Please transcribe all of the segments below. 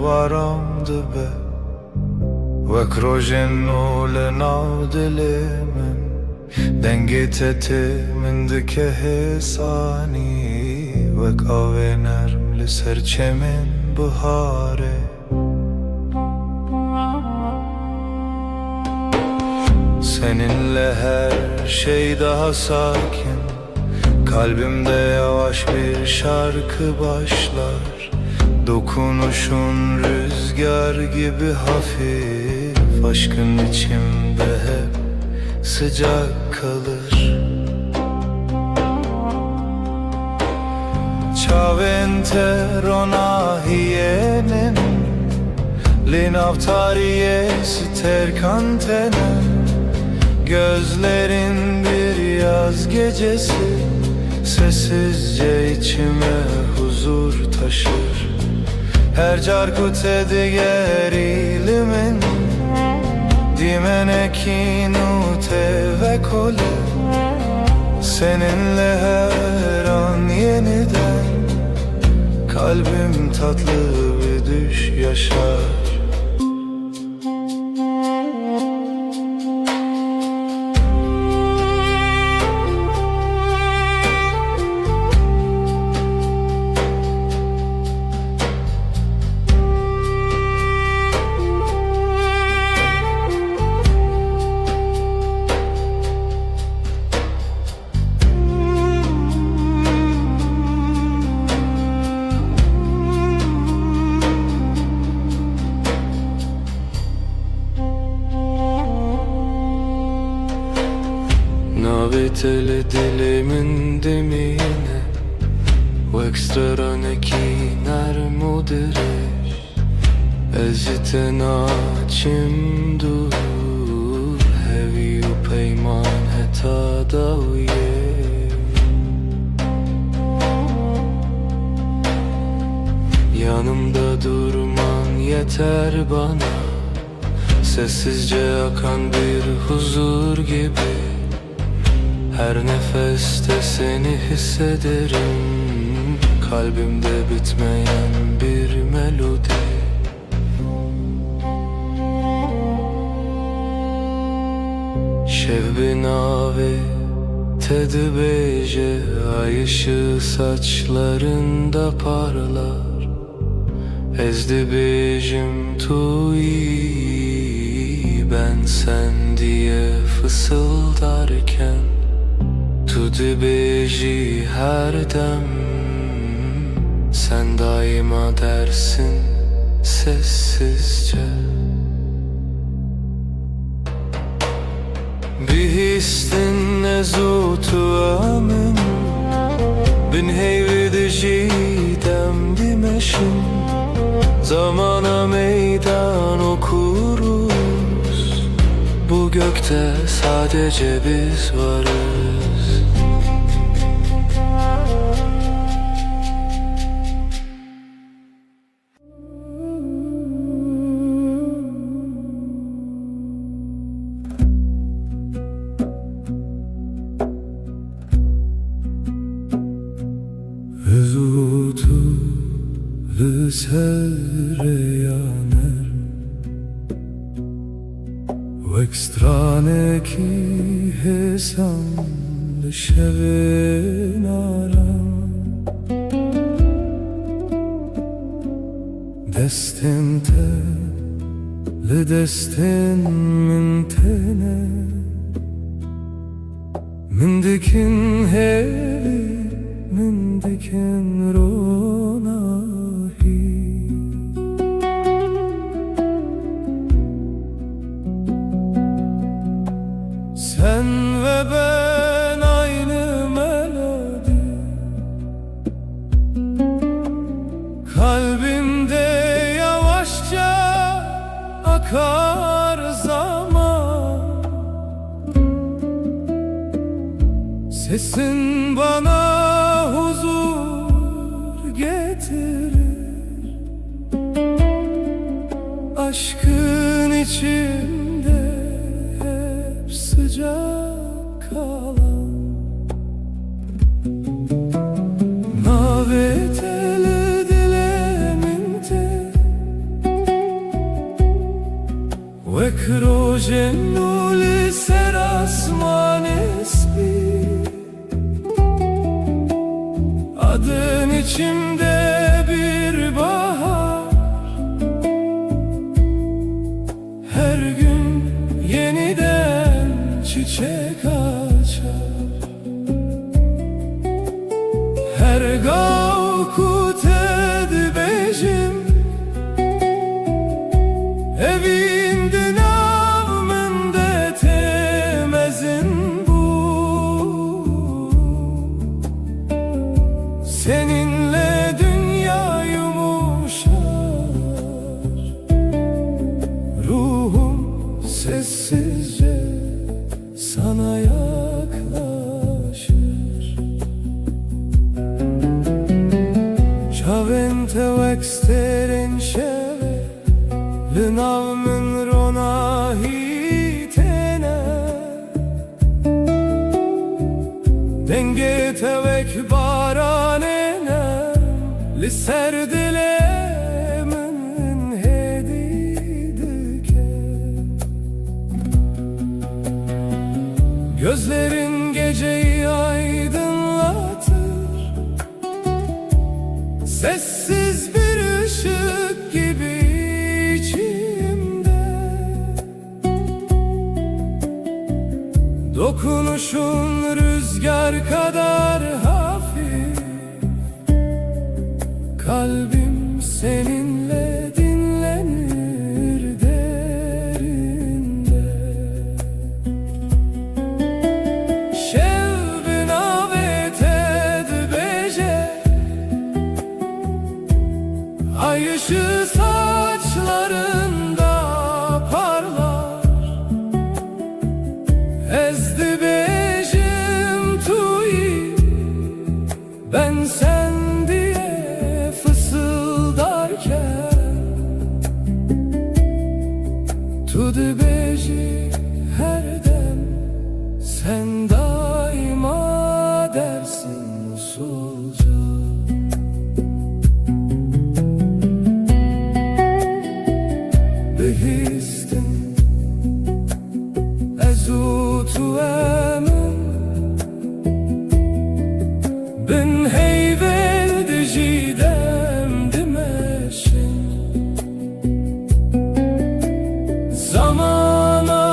varam dibe Wek rojin u le navdili min Dengit eti min dike hisani Wek ave nerm li ser çemin bihare Seninle her şey daha sakin Kalbimde yavaş bir şarkı başlar Dokunuşun rüzgar gibi hafif Aşkın içimde hep sıcak kalır Çaventero hiyenin Linavtariye ster kantene Gözlerin bir yaz gecesi Sessizce içime huzur taşır Her carkute diğer ilimin Dimeneki nute ve kole Seninle her an yeniden Kalbim tatlı bir düş yaşar Navetele dilimin demine Wek straneki nermudirish Ezite naçim dur Hevi u peyman heta davye Yanımda durman yeter bana Sessizce akan bir huzur gibi Her nefeste seni hissederim Kalbimde bitmeyen bir melodi Şevbi nave tedbeje Ay ışığı saçlarında parlar Ezdi bejim tuyi Ben sen diye fısıldarken Tu dibeji her dem Sen daima dersin sessizce Bir histin nezutu amin Bin heyvedici demdimeşim Zamana meydan okuruz Bu gökte sadece biz varız Ezutu sereyaner Wek straneki hesam Şevenaram Destinte le destin mintene Mindikin hevi Mindikin ronahi Sen ve ben aynı melodi Kalbimde yavaşça akar zaman Sesin bana huzur getirir Aşkın içimde hep sıcak kalan Navetele dileminte ve croce seras manes bir. Adın içimde bir bahar, her gün yeniden çiçek açar. Her gavkut edbejim evinde navmende temezin bu. Seninle dünya yumuşar, ruhum sessizce sana yaklaşır. Chavente vexteren şeve Lınavmın rona hitene, denge tevek baranene Lisserdilemin hedidike. Gözlerin geceyi aydınlatır, sessiz bir ışık gibi içimde. Dokunuşun rüzgar kadar hafif, kalbim seninle dinlenir derinde. Şevbin avet edbeje, ay ışığı saçlarında parlar. Ezdi bejim tuyi, ben sen diye fısıldarken. Tudu beji her dem, sen daima dersin usulca. Behistin ezutu emin, bin heyvel dijidem dimeşin. Zamana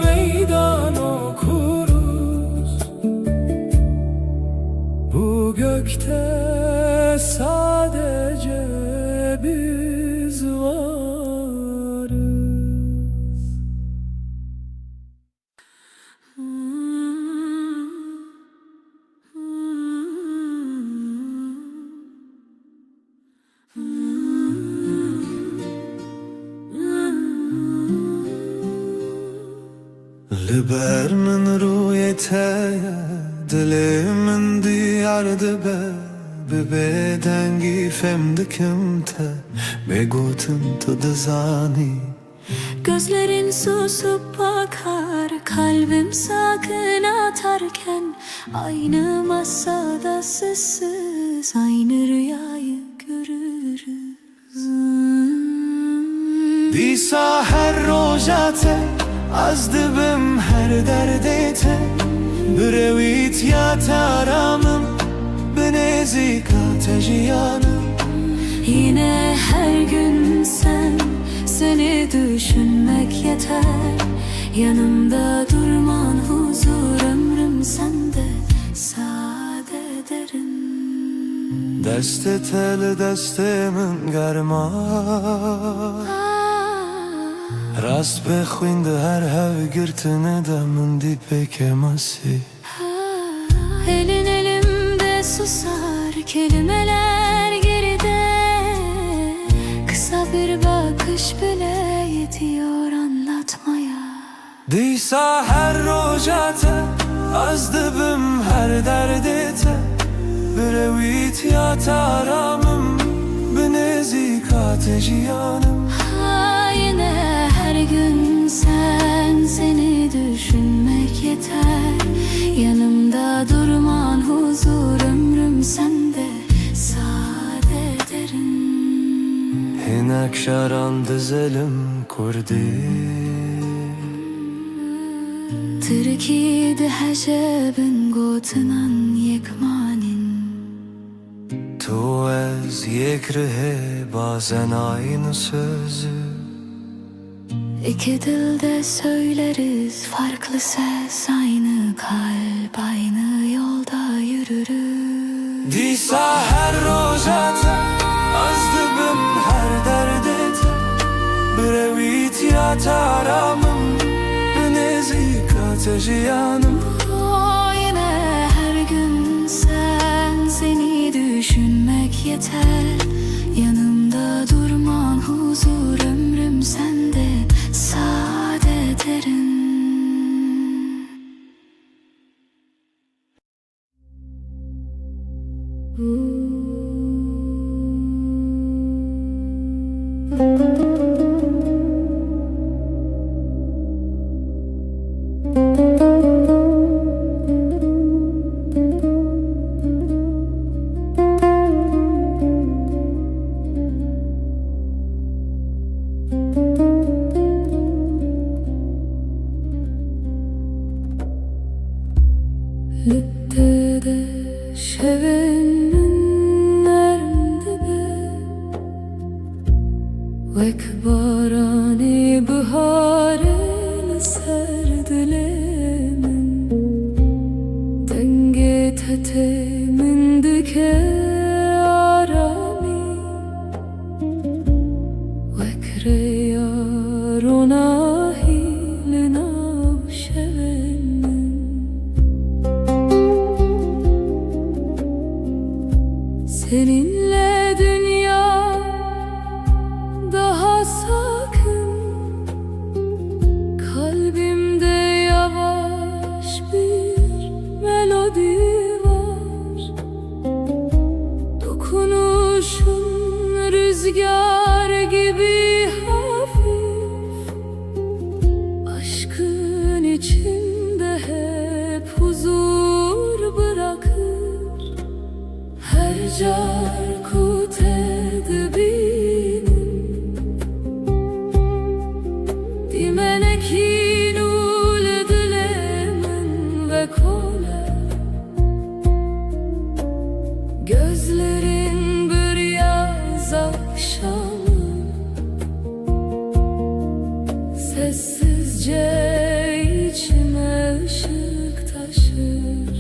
meydan okuruz, bu gökte sadece biz varız. لبر من رویته دل من دیارده به بدنگی femdikim te begotum to dezani. Gözlerin susup bakar, kalbim sakın atarken. Aynı masada sessiz, aynı rüyayı görürüz. Disa her rojate az dibim her derdete, brevit ya taramım benezika tejiyanım. Yine her gün sen, seni düşünmek yeter. Yanımda durman huzur, ömrüm sende sade ederim. Deste tel destemin germa, rast بخوینده هر هوگرتنه دمون دی پکماسی. Elin elimde susar, kelimeler geride. Kısa bir bakış bile yetiyor anlatmaya. Disa her rojate az dibim her derdete, brevit ya taramım benezika tejiyanım. Yine her gün sen, seni düşünmek yeter. Yanımda durman huzur, ömrüm sende sade ederim. Hinek şaran dizelim کردی تركيد حجاب قوتنا يكمانين تو از یک ره bazen aynı sözü İki dilde söyleriz farklı ses, aynı kalp, aynı yolda yürürüz. دیسا her rojata az dibim her derdete Brevit ya taramım Nezik ateşi yanım Yine her gün seni düşünmek yeter. Yanımda durman huzur, ömrüm sende saadet erin. Lüttede şevenin nerede Vek barani baharel serdilemin Denge tetemin dike arami Vek reyar ona hilina şevenin Seninle dünya daha sakın Kalbimde yavaş bir melodi var Dokunuşun rüzgar gibi hafif Aşkın içinde hep huzur bırakır Her carkut edibinin Dimenekin ul dilemin ve kole Gözlerin bir yaz akşamı Sessizce içime ışık taşır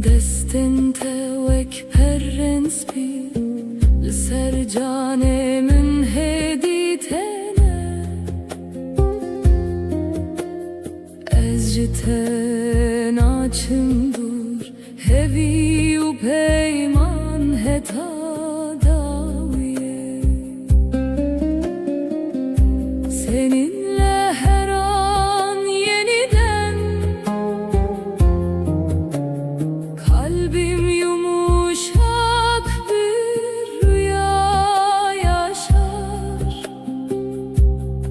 Destinte vek perrens bi Lser canemin heditene Ezciten açımdur Hevi u peyman heta daviye Seninle her an yeniden Kalbim yumuşak bir rüya yaşar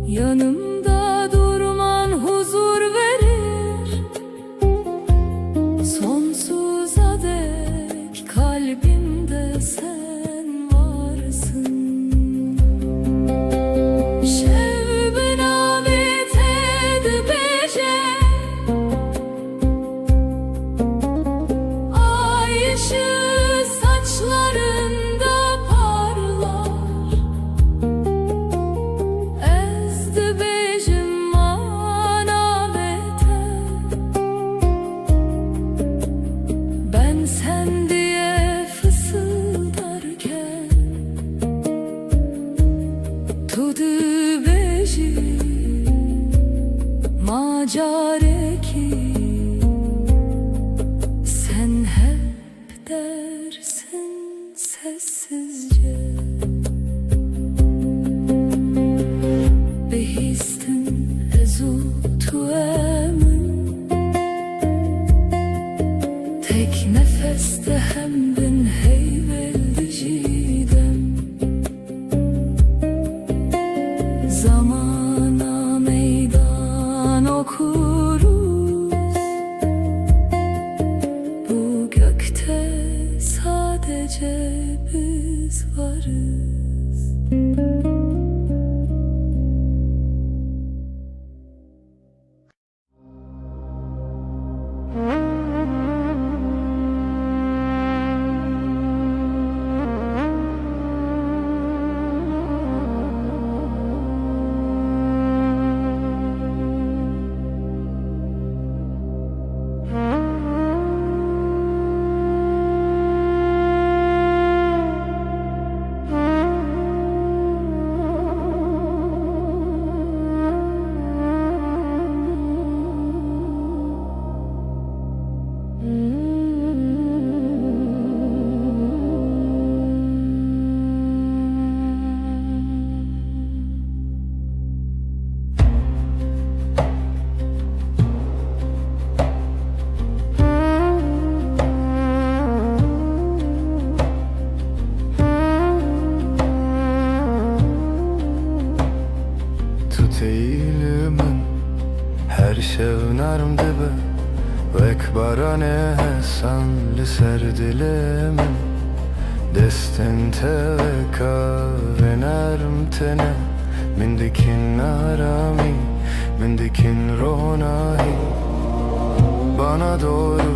Yanımda durman huzur verir Sonsuza dek kalbimde sen varsın Şev benabet edbece Ay ışığı saçlarında parlar Ezdi bejim manavete Ben sen diye fısıldarken Tudu beji macareki Sen hep dersin sessizce Behistin ezu tuemin Tek nefeste hem bin heyveldi jidem Zamana meydan okuruz. Bu gökte sadece biz varız. Tut eğilimin her şevnarm dibe Vek barane hesan li ser dilimin Destin te veka venerm tene Min dikin arami, min dikin ronahi Bana doğru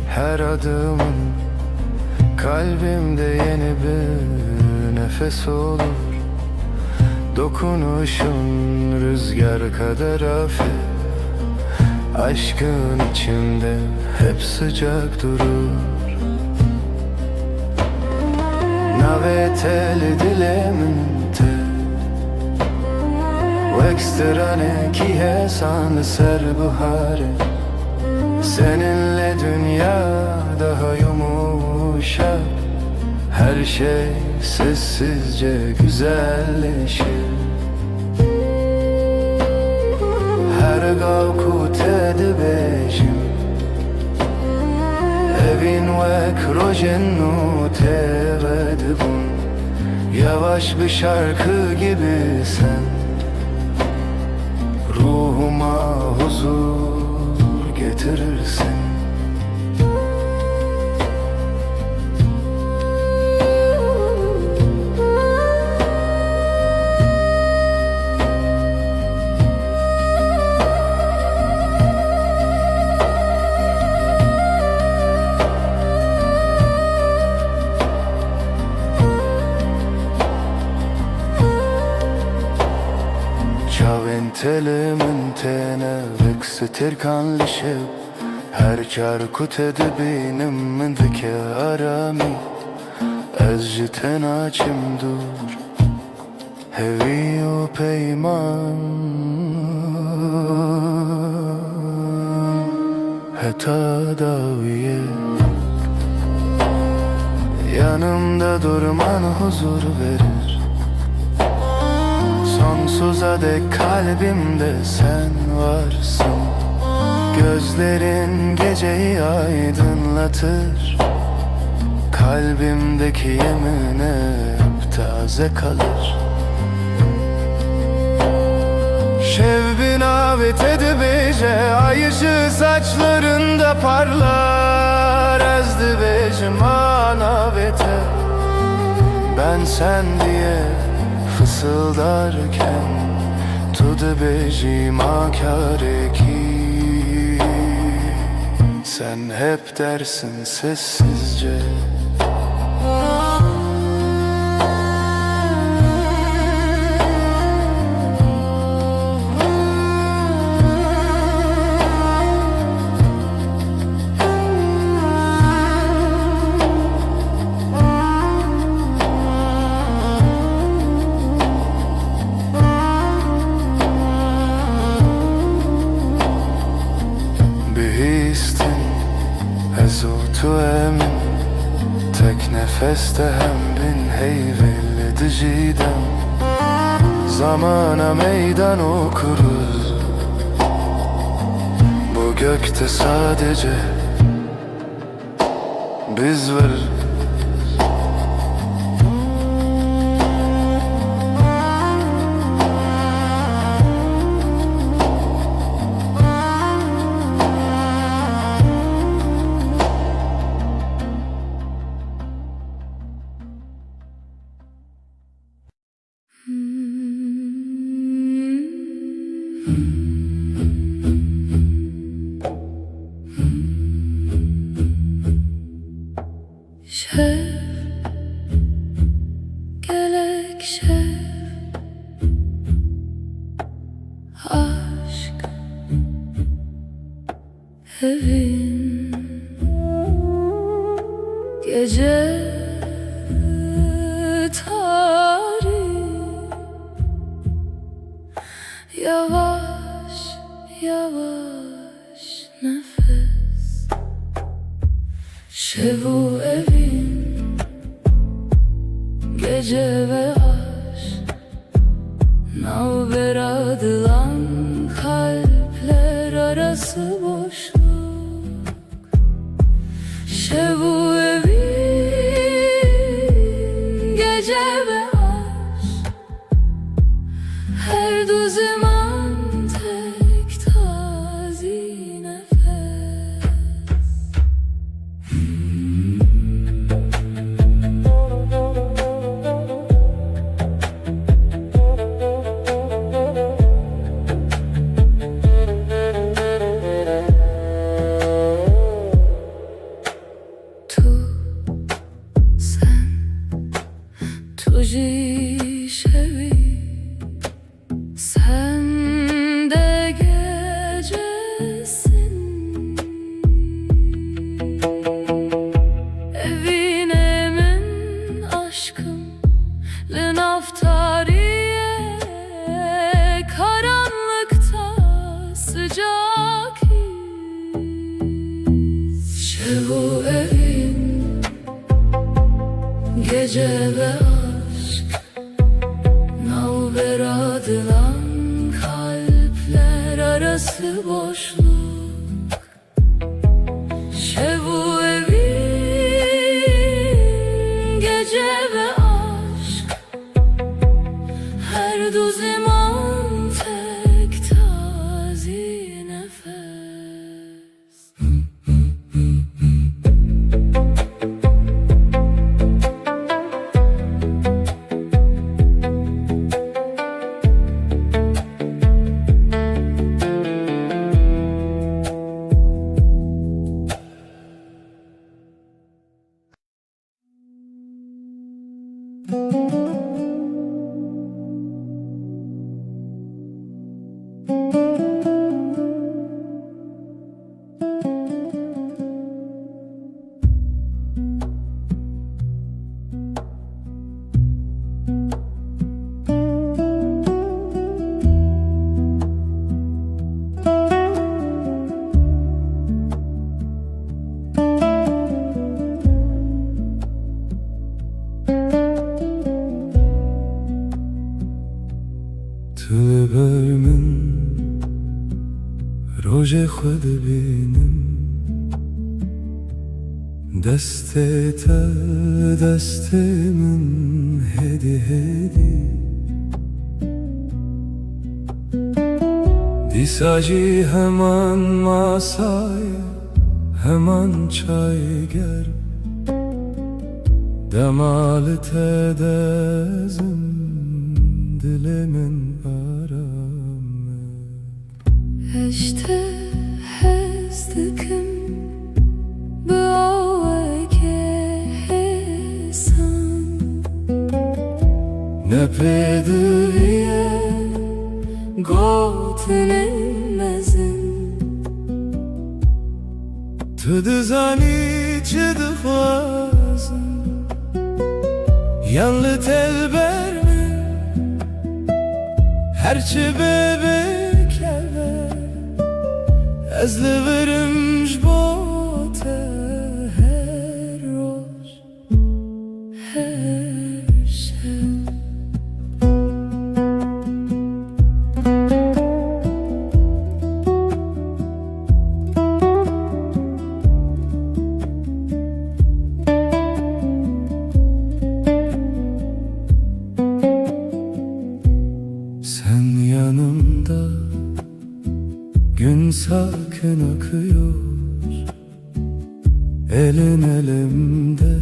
her adımın Kalbimde yeni bir nefes olur Dokunuşun rüzgar kadar hafif Aşkın içimde hep sıcak durur Naveteli dilemente Vekstrane ki hesan ser buhare Seninle dünya daha yumuşak Her şey sessizce güzelleşir Her gavkut edibejim Evin vek rojennu tevedibun Yavaş bir şarkı gibi sen Ruhuma huzur getirirsin Telimin tene veksetir kanlışıp Her çarkut edibinim min dike arami Ez jiten açım dur Hevi o peyman Heta daviye Yanımda durman huzur verir Sonsuza dek kalbimde sen varsın Gözlerin geceyi aydınlatır Kalbimdeki yemin hep taze kalır Şevbin avet edibece Ay ışığı saçlarında parlar Ezdibecim anavete Ben sen diye fısıldarken Tudu bejim akareki Sen hep dersin sessizce Tu emin tek nefeste hem bin heyvelli diciden Zamana meydan okuruz Bu gökte sadece biz varız Şef, gerek şef, aşk evin gece tarih, yavaş yavaş nefes. Şevu evin gece ve aşk, navber adılan kalpler arası boşluk. Şevu evin gece ve aşk, her du zaman tek tazi nefes. Tuji şevi, sen de gecesin. Evin emin aşkım, lenaftariye, karanlıkta sıcak his. Şevu evin gece ve aşk, navber adılan kalpler arası boşluk. Şevu evin gece ve aşk, her du zaman tek tazi nefes. من روژ خود بینم دست تا دست من هدی هدی دیساجی hemen masaya hemen çay ger demalı tedezim dilimin aramı Eşte hezdikim Böğeke hesan ne pedriye Gotlenmezin Tıdızani çıdıfazın Yanlı telber mi Herçi bebekler Ezli verimş bote Her roş her şey Sen yanımda gün sakin akıyor Elin elimde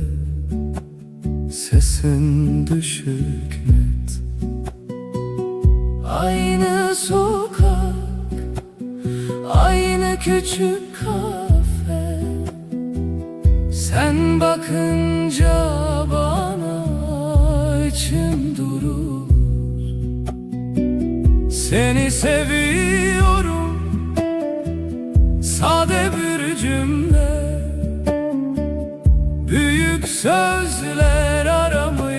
sesin düşük net Aynı sokak küçük kafe, sen bakınca bana içim durur. Seni seviyorum, sade bir cümle, büyük sözler aramıyorum.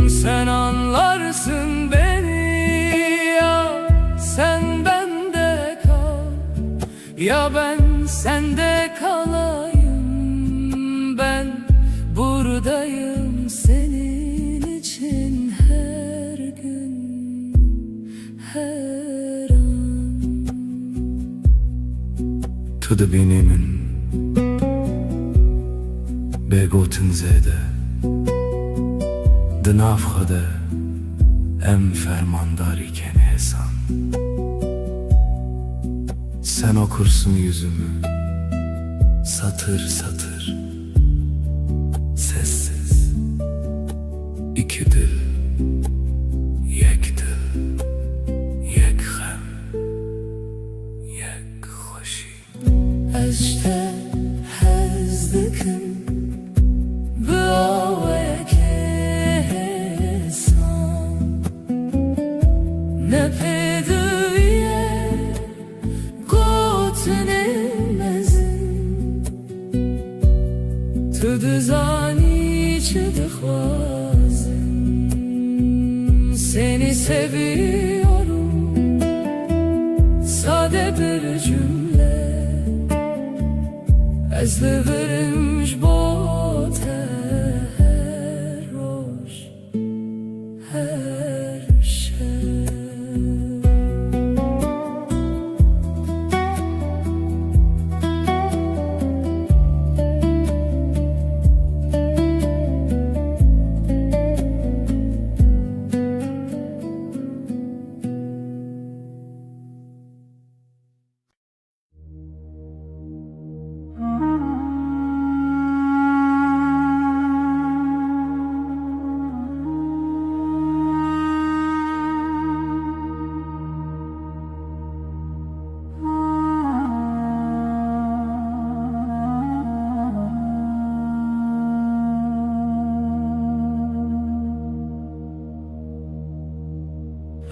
Sen anlarsın beni, ya sen bende kal, ya ben sende kalayım. Ben buradayım senin için her gün, her an. To the beginning, begotten zede, de nafhade, em fermandar iken hesan. Sen okursun yüzümü, satır satır, sessiz. İki dil, yek dil, yek hem, yek hoşi. Eşte hezdikim, bıavaya kesan. Ne pedüye تو düzani çı seni seviyorum, sade bir cümle, ez liverimş bot her roş, her şey.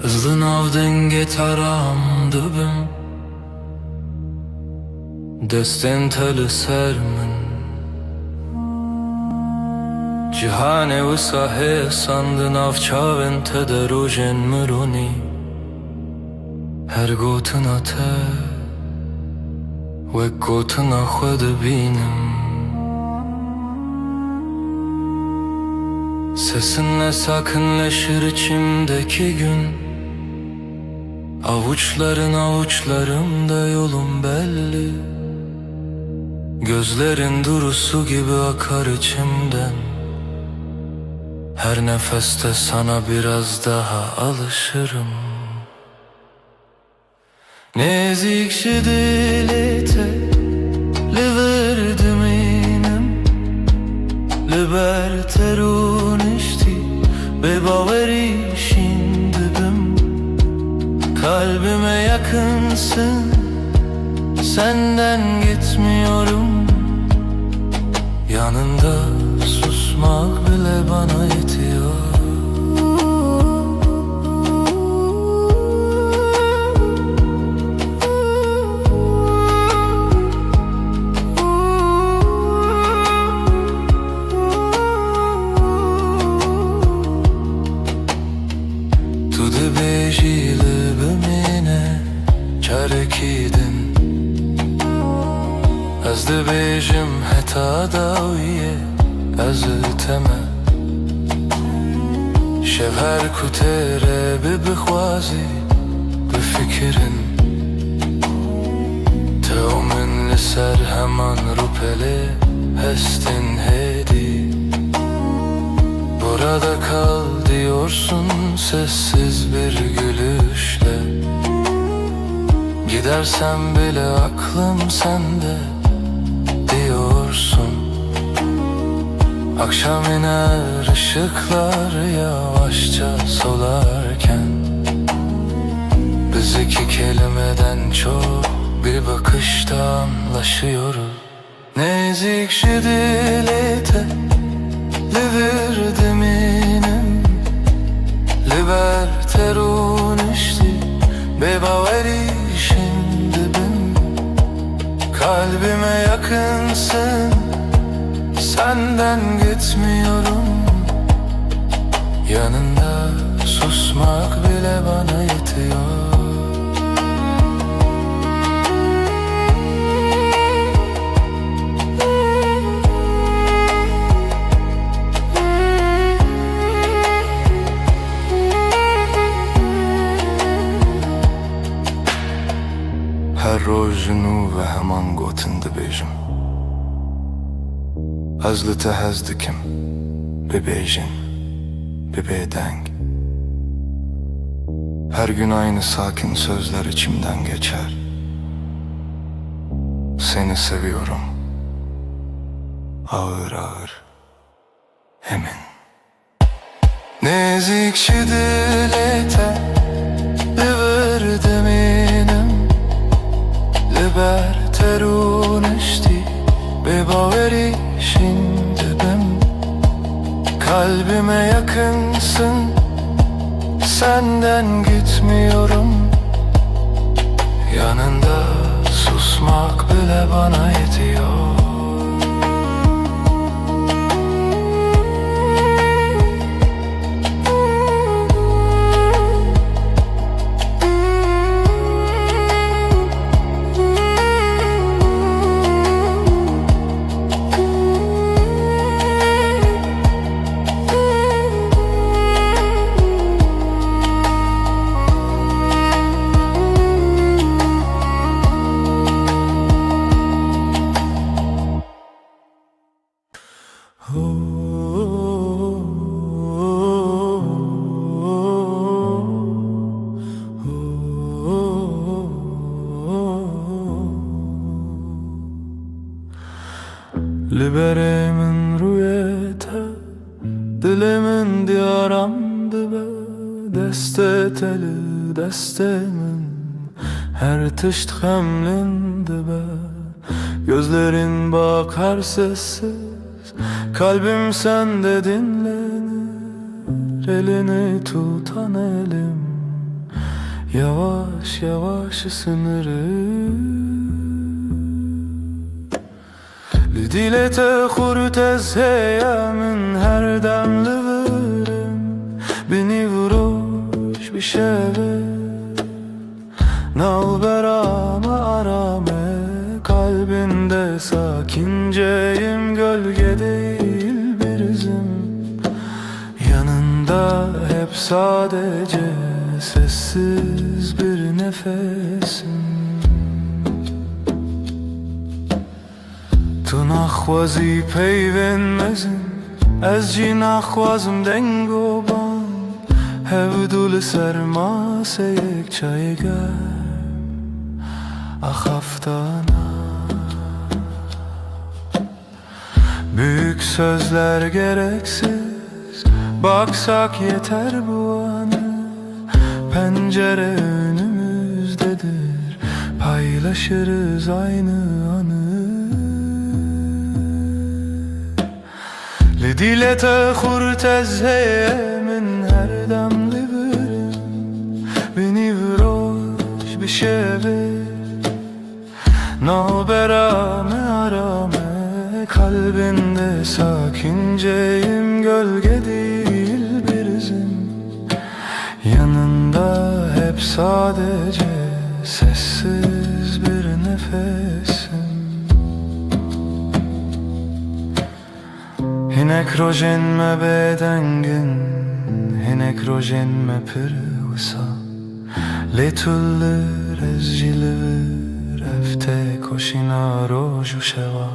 Hızlı nav denge taram dibim, destên te li ser min. Cîhanê wisa hê sand nav çavên te de rojên mironî. Her gotina te wek gotina xwe dibînim. Sesinle sakinleşir içimdeki gün. Avuçların avuçlarımda yolum belli. Gözlerin durusu gibi akar içimden. Her nefeste sana biraz daha alışırım. Nezik dilite li verdiminem, liber terunişti ve baverişin dibim. Kalbime yakınsın, senden gitmiyorum. Yanında susmak bile bana yetiyor. Tu dibêjî çarekidin, ez dibêjim heta dawiye ez teme. Şev her ku têre bibixwazî bifikirin, tev min li ser heman rûpelê hestin hêdî. Burada kal diyorsun sessiz bir gülüşle. Gidersem bile aklım sende diyorsun. Akşam iner ışıklar yavaşça solarken, Biz iki kelimeden çok bir bakışta anlaşıyoruz. Nezik dilete liver minem Liber unişti bebaveri şimdi ben. Kalbime yakınsın, senden gitmiyorum. Yanında susmak bile bana yetiyor. هر روز نو و همان گوتن دبیجم از لته هز دکم bebejin, bebedeng. Her gün aynı sakin sözler içimden geçer. Seni seviyorum, ağır ağır, emin. Nezikçi dilete liver minem Liber terunişti bebaveri şimdi ben. Kalbime yakınsın, senden gitmiyorum. Yanında susmak bile bana yetiyor. Liberemin rüyete dilimin diyaramdı be. Deste teli destemin her tışt hemlindi be. Gözlerin bakar sessiz, kalbim sende dinlenir. Elini tutan elim yavaş yavaş ısınır. Lidilete hurtez heyemin her demli verim. Beni vuruş bir şeve nalberame arame. Kalbinde sakinceyim, gölge değil bir izim. Yanında hep sadece sessiz bir nefesim. تو نخوازی پیوندمزم از جی نخوازم دنگ و بان هودول سرماسه یک چای گرم ahaftana. Büyük sözler gereksiz, baksak yeter bu anı. Pencere önümüzdedir, paylaşırız aynı anı. Lidilete hurtez heyemin her damlı verim. Beni vuroş bir şeve nalberame arame. Kalbinde sakinceyim, gölge değil bir izim. Yanında hep sadece sessiz bir nefesim. Hinek rojen me bedengin, hinek rojen me pırvısa. Letullir ezcilir, efte koşina roju şeva.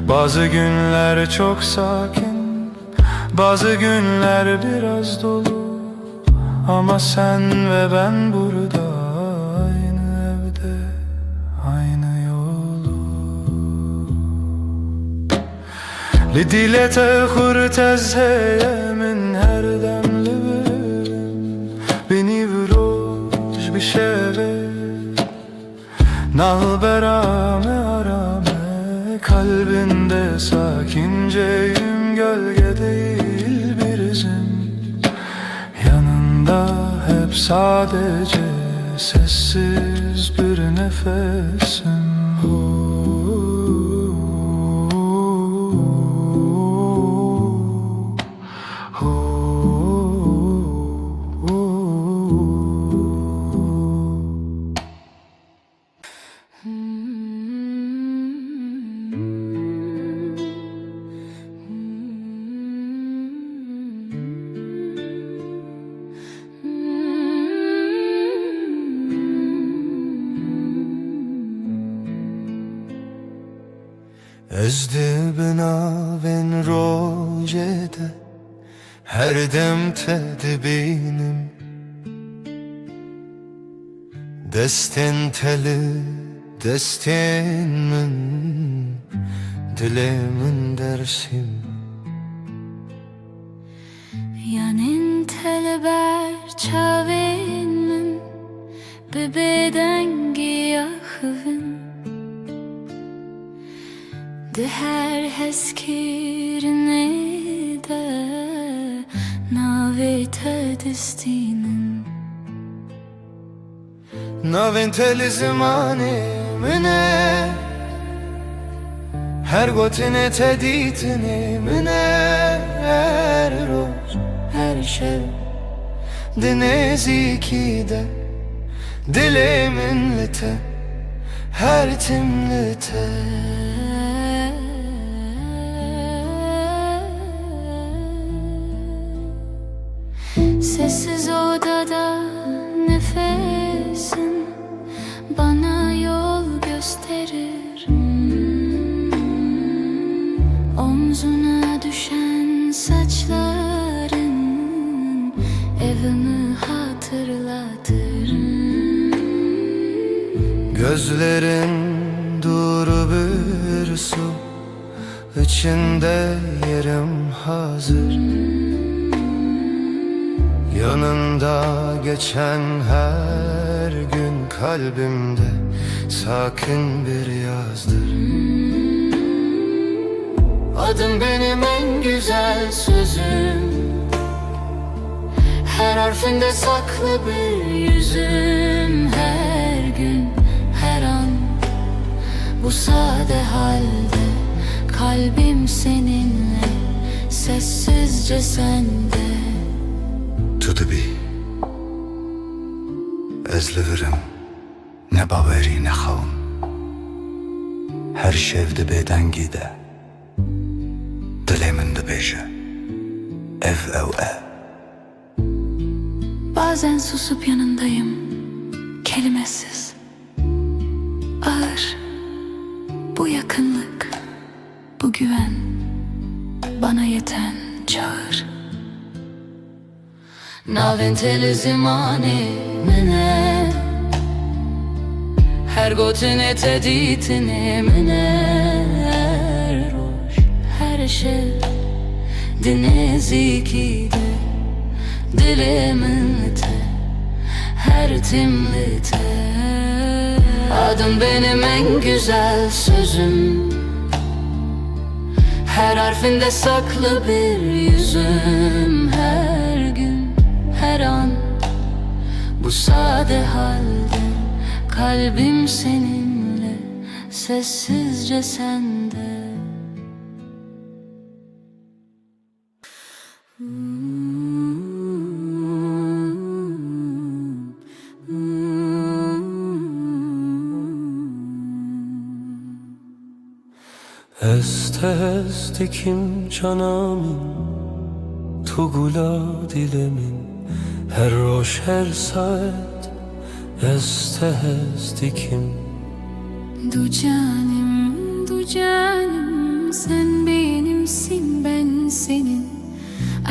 Bazı günler çok sakin, bazı günler biraz dolu. Ama sen ve ben burada, aynı evde, aynı yolu. Lidilete hurtez heyemin her demli verim. Beni vuruş bir şey Nalberame arame kalbinde sakinceyim, gölge değil bir izim. Yanında hep sadece sessiz bir nefesim. Ezdi binaven rojede her demte dibinem. Destin teli destin min, dilemin dersim. Yanin teleber çavin min, bebeden giyahın. De her heskirine de navete destinin. Navin teli zamanimine, her gotine teditine mine. Her roz, her şev, dinezi de dilimin lite, her timlite. Sessiz odada nefesin bana yol gösterir. Omzuna düşen saçların evimi hatırlatır. Gözlerin duru bir su, içinde yerim hazır. Yanında geçen her gün kalbimde sakin bir yazdır. Adım benim en güzel sözüm, her harfinde saklı bir yüzüm. Her gün, her an, bu sade halde kalbim seninle, sessizce sende. Tu bi ez li virim ne bawerî ne xewim. Her şev di bêdengî de dilê min dibêje ev ew e. Bazen susup yanındayım, kelimesiz. Ağır, bu yakınlık, bu güven, bana yeten çağır. Navin teli zamanimine, her gotine teditine mine. Her roş, her şev, dinezi de dilimin lite, her timlite. Adım benim en güzel sözüm, her harfinde saklı bir yüzüm. Her gün, her an, bu sade halde kalbim seninle, sessizce sende. Est est dikim canamin, tu gula dilemin. Her roş her saat est dikim. Du canım, sen benimsin, ben senin.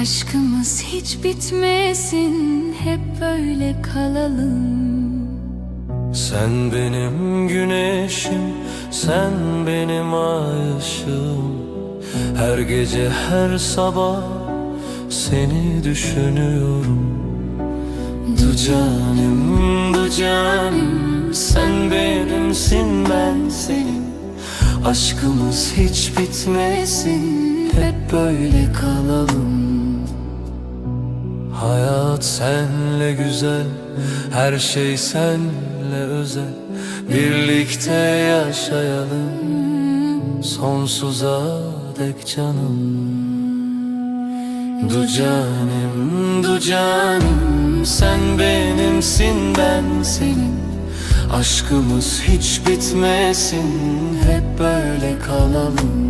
Aşkımız hiç bitmesin, hep böyle kalalım. Sen benim güneşim, sen benim ay ışığım. Her gece her sabah seni düşünüyorum. Du canım, Sen benimsin, ben senin. Aşkımız hiç bitmesin, hep böyle kalalım. Hayat senle güzel, her şey senle özel. Birlikte yaşayalım sonsuza dek canım. Du canım, du canım, sen benimsin, ben senin. Aşkımız hiç bitmesin, hep böyle kalalım.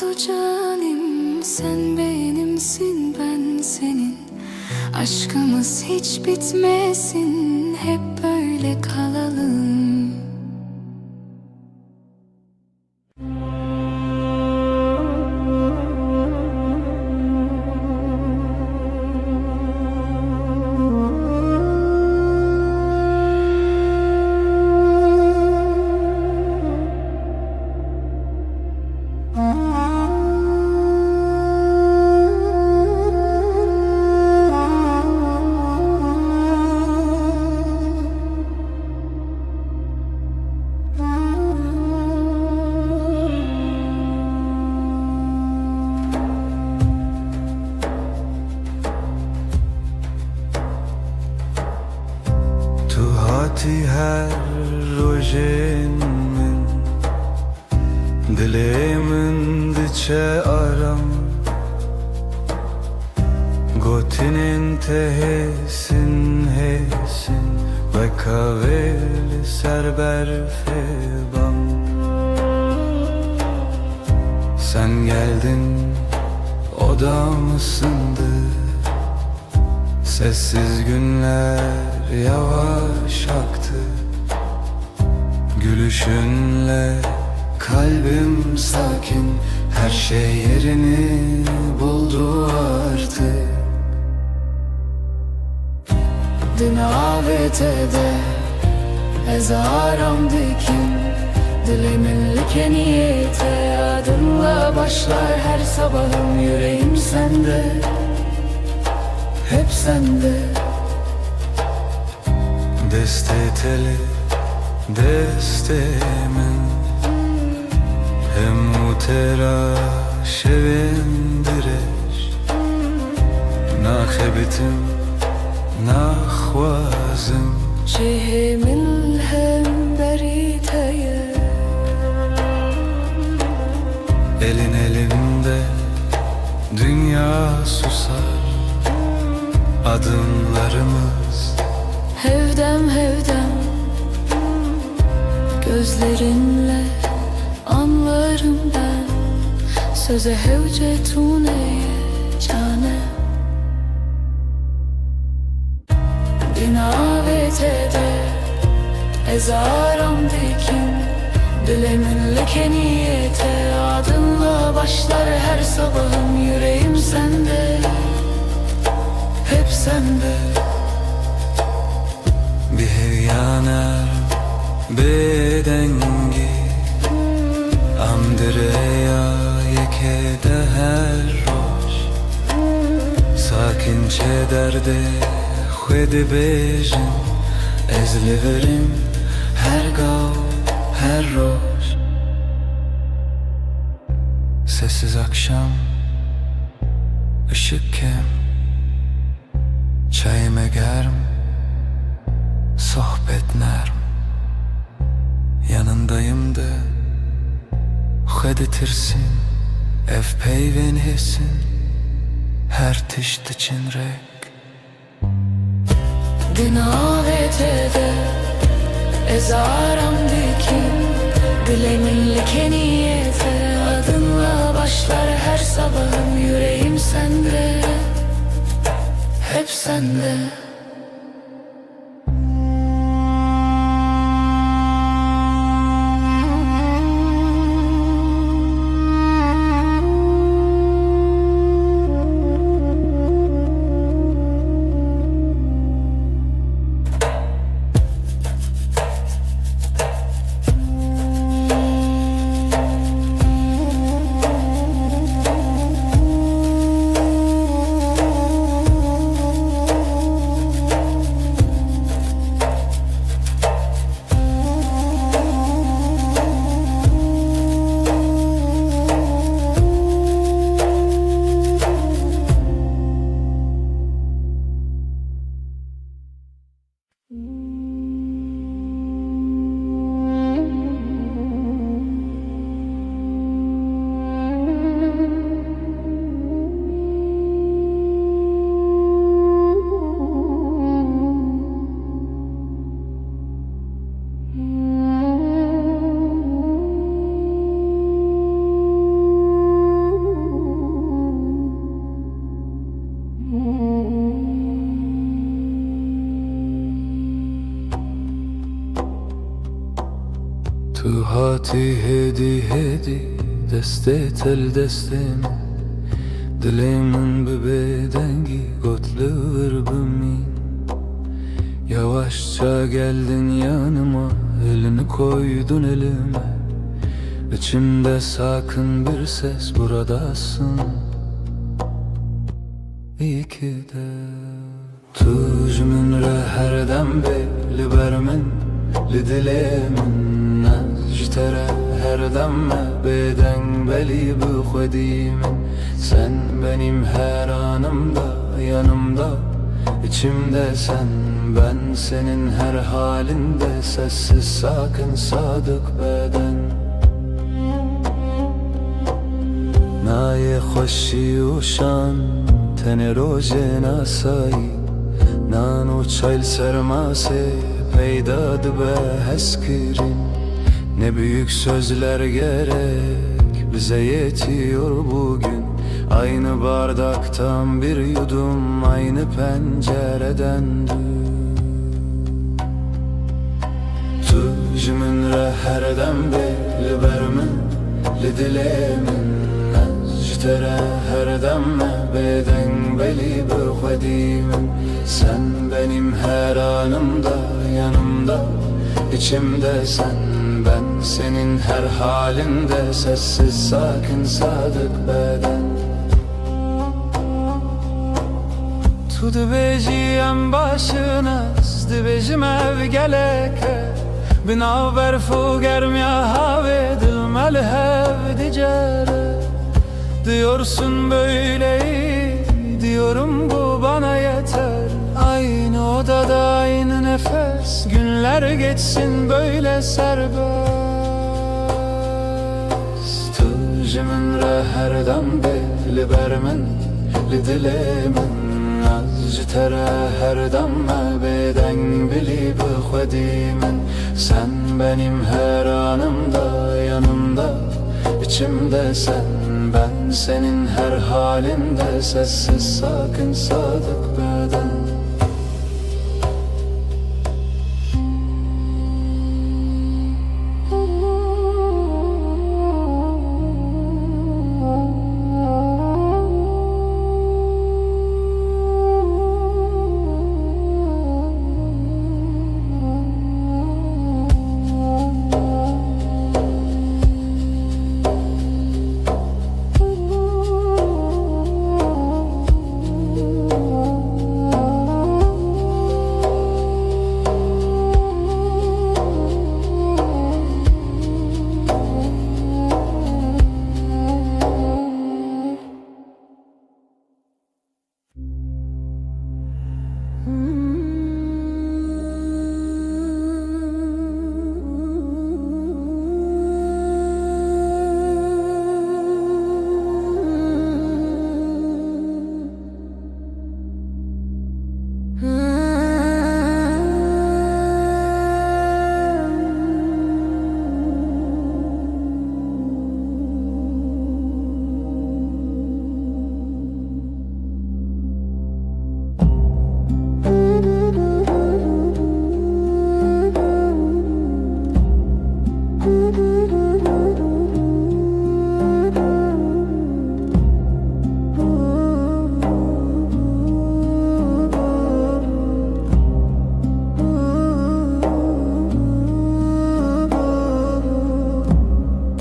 Du canım, sen benimsin, ben senin. Aşkımız hiç bitmesin, hep böyle kalalım. تو هاتی هر روژن من دلمن دچه آرام گوتن انتهسن هسن و کاول سر برف bam. Sen geldin, odam ısındı. Sessiz günler yavaş aktı. Gülüşünle kalbim sakin. Her şey yerini buldu artık. Dinavete ezaram dikin. Dilimin like niyete, adınla başlar her sabahım. Yüreğim sende, hep sende. Deste teli, deste min. Hem utera şevindireş. Nakhebitim, nakhwazim. Cehimin hem beriteye. Elin elinde dünya susar. Adımlarımız Hevdem hevdem, gözlerinle anlarım ben. Söze hevcetune cane. Dinavete ezaram dikin. Dilimin like niyete, adınla başlar her sabahım. Yüreğim sende, hep sende. Bihevyaner bedengi Amdireya yekede her roş Sakinçe derde khwedi bejin Ezliverim her gav her roş. Sessiz akşam, ışık kem, çayime germ, sohbet nerm. Yanındayım da xweditirsin, ev peyven hesin, her tişt için rek. Dinavete ezaram dikin. Dilimin like niyete, adınla başlar her sabahım. Yüreğim sende, hep sende. تو هاتی هدی هدی دسته تل دستم Dilimin bir bedengi gotluğur bümmin Yavaşça geldin yanıma elini koydun elime İçimde sakın bir ses buradasın İyi ki de Tuj min re her dem li ber min li dilê min ji te re her dem me bêdeng belî bi xwedî min Sen benim her anımda yanımda içimde sen Ben senin her halinde sessiz sakin sadık beden Naye خوشی و شان تن روژه ناسایی نان و çayl sermase peydad be heskirin Ne büyük sözler gerek bize yetiyor bugün Aynı bardaktan bir yudum aynı pencereden Tu min re her dem li ber min li dilê min Tere her demme beden belî bi xwedî min Sen benim her anımda yanımda içimde sen Ben senin her halinde sessiz sakin sadık beden Tu dibêjî em başinas dibêjim ev geleke Binaber fu germiya havê dil me li hev dicere Diyorsun böyle iyi, diyorum bu bana yeter Aynı odada aynı nefes, günler geçsin böyle serbest Tu min re her dem li ber min li dilê min Az te re her dem me bêdeng bilî bi xwedî min Sen benim her anımda yanımda içimde sen Ben senin her halinde sessiz sakin sadık beden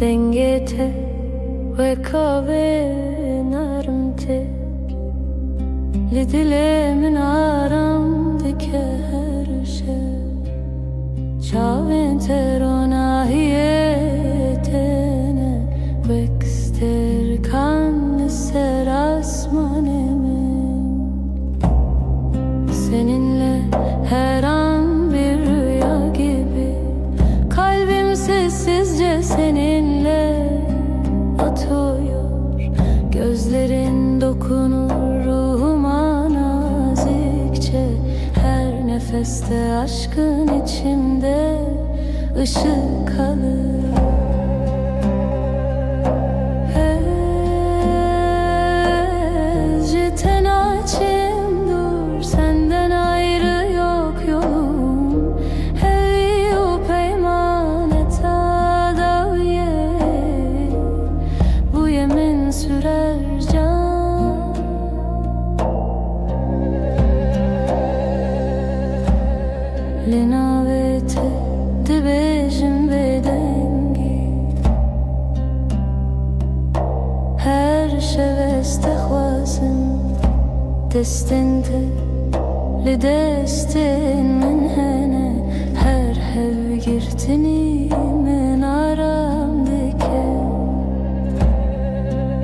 Dengete ve kave narmte li dilê min aram dike her şey Çavên te ronahiyê tene Wekster kan li ser asmanê min Seninle her an bir rüya gibi Kalbim sessizce seninle atıyor Gözlerin dokunur ruhuma nazikçe Her nefeste aşkın içimde ışık kalır Tenacim dur senden ayrı yok yolum Hevi u peymaneta دستنت لدستن من هنه her hev girtini men aramdaki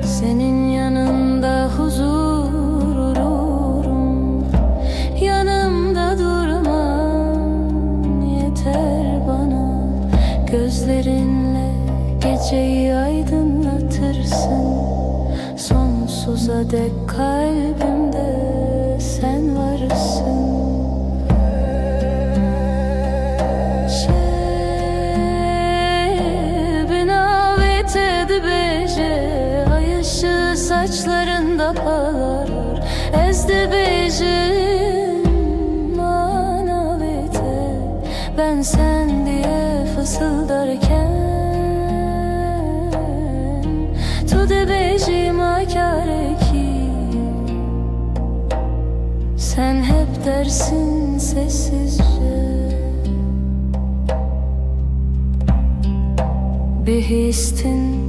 senin yanında huzur olurum, yanımda durman yeter bana. Gözlerinle geceyi aydınlatırsın, sonsuza dek kalbimde sen varsın. Ay ışığı saçlarında parlar, ezdi bejim manavete. Ben sen diye fısıldarken tu de bejim akare ki sen hep dersin sessizce. Bihistin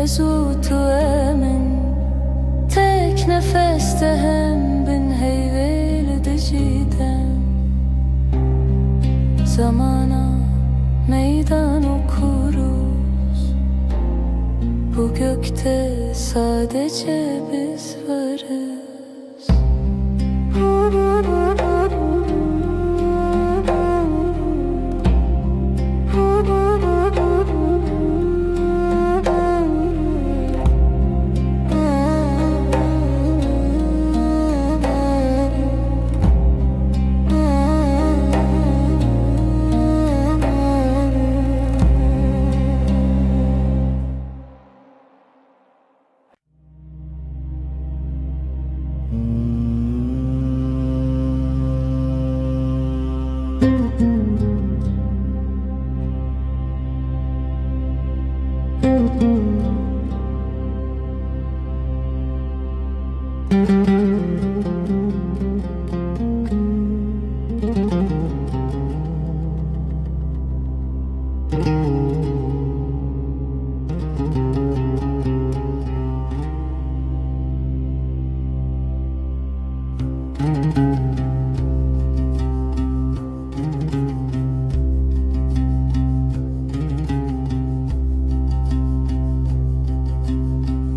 ezutu emin tek nefeste hem bin heyvel diciden zamana meydan okuruz. Bu gökte sadece biz varız.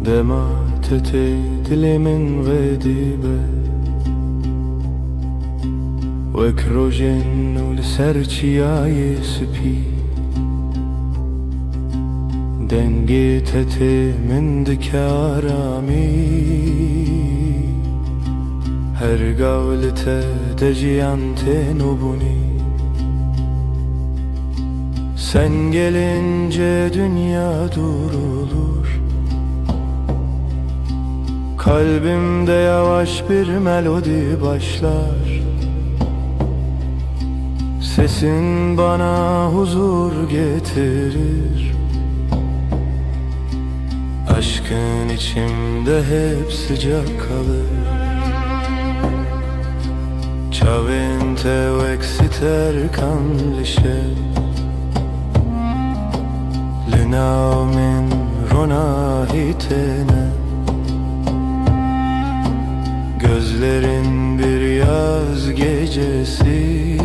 دمعت دل من غديبة وكروجن ولسرچياي سبي دنگيتت من دكارامي her gavlete deciyante nubuni. Sen gelince dünya durulur, kalbimde yavaş bir melodi başlar. Sesin bana huzur getirir, aşkın içimde hep sıcak kalır. Ciavente exiter canlisce Linamin ronahitene. Gözlerin bir yaz gecesi,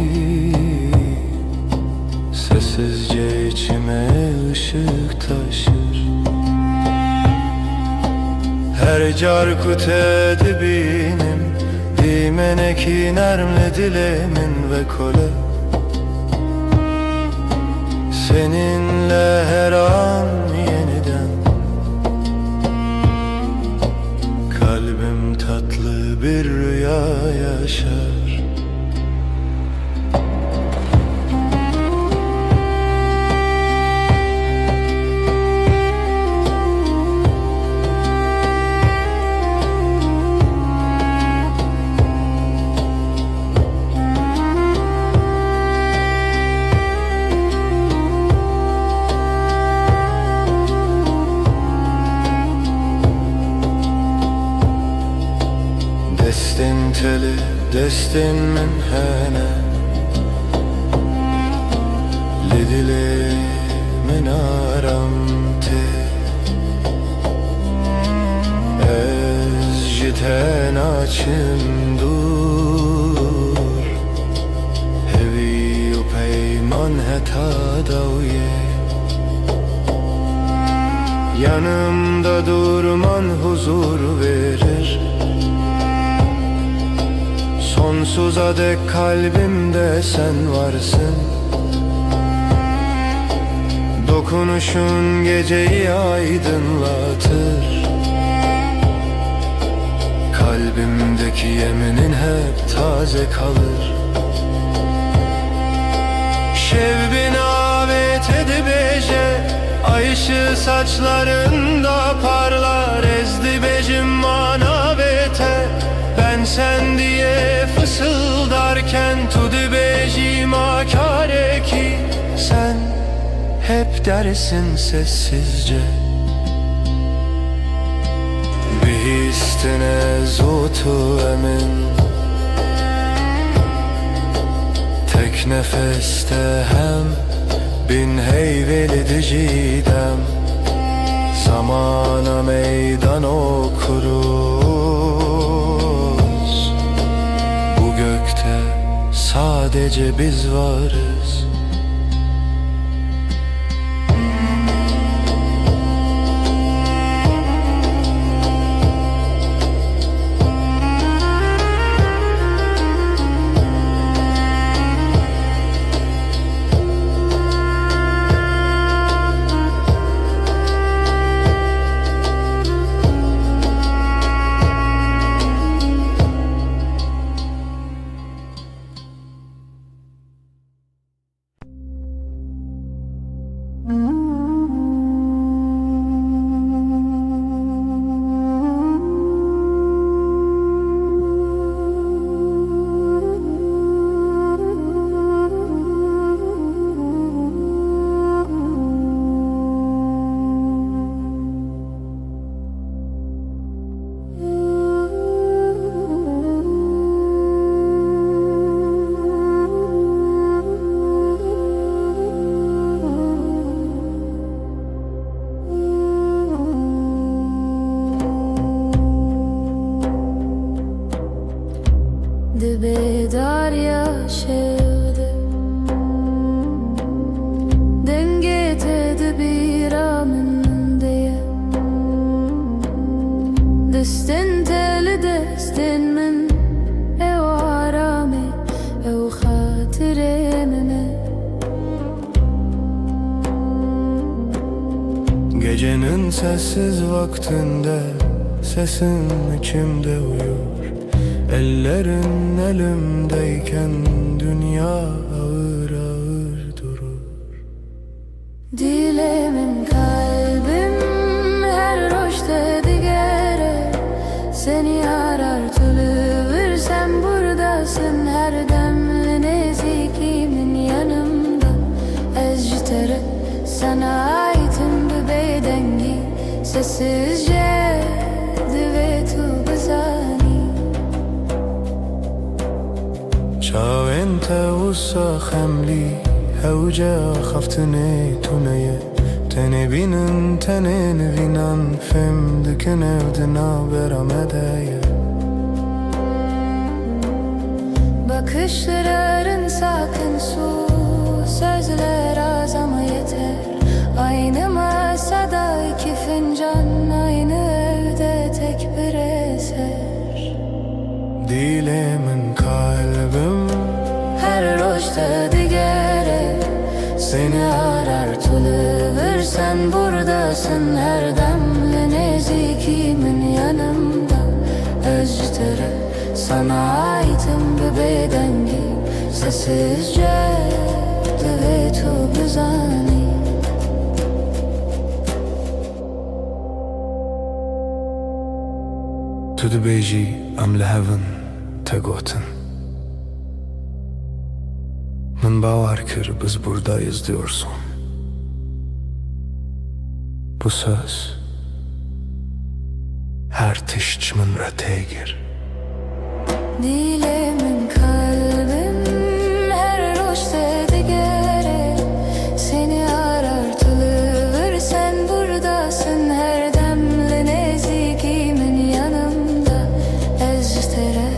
sessizce içime ışık taşır. Her carkut edibinim dimeneki nermle dilemin ve kole. Seninle her an yeniden kalbim tatlı bir rüya yaşar. Destin teli, destin min hene Lidili min aramte Ez باشم دور هوی و پیمان heta daviye Yanımda durman huzur verir Sonsuza dek kalbimde sen varsın Dokunuşun geceyi aydınlatır Kalbimdeki yeminin hep taze kalır Şevbin avet edibece Ay ışığı saçlarında parlar Ezdi becim manavete Ben sen diye fısıldarken Tudi becim akare ki Sen hep dersin sessizce Bihistine zutu emin Tek nefeste hem bin heyveli dicidem Zamana meydan okuruz Bu gökte sadece biz varız Dibe darya şevde Denge tedi bir amın diye Destin teli destin min Ev arame ev hatiremime Gecenin sessiz vaktinde Sesin içimde uyur Ellerin elimdeyken dünya ağır ağır durur Dilemin kalbim her roşta digere Seni arar tülüvür sen buradasın her demli nezikimin yanımda Ezcitere sana aitim bir beydengi Sessizce divetu bizani شاو انت وصا خملي هوجا خفتني تونية تني بينن تنين بينن فم دكن evdina beramedeye Bakışların sakın su Sözler az ama yeter Aynı masada iki fincan Aynı evde tek bir eser Dilemin kalbim Her roşta digere Seni arar tülüvür sen buradasın her demli nezikimin yanımda Özcütere sana aitim bir bedengi Sessizce divetu bizani Tu dibêjî em li hevin te gotin Min bawer kir biz buradayız diyorsun Bu söz her tişt min re tê gir Dilemin kalbim her roşta digere Seni arar tülüvür sen buradasın her demli nezikimin yanımda Eztere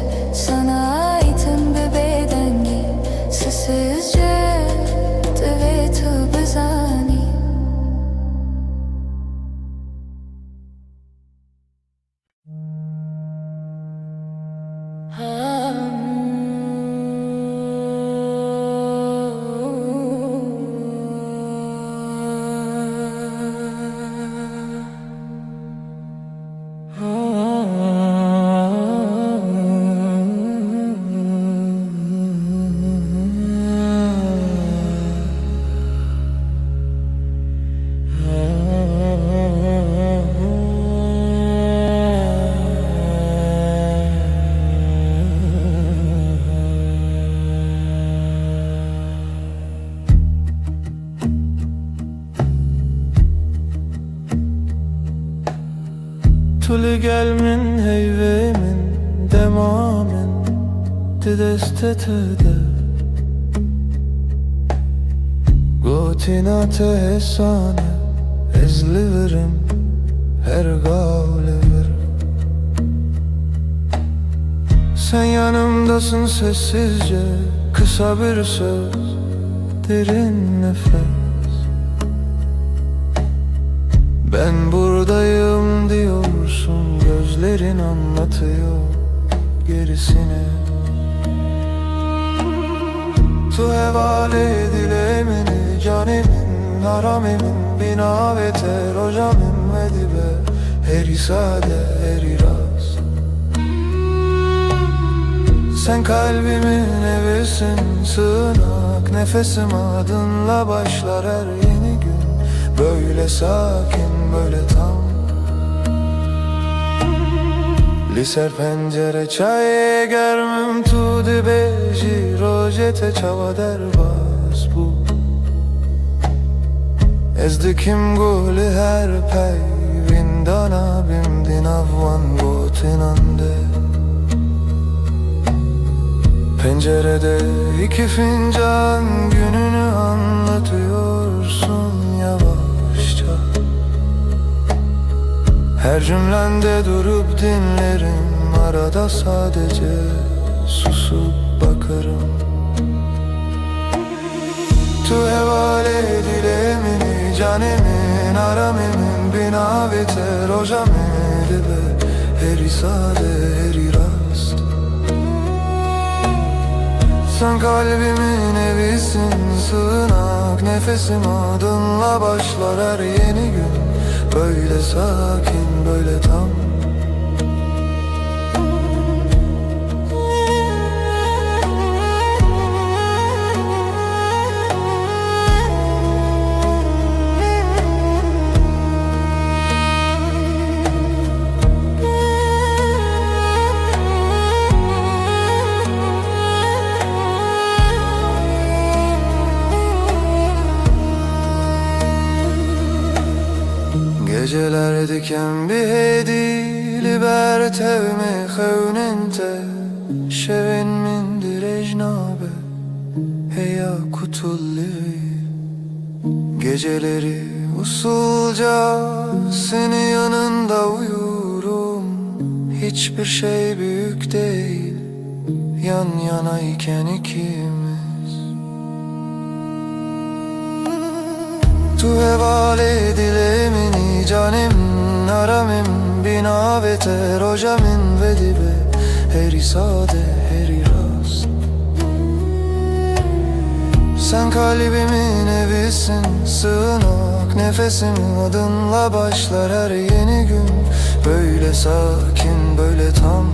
sessizce dövüyor bezani. Tuli gelmin heyvemin demamin didestetede Gotinate hesane ezliverim her gavliverim. Sen yanımdasın sessizce, kısa bir söz, derin nefes. Ben buradayım diyorsun, gözlerin anlatıyor gerisini. Tu hevale dilemeni canimin, haramimin, bina ve terocamim ve dibe, heri sade, heri rast. Sen kalbimin evisin, sığınak, nefesim adınla başlar her yeni gün. Böyle sakin, böyle tam. Liser pencere çay germim tu dibeji rojete çava derbas bu. Ezdikim guli her pey vindana bimdin avvan gotinande. Pencerede iki fincan gününü anlatıyorsun yavaşça. Her cümlende durup dinlerim, arada sadece susup bakarım. Tu hevale dilemini canimin, aramimin, bina ve terojamedi be, heri sade, heri rast. Sen kalbimin evisin, sığınak, nefesim adınla başlar her yeni gün. Böyle sakin, böyle tam. Geceler diken bir hedi libertev me xewnente şevin min direjnabe heya kutulli. Geceleri usulca senin yanında uyurum. Hiçbir şey büyük değil yan yanayken ikimiz. Tu hevale dilemini canim, aramim, bina ve terojamin ve dibe, heri sade, heri rast. Sen kalbimin evisin, sığınak, nefesim adınla başlar her yeni gün. Böyle sakin, böyle tam.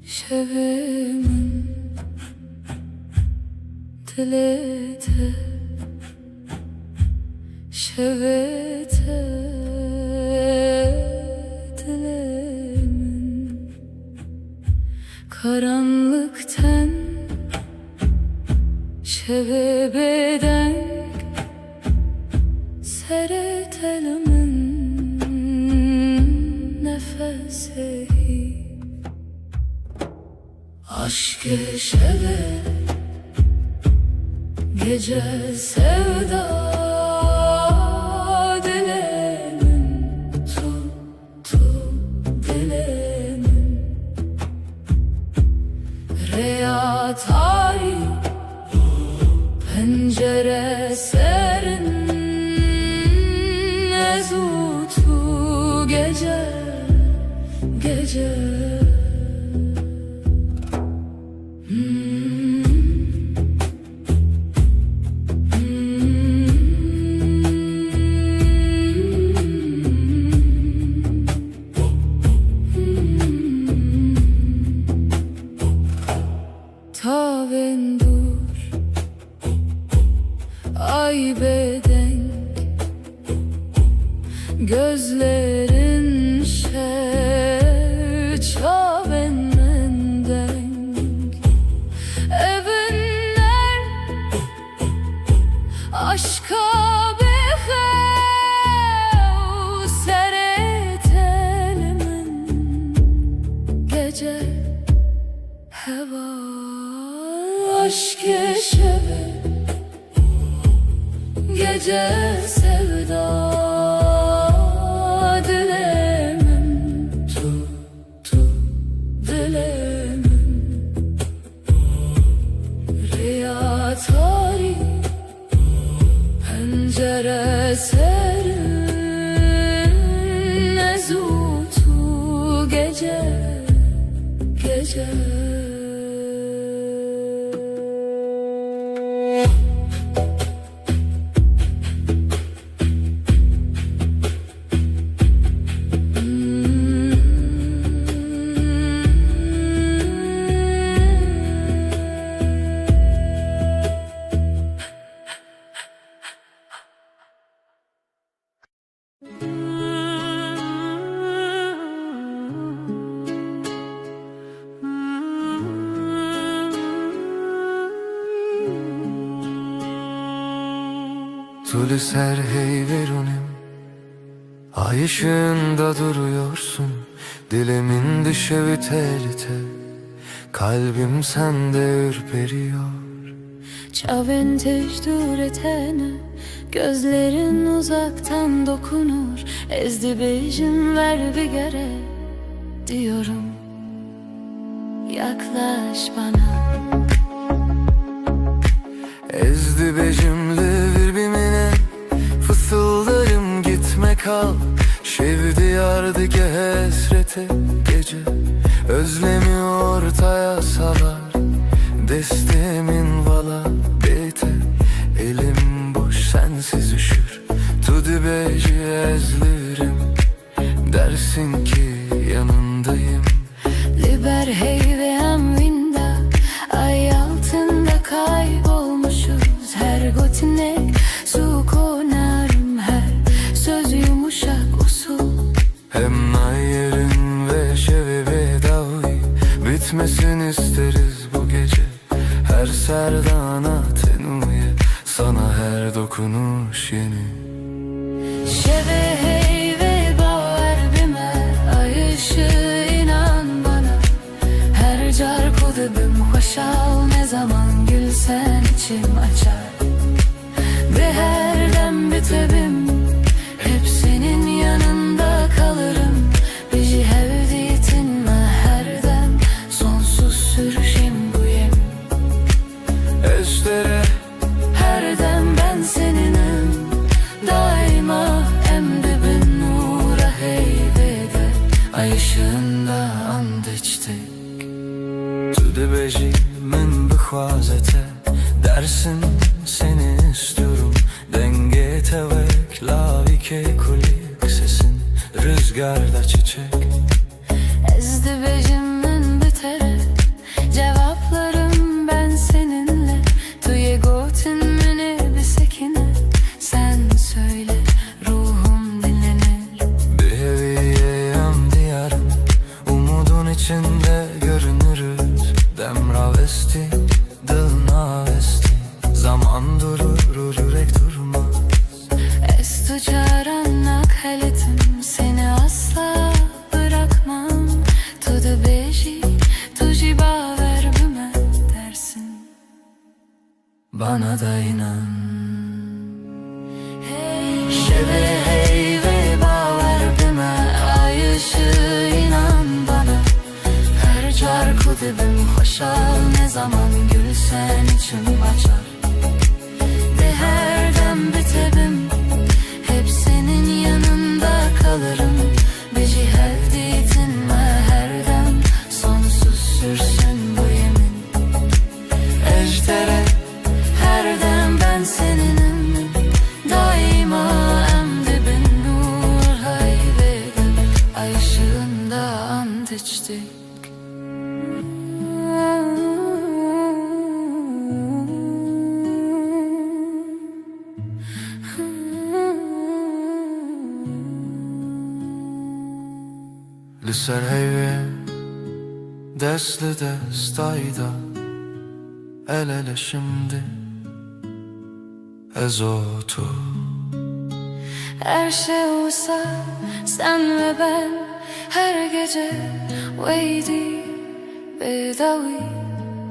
Şevimin dilete şevete dilemin karanlıktan şevebeden seretelimin nefesi aşk-ı şeve gece sevda dilemin tuttu dilemin Reya tarih pencere serin ezutu gece gece Tavendur ay bedenk gözlerin çaven mendenk evinler aşka behev seretelimin gece heva aşk-ı şeve gece sevda dilemin tuttu dilemin Riya tarih pencere serin ezutu gece gece Tülü ser hey verunim, ay ışığında duruyorsun. Dilimin düşevi tel tel, kalbim sende ürperiyor. Çaven tecdür etene gözlerin uzaktan dokunur ezdi bejim ver bir gere diyorum yaklaş bana Ezdi becimli birbirine, fısıldarım gitme kal. Şevdi yardı ki hasrete gece, özlemi ortaya salar. Destemin vala bete, elim boş sensiz üşür. Tudi beci ezlirim, dersin ki yanındayım. Liber hey ve amvinda ay altında kaybolmuşuz. Her gotinek su konarım, her söz yumuşak usul. Hem nayerin ve şevevi davi, bitmesin isteriz bu gece. Her serdana tenuye, sana her dokunuş yeni. Şeve hey ve baver bime ay ışığı inan bana. Her car kudubim hoşal ne zaman gülsen içim açar. Ve her dem bitebim hep senin yanında kalırım. Bizi hevdiyetin mi her dem sonsuz sürüşüm bu yem. Estere Her dem ben seninim daima emdibin nura heybede ay ışığında and içtik. Tüde beci min bixwazete, dersin seni istiyorum. Denge tevek lavike kulik sesin, rüzgarda çiçek. Ezdi bejimin bitere cevaplarım ben seninle. Tuye gotin mini bir sekine sen söyle ruhum dinlenir. Bir heviyeyem diyarım, umudun içinde görünürüm. avesti, dılına avesti. Zaman durur, yürek durmaz. Es tu çarannak haletim, seni asla bırakmam. Tudu beji, tuji baver büme dersin. Bana da inan. Şeve hey ve baver büme, ay ışığı inan bana. Her çarkı dibim hoşal, ne zaman gülsen içim açar. De her dem bitebim, hep senin yanında kalırım. Bici hevditinme her dem, sonsuz sürsün bu yemin. Ejder'e her dem ben seninim, daima emdibin nur hayvedim. Ay ışığında ant içtik. Liser heyve, desli destayda. El ele şimdi, ezotu. Her şey olsa sen ve ben, her gece veydi bedavi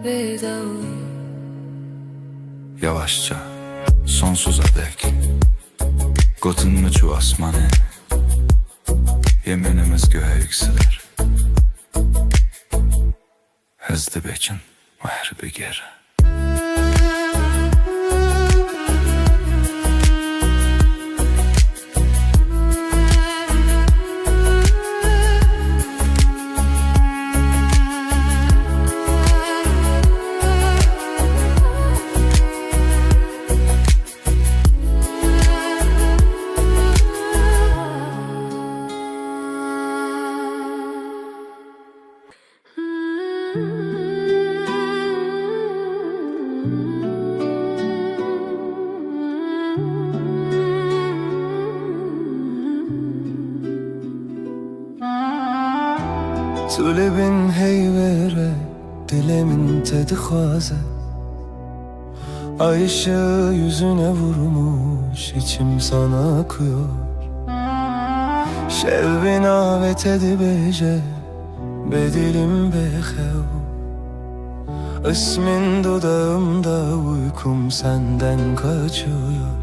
bedavi. Yavaşça, sonsuza dek Gotun mu çu asmanı, yeminimiz göğe yükselir. Hızlı bekin ve her bir geri. Tulebin heyvere, dilemin tedi xaze. Ay ışığı yüzüne vurmuş, içim sana akıyor. Şevvin avet edibece, bedilim behev. İsmin dudağımda, uykum senden kaçıyor.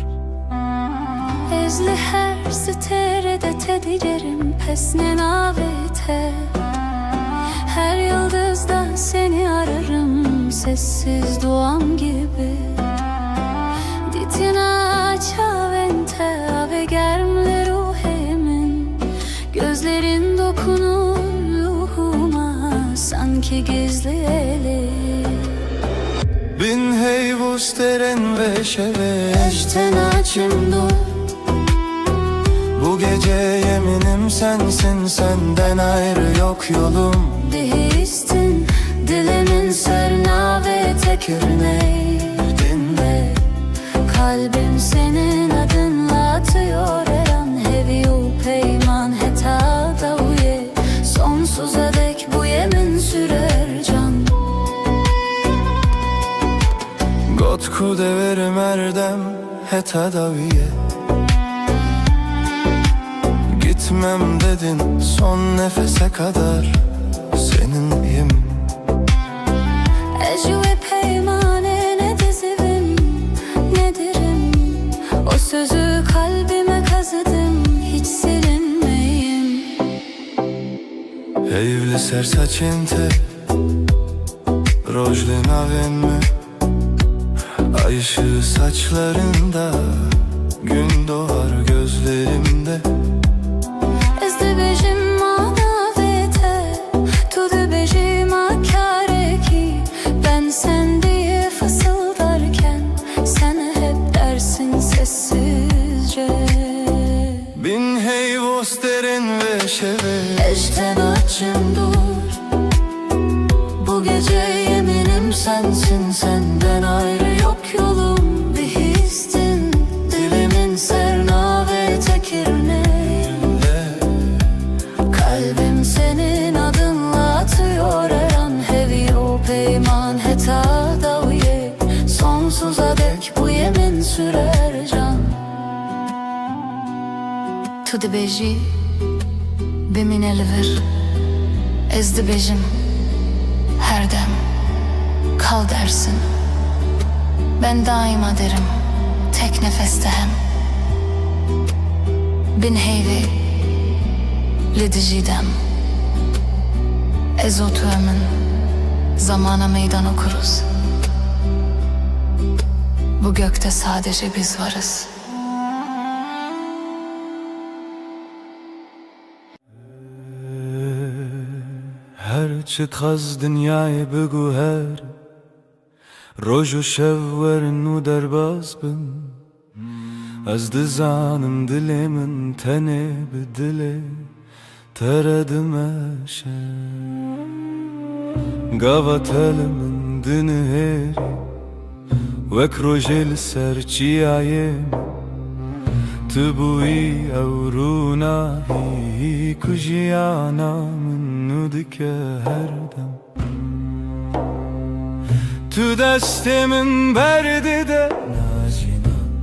Ezli her siterede tedilerim pesne navete. Her yıldızdan seni ararım, sessiz duam gibi. Ditina çavente ave germle ruhemin. Gözlerin dokunur ruhuma, sanki gizli eli. Bin heyvus teren ve şeve, Eşten açım dur. bu gece yeminim sensin, senden ayrı yok yolum. Dehistin dilimin sırna ve tekirneydin ve kalbim senin adınla atıyor her an. Heviyu peyman heta da uye, sonsuza dek bu yemin sürer can. Gotku deverim erdem heta daviye. Gitmem dedin son nefese kadar, seninleyim. Ecü ve peymane ne dizivim, ne dirim. O sözü kalbime kazıdım, hiç silinmeyim. Evli sersaçente, rojli navenme. Ay ışığı saçlarında, gün doğar gözlerimde. Ezde bejim manavete, tudu bejim akareki. Ben sen diye fısıldarken, sen hep dersin sessizce. Bin heyvos derin ve şeve, Eşten açım dur. Bu gece yeminim sensin, senden ayrı yok yolum. Bir histin dilimin serna ve tekirne. Tu dibêjî bimîne li vir, ez dibêjim her dem kal dersin. Ben daima derim tek nefeste hem. Bin heyvê li dijî dem. Ez û tu min zamana meydan okuruz. Bu gökte sadece biz varız. هرچه خز دنیای بگو هر روز و شب ورن و درباز بن از دزانم دلی من تنه به دلی تردمشه گاوا تل من دنه هری وک روژل سرچی آیم تبوی او رونایی کجیانا منو دکه هر دم تو دست من برده ده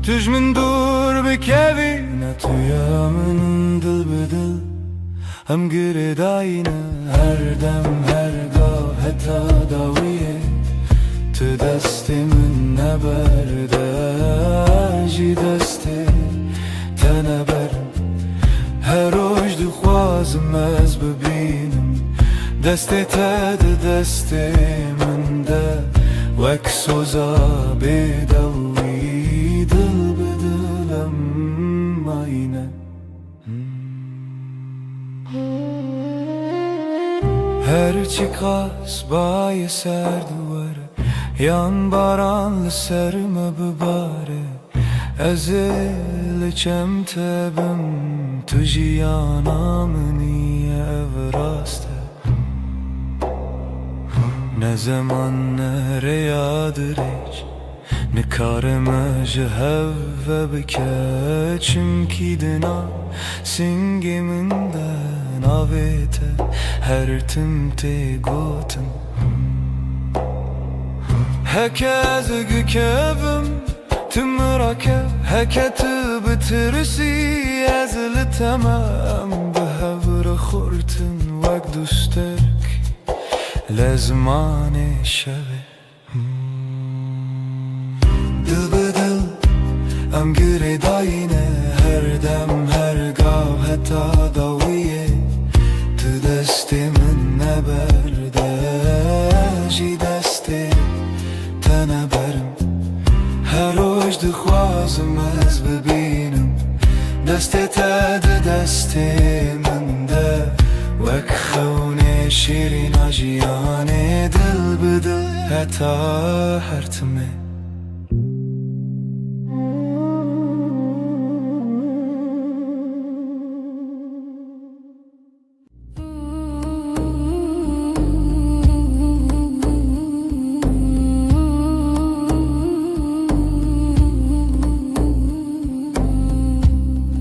توش من دور بکوی نه تویا من دل بدل هم گره داینه هر دم هر گاه حتی داویه تو دست من نبرده جی دسته تنبرم هر روز دخوازم از ببینم دست تد دست من ده وک سوزا بدوی دل بدلم aynı her çıkas bayi ser duvarı yan baranlı serme bibare ezilçem tebim tujiyana niye evraste ne zaman nereyadır hiç ne kareme cehev ve bikeçim ki dina singiminden avete her timte gotum herkes gükevim tımrake heketi bitirisi ezili tamam behevre khurtin vak dustek lezmane şeve dil bedil am gire dayine her dem her gav heta daviye tu destimin neberde ji desti teneberim her roş dixwazim ez bibînim destê te di destê min de wek xewnê şîrîna jiyanê dil bi dil heta her timê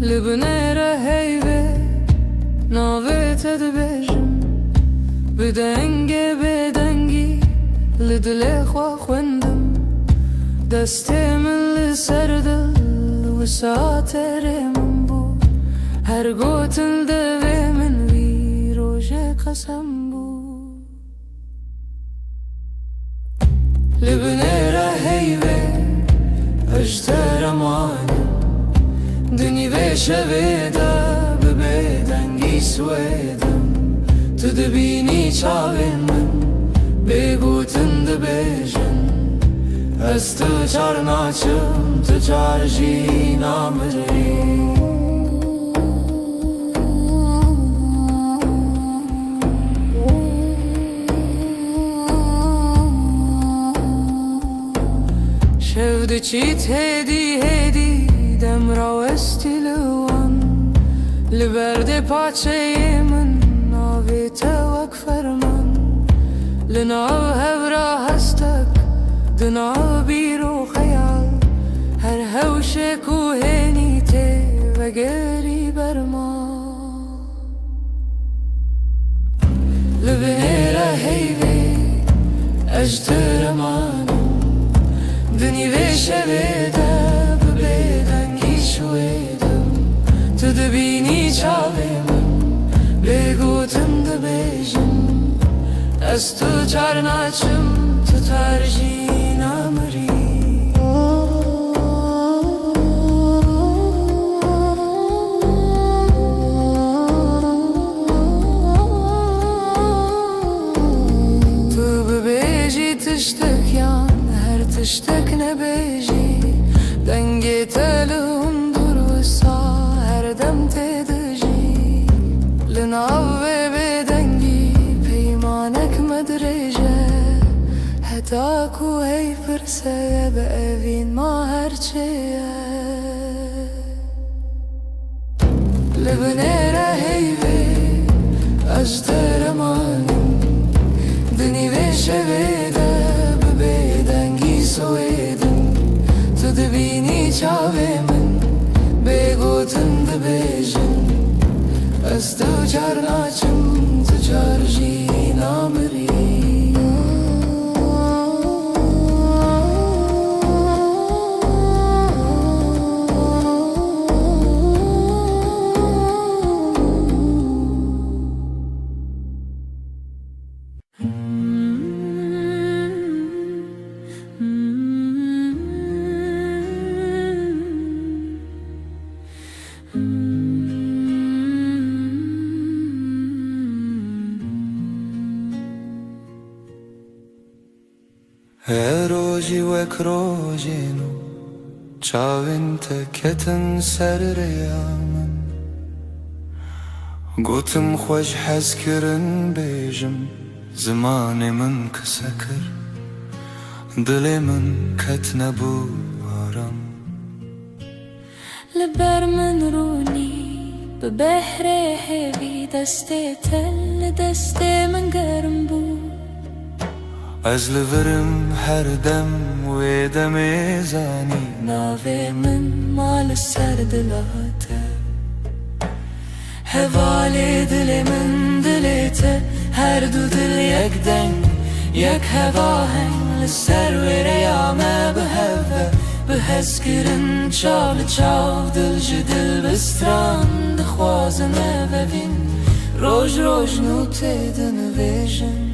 Libnere heyve navete dibêjim bi dengê bêdengî li dilê xwe xwendim destê min li ser dil wisa terê min bû her gotin devê min vî rojê qesem bû Libnere heyve ejder emanim Dünî vê şevê de bi bêdengî swêdim Tu dibînî çavên min bêgotin dibêjin Ez tu çar naçim tu çar jî namirî Şev diçît hêdî hêdî demra westî li wan li berdê paçeyê min navê te wek ferman li nav hevra hestek di nav bîr û xeyal her hewşê ku hênî tê vegerî berma li binêre heyvê ejder emanim dinî vê şevê de bi bêdengî şwêdim Tu dibînî Ez tu çarnaçım tutar jinamri Tu bibêjî tiştek yan her tiştek nebêjî dengê te li hundur wisa her dem tê dijî li nav vê bêdengî peymanek me dirêje heta ku hey pirse bi evîn ma herçê ye li binêre heyvê ez deremanim di nîvê şevê de bi bêdengî soêdim tu dibînî çavê min bêgotin dibêjin ez tu çar naçim tu çar jî namirî روژی وک روژینو چاوین تکتن سر ریامن گوتم خوش حز کرن بیجم زمان من کسکر دل من کت نبو آرام لبر من رونی به بحر هوی دست تل دست من گرم بود از لورم هر دم و دم زانی ناوی من مال سر دلاته هوالی دل من دلیته هر دو دل یک دنگ یک هوا هنگ لسر و ریامه به هوه به هزگرن چال چاو دل جدل بستران دخوازنه و بین روش روش نوته دنویجن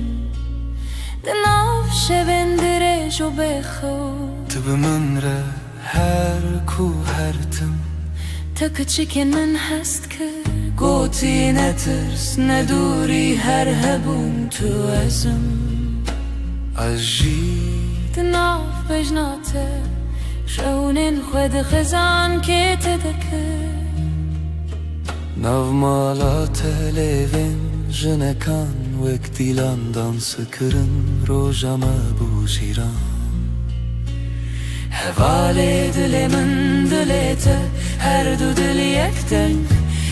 دناف شبن درج و بخو تو به من ره هر کو هر تم تا کچکن من هست که گوتی نترس ندوری هر هبون تو ازم از جی دناف بجناته شونین خود خزان که تدکه نو مالا تلیوین جنکان وک دیلان دانس کرن روژامه بوشیران هوالی دل من دلیته هر دو دل یک دنگ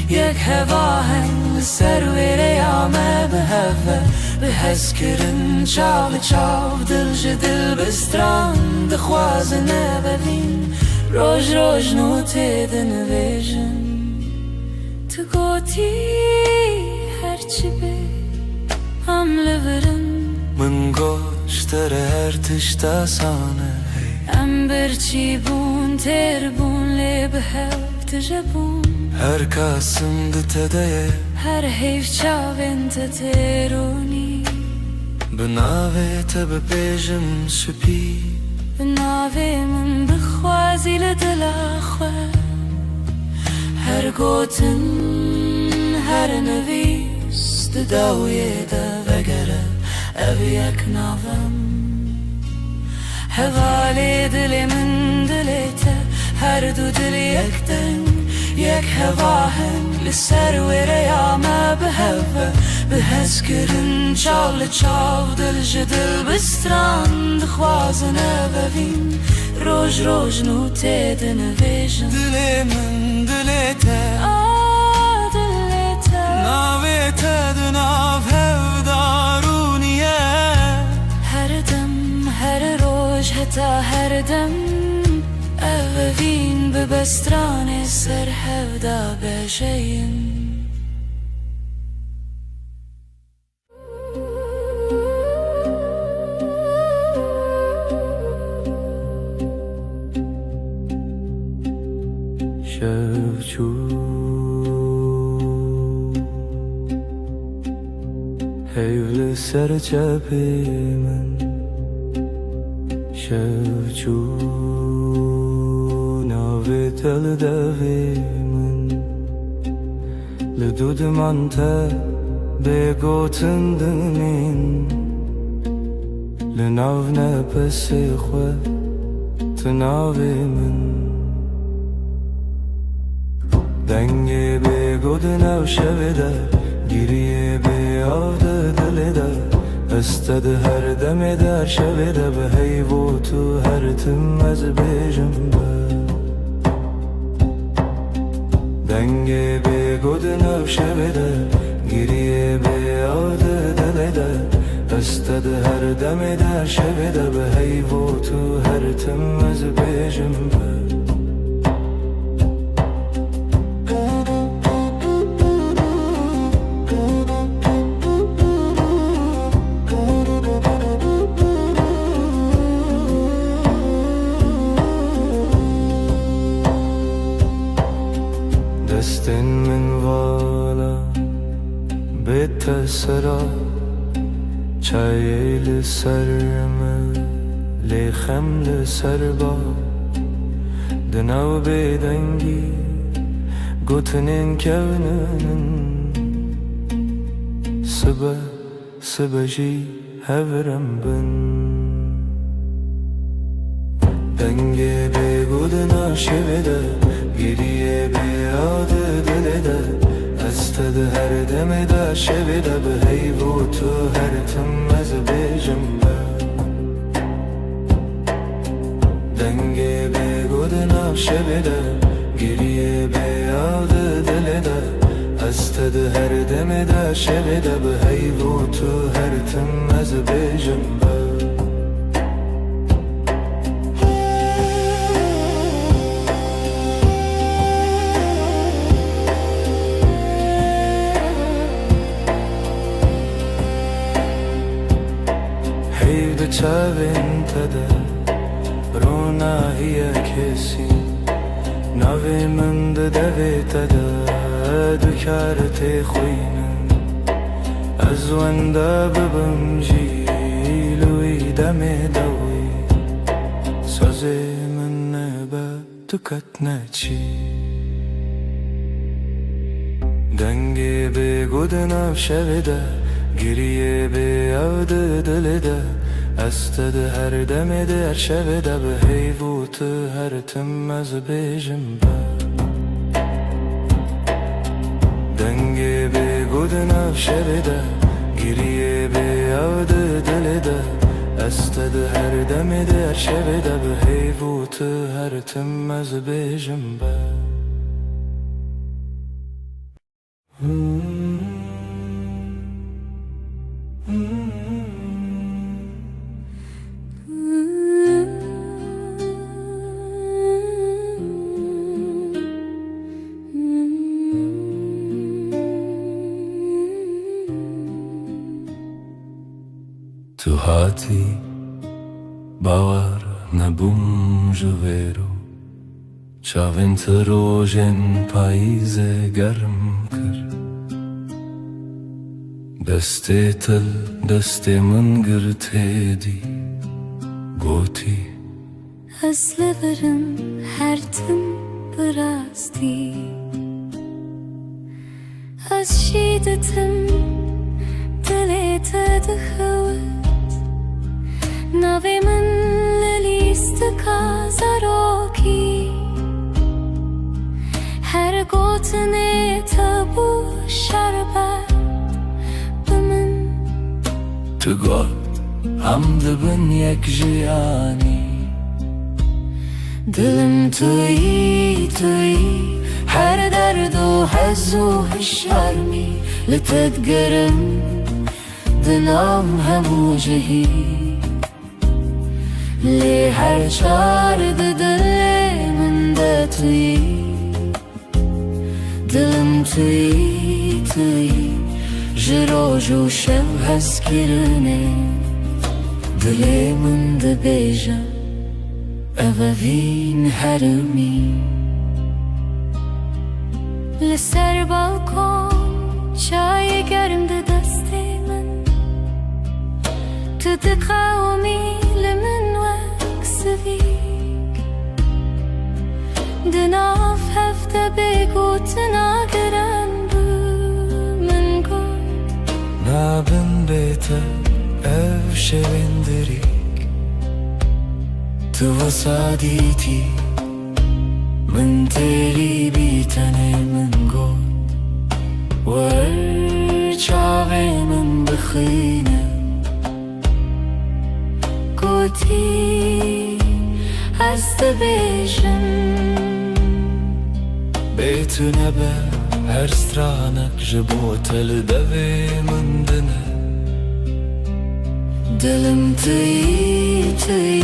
یک هوا هنگ لسر و ریامه به هوه به هز کرن چاو چاو دل جدل بستران دخوازنه ببین روش روش نوته دنویجن تو گوتی هرچی به هم لورم من گوشتر هر تشتا سانه ام برچی بون تر بون لی به هف تجبون هر کاسم دتده هر حیف چاوین تترونی بناوه تب بیجم سپی بناوی من بخوازی لدلا خواه هر گوتن هر نویس داویه دا وگره او یک ناوم هوالی دل من دلیته هر دو دل یک دنگ یک هوا هنگ لسر و ریامه به هوه به هز کرن چال چاو دل جدل بستران دخوازنه ببین روش روش نوته دنویجن دل من دلیته دلیته ناوه تدناو هفدارونیه هر دم هر روش حتا هر دم اوین به بستران سر هفدا بجین شفچو هیول لسر چپی من شوچو ناوی تل دوی من لدود من تا بگوتن دمین لناو نپسی خواه تناوی من دنگی بگود نو شویده گریه بیاده دلیده استد هر دمی در شویده به حیو تو هر تم از بیجم به دنگی بگود نو شویده گریه بیاده دلیده استد هر دمی در شویده به حیو تو هر تم از بیجم به دستن من والا بیت سرا چای لسرم لیخم لسر با دناو بیدنگی گوتنین کونن سبا جی هورم بن دنگی بگود ناشویده گریه بیاده دلیده استد هر دمی در شویده به حیو تو هر تم از بیجم به دنگی بگود ناشویده گریه بیاده دلیده استد هر دمی در شویده به حیو تو هر تم از بیجم به چاوین تده رونا هی کسی ناوی من دوی تده دکارت خوینم از ونده ببم جیلوی دمی دوی سازی من نبا دکت نچی دنگی بگود نو شویده گریه بیاده دلیده استد هر دمی در شویده به حیو تو هر تم از بیجم به دنگی بگود نو شویده گریه بیاده دلیده استد هر دمی در شویده به حیو تو هر تم از بیجم به تو هاتی باور نبوم جویرو چاوین تروژن پاییز گرم کر دستی تل دستی من گرته دی گوتی از لبرم هر تم براستی از شیدتم دلیت دخوت ناوی من للیست کازاروکی هر گوتنه تبو شربت بمن تو گل هم دبن یک جیانی دلم توی هر درد و حز و هشارمی لتدگرم دلم همو جهی لی هر چار دل من ده توی دلم توی جرو جو شب هست کرنه دل من ده بیجا اووین هرمی لسر بالکن چای گرم ده دست من تتقاومي لمن وكسفيك دناف هفته بگو تناگرن من گل نابن بيته ev şevindirik Tu وصاديتي من تيلي بيتني من قول ورجعي من بخينه قوتي استبيشن بيتنا به هر stranach جبوت الدوي من دنه دلم تي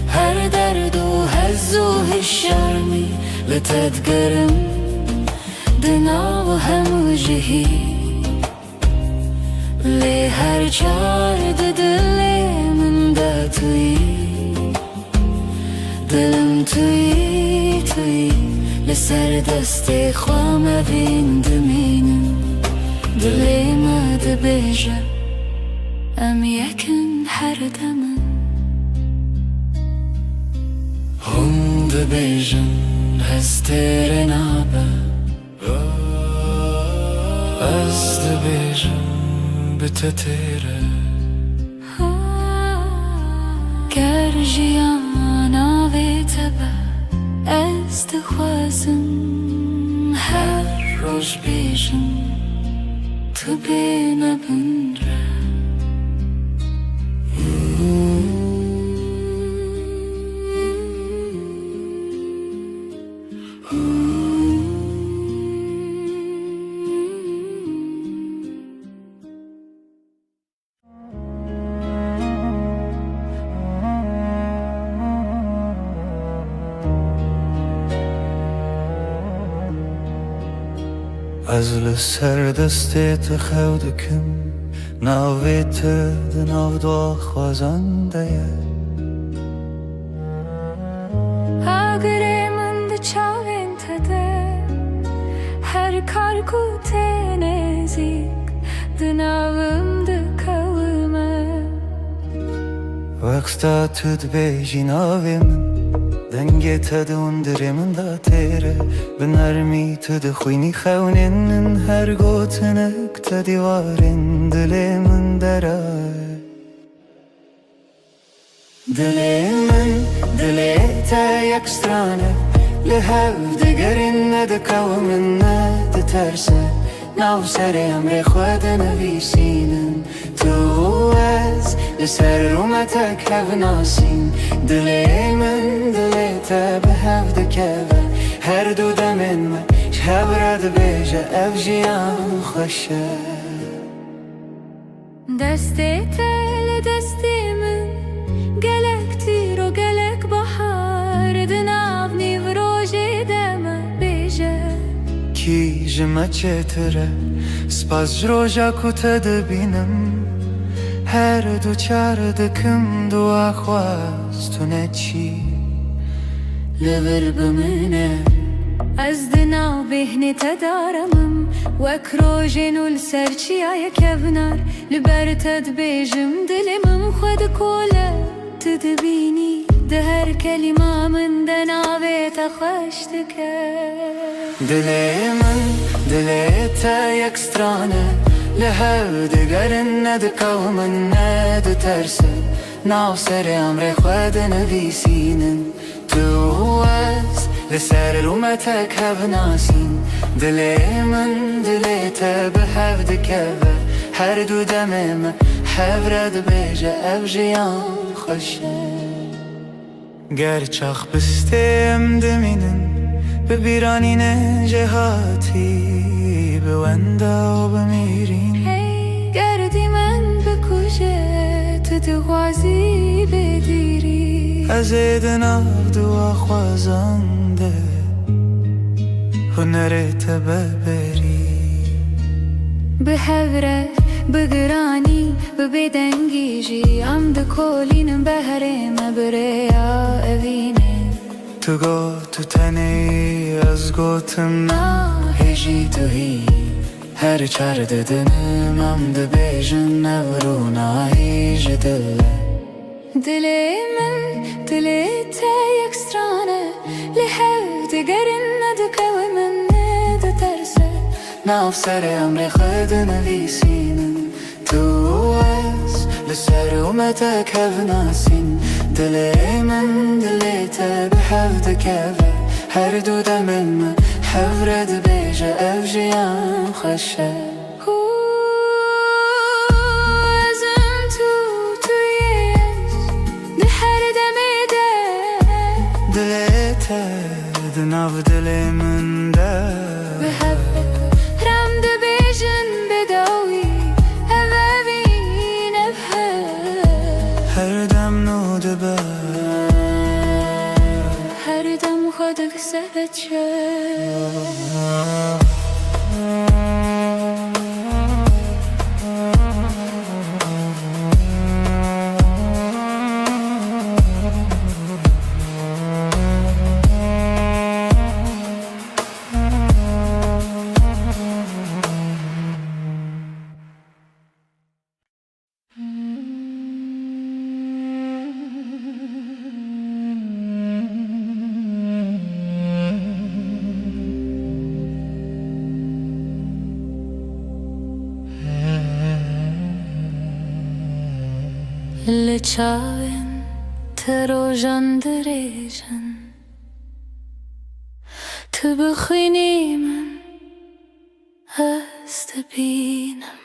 هر درد و هز و هالشرمي لتتقرم دنا و هم وجهي لي هر جارد دلي من داتوي دلم توي لسر دستي خوام بين دمينم دلي ما دبيجه ام يكن هردمن هم دبيجن هستيرن عبا از دبيجن بتتيره گرجیانا ویتبه از دخوازم هر روش بیجم تو بین بندره از لسر دستت خودکم ناویت دناو دو خوازنده اگره من ده چاوین تده هر کار کو تنزیک دناوم ده کلمه وقتا تد بیجی ناویم دنگه تدون درمن دا تیره بنرمی تد خوینی خونین هر گوتنک تدیوارین دلی من درای دلی تا یک سترانه لحو دگرین ندکو من ندترسه ناو سر امر خود نویسینن تو از لسر رومتک هف ناسین دلی من دلی تا به هف دکوه هر دو دمین من شب رد بیجه اف جیان خوشه دستی تل دستی من گلک تیر و گلک بحار دناو نیو روژی دمه بیجه کی جمع چتره سپاس جروجا کتا دبینم هر دو چار دکم دو آخواست تو نچی لبر بمنه از دناو بهنی تدارمم وک روژین و لسرچی آیا کبنار لبر تد بیجم دلمم خود کوله تدبینی ده هر کلمه من دناوی تخشتکه دلی تا یک سترانه لحو دگرن ندکو من ندترسه ناو سر امر خود نویسینن تو از لسر رومتک هف ناسین دلی تا به هف دکوه هر دو دمم هف رد بیجه اف جیان خوشه گر چاخ بستیم دمینن ببیرانین جهاتی بوندا و بمیرین گردی من بکوشه تو دغازی بدیری از دناو دو خوازنده هنرت ببری به هوره بگرانی ببدنگیجی ام دکولینم بهرم بریا اوینه تو گو تو تنی از گوتم هجی تو هی هر چار ددنم ام ده بیجن نورو نایی beje dille دلي تا يكسترانه لحو دقرن دكوي من ترسه ناف سر امر خد نویسین تو از لسر ومتك هف ناسين دلي من دلي تبحف دكافه هر دو دمم حفرد بيجا أفجيان خشه دناف دلي من ده بحبك رم دبيجن بداوي أبابين أبهر هر دم نو دبه هر دم خودك سبت لچاوین تروژن دریجن تو بخوینی من هست بینم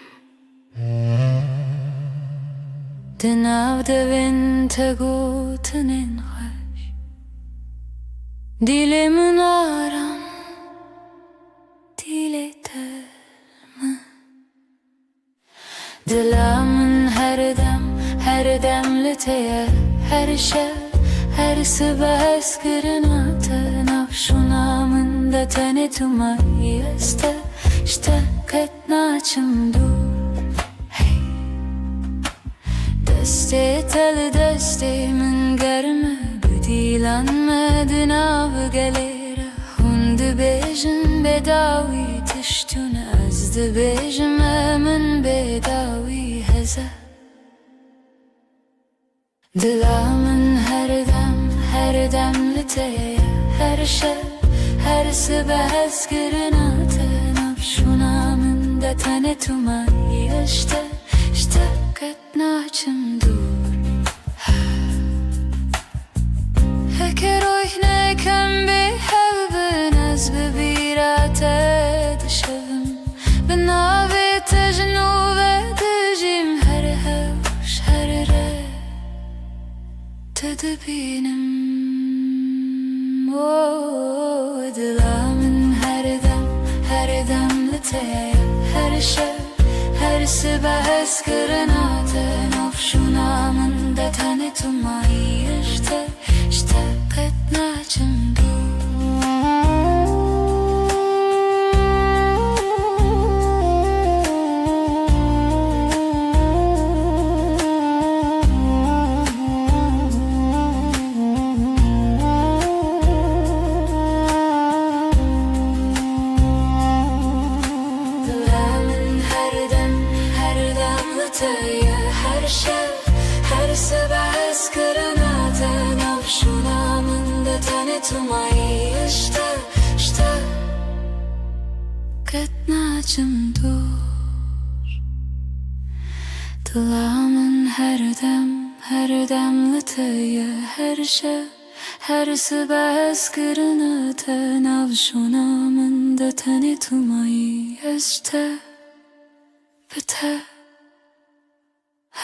دناو دوین تگو تنین خوش دیل من آرام دیل ترم دلامن هر دم لتيه هر شب هر صبح اسكرناته نفشونا من دتني تميزته اشتقت ناچم دور دسته تل دسته من گرمه بدیلانمدن av gelere هند بيجن بداوي تشتون از دبيجم من بداوي هزه دلامن هر دم لتيه هر شب هر صبح اسكرناته نفشونا من دتني تماي اشتقت ناچم دور هكر روح نكم بحب ناس ببيراته دشبم بناوي تجنوب دجيم هر هوش هر ره تدبينم دلامن هر دم لتيه هر شب هر صبح اسكرناته نفشونا من دتني تماي اشتقت ناچم هر شب هر صبح اسكرناته نفشونا من دتني تماي اشتقت ناچم دور دلامن هر دم لتيه هر شب هر صبح اسكرناته نفشونا من دتني تماي بته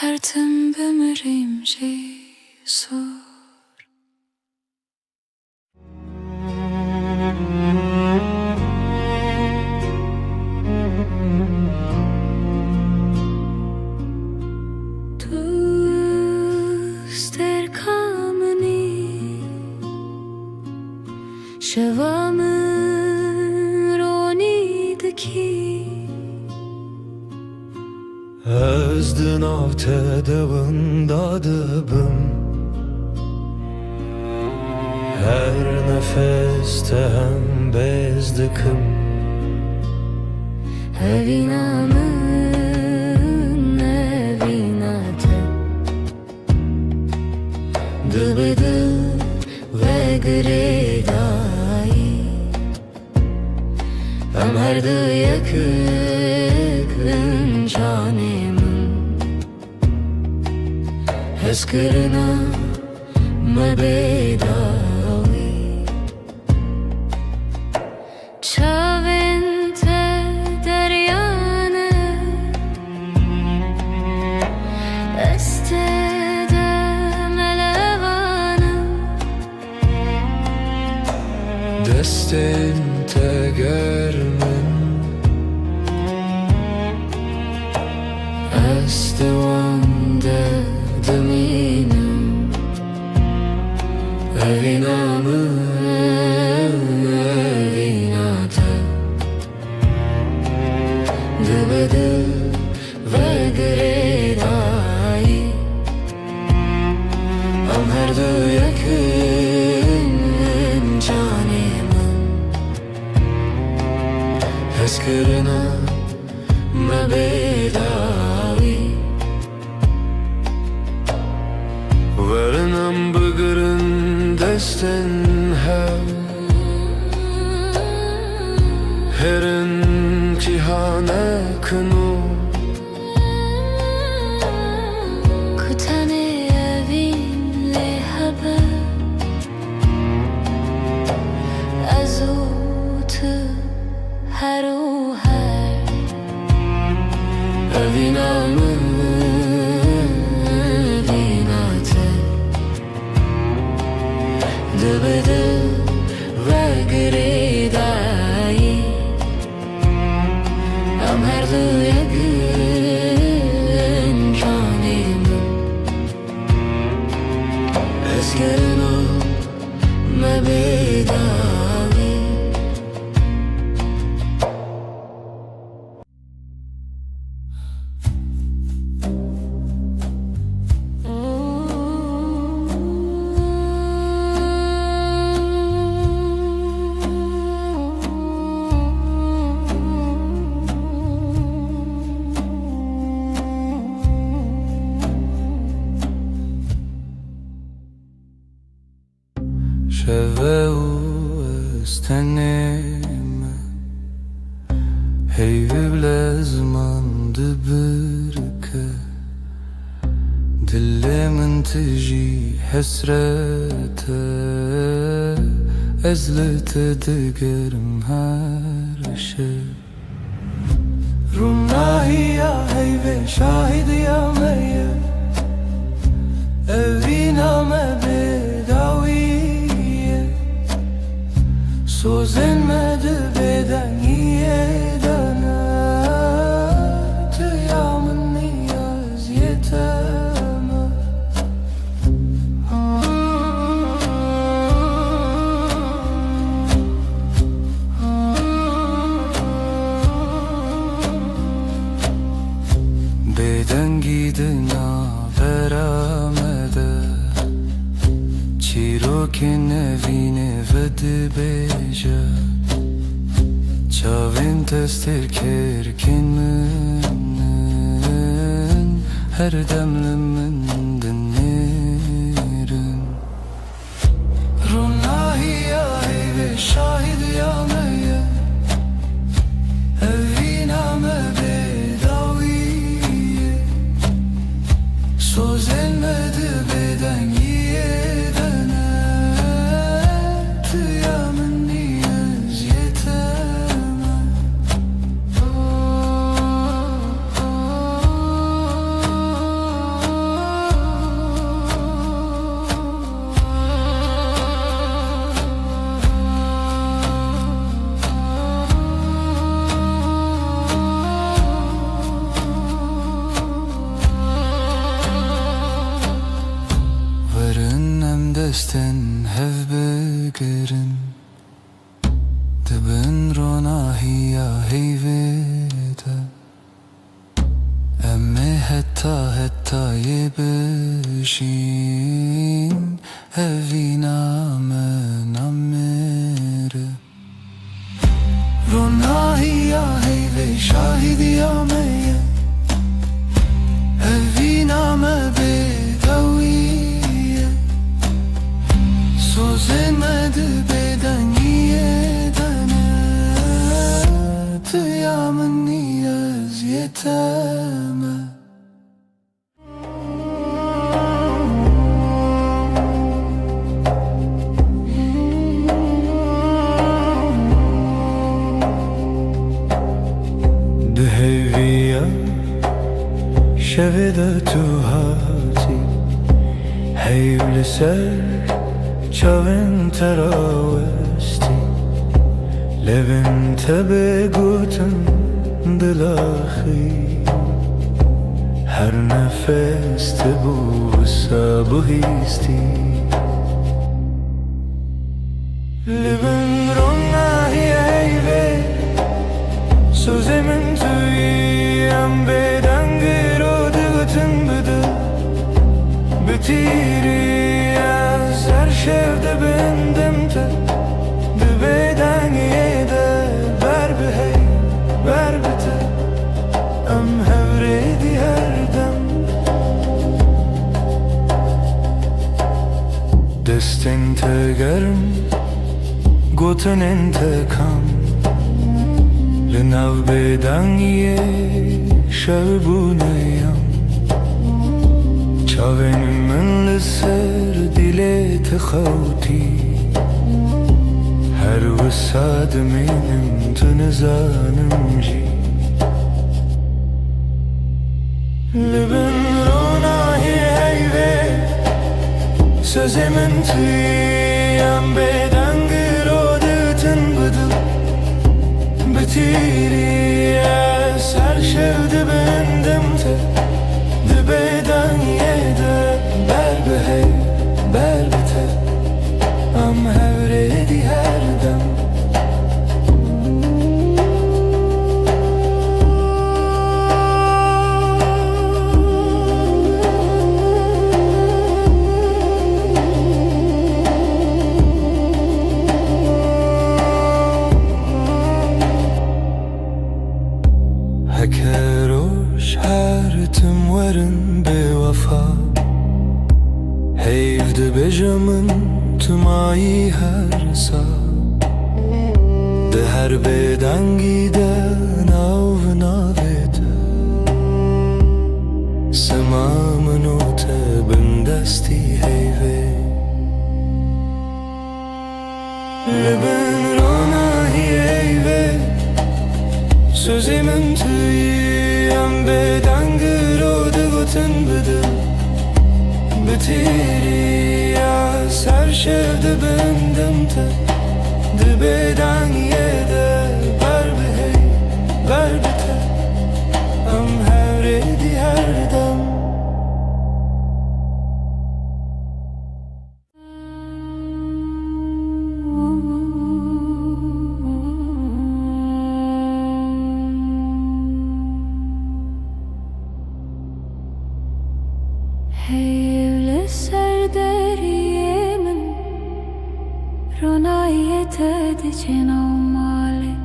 هر تم بمریم جیسور دوست در کامنی شوام رونی دکی Özdün avtedevin dadıbım Her nefeste hem bezdikim Evinamın evinate Dıbıdı ve gridayı Ömerdi yakın canımın Heskırına mebedavi Çavente deryanı Estede melevanı Destin tegermen Estevande deminim Evinamı evinate Dıbıdı ve gridayı Ömerdi yakın canımın Heskırına mebedavi Varınam bıgırın destin hev Herin cihane kınu Kutane evinle haber Azutı her o her Evinamı evinate Dıbıdı ve gridayı Ömerdi yakın canımın Eskırına mebedavi شوه استنیم هی بلازمان دبرکه دل من تجي حسرته ازلت دقرم هر شب رمناهي يا هيبة شاهد يا مية evina me bedaviye Sözlenmedi beden yedene Tıyamın niyaz yeteme Beden gidina veramede Çiroke nevine vedi beja Çavin tester kerkin mının Her demlimin dinlerin Runahi ya ve şahid ya meye Evina me bedaviye Sözlenmedi beden yedene Tıyamın niyaz yeteme Desten hev begerim Dibin ronahiya heyvede Emme hetta yebişin Evina men amere Ronahiya heyve şahidi ya meye Evina me bedaviye شویده تو هاتی حیول سر چاوین تراوستی لبن تبه گوتن دلاخی هر نفس تبو سابو هیستی لبن روناهی ایوه سوزمن تویم بدنگی رو دگوتن بده بتیری از هر شفته بندم تا بدنگی ده بر به هی بر بته ام هوریدی هر دم دستین تگرم گوتن انتکام لناو بدنگی شبونیم چاوین من لسر دیلت خوتی هر وساد منم تنزانم جی لبن روناهی ایوه سوزی من تویم بدنگی رو دتن بدو بتیری از هر شفته بندم تا دبیدنگی ده بر به هی بر بته ام هوریدی هر دم هکروش هر تم ورن به وفا حیف ده بجمن تمایی هر سا ده هر بدنگی ده ناو ناویده سمامنو ته بندستی حیوه لبن روناهی ایوه سوزی من تویم بدنگی رو دگوتن بده بتیری از هر شفته بندم تا دبیدنگی ده بر به هی بر بته ام هوریدی هر دم حیول سر دریه من رونایت دچنا ماله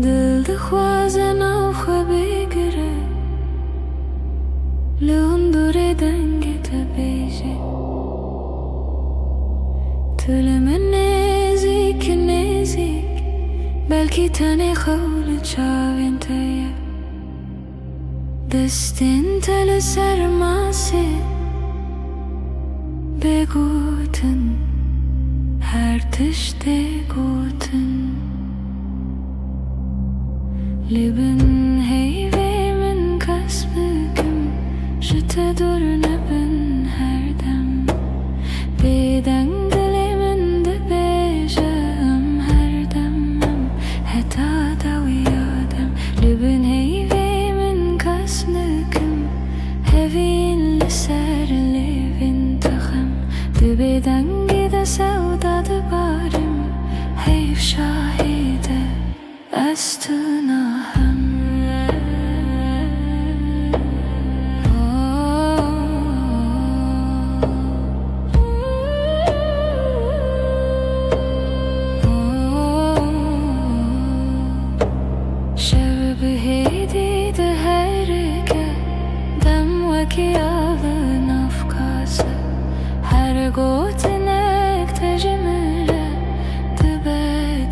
دل دخوازن او خبیگره لون دوره دنگ تبیجه طول من نزیک نزیک بلکی تنی خول چاوین تیه دستین تل سرماسه بگوتن هر تشته گوتن لبن هیوه من کس بکم شته دور نبن هر دم بدنگ دل من ده بیجم هر دمم حتا دو یادم لبن هیوه هوین لسر لیوین تخم دبیدنگی ده سودا دبارم حیف شاهیده از تو ناهم شب بهیدی ده هرگه کی آلن افکاسه هر گوتنک تجمله تبه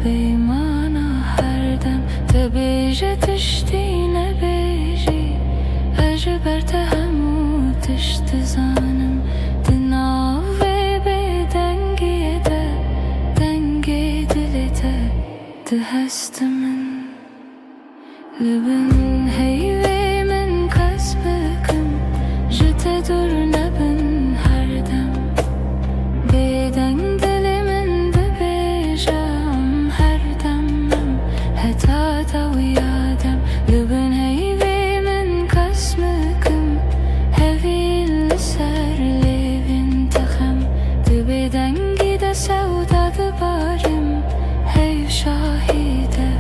بیمانا هر دم تبیجه تشتی نبیجی اجبر تهمو تشت زانم دناوی بدنگی ده دنگی دلته ده هست من لبن هیوه dur nebin her dem Beden dilimin de bejam her demem Heta da uyadem Lübün heyvimin kasmıkım Hevil serlevin tıkım Dibeden gide sevdadı barım Hey şahide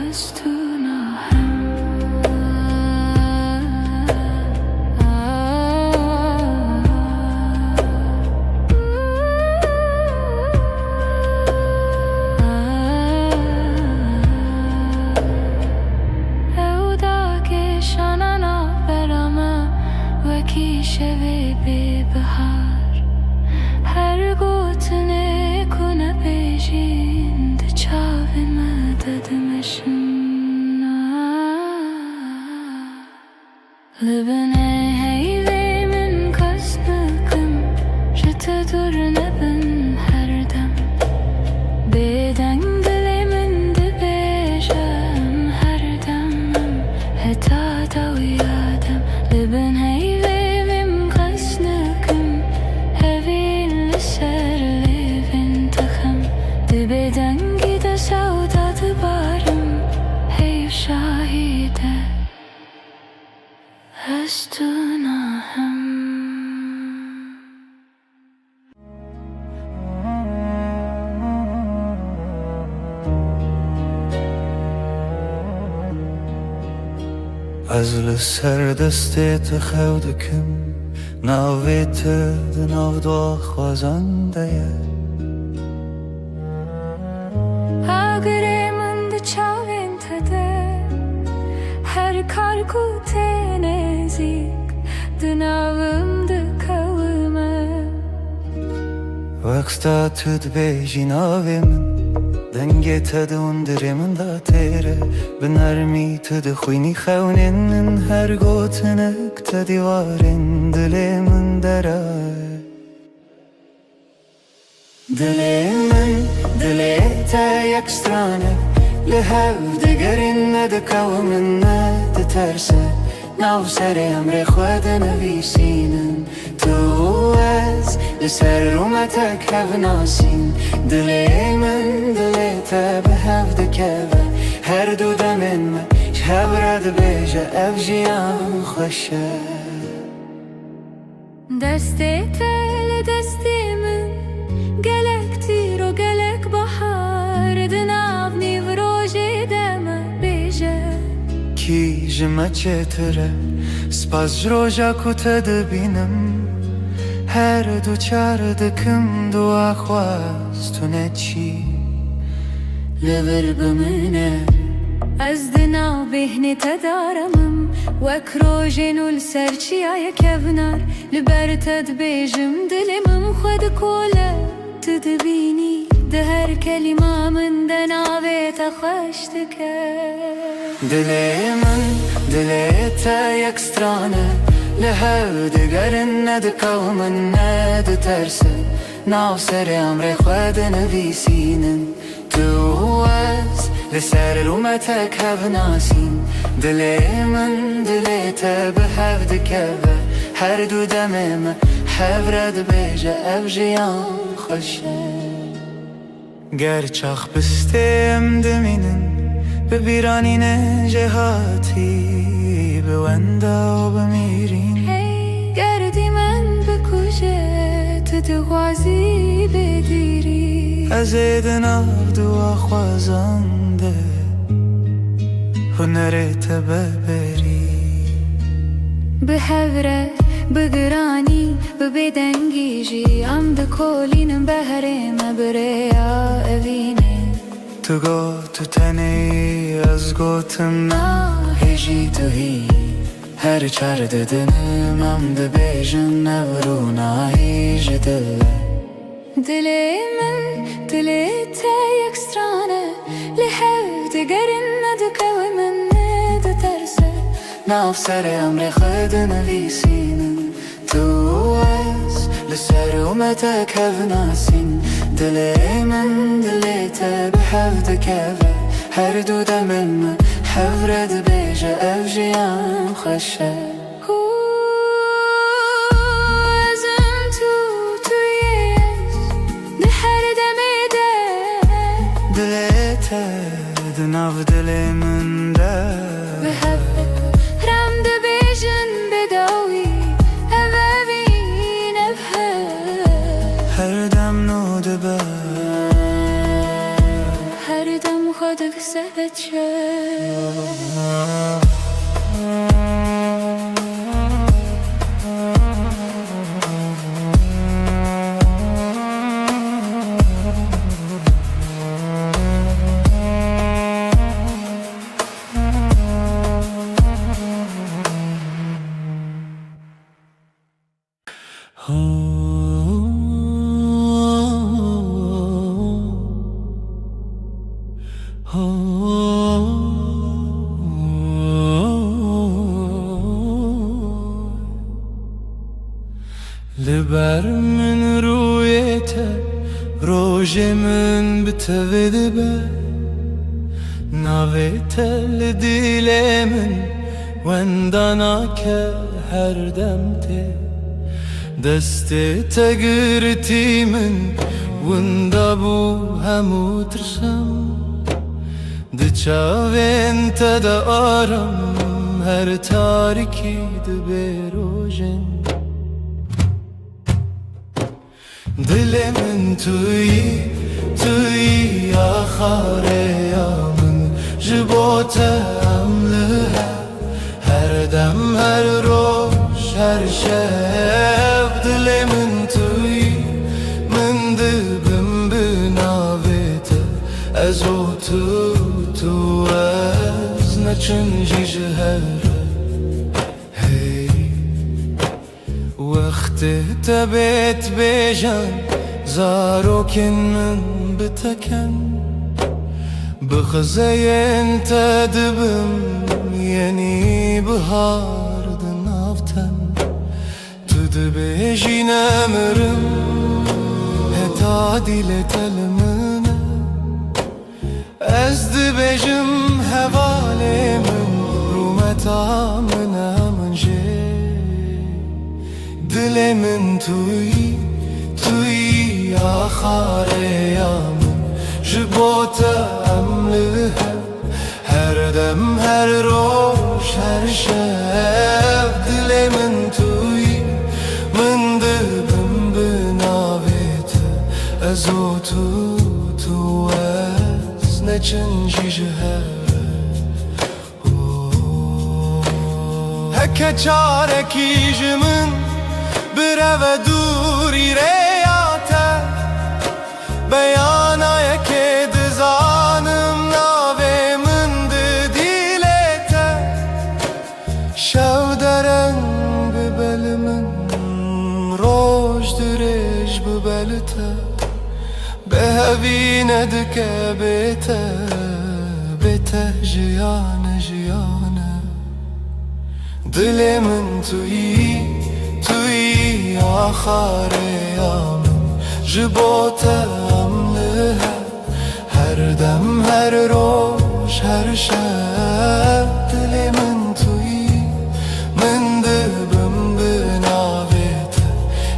Östuna hem وکی شوی بی بهار هر گوتنه کنه بیجین ده چاوی مددمشن لبنه هیوی من کسنکم جت دور نبن هر دم بیدن دلی من ده بیجم هر دمم هتا دویادم لبن هیوی Dibeden gide sevdadı barım Hey şahide Üstüne hem از لسر دستت خودکم ناویت دناو دو خوازنده Agremin de çaventede Her karku tenezik Dınavım de kavıma Vaksta tüd bejin avimin Denge tadı undirimin da tere Binarmi tüd khuyni khawnin Her gotinek tadı varin Dilimin deray Dilimin دليتا يكسترانه لهاو دقرين ندكاو من ندترسه ناو سري عمري خوادنا بيسينن تواز لسر رومتك هاف ناسين دليمن دليتا بهاو دكابه هر دو دمن ما شهاب راد بيجا افجيان خوشه دستي تل دستي من Gelektir o gelek bahar Dinav nivroji deme beje Ki jime çetere Spas jroja kuta dibinem Her du çar dikim dua khwaz tu ne çi Lever bimine Az dinav behni tedaramım Wek rojinul serçiya kevnar Liber ted bejim dilimim khwed kole تدبيني ده هر كلمة من ده نعبيت أخشتك دلي دليتا يكسترانه لهاو دقرن دكاو من ندترسه ناو سري عمري خوادنا بيسينن تواز لسر رومتك هاف ناسين دلي دليتا بهاف دكابه هر دو دمم حفرد بيجا أفجيان خوشه گرچخ بستم دمینن ببیرانین جهاتی بوندا و بمیرین Hey گردی من بکوشه تو دوازی بگیری از دناو دوا خوازنده هنرت ببری به هوره بگرانی ببدنگیجی ام ده کولینم بهره مبریا اوینه تو گو تو تنی از گوتم هجی تو هی هر چار ددنم ام ده بیجن نورونا هیج دله دلیمن دلیتا یکسترانه لحو دگرن ندکو من ندترسه ناف سر عمري خدنا بيسينن تواز لسر ومتك هاف ناسين دليمن دليتا بحفظ كافة هردو دمن حفرد بيجا أفجيان خشه لبر من رویته روژه من بتوید به ناویته لدیل من وندانا که هر دمته دسته تگرتی من وندا بو همو ترسم دچاوین تدا آرم هر تاریکی دبی روژن دل من توی آخاره یا من جبوته عمله هر دم هر روش هر شب دل من توی من دبم بناویته از او تو از نچن جهره وقت تبت بجان زاروكن من بتكن بخزين تدبم يني بهار دنافتن تدبيجي نمرم هتادي لتلمنا أزد بجم هوالي من رومتا منا من جي دل من توی آخاره یا من جبوت عمله هر دم هر روش هر شب دل من توی من دبم بناویته از او تو از نچنجی جهره هکه چارکی جمن برو دوری ریاته بیانای که دزانم ناوی من دیلته شو درنگ ببل من روش درش ببلته به هوی ندکه بیته جیانه دل من توی آخاره یا من جبوت عمله هر دم هر روش هر شب دل من توی من دبم بناویته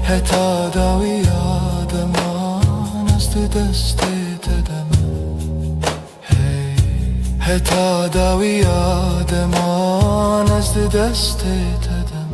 هتا داوی آدمان است دستت دم هتا داوی آدمان است دستت دم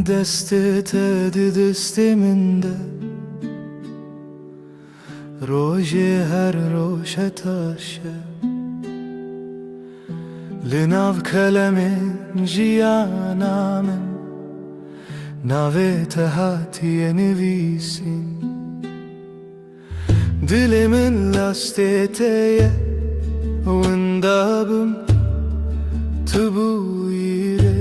دستت دست من ده روژ هر روش تاشه لناو کلم جیانا من ناویت هاتی نویسین دل من لاستیته وندابم تبویره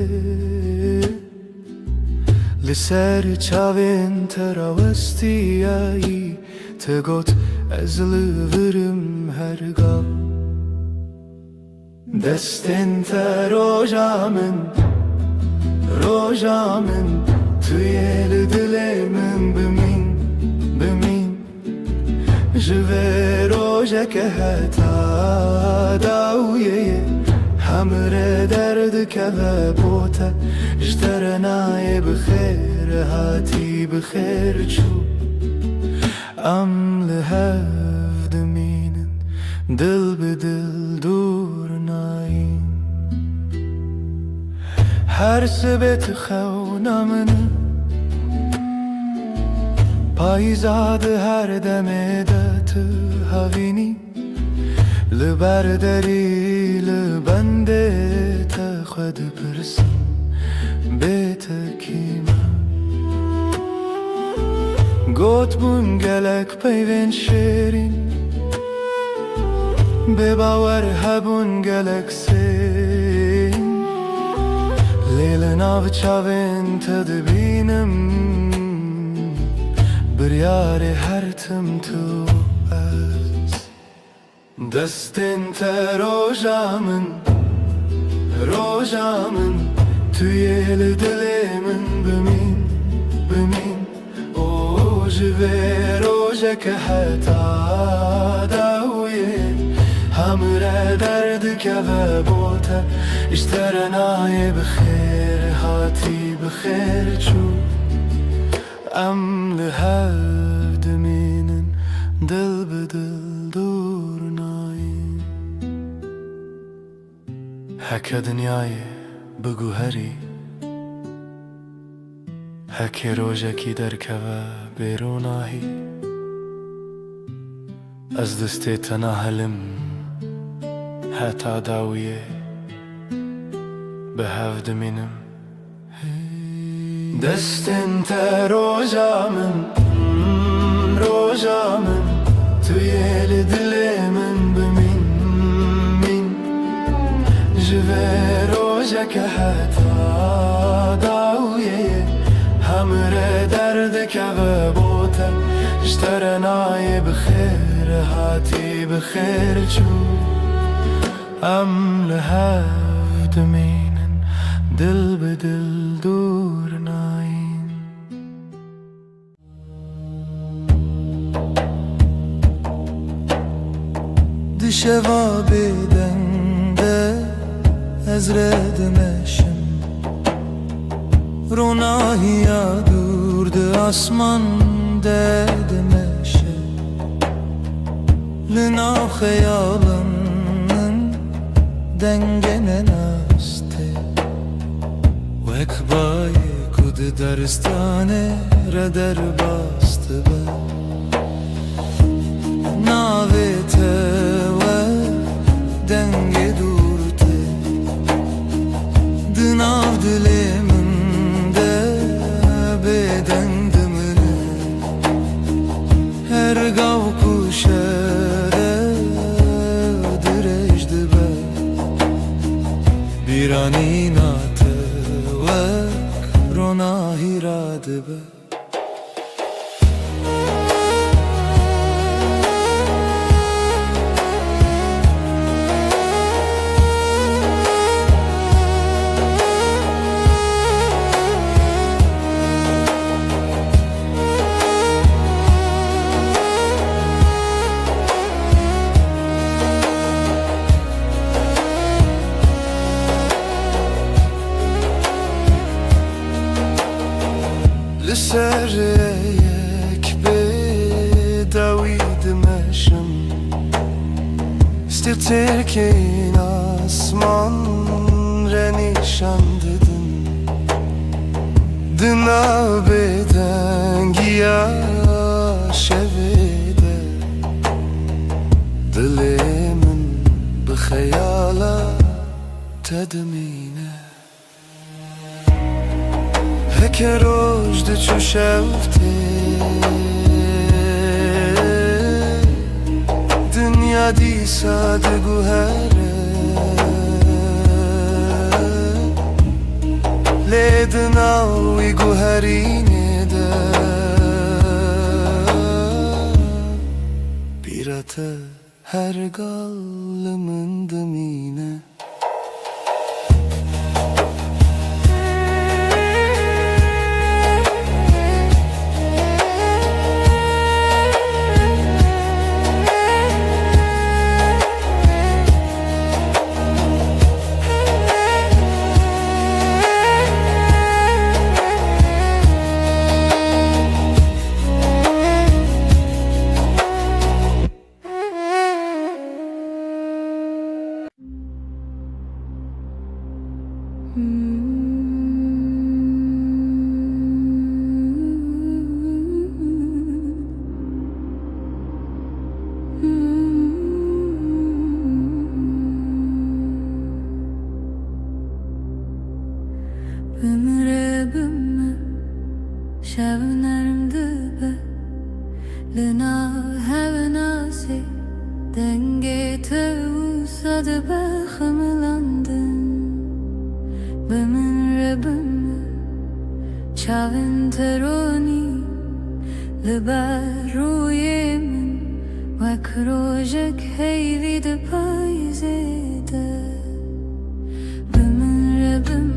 لسر چاوین تراوستیایی تگوت از لورم هرگاه دستن تا روژا من توی دل من بمین جوه روژا که هتا داویه همره درد که و بوته اشتر نای بخیر هاتی بخیر چو ام لهف دمینن دل به دل دور ناین هر سبت خونمن پایزاد هر دمدت هاوینی لبردری لبنده تا خود پرسم بیت کیما گوت بون گلک پیوین شیرین به باور هبون گلک سین لیل ناو چاوین تدبینم بریار هر تم تو دستین تا روژامن توی دل من بمین او جوه روژه که حتا داویه همره درد که و بوته اشتر نای بخیر هاتی بخیر چو ام لهف دمینن دل به دل دور ناین هکه دنیای بگو هری هکه روژه کی درکه و بیروناهی از دست تناهلم حتا داویه به هف دمینم دستن تا روژامن توی دل من بمین جوه روژه که حتا داویه همره درد که و بوته اشتر نای بخیر هاتی بخیر چو ام لهف دمینن دل به دل دور ناین دشوا بدنده از ردمشم روناهی دورد آسمان ددمشه لنا خیالم دنگن نسته و اکبای کود درستانه را در باسته به ناویته و دنگ دورته دناو دلمن ده بدن دمنه هر گاو کشره درش دبه بیرانی ناته و روناهی را دبه لسر یک به دوید مشم استیقتر که این آسمان را نشان ددن دنا به دنگی شویده دل من به خیالات تدمینه هکه روژد چو شفته دنیا دی ساده گوهره لیدناوی گوهرینه ده بیرته هر گال من دمینه Denge tevsad bexmlandın Bemin rebim Çavin teroni Liber ruyemin Vek rojek heyvi de payzede Bemin rebim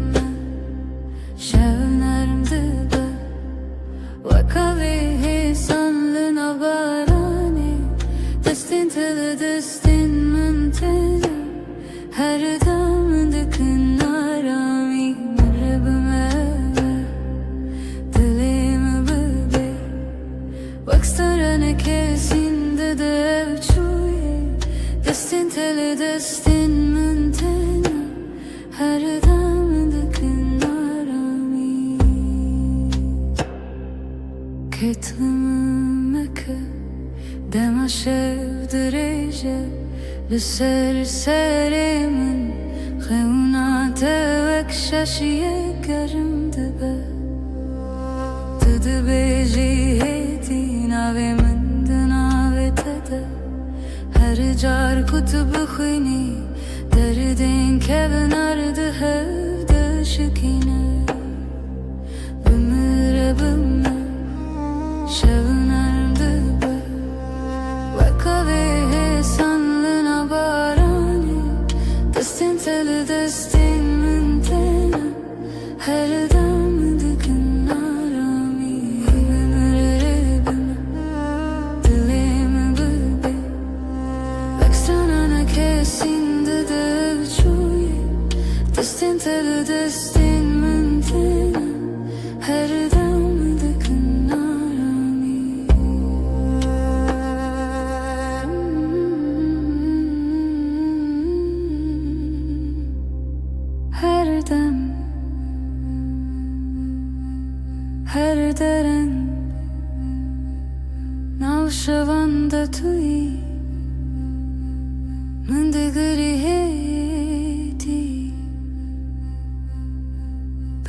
Şevnerim dibe Vek avi sanlın abarani Destin tele destin mantene Her dam dikin arami Rebime Dilimi bebe Vakstarane kesinde de evçuye Destin tele destin mantene Her dam dikin arami Ketlimeke Dema şevdireje Lüser serimin Xevna tevek şaşiye gerim dibe Tıdı beji heti Navimin dinavete Her car kutubu khini Derdin kevin ardı hevde şikine Bimire bimme Şevnerim dibe Vekave sanlına barani Destin teli destin mintena Her dam dikin arami Bimire bime Dilimi bebe Veksanana kesinde de evçuye Destin teli destin mintena Her dam dikin arami Her dem Her deren Navşavanda tui Mındigri heti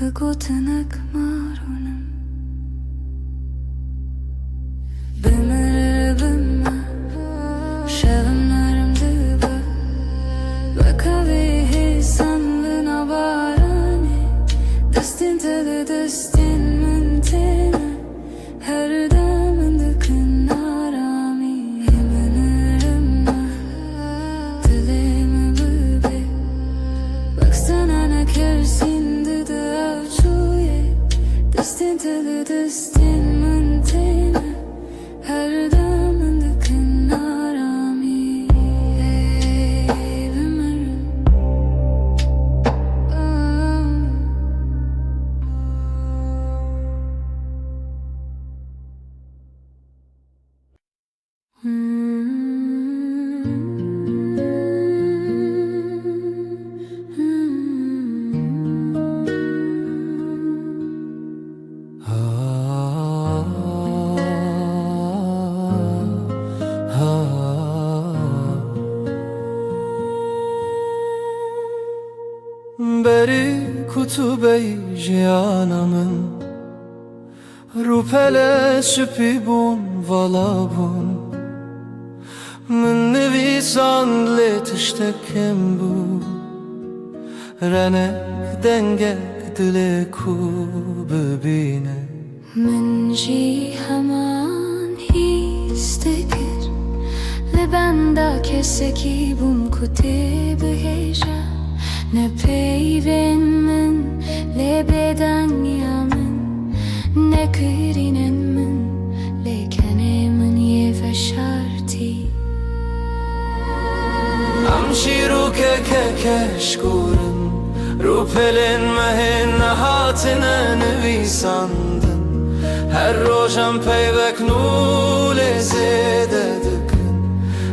Begotenek marunum Bimir bimma Şevimlerim dibe Vekavi sanlına barani Destin tele destin mintena Her damın dikin arami Bimirim Dilimi bebe Baksana ne kersinde de avçuye Destin tele destin mintena Her damın dikin arami Bimirim Beri kutube jiyanamın Rupele süpibun valabun Min nivisan le tiştekem bu Renek dengek dile ku bibine من جی همان هیستگر لبندا کسکی بوم کتی بهجا نه پیون من لبدن یامن نه کرینن من لیکنه من یه فشارتی Amşiru kekeşkurun Rupelin mehin nahatine nivisandın Her rojam peyvek nule zede dikin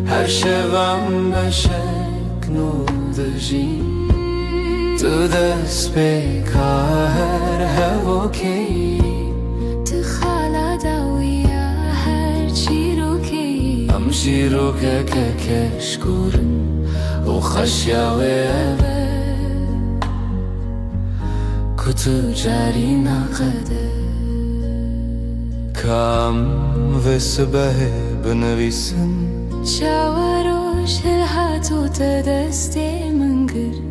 Her şevem beşek nudji Tu dest peka her hevoki تخالا داویا هر چی رو که Amşiru kekeşkurun O خشیاوه Kutu cari naqede Kam ve sıbehe benevisin شاورو tu te desti më ngërt.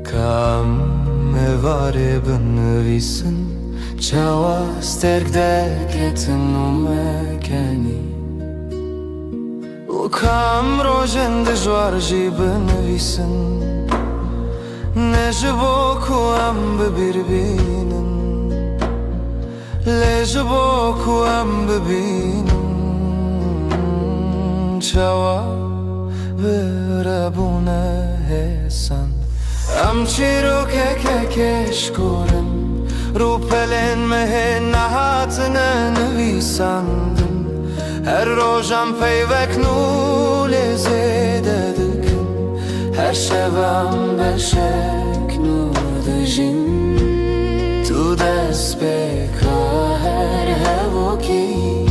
Kam me vare bënë visën Qawa sterk dhe ketën u me keni U kam rojën dhe zhuar gjibë në visën Ne zhëbo ku am bë birbinën Le zhëbo ku am bë binën Qawa vërë bune hesan Am qiro ke shkurën Rupelen me hen në hatën e në visandën Her rojam pejvek nu lezede dëkën Her shevam belshek nu dëgjin Tu despe ka her hevoki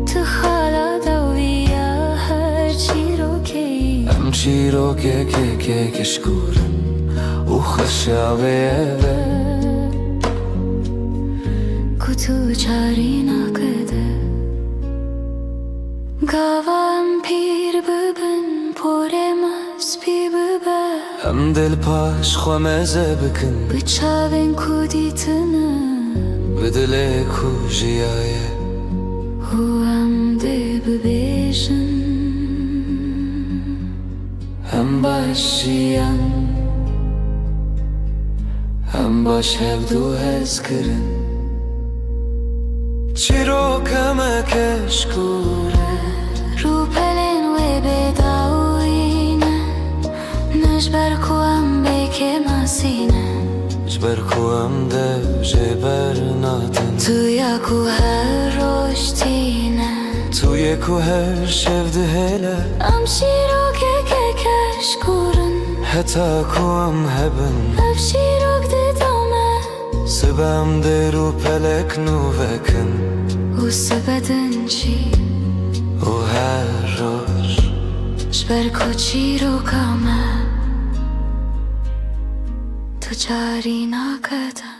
Të hala da uvija her qiro kej. Am qiro ke shkurën U khëshave eve Kutu qarina këde Gavan pir bëbën Por e mas pi bëbë Am del pash khua me zebëkën Bëqavin ku ditënë Bëdële ku zhiaje Hu am dhe bëbeshën Am bash jian Am bash hevdu hezkërën Qiro këmë ke shkurën Rupelen u e beda ujnë Në shbarku am beke masine Zberku am dev zheber natën Të jaku her roshtine Tu je ku her shevdë hele Am shirok e ke shkurën Heta ku am hebben Af shirok dhe dome Sëbam deru pelek nu vekën U së bedën qi U her rosh Shbarku qiro kame Të qarina këta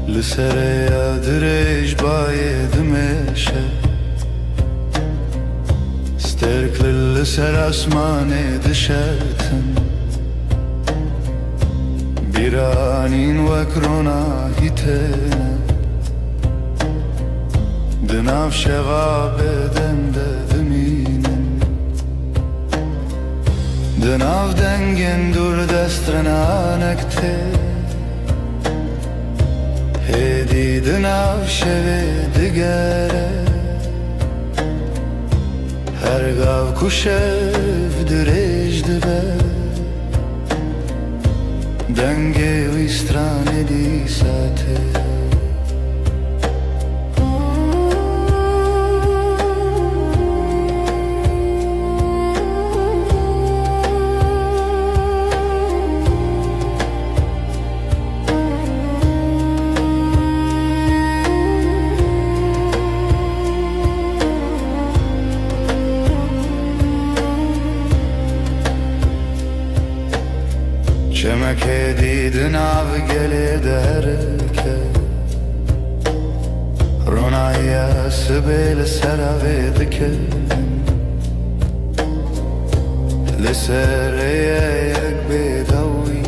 Lësereja dërejsh baje dëmeshe Sterkli lëser asmane dëshetën Biranin wakrona hitene Dënav sheva beden de dëminen Dënav dengen dur destrën anekte Hedi dënav sheve dëgere Her gav ku shev dërejsh dëbe Denge u istrane di sate Çemek edidin av gele derke Ronaya sibel seravedike Lesereye yek bedawi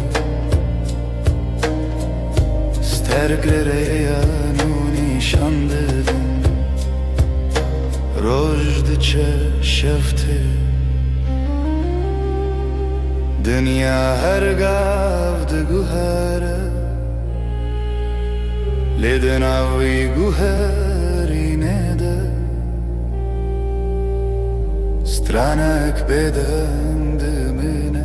Sterklere nuni شانددن رشد چشفته دنیا هر گفت گوهره لیدن آوی گوهری نده stranek beden dibine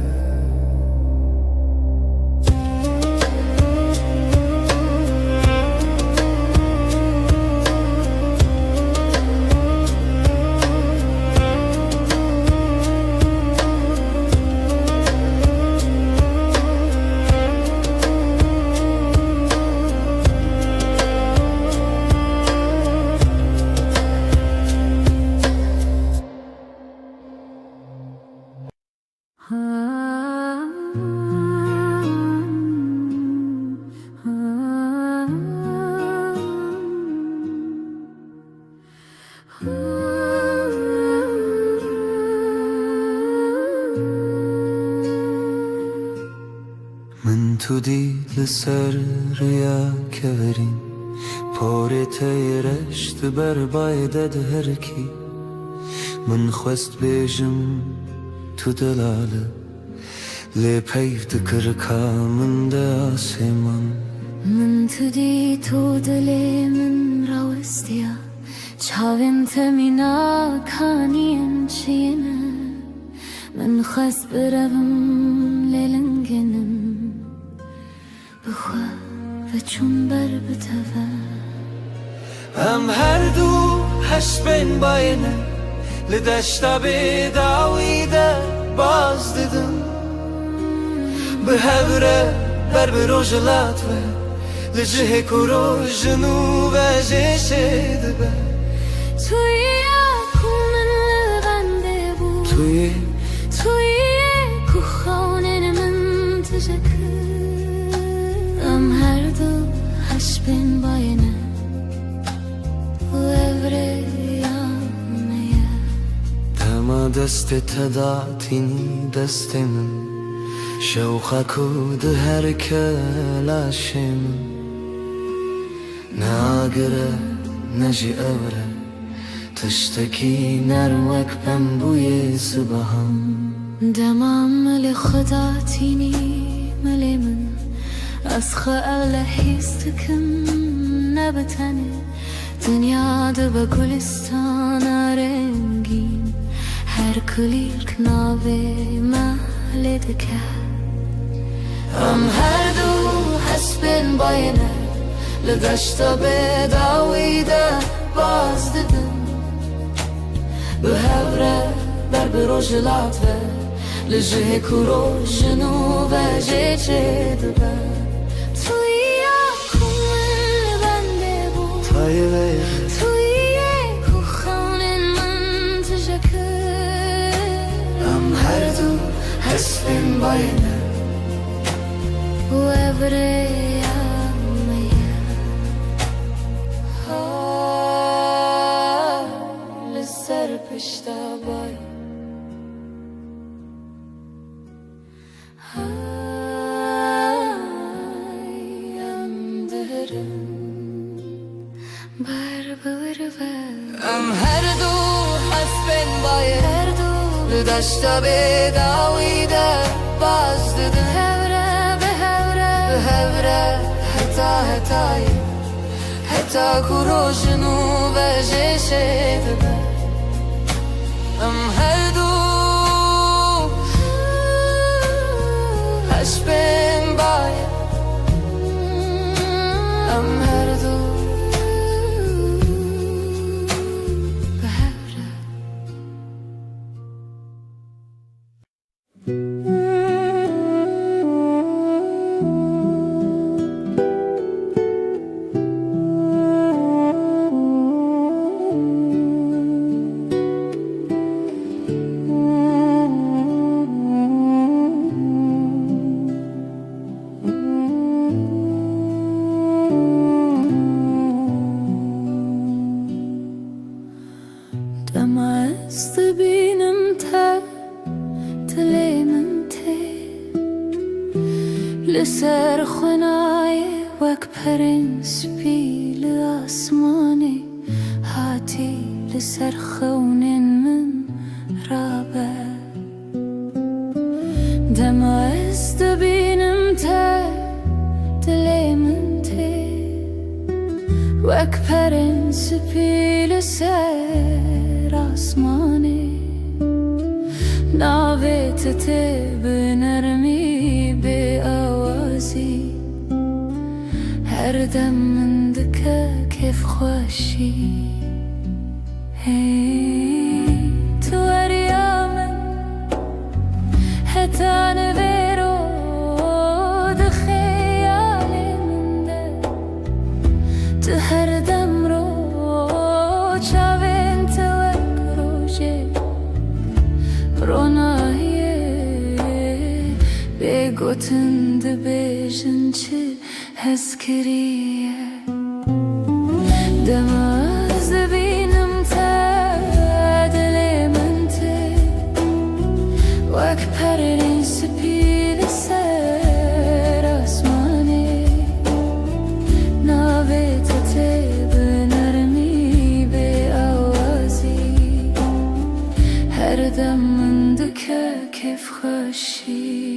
من تو دیل سر ریا کورین پاره تیرشت بر بایدد هرکی من خواست بیجم تو دلاله لی پیف دکر کامن ده آسمان من تو دی تو دلی من راوستیا چاوین تمینا کانیم چینه من خواست برم لیلنگنم بخوا و چون بر بتوه هم هر دو هش بین باینه لدشتا بداویده باز دیدم به هوره بر بروجلات و لجه کرو جنو و جشه دبه توی اکومن لبنده بود توی کو خانه من تجکر ام هر دو هش بین باینه و evre yanmaya دما دست تداتینی دست من شوخه کود هر کلاشم ناگره نجی اوره تشتکی نروک بم بوی صبحم دمام مل خدا تینی مل من از خیال حیستکم نبتنه دنیا ده به گلستان رنگین هر کلیک ناوه محل دکه هم هر دو حسبین باینه لدشتا بداویده باز دیدم به هوره بر بروجلات و لجه کرو جنو و جه دبه توی اکومن بنده بود توی کو خانه من تجکر هم هر دو حسبین باینه و evre yanmaya لسر پشتا بای ام هر دو حسبین باید هر دو لدشتا بداویده باز دیدن هوره به هوره حتا کرو جنو و جشه دبه ام هر دو حسبین باید ام هر دو به هوره لسر خنای وک پرنس پیل لآسماني هاتي لسرخون من رابع دم عز دبينم تا دلي من تي واكبرن سبي لسر آسماني ناويت بنرمي بآوازي هر دم من دكا كيف خوشي تو أريامن هتان بيرو دخيالي من ده تو هر دم رو چاوين توك روجي رونایه بگوتن دبیجن چه حس کریه دم از دبینم تا دلی من ته وک پرین سپیل سر آسمانی ناویت ته بنرمی به آوازی هر دم كيف خشي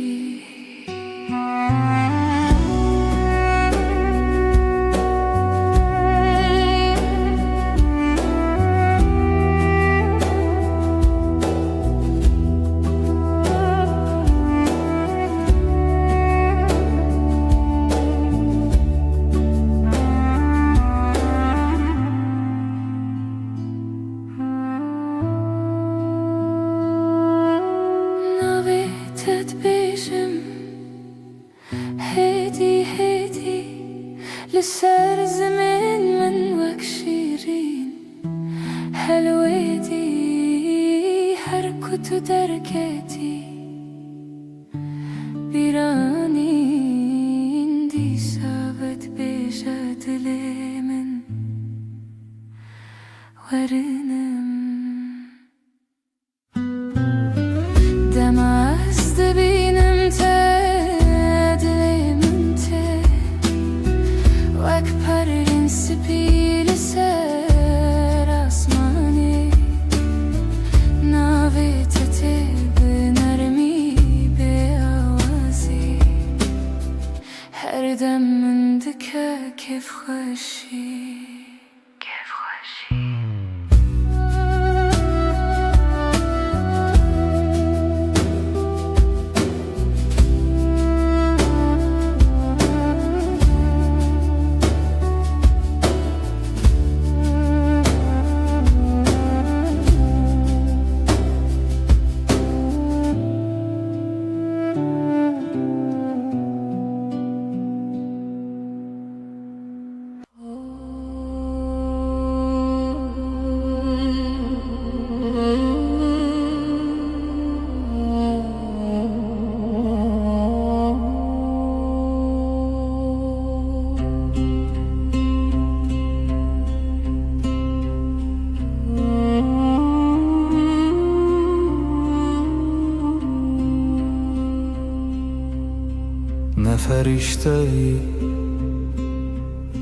هدي لسر زمن من وك شيرين حلوتي حركت دركتي بيراني اندي سابت بيجات لمن ورنم دم عز بينم واكبرن سبيل سر آسماني ناويت بنرمي بآوازي هر دم من دكا كيف خوشي كيف خوشي نه فرشته‌ای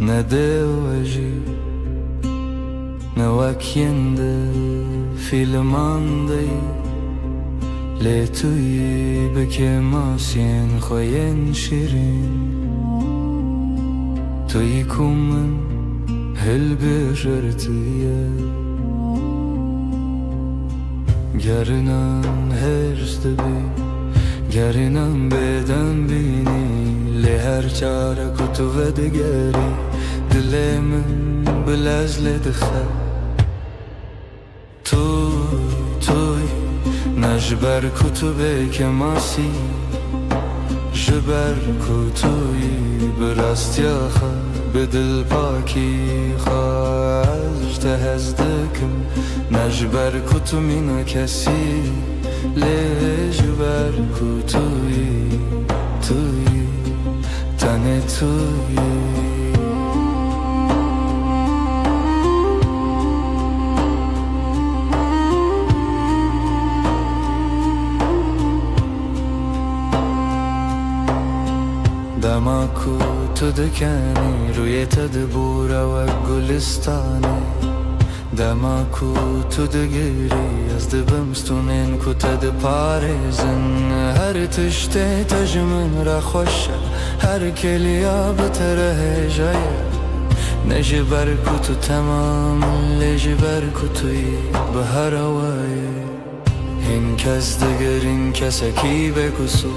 نه دیوژی نه وکینده فیلماندهی لی توی بکه ماسین خوین شیرین توی کومن هل بجرتیه گرنان هرست بی گرنان بدن بینی لی هر چاره کتو و دگری دل من بلزل دخل توی نجبر کتو که ماسی جبر کتوی برست یا خواهد به دل پاکی خواهد تهزدکم نجبر کتو مینا کسی لجبر کتوی تنه توی دما کو تو بکنی روی تدبور و گلستانه دماکو تو دگیری از دبمستونین کو تد پارزن هر تشته تجمن را خوشه هر کلیا بتره جایه نجبر کو تو تمام لجبر کو توی به هر وای این کس دگر این کسکی بکسو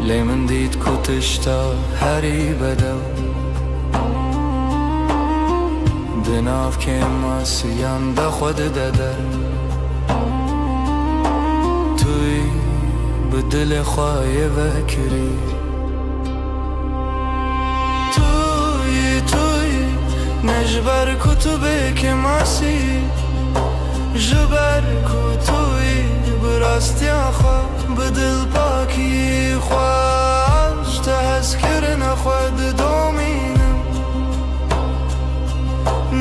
لیمن دید کو تشتا هری بدو دناف که ماسیان دا خود دادر توی به دل خواهی وکری توی نجبر کتبه که ماسی جبر کتوی براستی خواه به دل پاکی خواهش تحسکر نخواد دومینم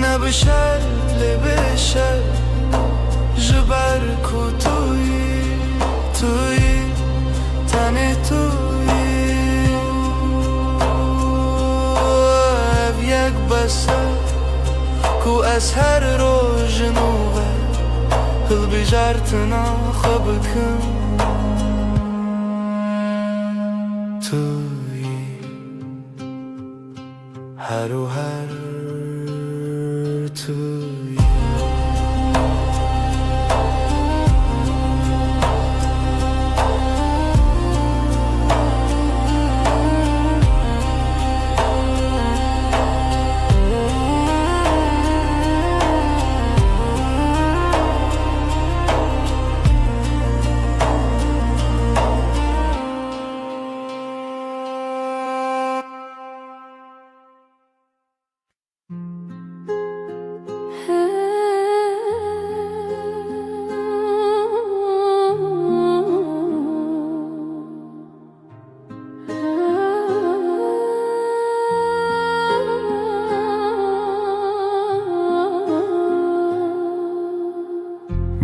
نبشد لبشد جبر کتوی تنه توی یک بسر کو از هر روز نوبه هل بجارتنا خبکم توی هر و هر توی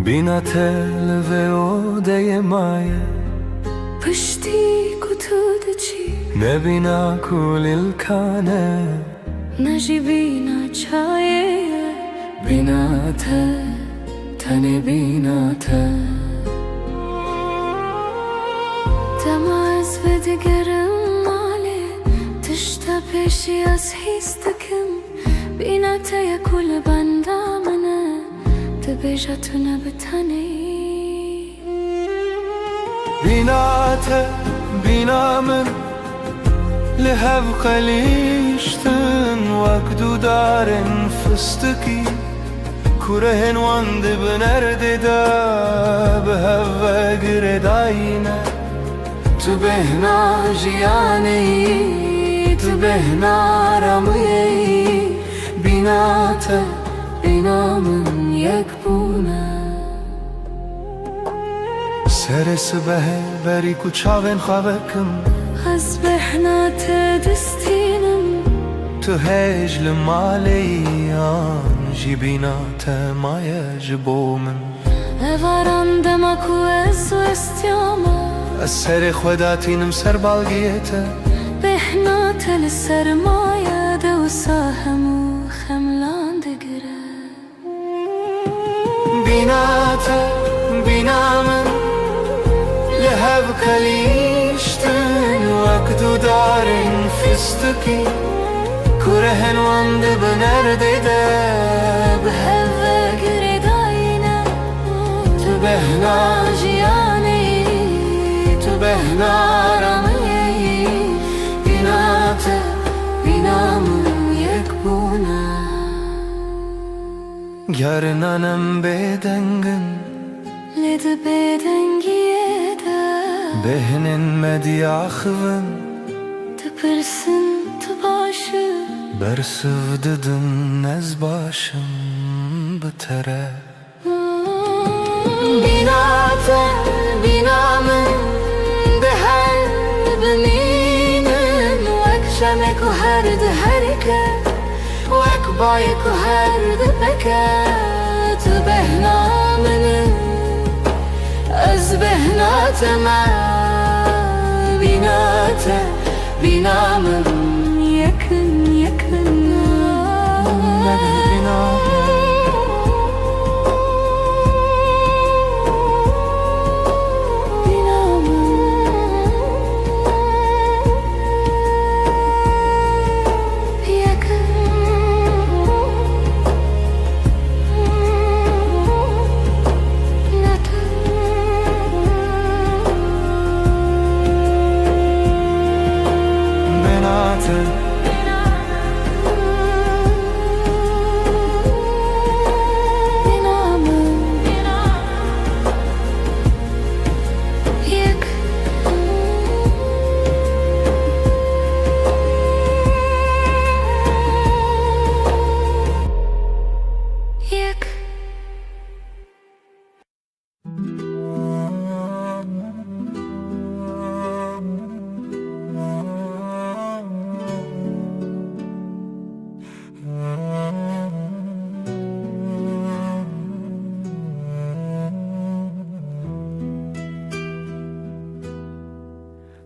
بینا تل و اوده مایه پشتی کتود چی نبینا کل الکانه نجی بینا چایه بینا تنی بینا دما از و دگرم ماله تشتا پیشی از هیستکم بینا یا کل بندا منه دبیجتو نبتنی بینا من لهف خلیشتن وقدو دارن فستکی کرهن واند بنرد دا به هوا گرداینه تو بهنا جیانی تو بهنا رمیی بینا من یک بونه سر سبه بری کو چاون خوابکم از بهنا دستینم تو هجل مالیان جی بینا مایه جبومن اوارم دمکو از و استیامه از سر خوداتینم سر بالگیته بهنا لسرمایه دو ساهمو خملان دگره بینا من لهف کلیشتن وقدو دارن فستکی کرهن واند بنرده ده به هوا گرداینه تو بهنا جیانی تو بهنا رمیی بینا من یک بونه گرنانم بدنگن لید بدنگیه ده بهنن مدیاخون تپرسن تو باشه برسو ددن از باشم بتره بینا من به هر بمینن وک شمک و هر ده هرکه وک بایک و هر ده بکه تو بهنا منه از بهنات ما بینات binamın yakın yakın nedir binamın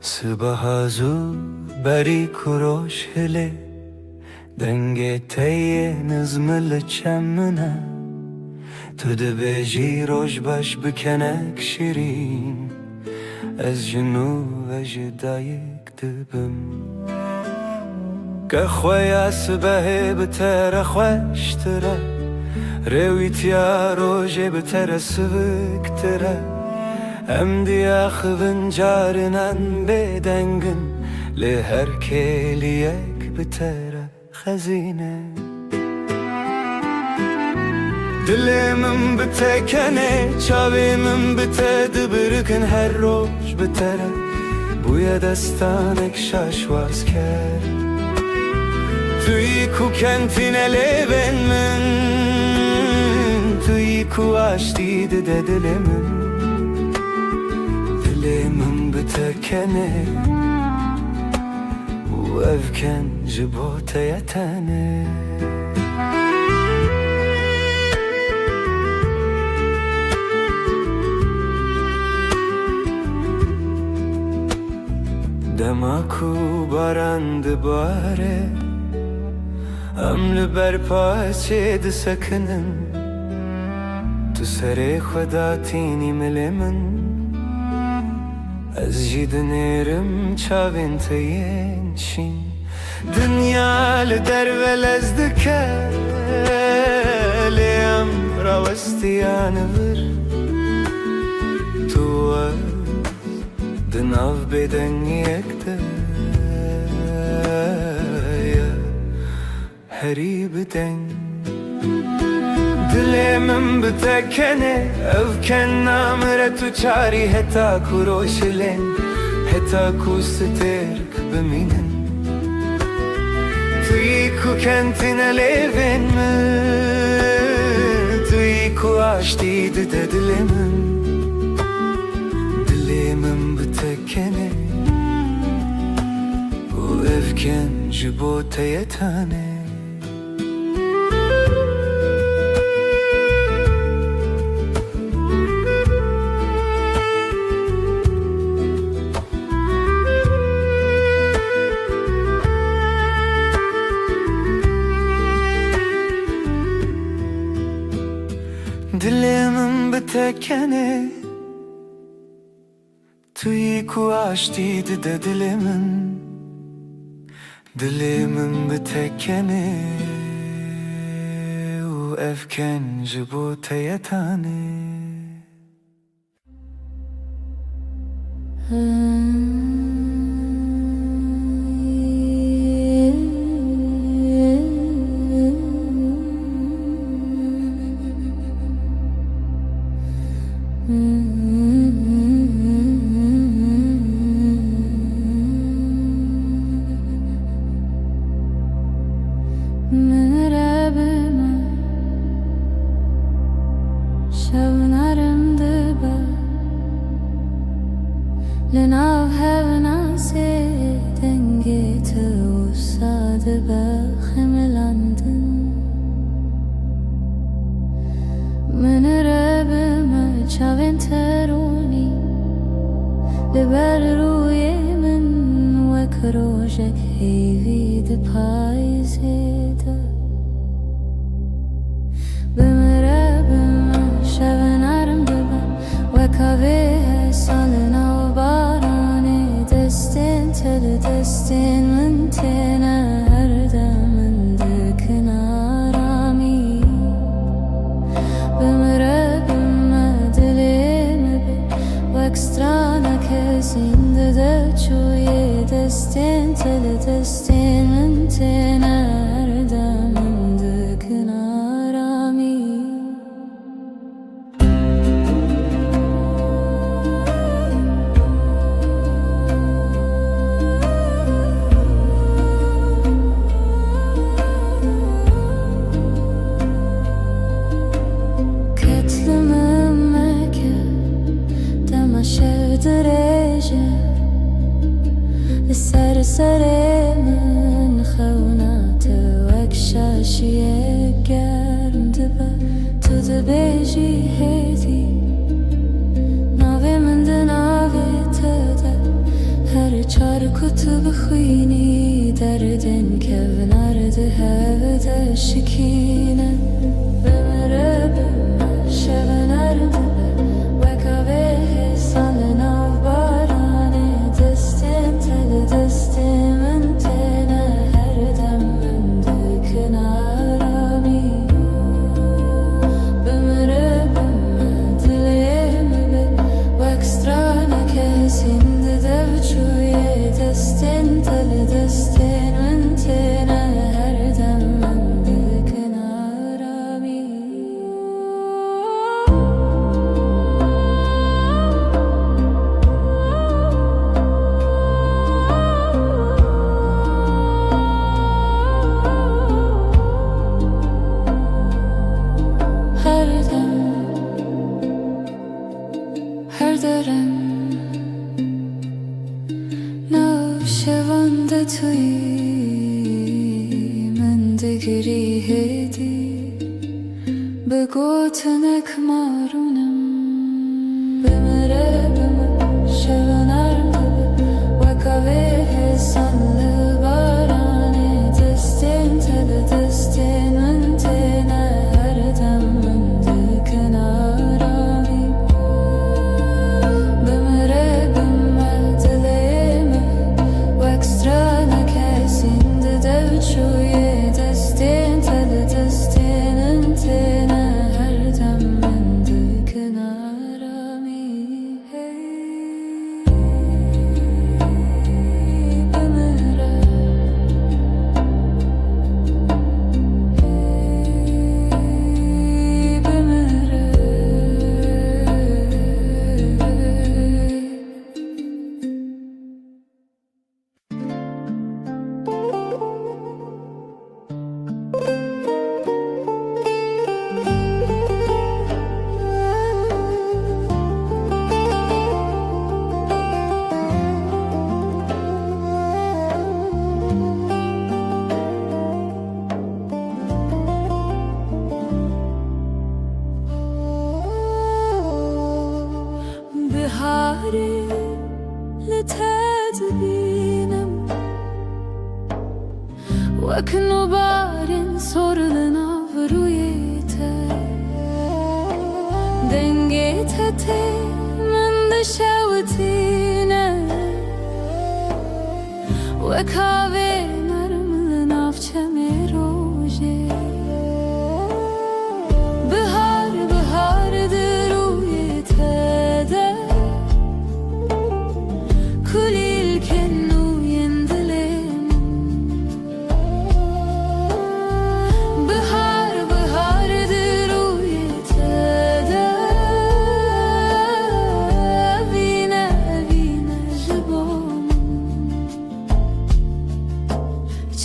Sıbahazu beri kuroş hele denge teye nızmılı çemmüne Tüdü beji roj baş bükenek şirin Ez jinu ve jidayık dibim Kexweya sıbehe bitere xweştere Rewitya roje bitere sıvıktire Em diya xıvın carinen bedengin Li her keliyek bitere xezine Dilimin bitekene Çavimin bite dibirikin her roj bitere Buya destanek şaşvaz ker Tüy ku kentine leven min Tüy ku aştiydi de dilimin Dilimin bitekene Bu evken jibote yetene Demaku barandı bare Emli berpa çedi sakının Tu sere xwedatini milimin Ez jî dinêrim çavên te yên şîn Dinya li derve lez dike Lê em rawestiyan vir Tu ez di nav bêdengiyek de herî bideng Dilê min bitekene Evken namire tu çarî heta ku roşilên Heta ku stêrk bimînin Tu yî ku kentine lêvên min Tu yî ku aştî dide dilê min Dilê min bitekene Bu evken ji bo te yetane Dilimin bitekene Tu yî ku aştîdi de dilimin Dilimin bitekene U evken ji bo te yetane لناو هفنا سيدنگي توصاد بخملاندن من ربما چاوين تروني لبر روی من وك کرۆژێک هێوی دپایزێدە بمرە بمە شەوە نەرم ببە وەکەوێ ساڵە ناو بارانێ دەستێن تەلە دەستێن من تێنە هەردە من دکن ئارامی بمرە بمە دلێمە بێ وەک سترانە کەسین دەدەچوویێ دەستێن تەلە دەستێن من تێنە هەردە من دکن ئارامی درێژە لەسەر سەرێ من خەوناتە وەک شاشیەک گەرم دبە تو دەبێژی هێدی ناوێ من دەناوێتەدە هەر چارک و تو بخوینی دەردن کەڤناردە هەوەدە شکینە بمرە بمە شەوە نەرم دبە وەکەوێ ساڵە ناو بارانێ دەستێن تەلە دەستێ من تێنە هەردەم من دکن ئارامی بمرە بمە دلێمە بێ وەک سترانە کەسین دەدەبچوویێ دەستێن تەلە دەستێن من تێنە هەردەم من دکن ئارامی her dörem navşevanda tuy من دگری هدی به گوتنک مارونم بمره بمه شوه نرم ببه وکاوه حسان لبارانه دستین تل دستین من تینه هر دم من دکن آرامی بمره بمه دلیمه وکسترانه کسین دده بچویه دستین تل دستین من تینه هر دم من دکن آرامی بهاری لتدبینم وکنو بارین سرلنا ورویته دنگی تته من دشوتینه وکاوه نرمل نافچه میروژه بهار بهار درویته kulir kennu yendilim Bahar bahardır uyetede Vine vine jibom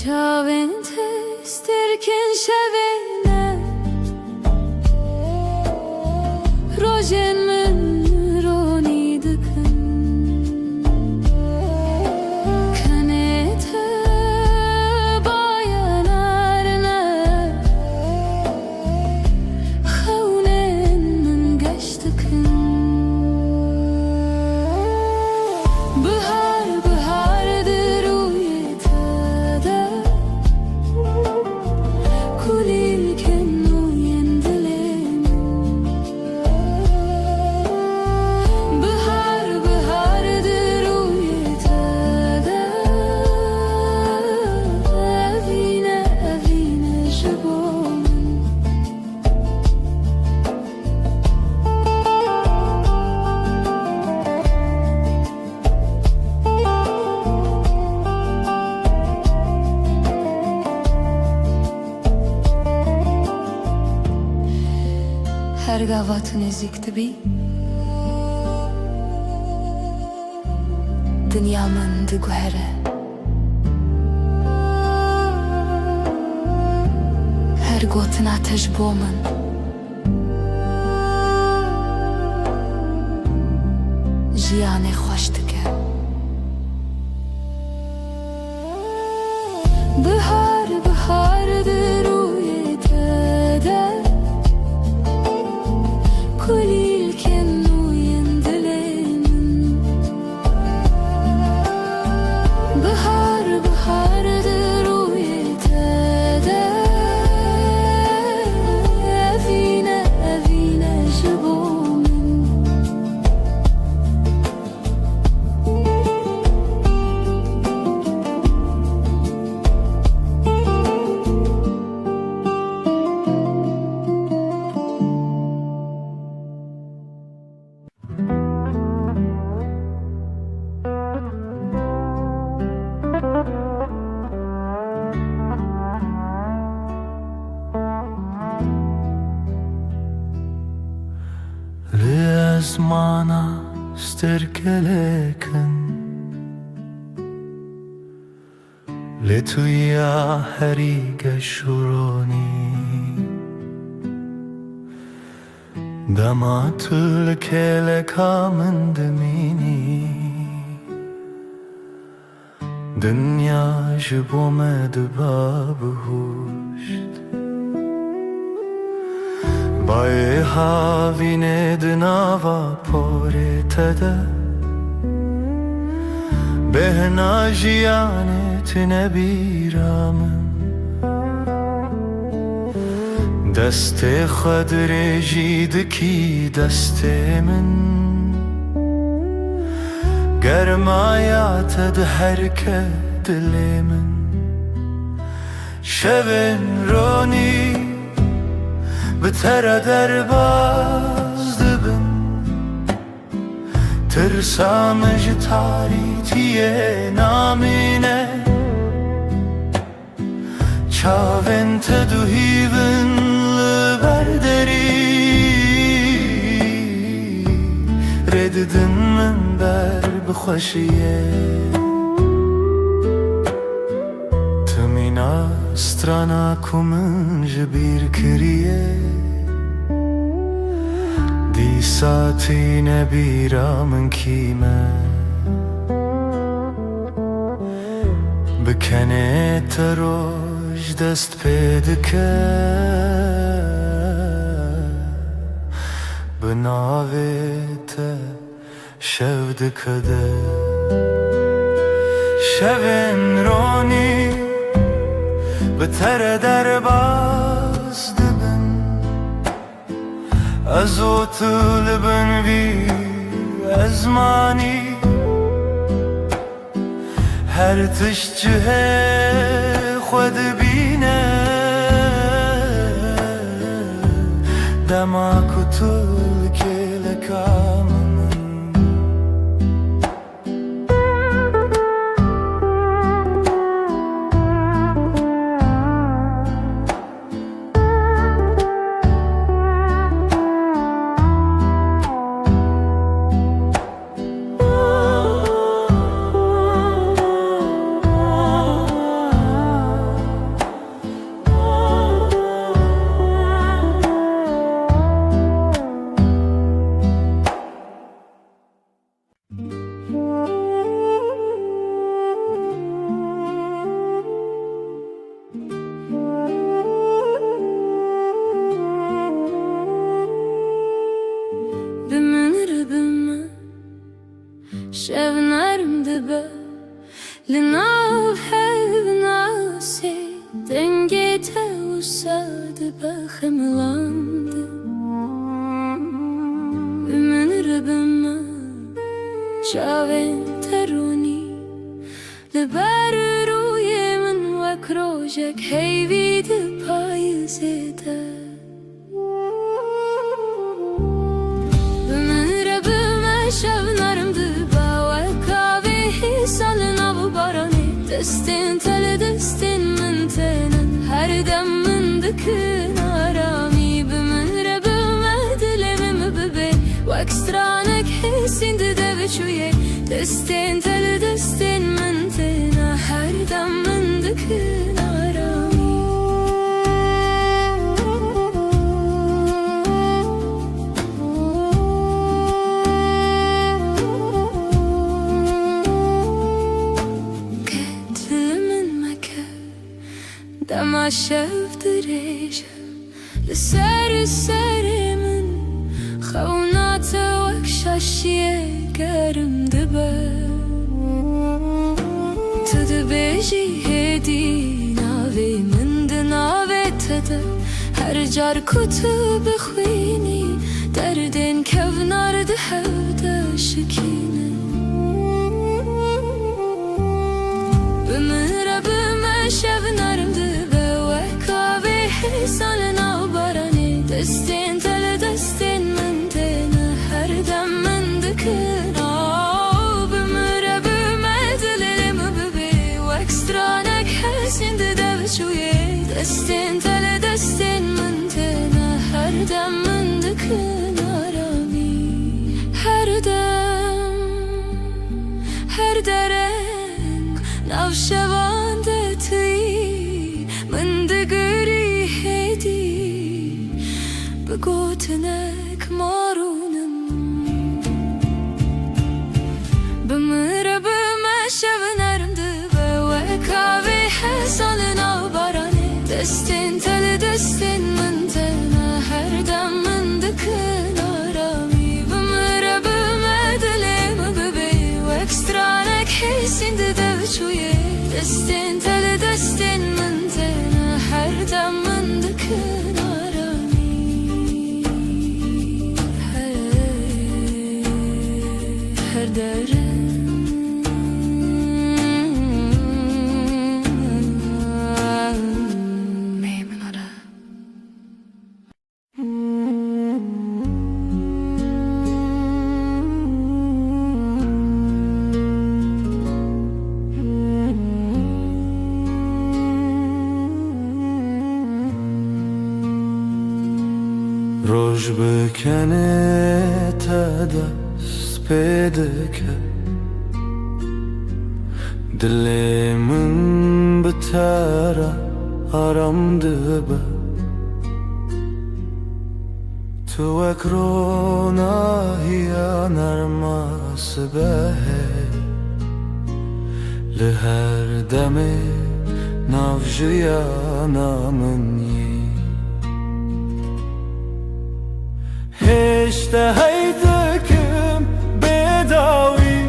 Çaven testerken şevene Rojen min roni dıkın Bahar bahardır درگاوات نزیکت بی دنیا من دی گوهره هر گوتن آتش بو من جیان خوش دکه بهار بهار روی تده کلیل که نوین دلمن بهار بهار روی تده اوینه اوینه جبو لأزمانا استركلكن لتويا هريق شروني دمعت لك من دميني دنيا جبو مدباب هوشت بای هاوینه دناوا پورتده بهنا جیانت نبیرامم دست خود رجید کی دست من گرمایات ده هرکه دل من شبن رونی بتر درباز دبن ترسامج تاریتیه نامینه چاوین تدوهیبن لبردری رددن من بر بخوشیه تمینا استرانا کمن جبیر کریه دی ساتی نبیرا من کیمه بکنه تروش دست پیدکه بناویت شو دکده شبن رونی بتر درباز دبن از او طلبن بی ازمانی هر تشجه خود بینه دما کتول که لکامن شبنرم دبه لناو حب ناسي دنجيت وساد بخملاند بمن ربما شاوين تروني لبر روی من وكروجك هيفيد پایزده بمن ربما شبنرم دبه salına bu barani destin tele destin min tenen her dem min dikin arami bimin rebim شوية دستين تل دستين من تنا هر دم من دكن آرامی قتل من مكة دم شف دريجة لسر السر من خونات وكشاشية كرم دبا تدبيجي هدي ناوي من دناوي تدا هر جار كتب خويني دردين كفنار دهودا شكينة بمرا بما شفنارم دبا وكاوي حسان ناوباراني دستين تل دستين من دنا هر دم من دكنا بمرا بما دللم ببي واكسترانك حسين ددا بشوية دستين تل دستين من دنا هر دم من دكنا رامي هر دم هر درن ناو شوان دتي من دقري هدي بقوتنك مارونم بمرا بما شفنارم دبا وكاوي حسال ناوباراني دستين تل دستين من تنا هر دم من دكن آرامی بمرا بما دلم ببي واكسترانك حسين ددا بشوية دستين تل دستين من تنا هر دم من دكن آرامی هر درن میمون آره روش بکنه تا دست پیدا که دل من بتره آرام دبه تو اکرونا هیا نرماس به لهر دمه نافجیا نامنی هشته هیدکم بداوی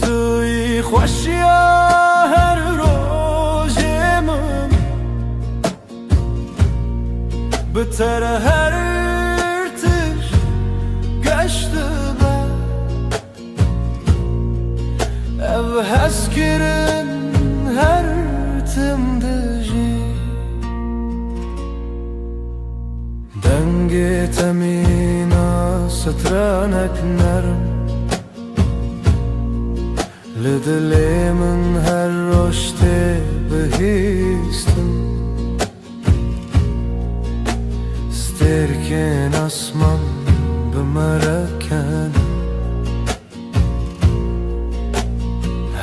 توی خوشیا هر روزمم بتر هر ارتش گشته با او هسکرن هر تمدجی دنگ تمینا سترانک نرم لدل من هر رشته بهیستم سترکن اسمان بمرکن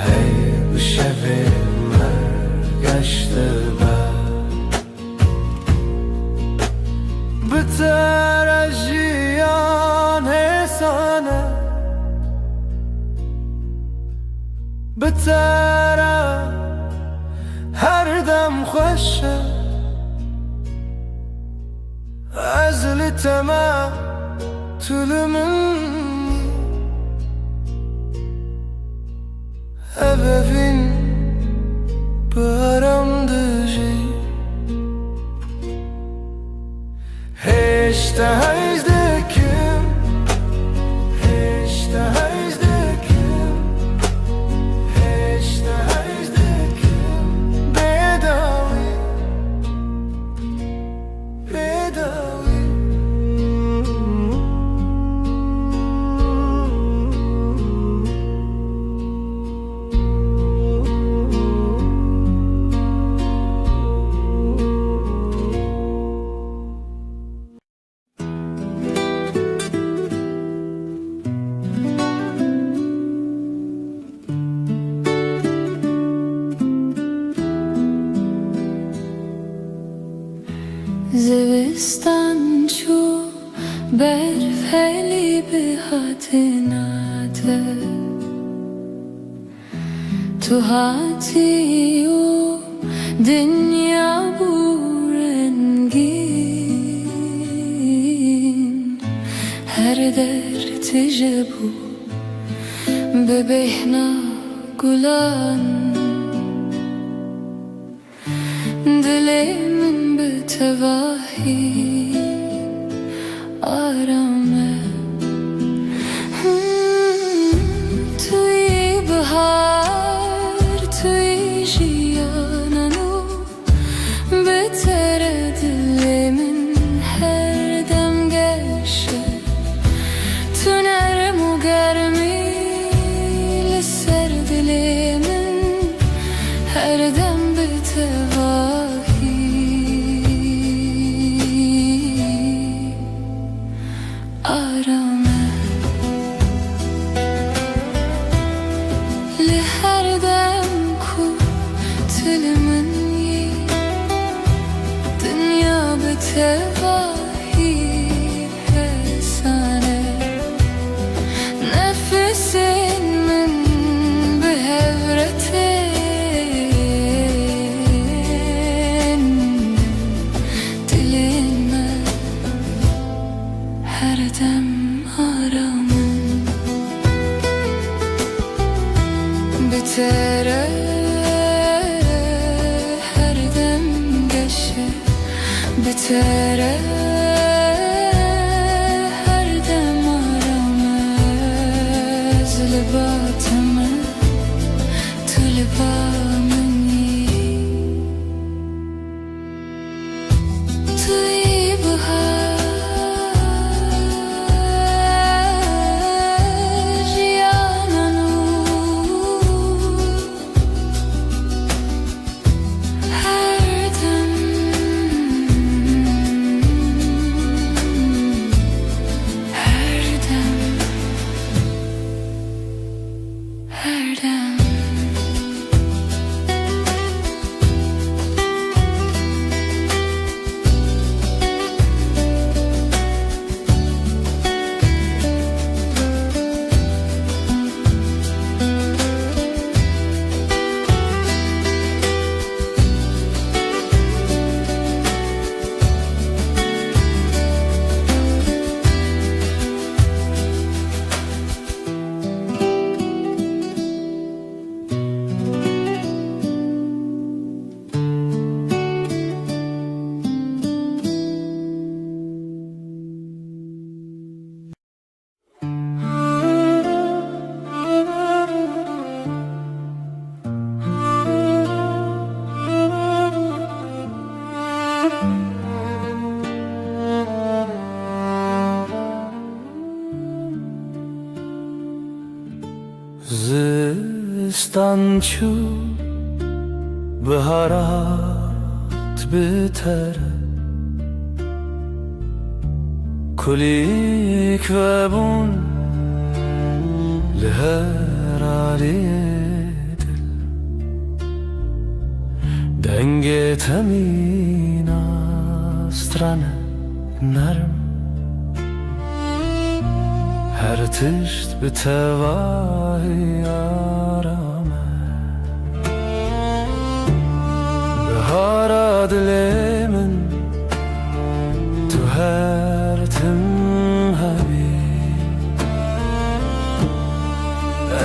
هی بشوی مرگشته بتر از جیان حسانه بتر هر دم خوشه از لتما طول منی ebevin paramdıcı Heşte hejdekim Heşte hejdekim Heşte hejdekim Bedavi Bedavi زوستان چو برفلی به حتناته تو هاتی و دنیا بورنگین هر در تجبو ببهنا گلان دلم به تواهی آرامه توی بهار توی جیانانو بهتر دلمن هر دم گشه تو نرم و گرمی لسر دلمن هر دم به تواهی آرامه لهر دم کو تلمن یی دنیا به تواهی حسانه نفسین من به هورتین دلین هر دم آرامن بتره هر دم گشه بتره هر دم آرامه زلباتمه تو لبامنی توی بهار جیانانو هر دم هر دم هر دم زستان چو بهارات بتره کلیک و بون لهر عالی دل دنگ تمین استرانه نرم هر تشت به تواهی آرامه بهار دل من تو هر تم حبیب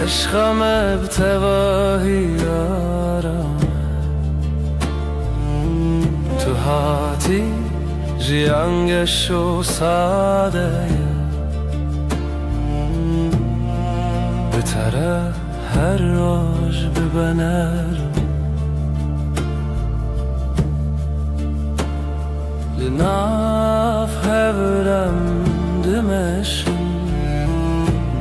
عشقم به تواهی آرامه تو هاتی جیانگش و ساده بتره هر روز ببنر لناف هورم دمشن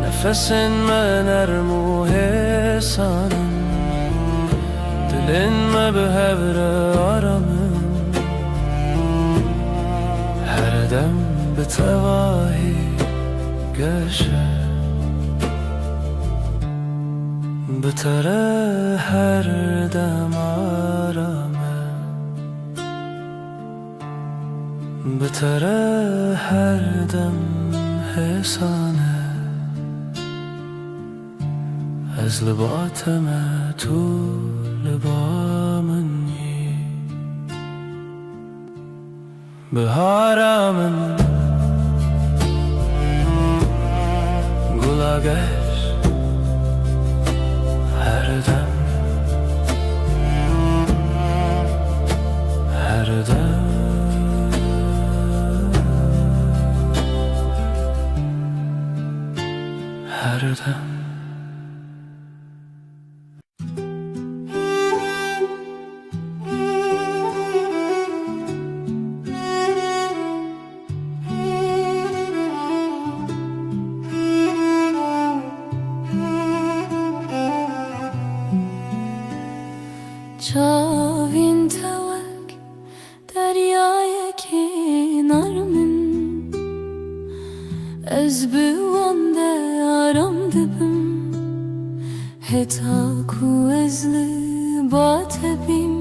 نفسن من ارمو حسانم دلن ما به هور آرامم هر دم به تواهی گشه بتره هر دم آرامه بتره هر دم حسانه از لباتم تو لبا منی بهارمن گلاگش هر دم هر دم هر دم چاوین توک دریای کنار من از بوانده آرام دبم هتا کو از لبات بیم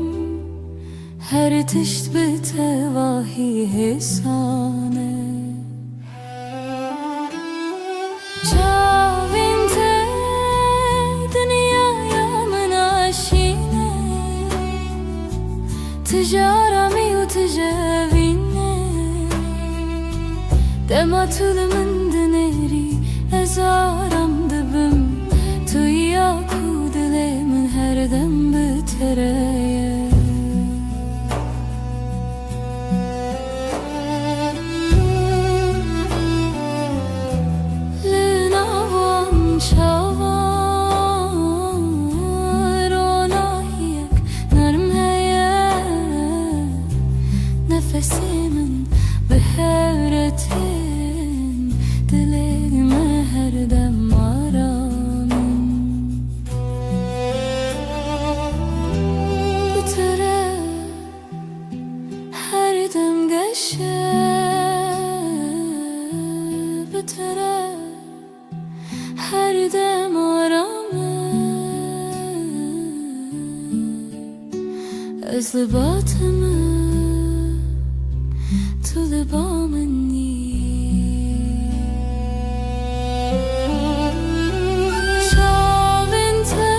هر تشت به تواهی حسانه چاوین ته دنیا من آشینه تجارمي وتجاويني دما طول من دنيري ازارم دبم تو ياكو دلي من هر دم بتريا لناوان شاوان روناهيك نرم نفسي من بحيرتين دلي مهر دم آرامين بتره هر دم قشه بتره هر دم آرامه از لباتمه تو لبا منی شاوین ته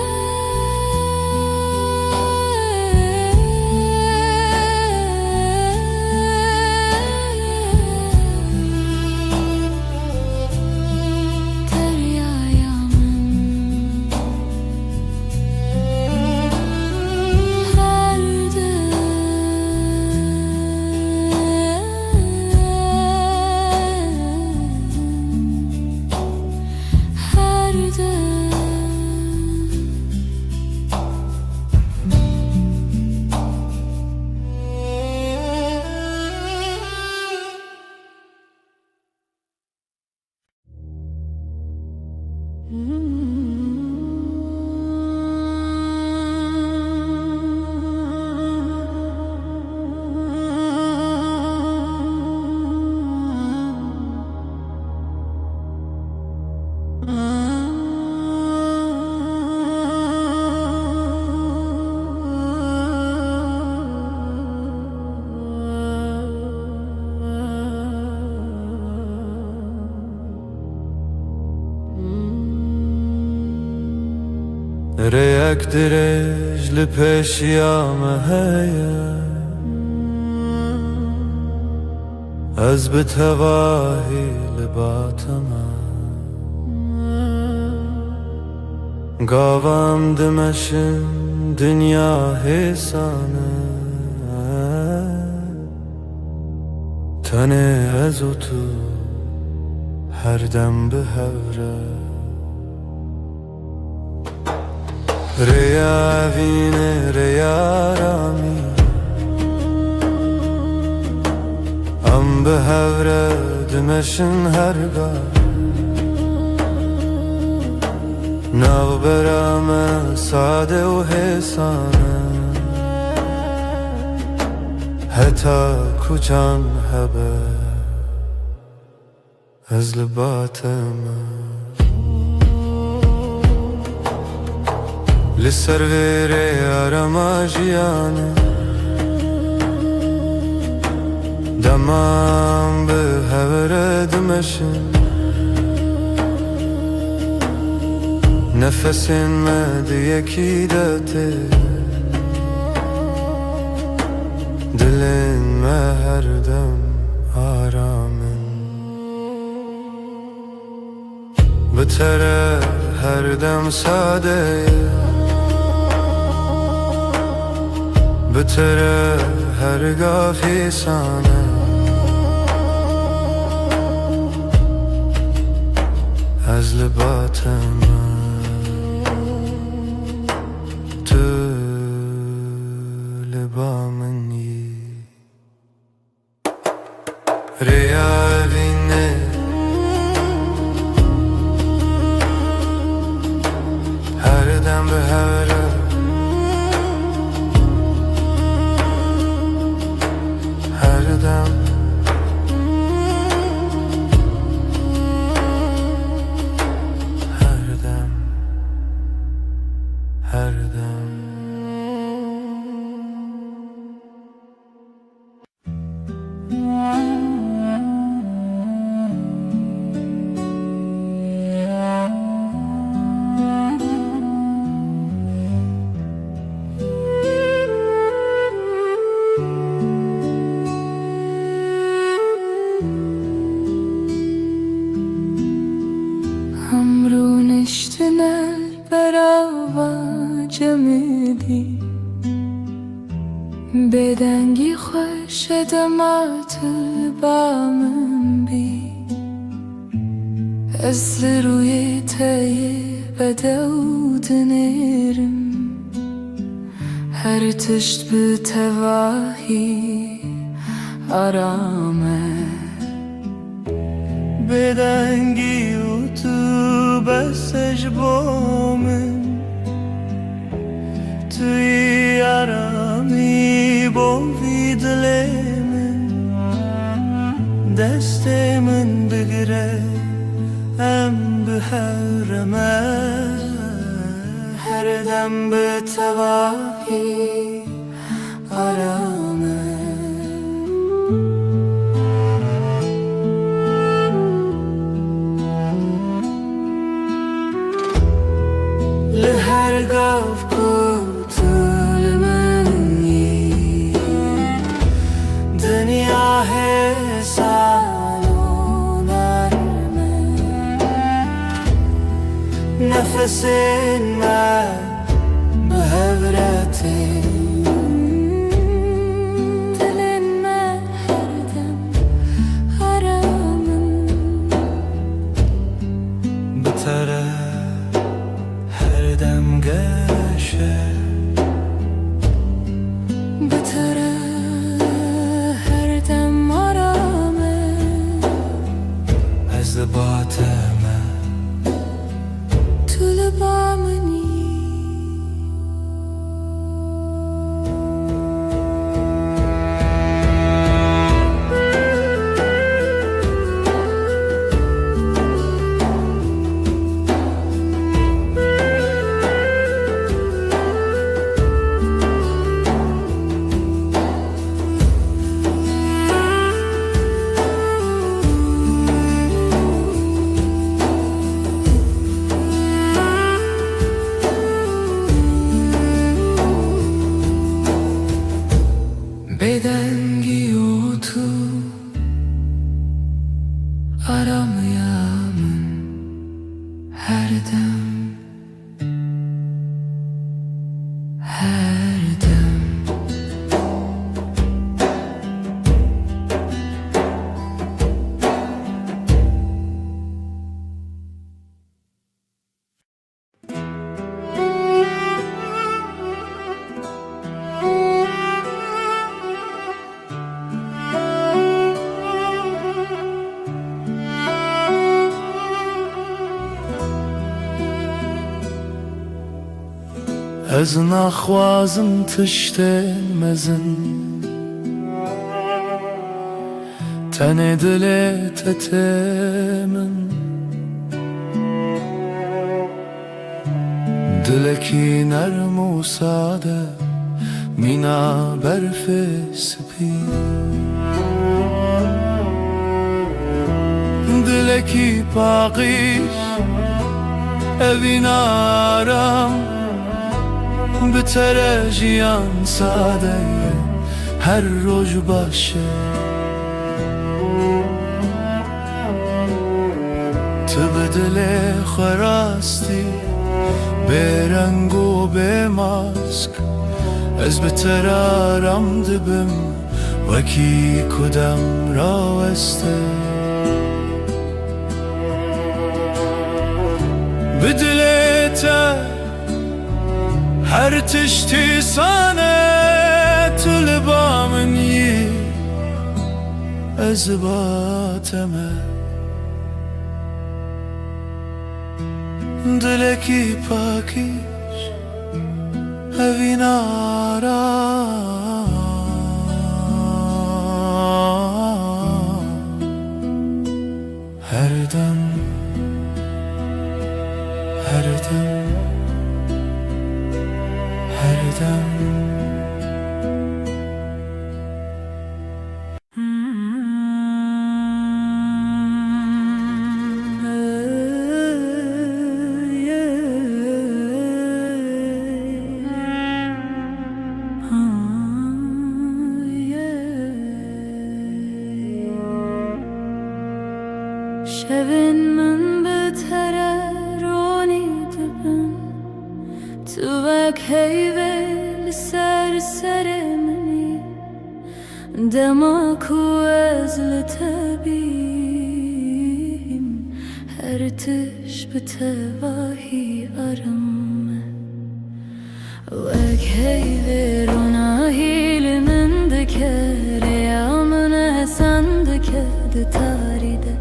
دریایا من هر ريك درج لبشيام هيا از بتواهي لباتما قاوام دمشن دنيا حسانه تنه ازو تو هر دم بهوره ريا فيني ريا رامي ام بهوره دمشن هرگا ناو برام ساده و حسانه حتی کچان هبه از لباتم لسر ویره آرما جیانه Tamam به هوره دمشن نفسین مدی یکی داته دلین ما هر دم آرامن بتره هر دم ساده بتره هرگاه فیسانه از لبات من تو لبا منی ریا بینه هر دم به هره هر دم هر دم همرون اشتنل برava cemidi بدنگی خوش دمات بامن بی از روی تای بدود نرم هر تشت به تواهی آرامه بدنگی و تو بسش بامن توی آرامی بوی دل من دست من بگیره ام به حرمه هر دم به تواهی آرامه لهرگاه کوتل منی دنیا حسان و نرمه نفس من به هورته دل من هر دم آرامم بتره هر دم گشه بتره هر دم آرامه از لبات من تو لبا منی بدنگی و تو آرامıyamın her dem her dem از نخوازم تشتن مزن تن دلت تمن دلکی نرم و ساده مینا برف سپید dileki paqiş evin aram bitere jiyan sade her roj başı tu bedele kharasti bereng u bemask ez bitere aram dibim وکی کدام راوسته بدلیتا هر تشتی سانه طلبا منی از باتمه دلکی پاکیش اوین آرام her dem شبین من بتره رونی دبن تو وک هیویل سر منی دما کو از لتبیم هر تش بتواهی آرام وک هیویل روناهیل من دکر یا من احسان دکر تاریده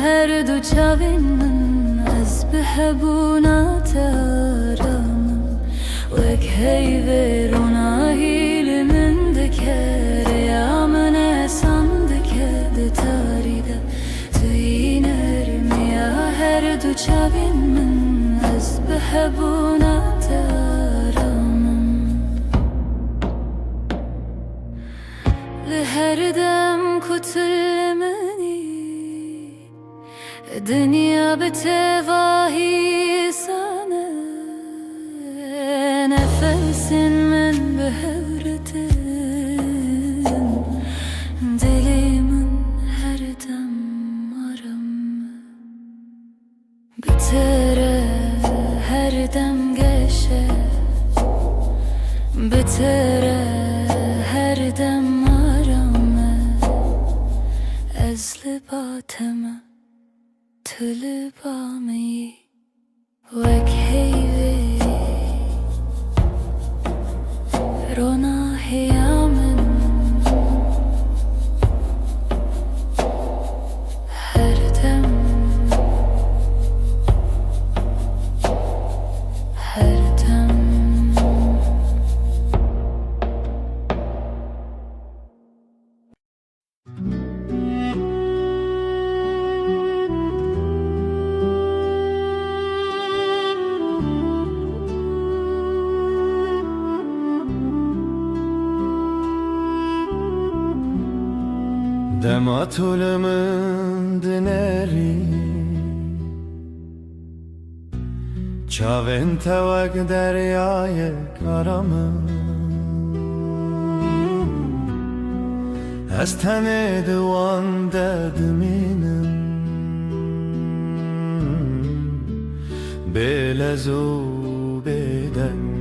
her du çavin min az behebunat aramım Vek heyver ona hilimin deker ya min esan deker de taride Tüyiner mi ya her du çavin min az behebunat aramım Li her dem kutilmeni Dünya betevahi sana Nefesin min behevretin Dilimin her dem aram Bitere her dem geçe Bitere her dem aram Ezli bateme Tılbami vek heyve Rona heyamen Her dem Dematulımın dineri Çavin tevak deryayı karamı Ez tene divan derdiminim Belezu beden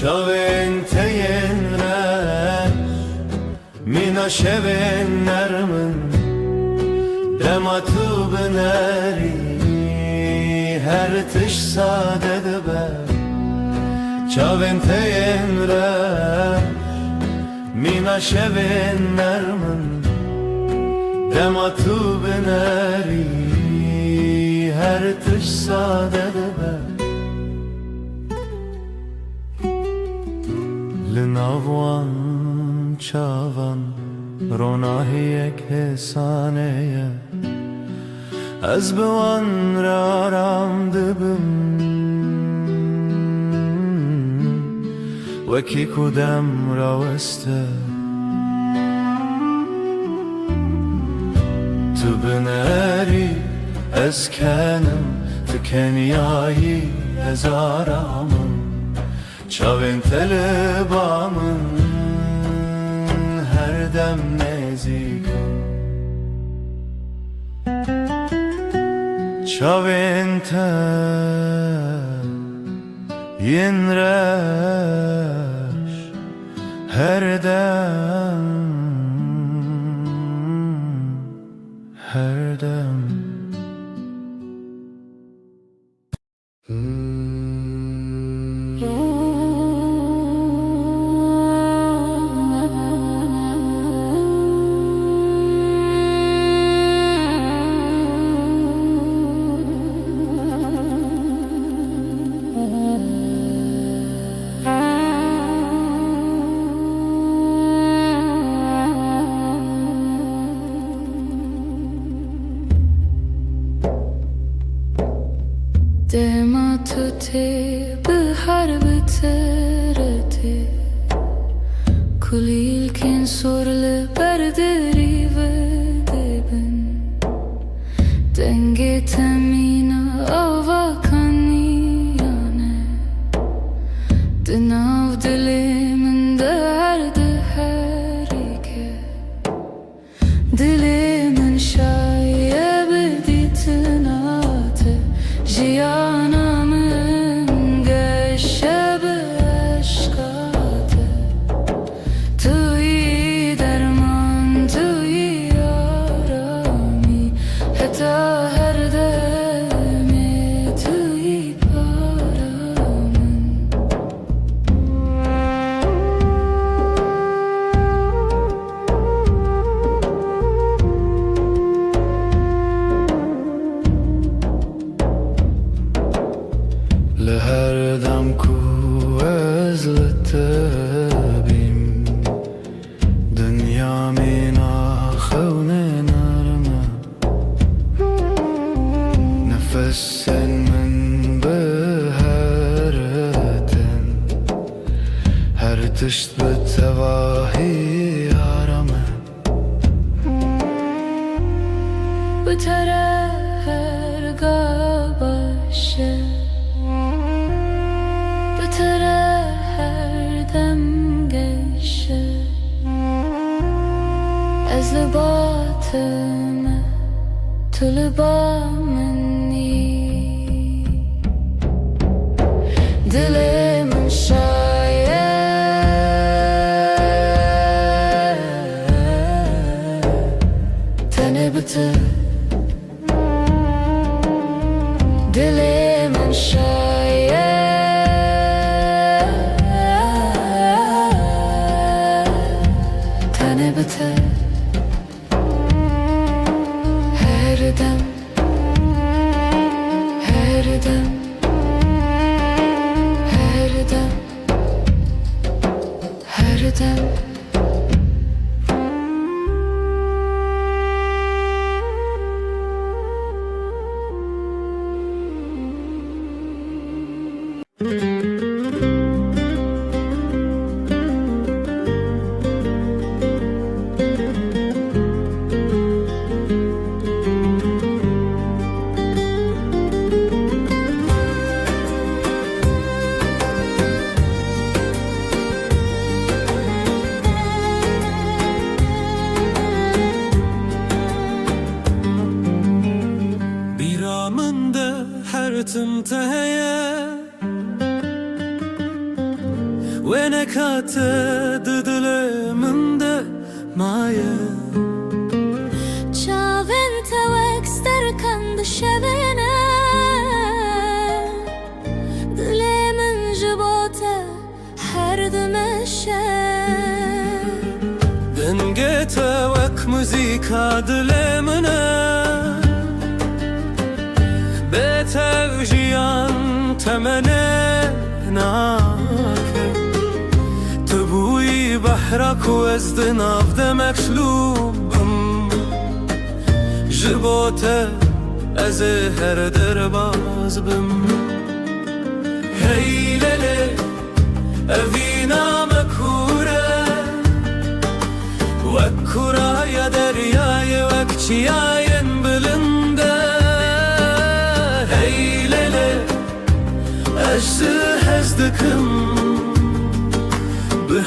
Çavin teyenler Mina şeven nermin Dematu bineri Her tiş sade dibe Çavin teyenler Mina şeven nermin Dematu bineri Her tiş sade dibe Linavwan çavan Ronahiyek hesaneye Ez biwan raram dibim Weki kudem raweste تبناري اسكنم تكنياي هزارامın Çavin telebamın her dem nezikim Çavin tel yinreş her dem her dem Dema tuti bihar biterati Kulilkin sorlu berdiri ve debin Denge temina avakani yane Dinav dilimin derdi herike Dilimin şayebe ditinate Jiyanamın geçebe aşkate Tui derman tui yarami Heta her deme tui paramın لهر دم کو از لطبیم دنیا مینا خون نرمه نفس من به هرتن هر تشت به تواهی آرامه Bıtara her gabaşı Bıtara her dem geçe Ez libatime tulibameni Dilimin şayet Tene bıtır Dilimin şayet Tene bıtır Her dem Her dem Her dem Her dem Biramında her tımtaya Ve ne katı dıdılımında maya Çavin tevek sterkan dışevine Dilimin jibote her dümeşe Denge tevek müzika dilimine Betevjiyan temene nake Tebui bahrak wezdi navde mekşlubim Jibote ez her derbaz bim Hey lele evina mekure Vek kuraya deryaya vek çiyaye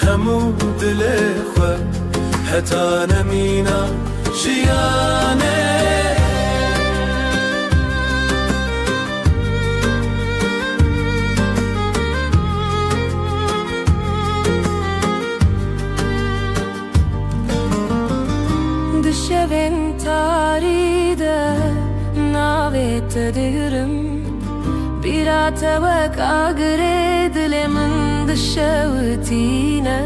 همو دل خو حتا نمینا جیانه Dışevin taride navet diyorum Bir atevek agre dilimin dışevtine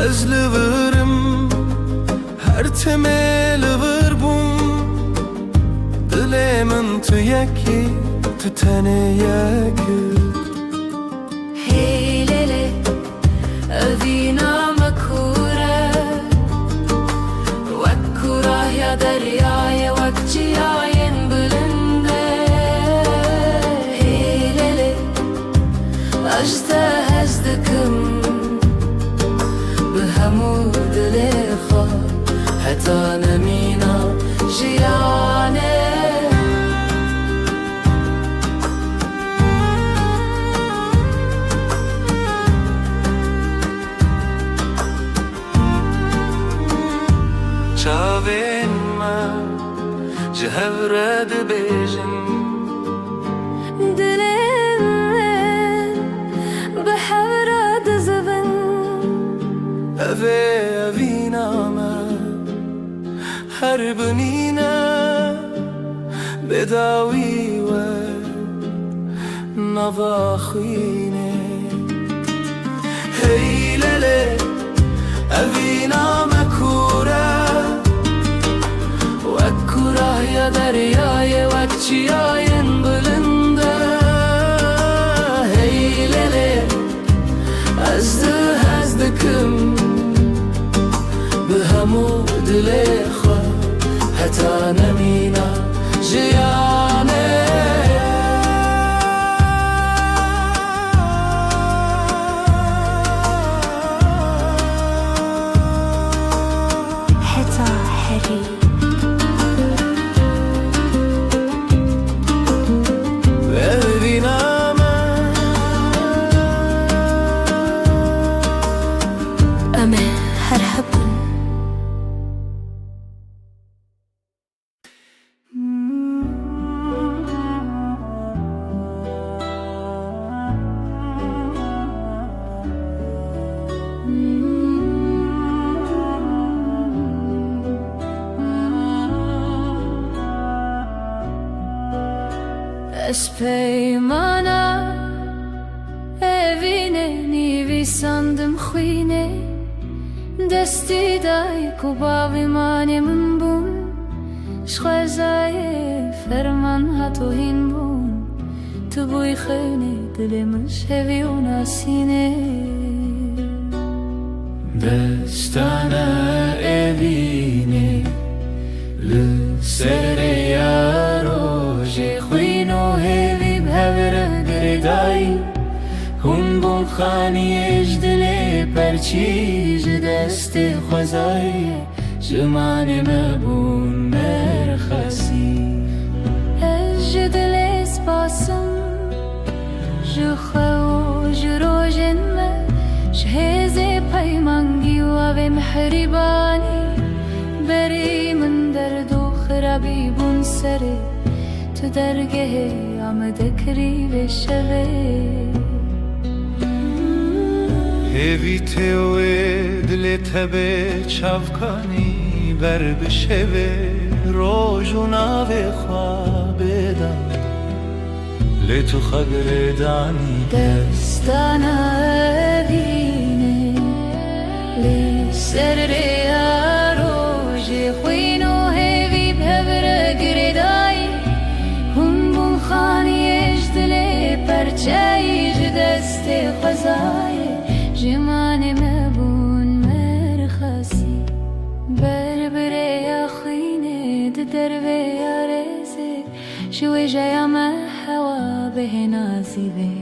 Ezlivirim her temel vırbum Dilimin tüyeki tüteneyeki Heylele evina makure Vekkura ya deryaya vakciyayen bülünde Heylele ajda hezdikim بهمو دل خوا حتی نمینا جیانه چاوین ما جهورد بیجن دلم بحورد زبن اوینا ما هر بنینا بداوی و نواخینه هیلله اوینا مکوره وکوره یا دریای وکچیاین بلنده هیلله از دکم بهمو دل خوا حتی نمینا جیانه حتا هری ببینم أما هرهبن Espeymana evine nivi sandım khine Desti day kubavi manemin bun Shkhazaye ferman hatuhin bun Tu buy khane dilimiz hevi unasine دستانه evine لسره یاروژه خوینو هیوی بهوره گردایی هون بون خانی اجدله پرچیج دست خوزایی جمان مبون مرخصی اجدل اسباسم جخو جروجن ما شهزي پیمانگی و محربانی بری من درد و خرابی بون سره تو درگه آمده کری و شوه هیوی تیوه دل تبه چافکانی بر بشوه روژو ناوه خوابه دم لتو خگردانی دستانا بینه لسر ریاروژ خوینو هیوی بهبره گردایی هم بون خانی اجدله پرچایج دست خوزای جمان مبون مرخصی بربره یا خینه دروه یا رزه شوی جایا ما هوا به نازیبه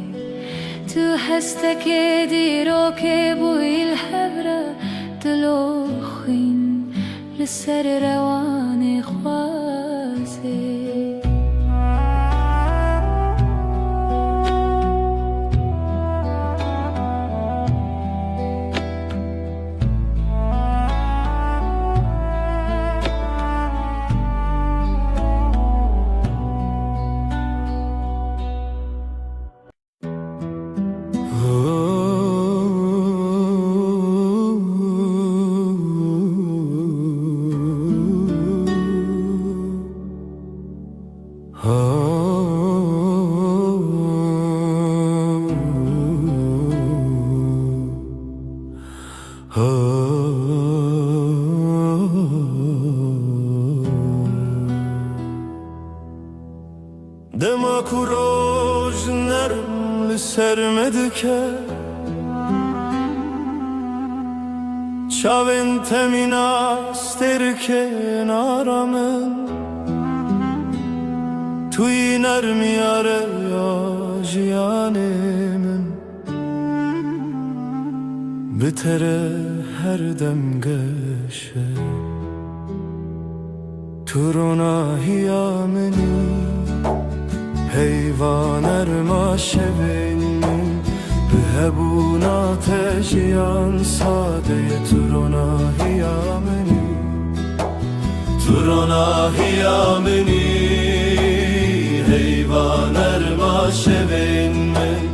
تو هستك ديرو كبوي الحبرة تلوخين للسر رواني خواسي vermedi ki çavin teminas terken aramın توی نرمی آره یا جیانمون بتره هر دم گشه تو روناهیا منی حیوان ارماشه بینیم به هبون آتشیان ساده تو روناهیا منی تو روناهیا منی حیوان ارماشه بینیم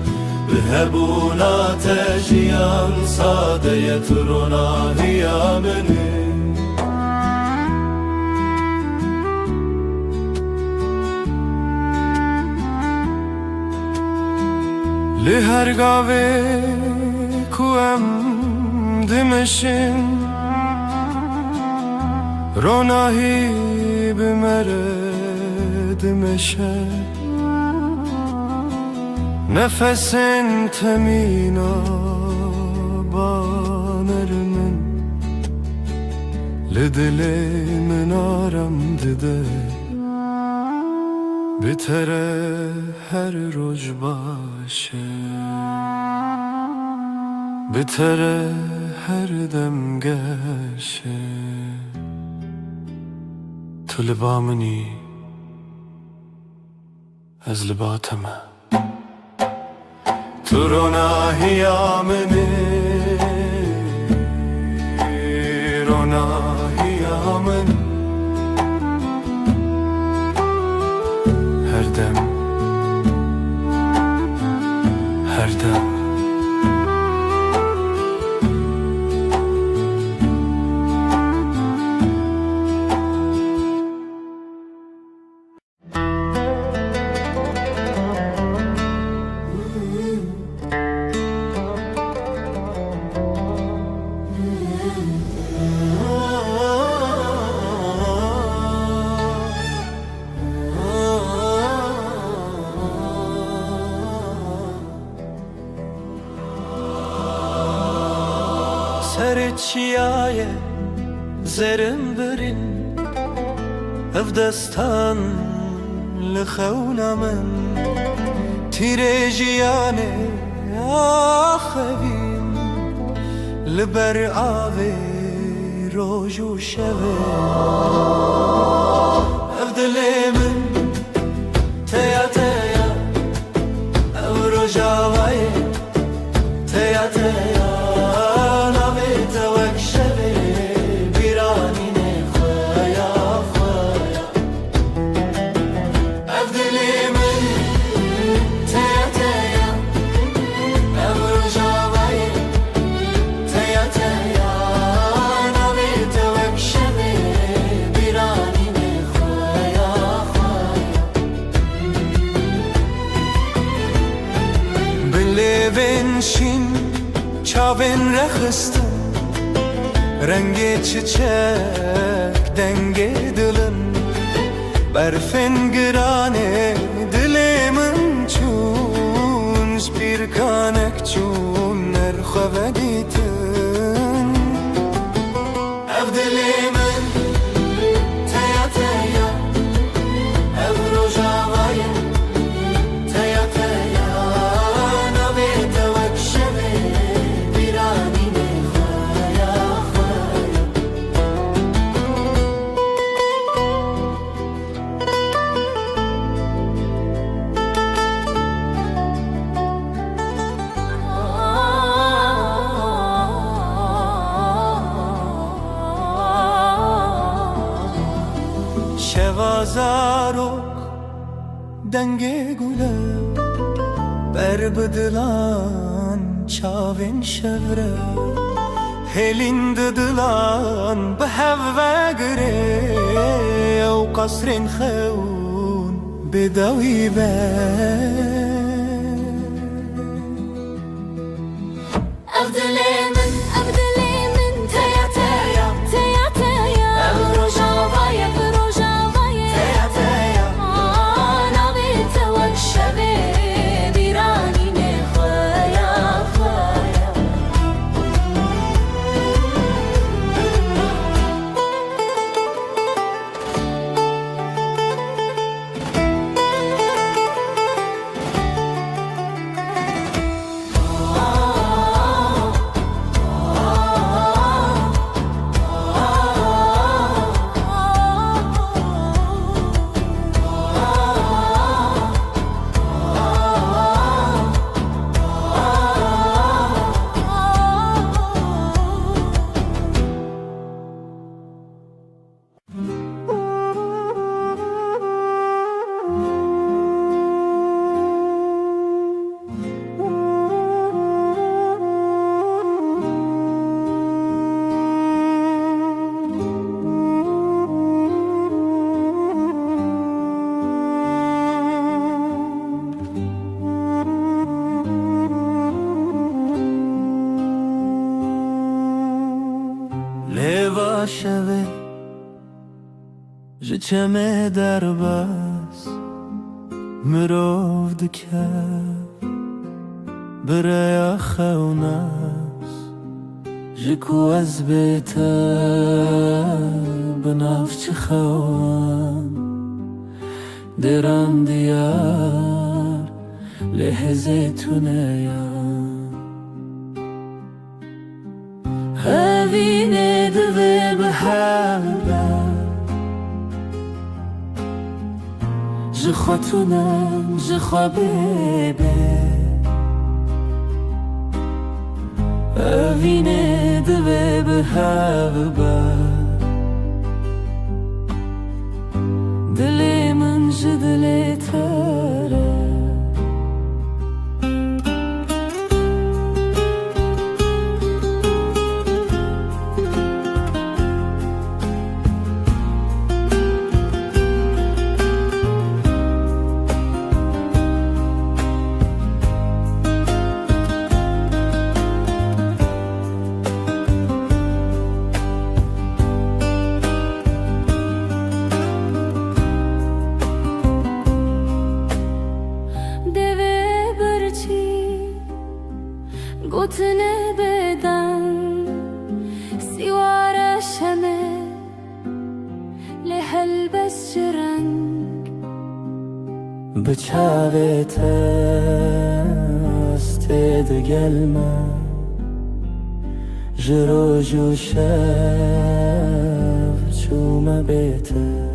به هبون آتشیان ساده تو روناهیا منی لهر گاوه کوام دمشن روناهی بمره دمشه نفسن تمینا بانرمن لدل من آرام دده بتره هر روز باشه بتره هر دم گشه تو لبا منی از لباتمه تو روناهیا منی روناهیا من هر دم هر دم سرچیای زرم برین اف دستان لخونا من تیرجیانه آخوین لبر آوی روز و شبه اف دلمن تیا تیا او رجاوی تیا تیا بنشین چاوین رخستم رنگ çiçek denge dilim برفن گرانه دلمن چون bir kanek çun nerxove ditin ev dilimin teya teya ev rojavayı teya teya navi tevek şevi biranine khaya khaya شوازارok denge gule berbedilan çavin şevre helin didilan behevve gire ev kasrin xeun bedawi be Abdülemin teya teya teya teya ev rojavaya شبه بیرانی نخواه شوه جچمه در بس مرو دکه برای خونس جکو از بیتا بنافچ خوان درم دیار لحظه تونیان هوینه دوه به هر جخوتونم جخوابه اوینه دوه به هوا دل من جدل تره گوتنه بدن سیوار شمه لهل بس جرنگ بچاوه تست دگلمه جرو جو شف چومه بیته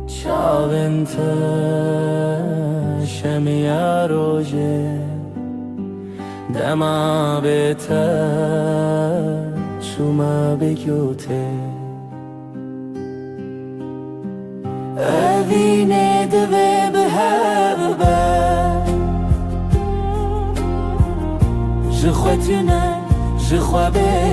چاوین تا شمیا روژه دما بیتا چوما بگوته اوینه دوه به هر بر جخوتونه جخوابه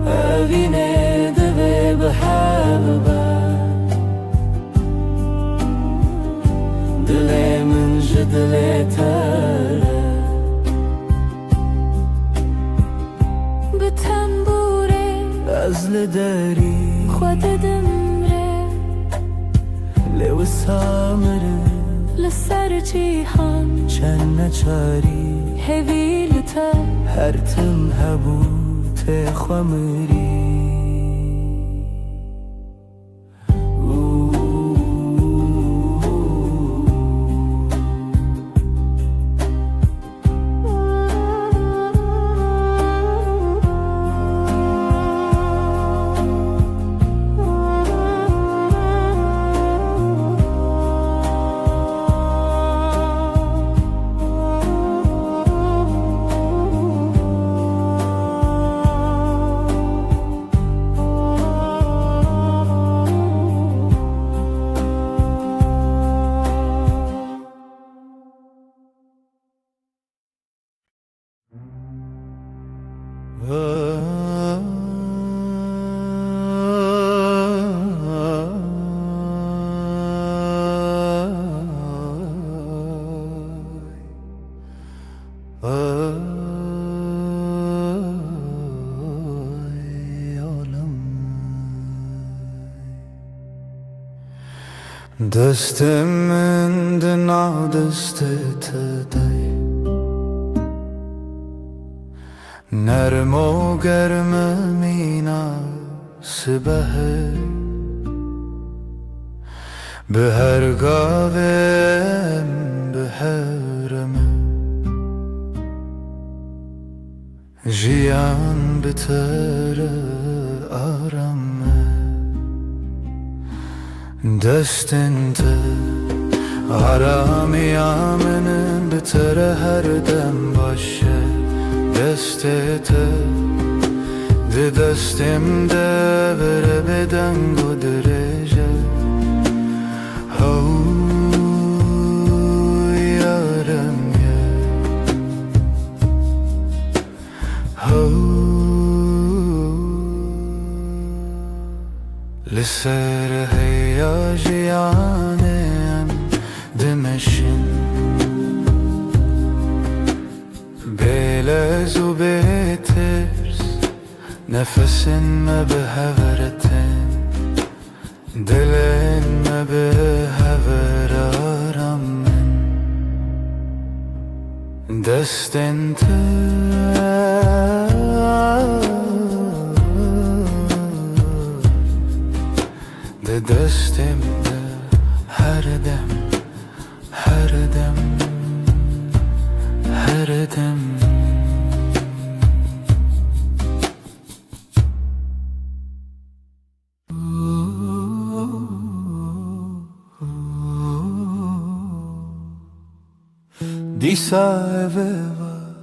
اوینه دوه به هر بر دل من جدل تره به تنبوره از لداری خود دمره لو سامره لسر جیهان چند نچاری هویلتا هر تم هبوت خمری دستم من دنا دستت دی نرم و گرم مینا سبه به هر گاوم به هرمه جیان بتر آرامه دستنت آرامی آمنن بتر هر دم باشه دستت ده دستم ده بره بدنگ و درجه هو یارم یه هو لسر هیاجیانم دمشن بلزو Nefesin me be heveretin, dilin me be heveraram min. Destin te de destimde her dem, her dem, her dem. Disa eve var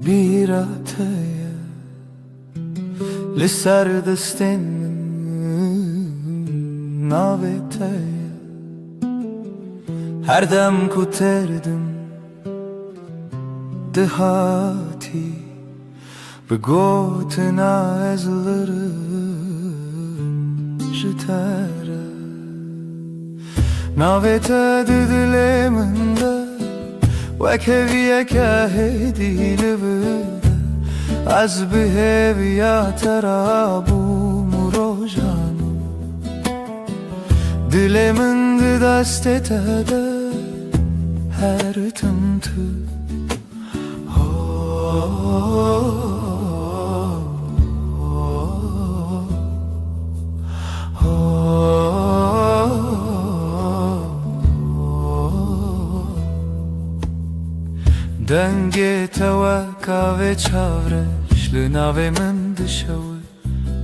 bir ateye li ser destin naveteye her dem ku terdim dihati bi gotina ezlerim jitere navete didileminde وك هويك هدي لبدا از به یا ترابو مروجانو دلمن دست تده her tımtı دنگ توکا و چاورش لناوی من دشوی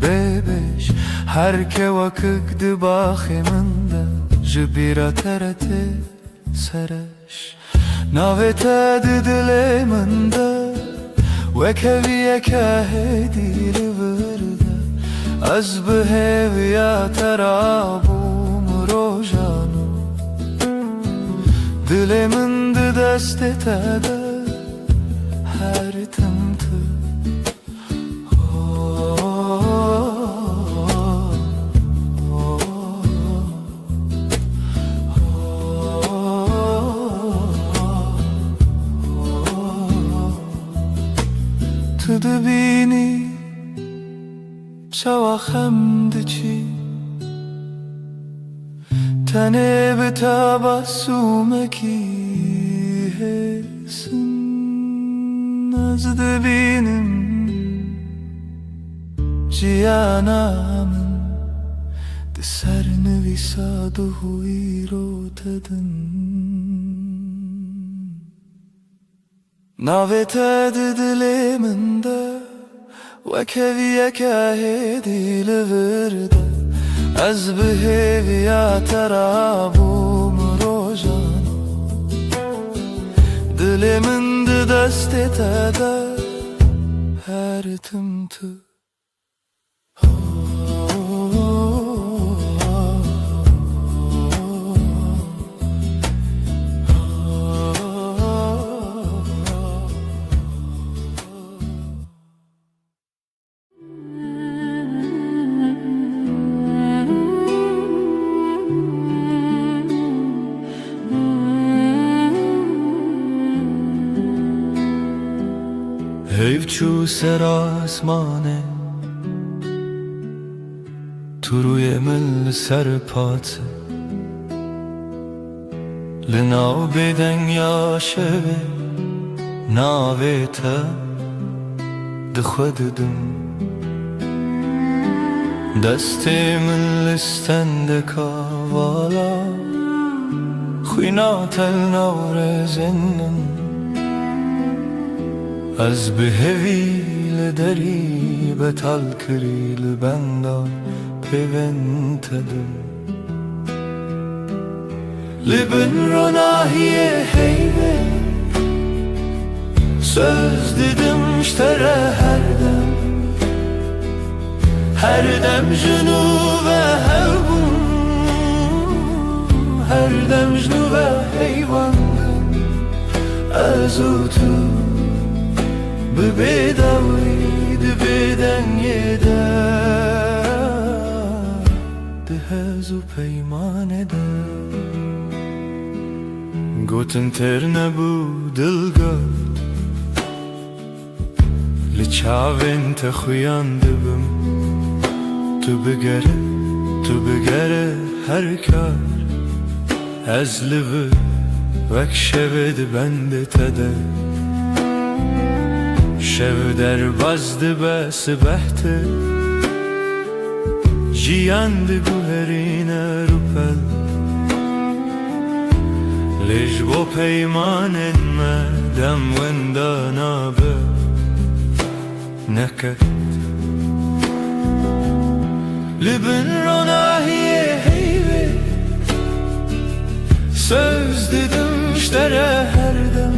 ببش هر که وکک دباخی من ده جبیرا ترته سرش ناوی تد دلی من ده وکویه که هدی لورده از بهویا ترابوم روژانو دلی من ده دست تده her tımtı Tudu bini çava xemdiçi tene be tabassumeki hesin nazdı benim cihanamın de serni visaduhu irotedin navete didiliminde ve keviyeke hedili virde az biheviya terabum rojan dilimin dest etede her tımtı Hevçu ser asmane tu ruye min li ser patse li nav bêdeng ya şevê navê te dixwe didim destê min li stendeka vala xwîna tel nav rezinin از به هویل دری به تلکریل بندان پیونتدم لبن رو nahiye heybe söz dedim iştere her dem junu ve hevbun her dem junu ve heyvandım azutu ببیدوید بدن یده دهز و پیمانه ده گوتن تر نبو دل گفت li çavên te xuyan dibim. Tu bigere her kar, ez li vi vek şevê dibende te de. Şev derbas dibe sibeh te, jiyan diguherîne rûpel. Lê ji bo peymanên me dem wenda nabe neket. Li bin ronahiyê heyvê söz didim ştere her dem.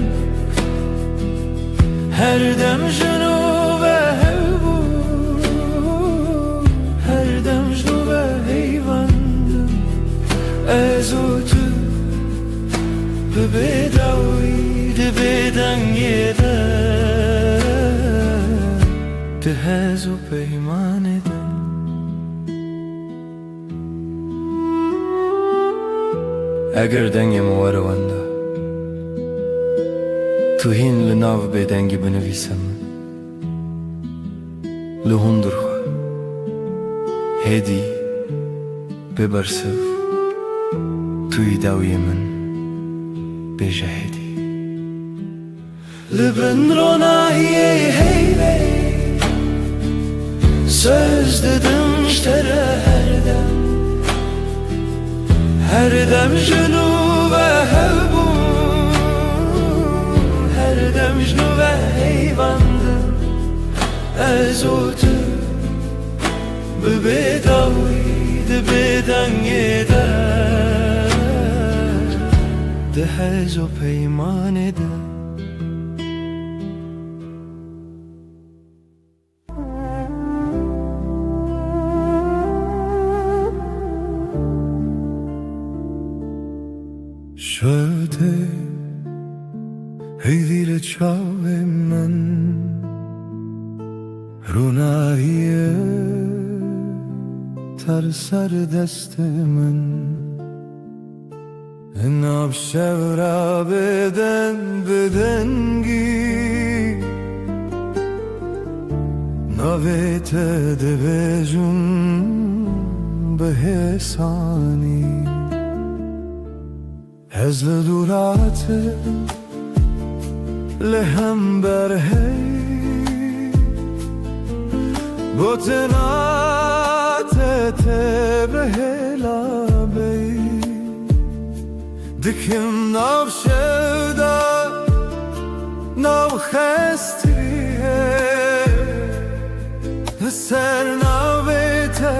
Her dem jinu ve hevbû, her dem jinu ve heyvandım. Ez û tu bi bêdawî di bêdengê de, di hez û peymanê de. Eger dengê me were wenda, tu hîn li nav bêdengî binivîse min. Li hundir xwe hêdî bibersiv, tu yî dawiyê min bêje hêdî. Li bin ronahiyê heyvê söz didim ştere her dem. Her dem jinu ve hevbû, her dem jinu ve heyvandım. Ez û tu bi bêdawî di bêdengê de, di hez û peymanê de. Şövde heyvî li çavê min, rûnahiye ter ser destê min. Nav şevra bêden bêdengî, navê te dibêjim bi hêsanî. Ez li dûratê li hember hey, gotinate te bihêla bey. Dikim nav şevda nav xestiyê, li ser navê te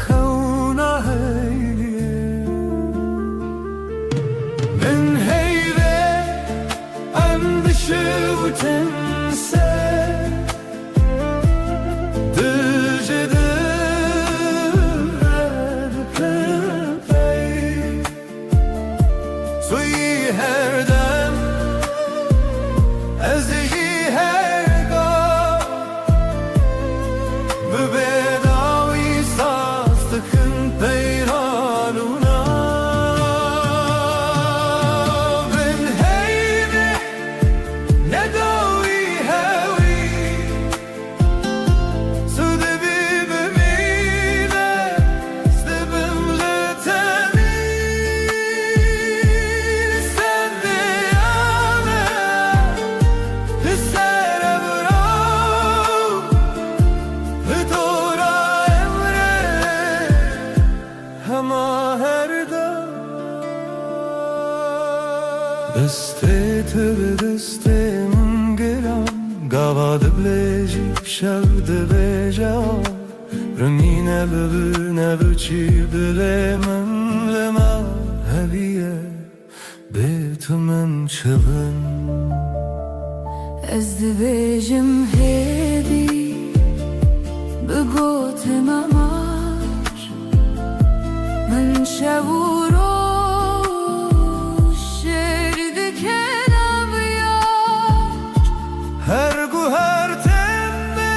xewna heye. Min heyvê em dişiwtin se, dil ji dil re dikin pey. Tu yî her dem, ez yî her gav, bi bêdawî saz dikin peyranûna. Bin heyvê nedawî hewî, tu dibî bimîne, dibim li tenî. Sen diyame, li ser evrav, li dora emre, hema her dem. Destê te bi destê min giran, gava dibilêjî şev dibêje. Rengîne bibîne biçî dilê min, li me hevîye bê tu min çivin. Ez dibêjim hêdî bi gotê me mar, min şev û roj şêr dikin evyar. Her guher temme,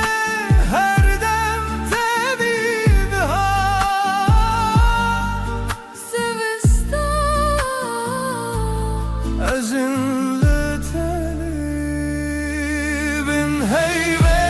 her dem te bî bihar. Zivistan Ezin li tenî bin heyvê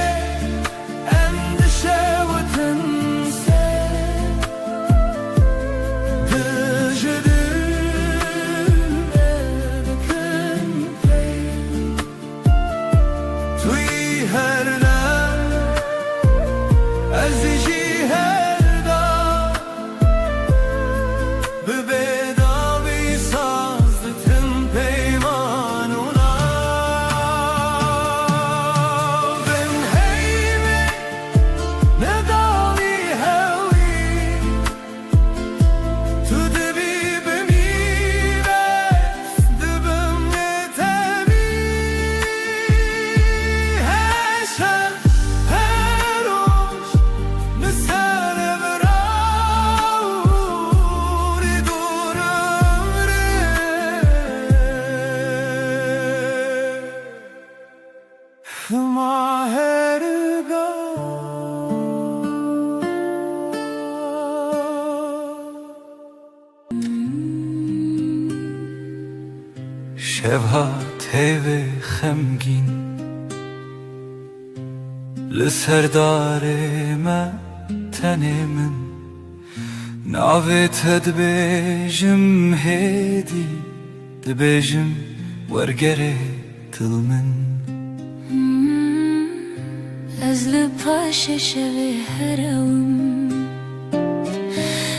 شبهات هیوه خمگین لسر داره ما تنه من ناویت دبیجم هیدی دبیجم ورگره دل من از لپاش شوی هرم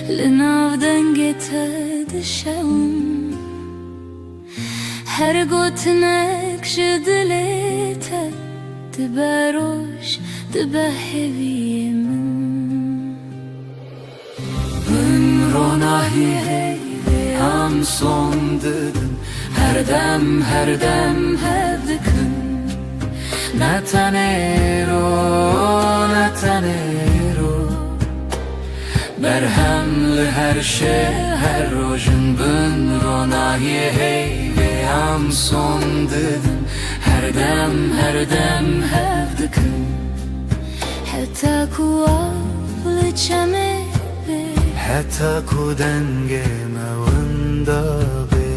لناو دنگت دشم هر گوتنک جدلیت دبروش دبهوی من من روناهی هم son dedim her dem hevdikin Netanero Berhemli her şey her rojun bin ronahi hey ve am son dedim her dem hevdikin حتی کوال چمه حتی کودنگ موندابه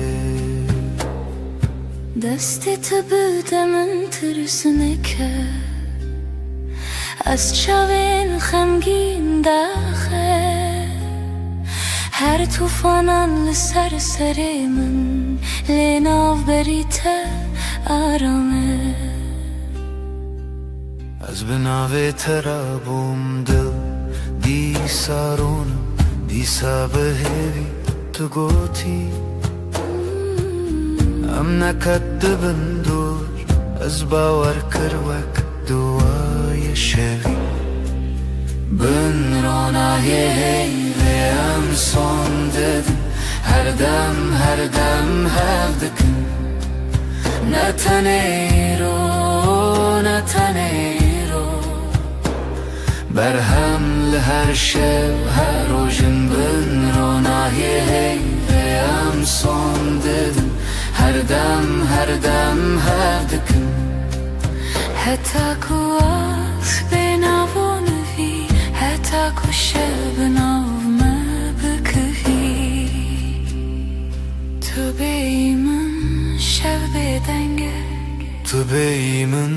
دستی تبودمن ترسونه که از چاوین خمگین داخه هر توفانان لسر سری من لیناو بریته آرامه از بناوی ترابم دل دی سارونم دی سابهوی تو گوتی ام نکدبن دور از باور کروک دوای شوی Ben ronahi hey ve am son dedim her dem hevdikin Netanero Berhemli her şey her rojun bin ronahi hey ve am son dedim her dem hevdikin حتی کوات بناوانوی حتی کشه بناو ما بکهی تو بیمن شب بدنگه تو بیمن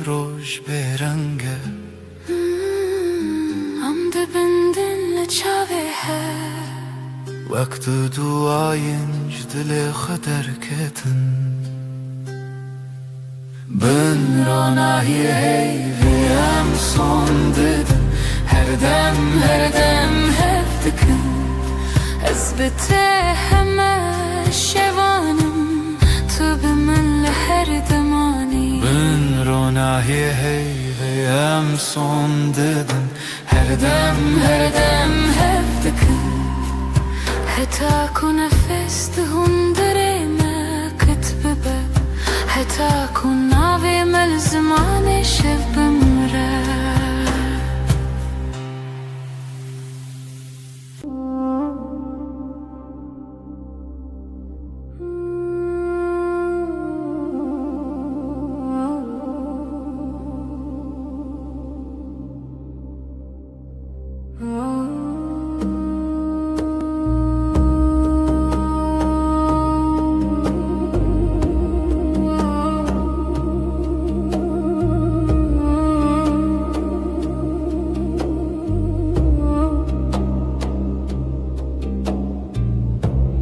روش برنگه عمد بندن لچاوه ها وقت duayınc dile kadar ketin Ben ronahi hey ve am son dedim her dem hevdikin از بته همه شوانم تو به من لهر دمانی Ben ronahi hey ve am son dedim her dem hevdikin حتی کو نفس دهون داره ما کتبه حتی کو ناوی مل زمان شب بمره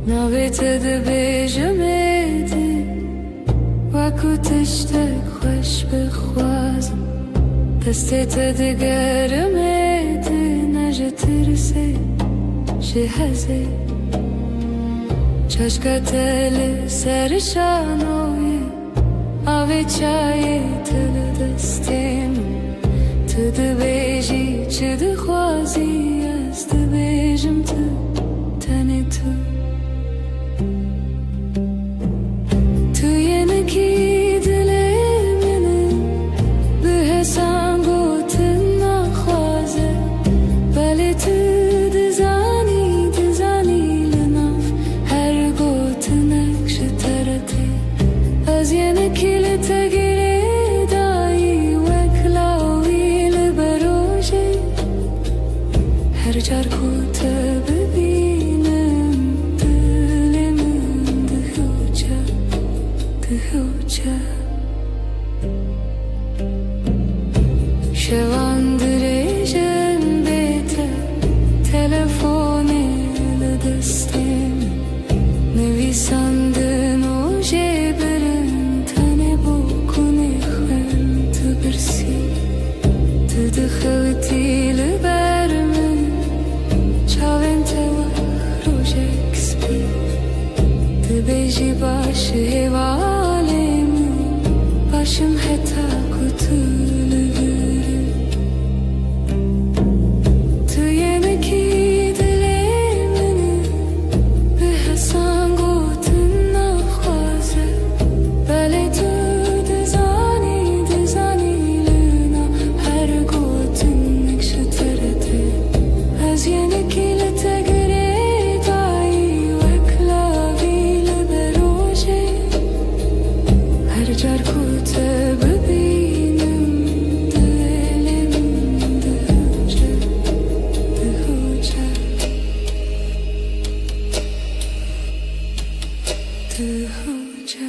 ناویت دبیجم ایدی وکو تشتک خوش بخوازم دستت دگرم ایدی نجه ترسی شهزه چشکت سر شانوی آوی چای تل دستیم تو دبیجی چه دخوازی از دبیجم تو تنی تو Dıhuca Şevandırıcın bete Telefonuyla destim Nevisandın o jeberin Tane bokun ihren tıbırsi Tıdıkhıvti lübermin Çavin tevah rojek spi Tıbeji başı hevalemin Başım heta kutulu gürü Tüyemi ki dilemini Bihasan gotun nahvaze Bele tu dizani luna Her gotun ekşi terete Az yeni kile tegre dayi Ve klavile beroje Her carkute bebeğim Dilim dıhıca Dıhıca Dıhıca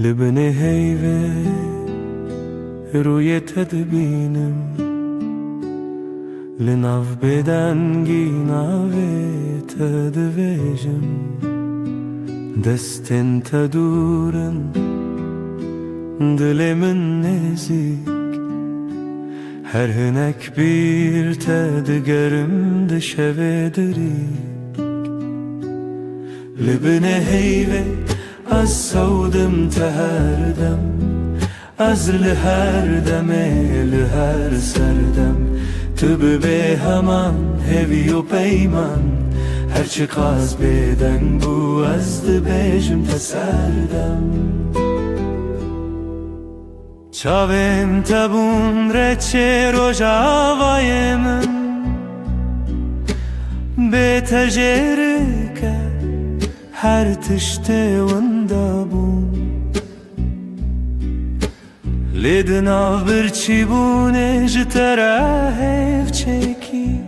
لبني هيفي روی تدبینم لناف بدنگی ناوی تدویجم دستن تدورن دلمن نزیک Her hünek bir tedgerim dışevedrik Libne heyve az savdım teherdem Az liher deme liher serdem Tübü be heman hevi o peyman Her çıkaz beden bu azdı bejim teserdem Çavim tabun reçe rojavayemin Betecerike her tişte vındabun Lidnav bir çibune jitera hevçeki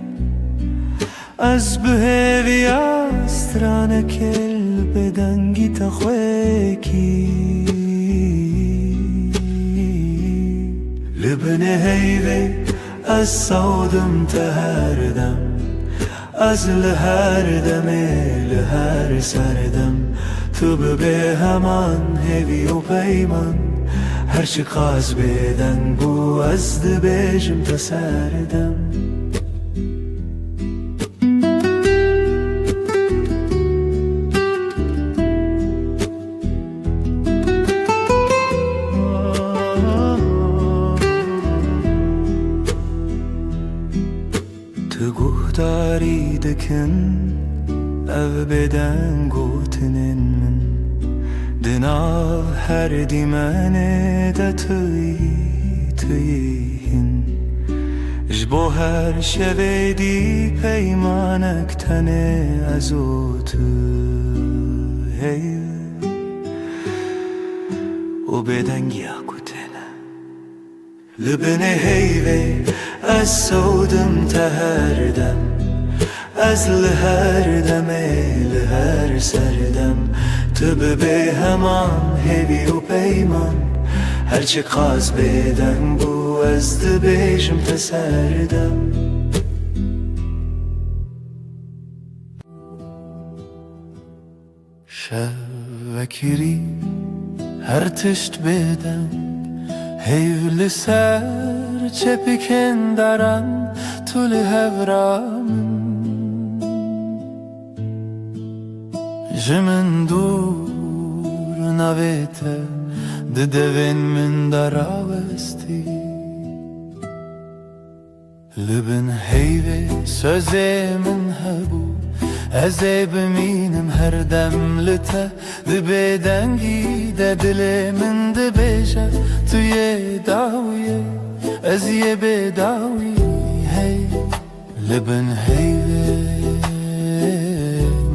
Az behevi astrane kel bedangi takhweki Libne heyve az savdım teherdem Az liher deme liher serdem Tübü be heman hevi o peyman Her çıkaz beden bu azdı bejim teserdem Guhtari dikin ev beden gotinin min Dinav her dimene de tüyihin Jbo her şevedi peymanek tene azotu hey O beden giyakutene Libne heyve az savdım teherdem Az liher deme liher serdem Tübü be heman hevi o peyman Her çıkaz beden bu azdı bejim teserdem Şevvekiri her tişt beden Heyvli ser çepiken daran Tuli hevramın Jimin dur navete de devin min daravesti Libin heyve sözemin hebu Ez ê bimînim her dem li te Dibe dengî de dilê min dibêje Tu yê dawiyê ez yê bêdawî hey Libin heyvê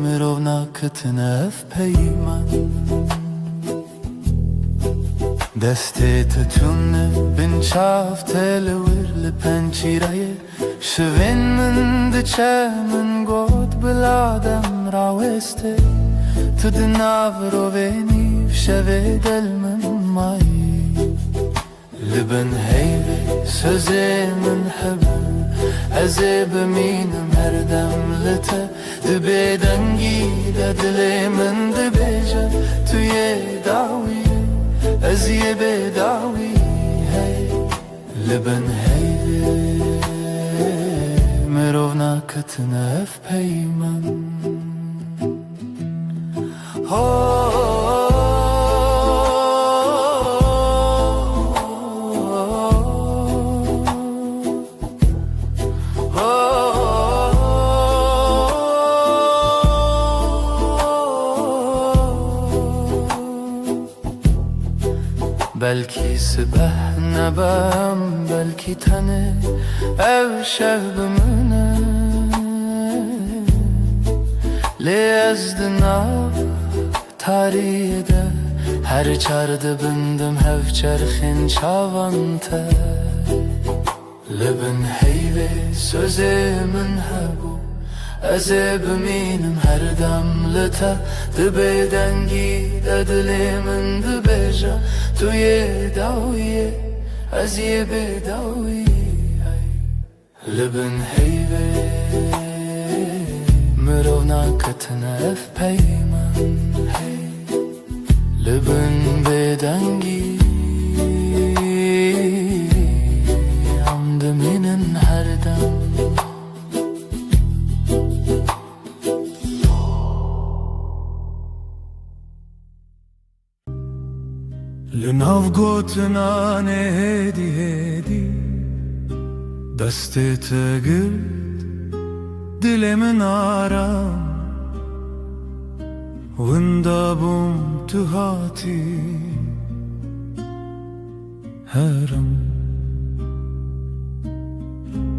mirov naketine ev peyman Destê te tune bin çav tele wir li pençîreyê Şivên min diçe min got bila dem raweste Tu di nav rovê nîv şevê del min mayî Li bin heyvê sözê min hebu Ez ê bimînim her dem li te Dibe dengî de dilê min dibêje Tu yê dawî Ez yê bêdawî hey Li bin heyvê mirov naketine ev peyman Belki sibeh nebem belki tane ev şevbimine Lê ez di nav tariyê de her çar dibindim hev çerxên çavan te Li bin heyvê sözê min hebu Ez ê bimînim her dem li te Dibe dengî de dilê min dibêje Tu yê dawiyê ez yê bêdawî Li bin heyvê mirov naketine ev peyman hey Li bin bêdengî em dimînin her dem Li nav gotina ne hêdî hêdî Destê te girt dilê min aram Winda bûm tu hatî herim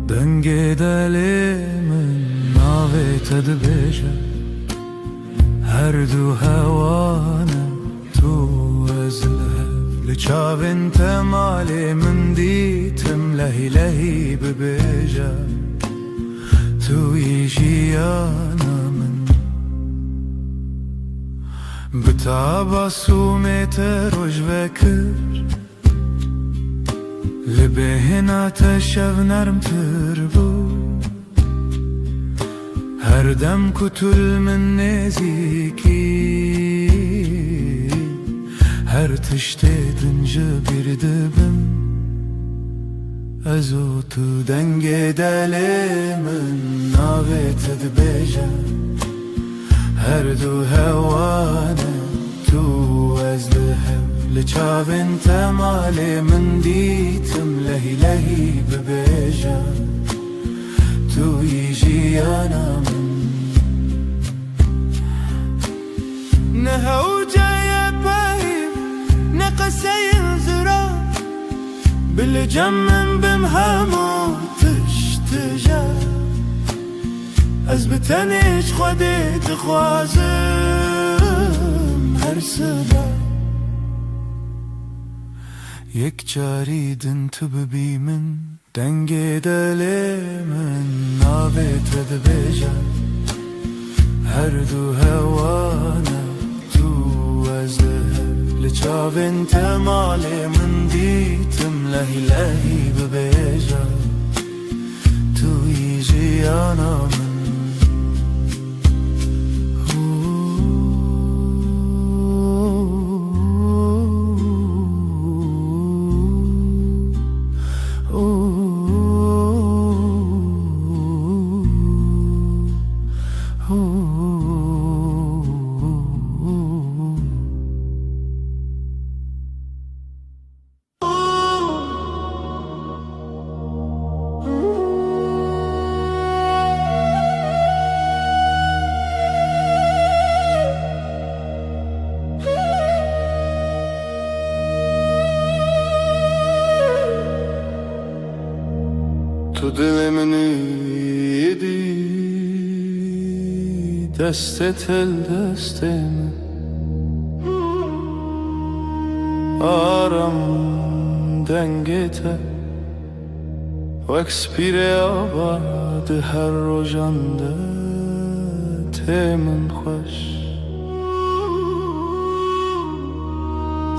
Dengê delê min navê te dibêje Her du hewane tu ez li hev Li çavên te malê min dîtim lehî lehî bibêje Tu yî jiyana min Bi tabasûmê te roj vekir Li bêhna te şev nermtir bû Her dem ku tu li min nêzîkî Her tiştê din ji bîr dibim Ez û tu dengê delê min navê te dibêje Her du hewane tu ez li hev Li çavên te malê min dîtim lehî lehî bibêje Tu yî jiyana min Ne hewceye peyv ne qeseyên zirar Bil cemmin bim hemû tiştije Ez bi tenê ji Xwedê dixwazim her sibe Yek carî din tu bibî min Dengê delê min navê te dibêje Her du hewane tu ez li hev Li çavên te malê min dîtim lehî lehî bibêje Tu yî jiyana min dilimin yedi destet el destemi aram dengete وکس پیر آباد هر روزنده تیمن خوش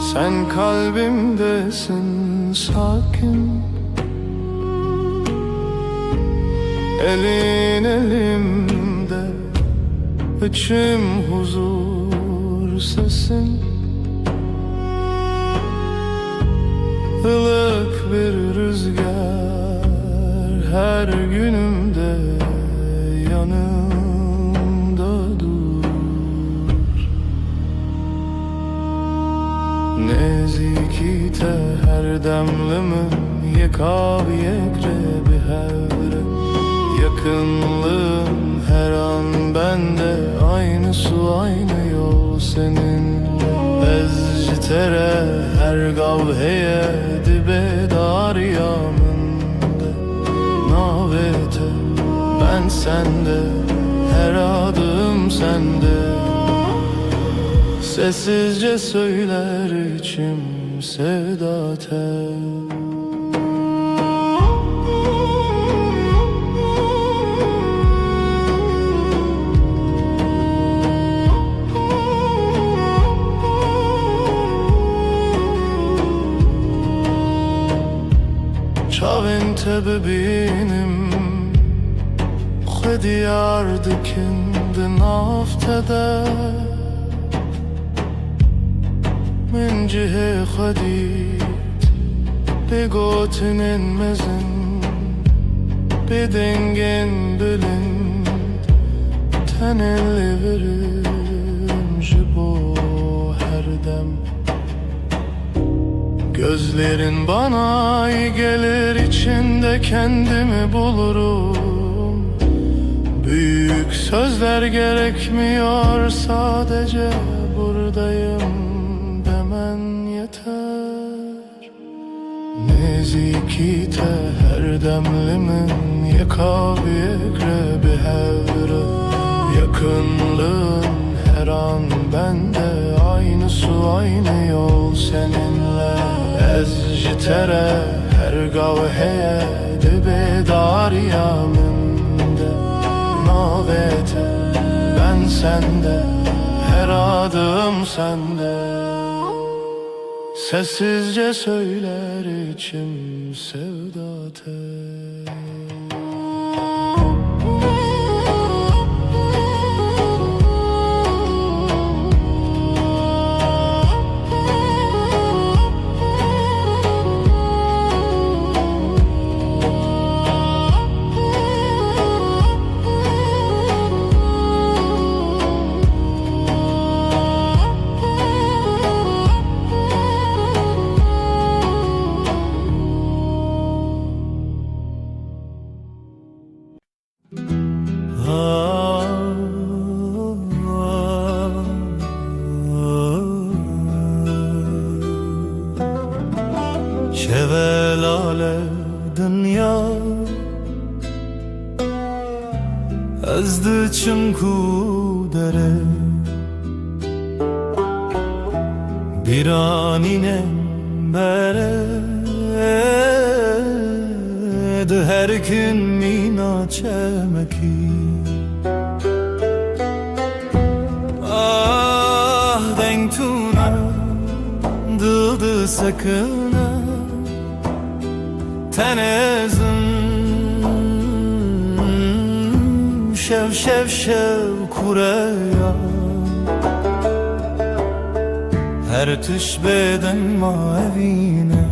sen kalbimdesin sakin elin elimde içim huzur sesin ılık bir rüzgar her günümde yanımda dur Nezikite her demlimin yekav yekre bir hevre Yakınlığın her an bende aynı su aynı yol seninle Ezcitere her gavheye dibe dar yamında Navete ben sende her adım sende Sessizce söyler içim sevda tel Çavin tebibinim Xediyar dikindi naftede Min cihe xedid Begotin mezin Bedengin bilind Tenelli verim Jibo her dem Gözlerin bana iyi gelir içinde kendimi bulurum Büyük sözler gerekmiyor sadece buradayım demen yeter Nezikite her demlimin yekav yekre bir hevre Yakınlığın her an bende aynı su aynı yol seninle Ezcitere her gavheye dibe dar yaminde Navete ben sende her adım sende Sessizce söyler içim sevda tel Şevelale dünya ezdi çimku dere bir anine bere de her gün mina çemeki ah denk tuna dıldı sakına tenezim şev şev şev kureya her tış beden mavine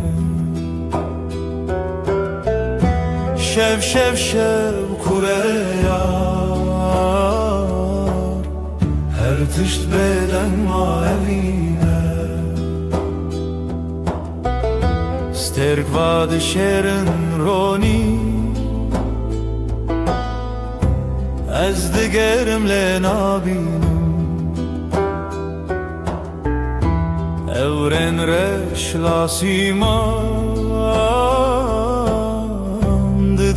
şev şev şev kureya her tış beden mavine sterk vad şerin roni ez digerimle nabinim evren reş lasiman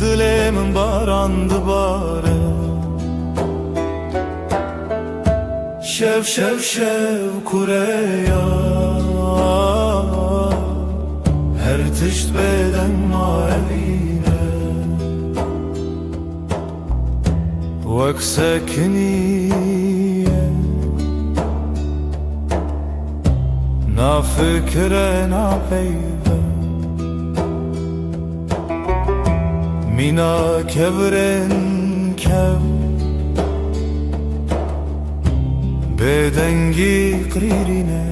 dilemin barandı bare. Şev şev şev kureya, her tişt beden mavine. Vek sekniye, na fikre na peyve. Mina kevren kev, bedengi kririne.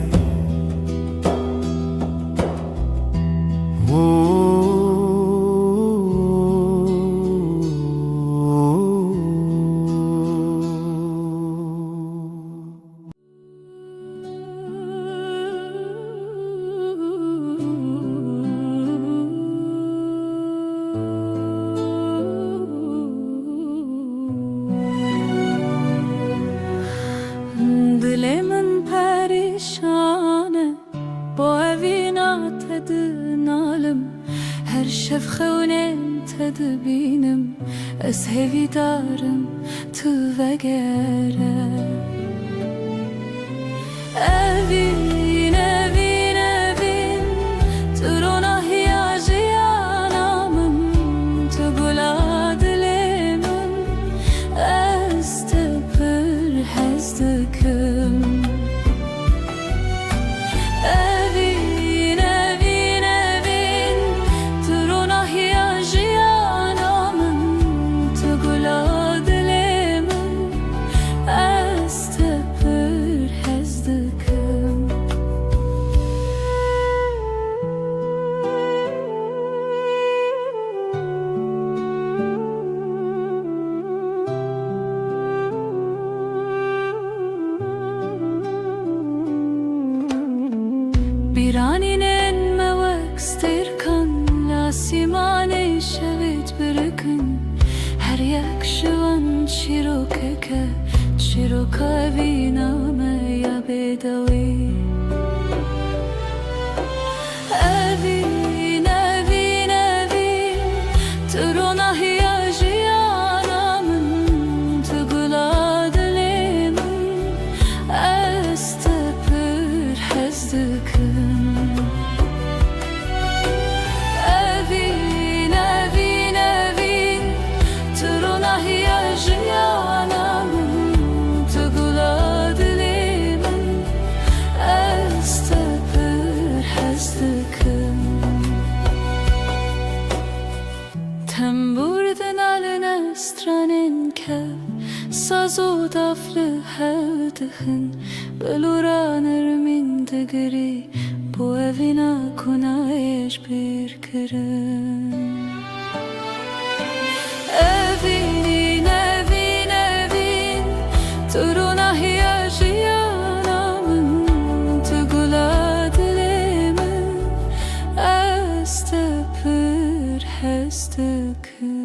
Dilemin perişane, bu evina tedin alım. Her şev xewnen tedbinim, ez hevidarım tu vegere. Evin, evin, evin, turona hiyajiyanamın, tu gula dilemin, ez tepir hezdikim. Evin, evin, evin, turona hiyajiyanamın, tu gula dilemin, ez tepir hezdikim. Biraninen mevek stirkan, la simane şevit birikin. Her yak şivan çirokeke, çiroka viname ya bedavi. Evin, evin, evin, turona hiyajiyanamın, tugula dilemin, ez tepir hezdikim. Evin, evin, evin, turona hiyajiyanamın, tugula dilemin, ez tepir hezdikim. Temburden alın stranen kev, sazo daflı hevdihin, beluranır min digri, bu evina kunayeş bir kirin. Evin, evin, evin, turuna hiyajiyanamın, tugula dilemin, ez tepir hezdikim.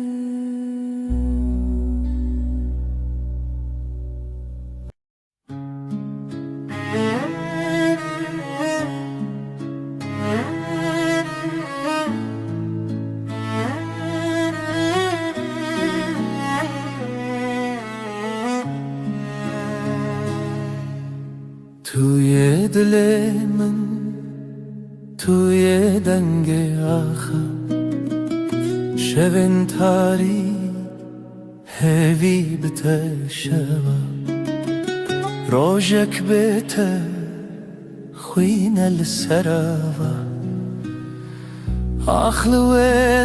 توی دل من توی دنگ آخر شبن تاری هوی بته شوا روژک بته خوین السراوا آخلو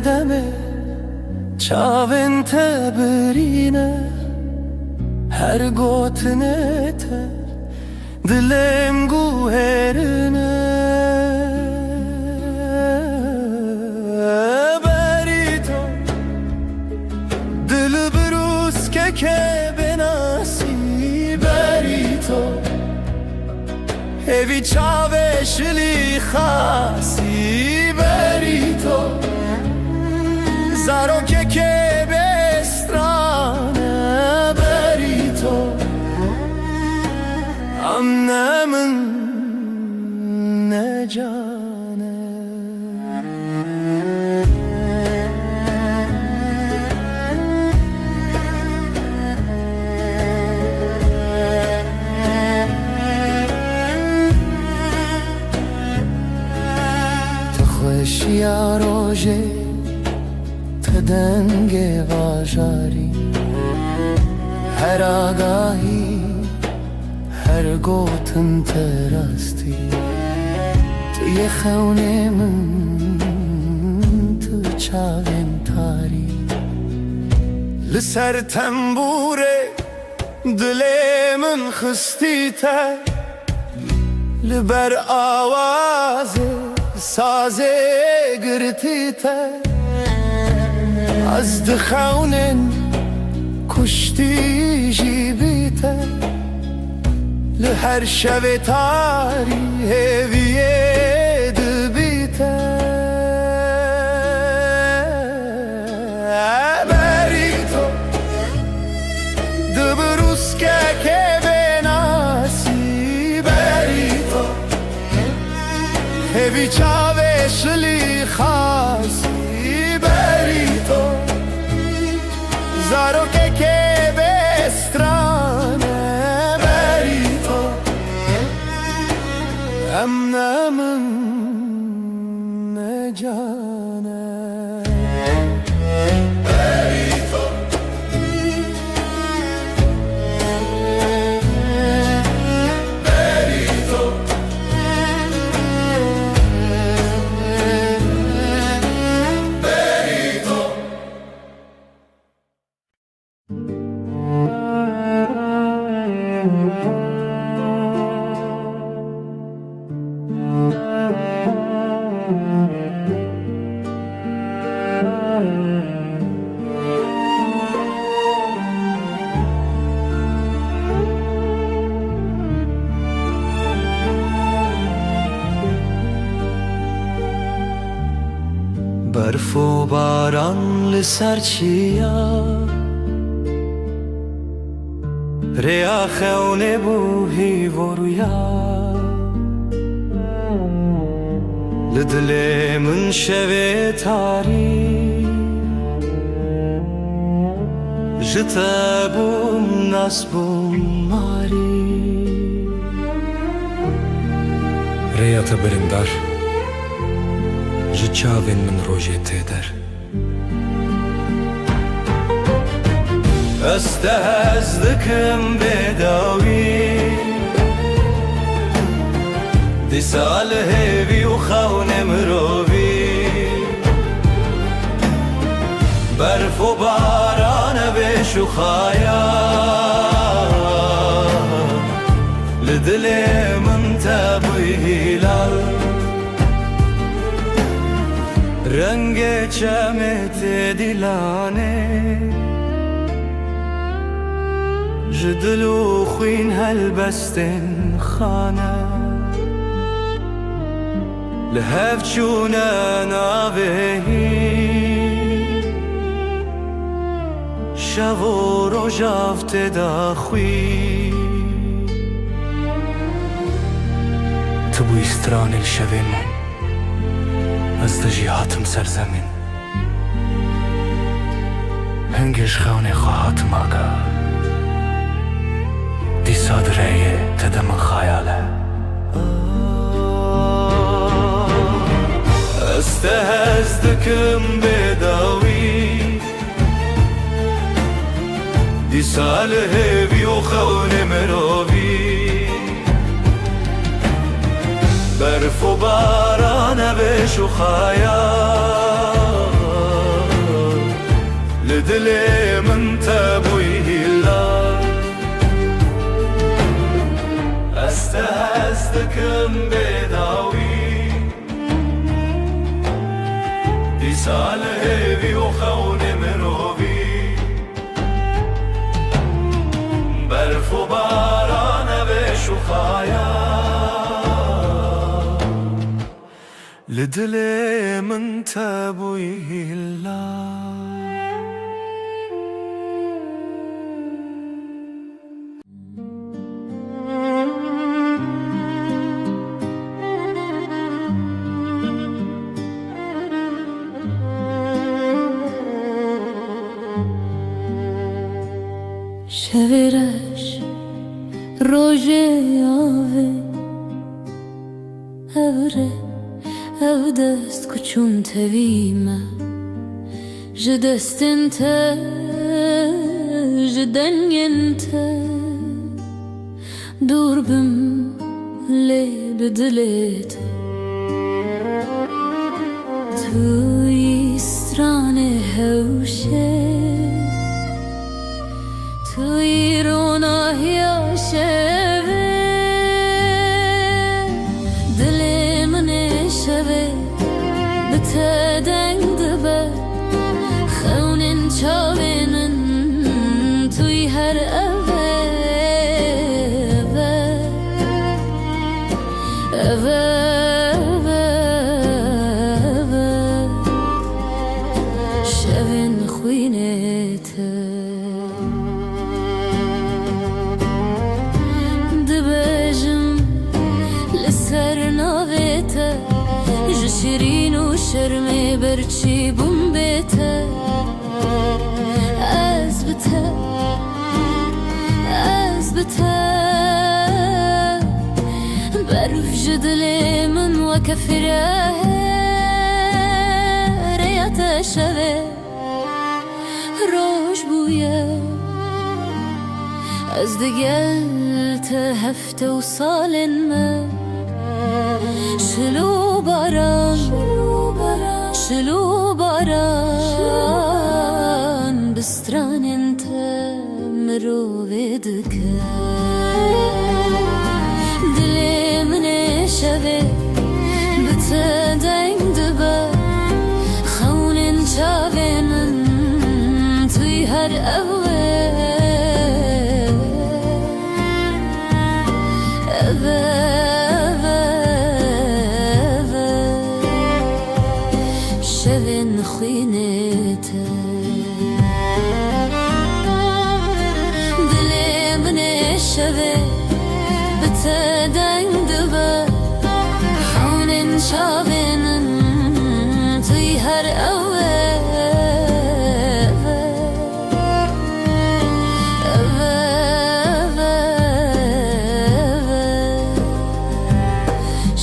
دمه چاون تبرینه هر گوتنه ته Dilem guherine berito dil brus ke benasi berito evi chave shli khasi berito zaro ke bestrana berito annemin ne canı چیا روژه تدنگ واژاری هر آگاهی هر گوتن تراستی توی خونه من تو چاوین تاری لسر تنبوره دل من خستی تر لبر آواز ساز گرتی تر از دخونن کشتی جیبی تر لهر شب تاری هویه دبی تر بری تو دبروس که بناسی بری تو هوی چاوه شلی خاصی بری تو زارو که بسترانه بری تو امنه من نجانه بری تو بری تو بری تو برف و باران لسر چیا ریا خونه بوهی و رویا لدل من شوه تاری جتا بوم ناس بوم ماری ریا تبرندار ji çavên min rojê tê der Ez te hez dikim bêdawî dîsa li hêvî û xewnê mirovî berf û barane bêş û xaya li dilê min te bûyî hilal رنگ چمت دیلانه جدلو خوین هلبستن خانه لهف چونه ناوهی شو رو جافت داخوی Tu bu istranê li şevên min Ez dijî hatim ser zemîn Hingê ji xewnê xwe hatim aga Dîsa direyê te de min xayal e Ez te hez dikim bêdawî dîsa li hêvî û xewnê mirovî برف و باران بش و خیال لدل من تبوی هلال است هستکم بداوی دی سال هیوی و خون مروی برف و باران بش و خیال لدل من تبوی هلال شویرش روژه آوه هوره ev dest kuçun tevîme ji destin te ji dengên te dûr bim lê bi dilê te tu yî stranê hewşê tu yî ronahiya şevê dilê min ê şevê bi te deng dibe xewnên çavê min tu yî her evê evê şevên xwînê te dibêjim li ser navê te ji şirîn û şermê berçî bûm bê te ez bi te berf ji dilê min weke firêya te şevê roj bûye ez digel te hefte û salên me şilû baran bi stranên te mirovê dike dilê min ê şevê bi te deng dibe xewnên çavê min tu yî her evê şevên xwînê te dilê min ê şevê bi te deng dibe xewnên çavê min tu yî her evê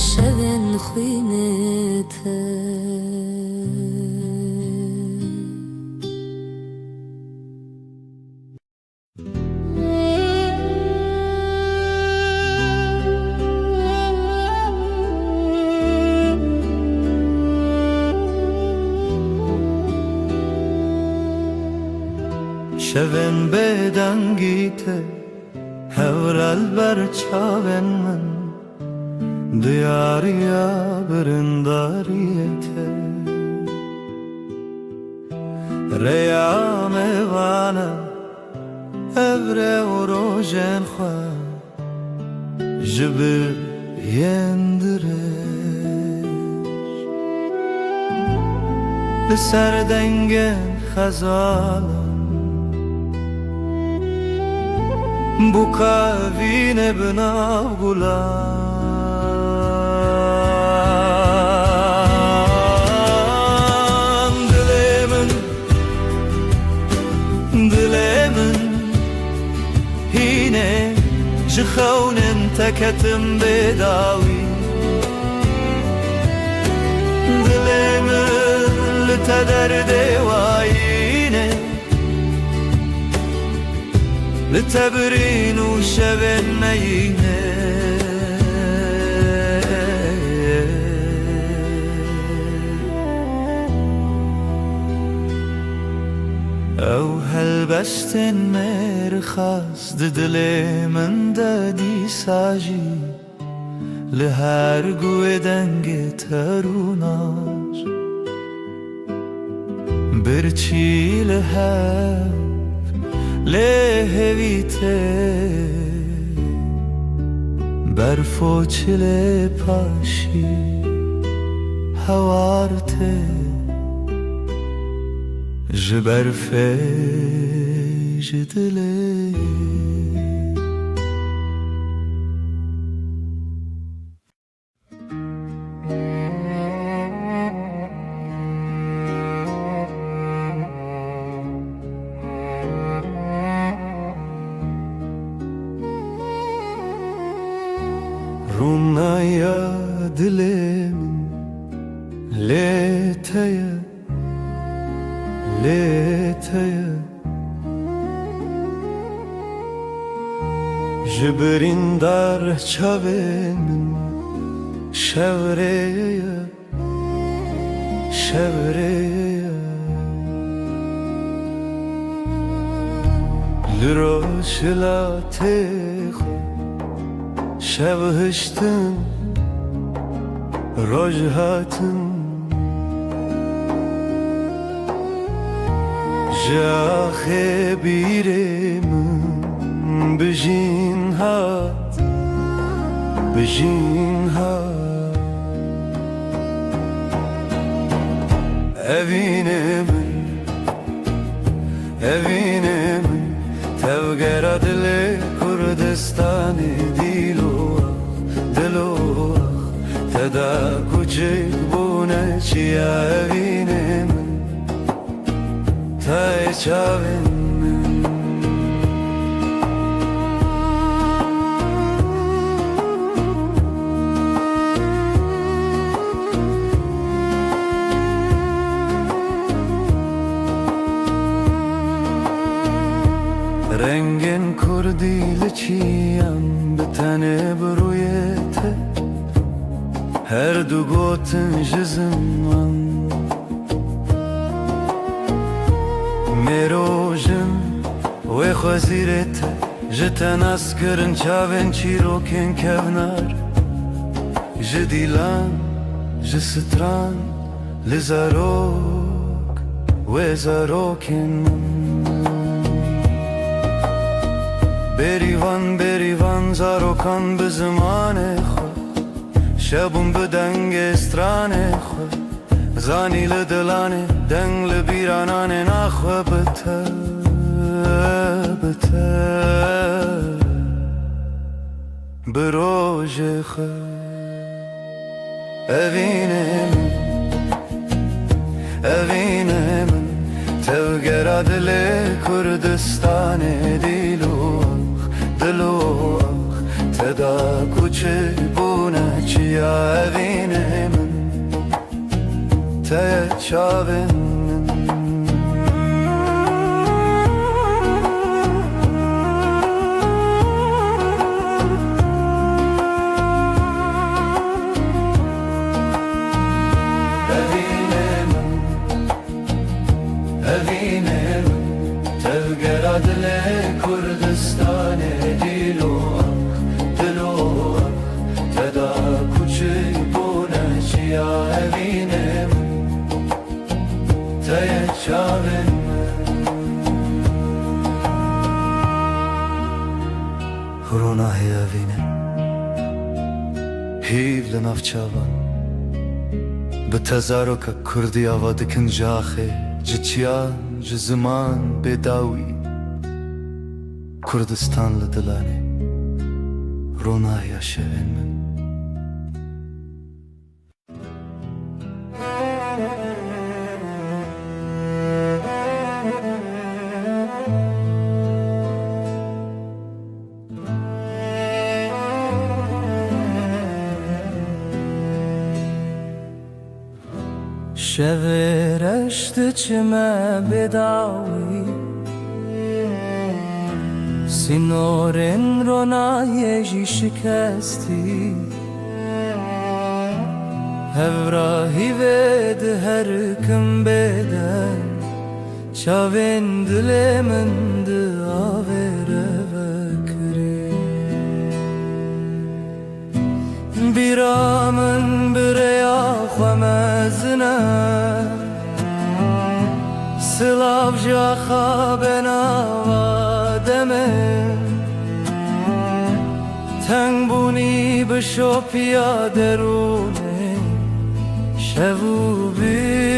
şevên xwînê te şevên bêdengî te hewrel ber çavên min diyariya birindariyê te rêya mêvane ev rê û rojên xwe ji bir yên dirêj li ser dengên xezalan bu kavîne bi nav gulan dilê min hîne ji xewnên te ketim bêdawî dilê min li te derdê wayîne li te birîn û şevên me yîne ew helbestên mêrxas di dilê min de dîsa jî li her guê dengê te rûnar birçî li hev lê hevî te berf û çilê paşî hewar te ji berfê ji dilê Rûnaya dilê min ليتيا ليتيا جبرين دار çavên şevreye şevreye لروشلا تخ شبهشتن رجهاتن جاخي بيرم بجين هات بجين هات evine min tevgera dile Kurdistan'ı dilo teda küçük bu ne çiya evine min tay çavin Rengin kurdili çiyan bitene bruyete her du gotin jizman merojim ve khazirete jeten askırın çaven çiroken kevnar jdilan jstran lizarok ve zarokin berivan zarokan bi zimanê xwe şebûn bi dengê stranê xwe zanî li dilanê deng li bîrananê naxwe bite bite bi rojê xwe evînê min tevgera dilê Kurdistanê dîlo teda küçük bu ne çiya evine min te çavin evine min tevgera dile Kurdistanê dilo teda küçük bu ne çiya evine min te çavin Ronahi evine hiv li nav çavan bi tezaroka Kurdî ava dikin jaxê ji çiyan ji ziman bêdawî Kurdistan li dilanê Ronahiya şevên min شب رشت چمه بداوی سینورن رونایجی شکستی هفراهی ود هر کم بدن چاوین دل من داوره بکری بیرامن بریا خمزنه سلاف جاخا بناوادمه تنگ بونی بشوپیا درونه شبوبی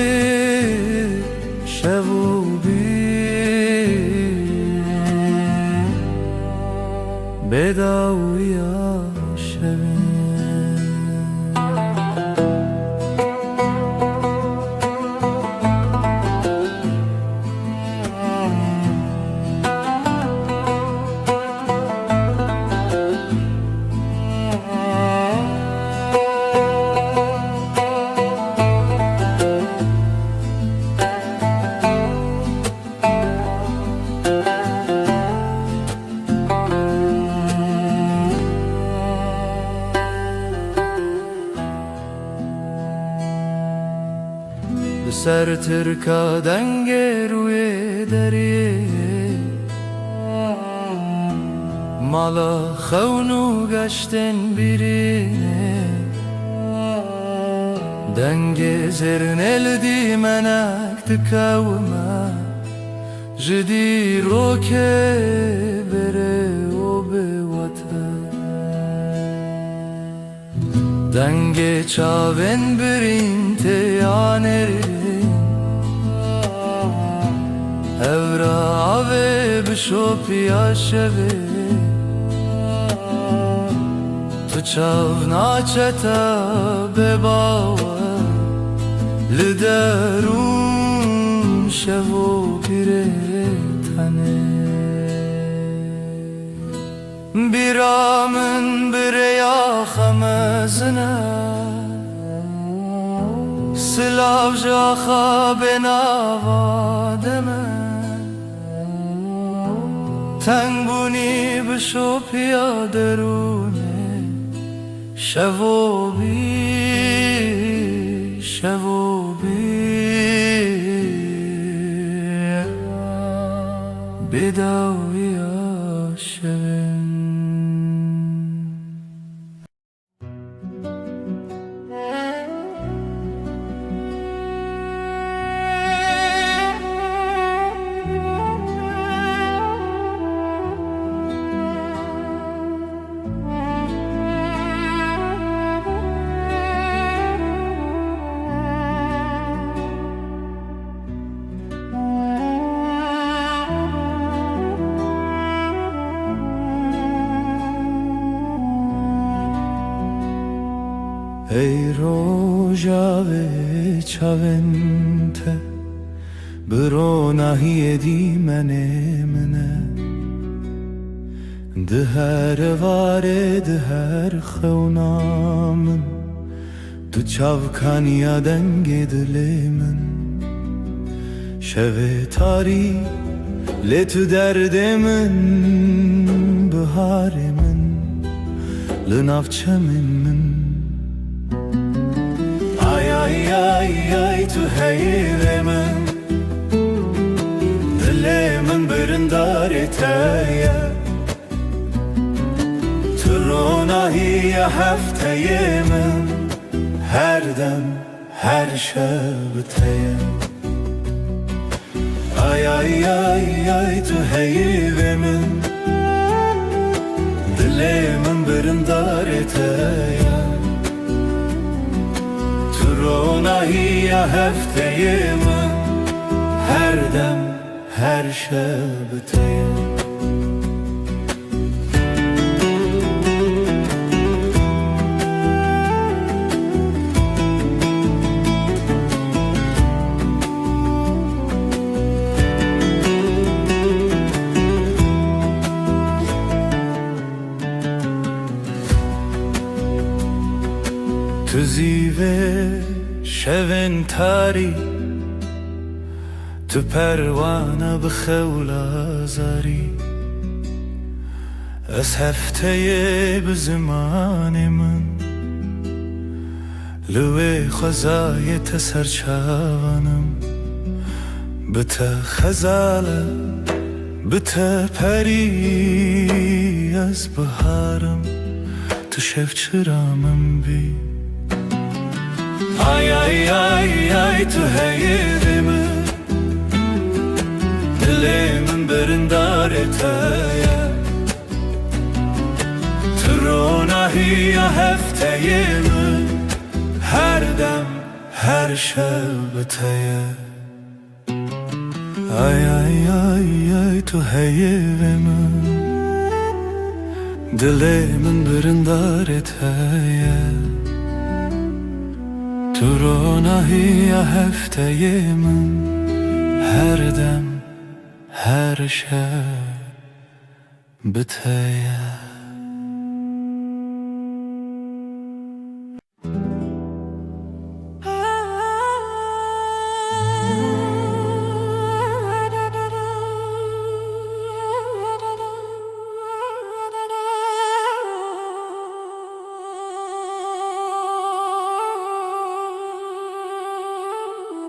بداویا شبه سر ترکا دنگ روی دریه مالا خونو گشتن birine دنگ زرن الدی منک تکاوما جدی روکه بره و به وطن دنگ چاون برین تیانرین evra ave bishopia sheve tu chavna cheta bebawa lidarun shevo piretane biramın bireya khamazna silav jaha benavademe تنگونی بشو پیاده رونه شب و بی شب و بی بداوی آشون ای روژاوه چاونته برو نهی دیمنه منه ده هر واره ده هر خونامن تو چاوکانیا دنگ دل من شوه تاری لتو درد من بهار من لنافچه من ay ay tu heyremen Dilemin birindar eteye Turunahiye hefteyemin Her dem her şebteye Ay ay ay ay tu heyremen Dilemin birindar eteye Turunahiye hefteyemin Her dem her şebteye Tu zive şevin tari Tu pervana bxewla zari Ez hefteye bi zimanê min Li wê xwezayê te serçavanım Bi te xezale bi te perî Ez biharim Tu şevçira min bî Ay ay ay ay tu heyirimi Dilimin birindar eteye Turunahiye hefteyemin Her dem her şebteye Ay ay ay ay tu heyirimi Dilimin birindar eteye Turunahiye hefteyemin Her dem her şebteye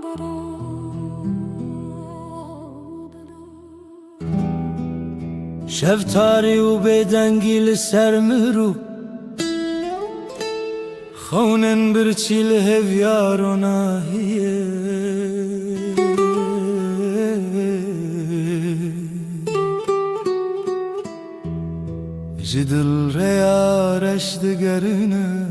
da da شفتاری و بدنگی لسر مرو خونن برچی لهویار و ناهیه جدل ریارش دگرنه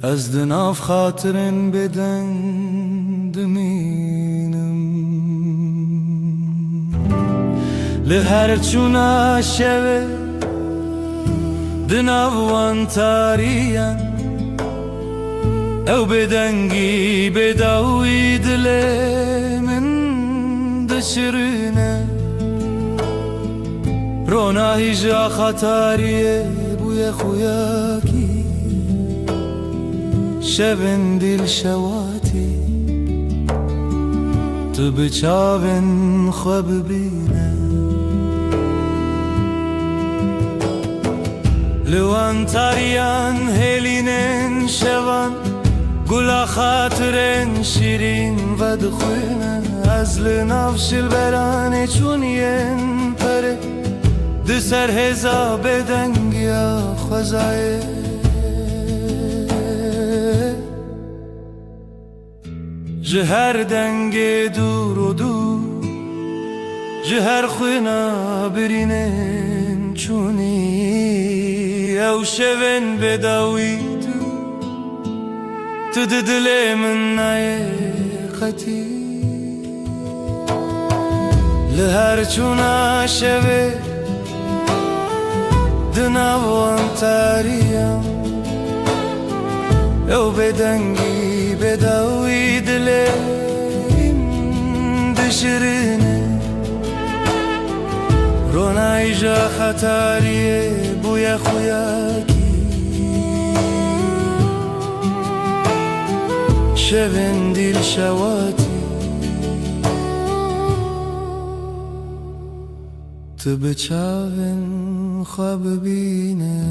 از دناف خاطرن بدن دمینم لهر چونا شوه دناوان تاریان او بدنگی بداوی دل من دشرنه رونا هیجا خطاریه بوی خویاکی شبن دل شواتی تو بچاون خواب بینه لوان تاریان هلینن شوان گلا خاطرن شیرین و دخوینه از لنافش البرانه چونین پره دسر هزا بدنگیا خوزایه جهر دنگ دور و دور جهر خوینا برینن چونی او شون بداوی تو دل من نایقتی لهر چونا شوه دناوان تاریم او بدنگی بداوی دلیم دشرنه رونای جا خطاریه بوی خویاکی شبن دل شواتی تو بچاون خواب بینه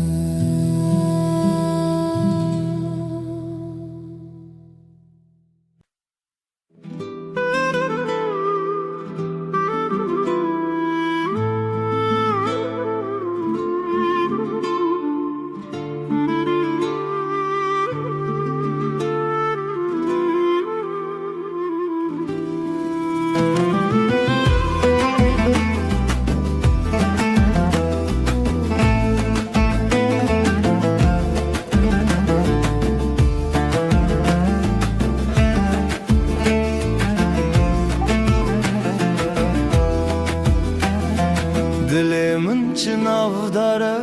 دلمن چناو داره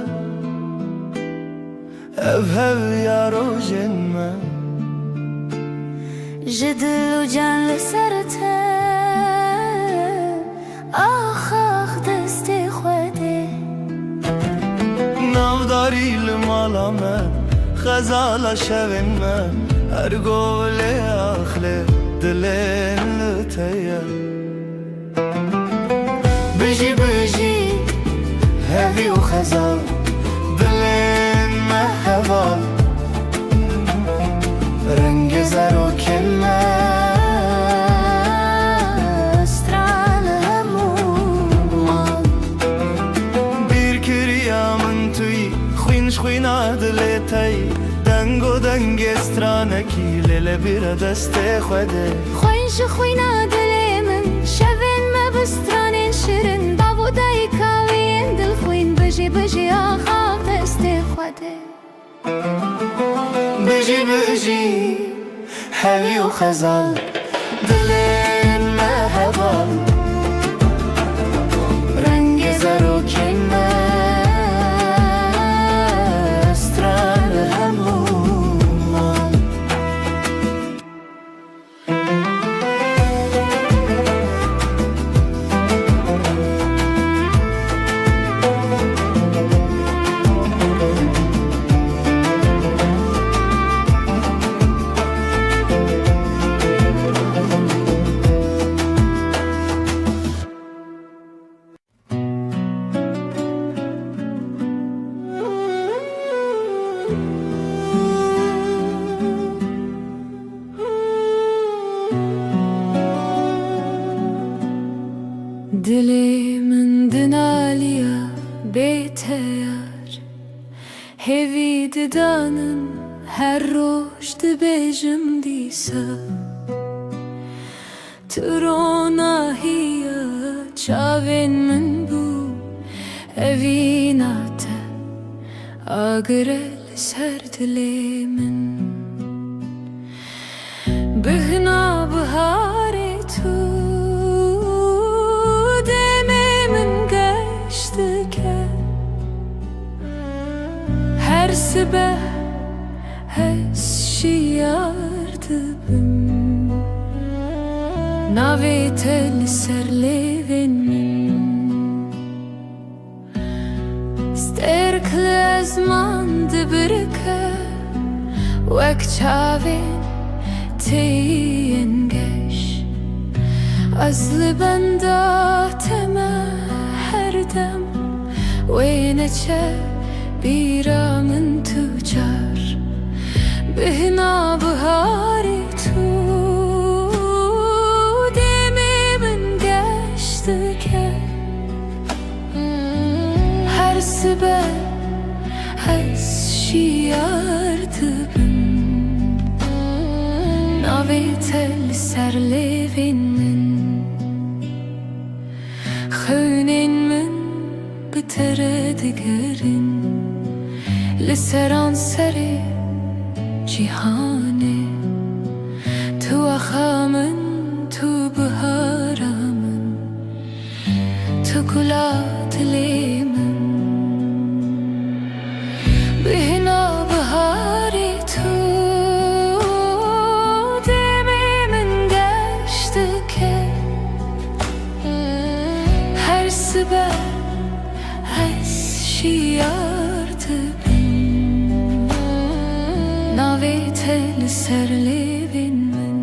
هف یارو جنمه جدل و جان لسرته آخ آخ دست خوده ناوداری لمالامه خزالا شوینمه هر گوله آخله دلین لتیه بجی بجی هفی و خزال دلین محوال رنگ زر و کله استرال همومان بیر کریا من توی خوینش خوینا دلتای دنگ و دنگ استرانکی لیل بیر دست خوده خوینش خوینا دل من شوین مبستران شیرین بابودای کاوین دل خوین بجی بجی آخا دست خوده بجی بجی هوی و خزال دلین محوال رنگ زر و کله استرال همومان yar Hevi didanın her roş dibêjim dîsa Trona hiya çavên min bû Evîna te agire li ser dilê min Bihna biharê tu demê min geş dike Her sibeh hez şiyar dibim Navê te li ser lêvên min Sterk li ezman dibirike Wek çavên teyên geş Ez li benda te me her dem Wê neçe bîra min tu car Bihna biharê tu demê min geş dike Her sibeh hez şiyar dibim Navê te li ser lêvên min Xewnên min bi te re digerin Li seran serê cîhanê Tu axa min, tu bihara min Tu gula dilê min Bihna biharê tu demê min geş dike Her sibeh hez şiyar dibim Navê te li ser lêvên min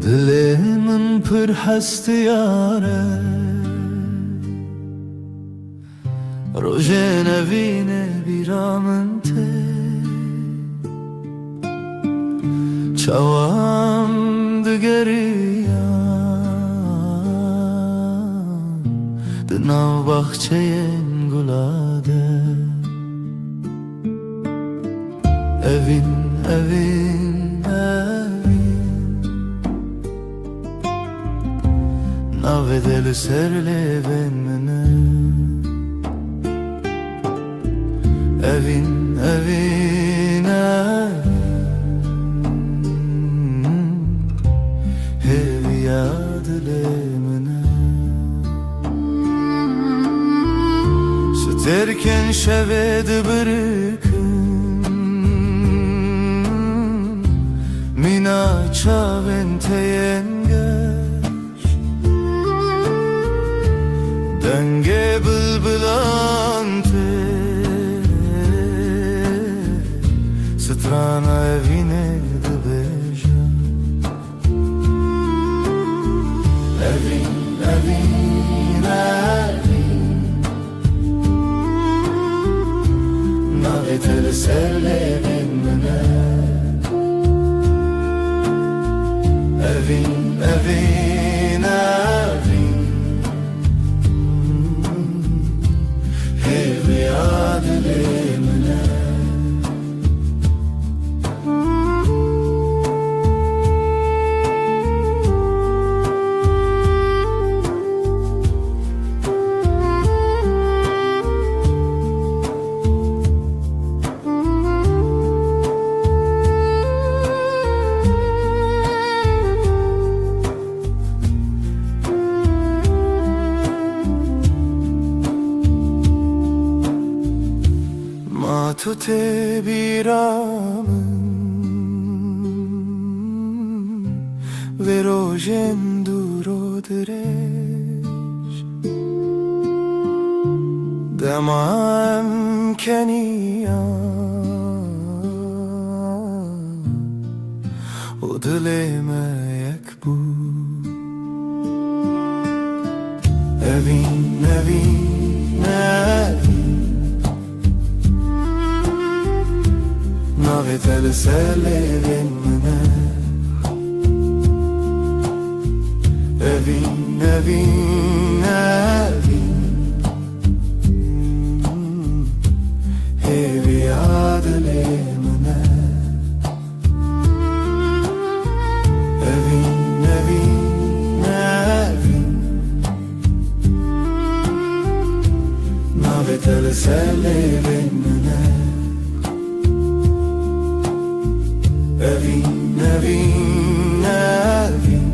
Dilê min pir hestiyar e Rojê nevînê bîra min tê Çawan digeriyan Di nav baxçeyên gula de Evîn, evîn, evîn Navê te li ser lêvên min e Evîn, evîn, evîn Hêviya dilê min e Stêrkên şevê dibirikim Mîna çavên teyên geş Dengê bilbilan tê Strana evînê dibêje Evîn, evîn, evîn Navê te li ser lêvên min e Evîn, evîn, evîn Hêviya dilê min e Tu te bîra min Vê rojên dûr û dirêj Dema em کنیا و دلم یک بود اوین اوین اوین ناوی تل سلوین منه اوین اوین اوین هیوی عدلی منه اوین اوین اوین ناوی تل سلوین منه اوین اوین اوین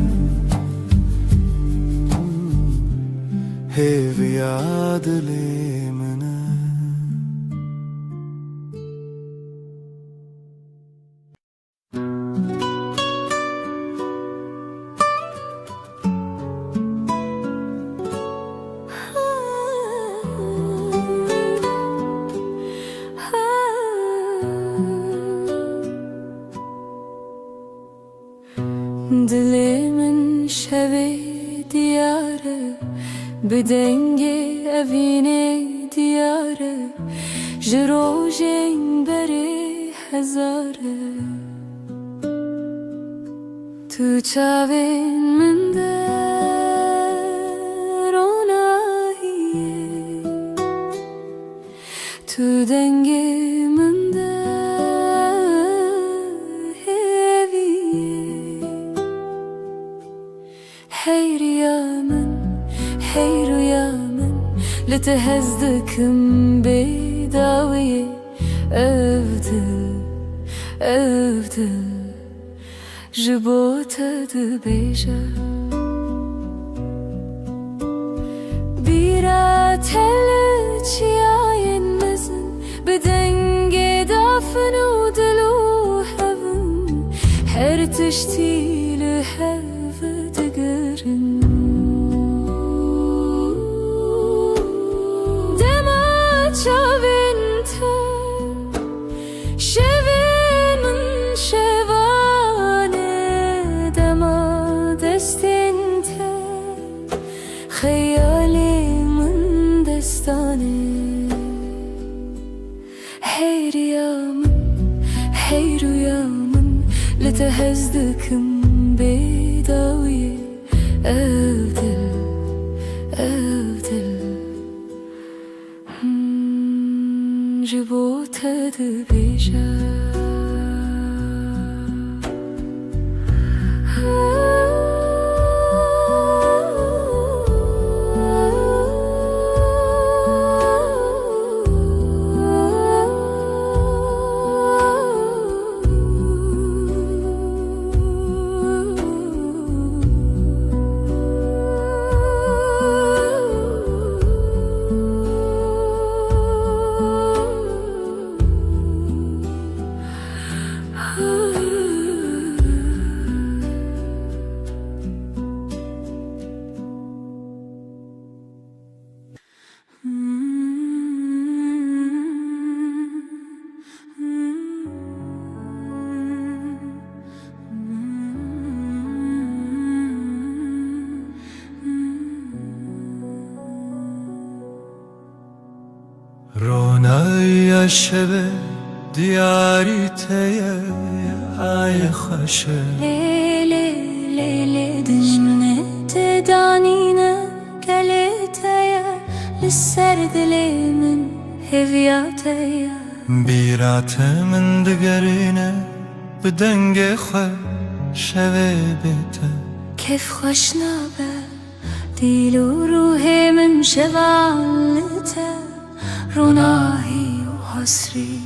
هیوی عدلی منه Dilimin şevi diyarı بدنگ اوین دیاره جروجین بری هزاره تو چاوین من در روناهیه تو دنگ من در هویه هیریا من هيرو يا من لتهزدكم بداوية أفضل أفضل جبوتة دبيجة بيرا تلج ياين مزن بدنجي دافن ودلو هفن هرتشتي لهف تقرن شاوینته شوین من شوانه دما دستینته خیالی من دستانه هیرو یا من لتهزدكم بداوية أفضل أفضل جبوتة دبيجة رونای شب دیاری تیه ای خوشه ليلي ليلي دجمنة تدانينا قلتايا للسرد لي من هفياتايا بیرات من دگرینه بدنگ خو شوه بیته كيف خوشنابه ديل وروحي من شغالته روناهي وحسري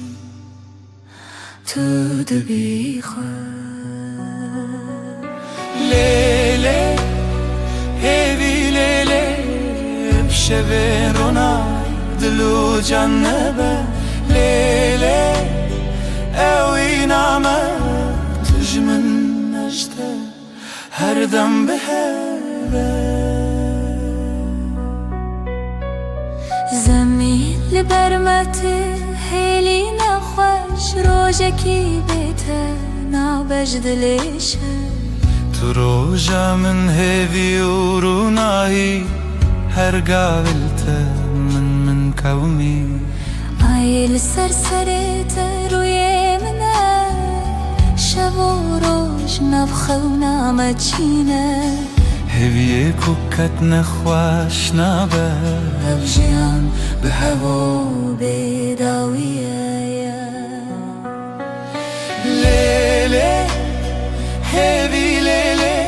تدبي لیلی هیوی لیلی بشوه رونای دلو جنبه لیلی اوی نامه تجمن نجده هر دم به زمین لبرمته روجکی بیته نابجدلیشه تو روجا من هیوی و رونایی هر قابلت من قومي آیل سرسرت روی منه شب و روش نبخه و نامچینه هیوی کوکت نخواش نابه افجیان به هوا و بیداویه لیلی هیوی لیلی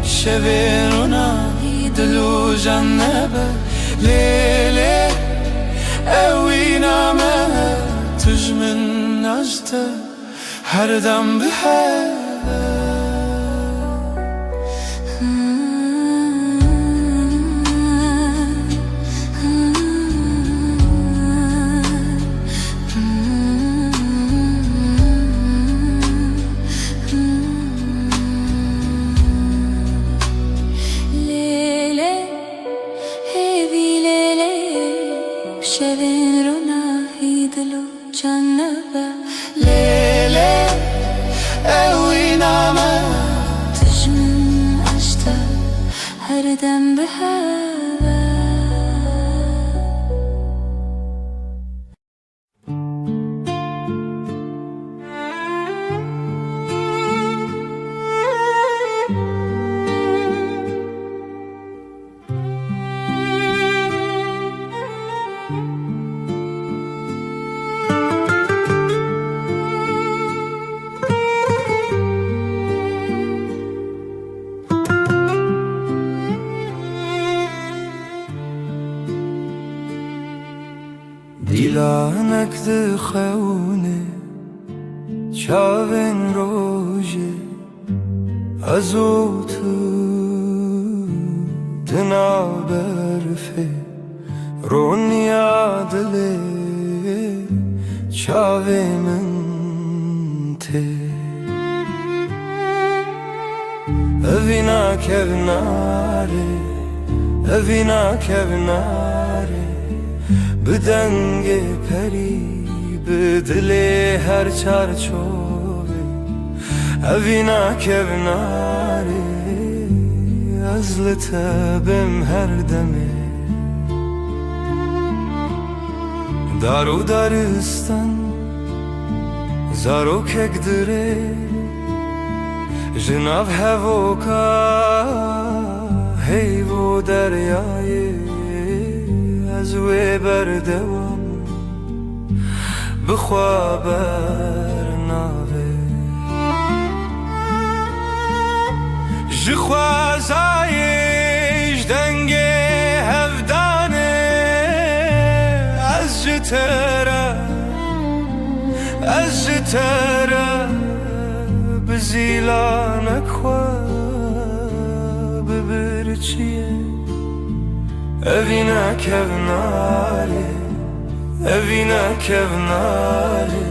شبیرونا دلو جنبه لیلی اوی نامه تجمن نجته هر دم به شبین رو نهی دلو جنبه لیلی اوی نامه تجمن عشته هر دم به هوا دیلانک دخونه چاوین روژه ازو تو دنا برفه رونیا دله چاوی من ته اوینا کوناره اوینا کوناره بدنگ پری به دل هر چارچوبه اوینا کوناره از لطبم هر دمه دارو دارستان زارو کک دره جناب هوکا هیو دریای از وی بردوام بخوا برناوه جخوازایش دنگ هفدانه از جتره از جتره بزیلانک خواه ببرچیه اوینا کوناره اوینا کوناره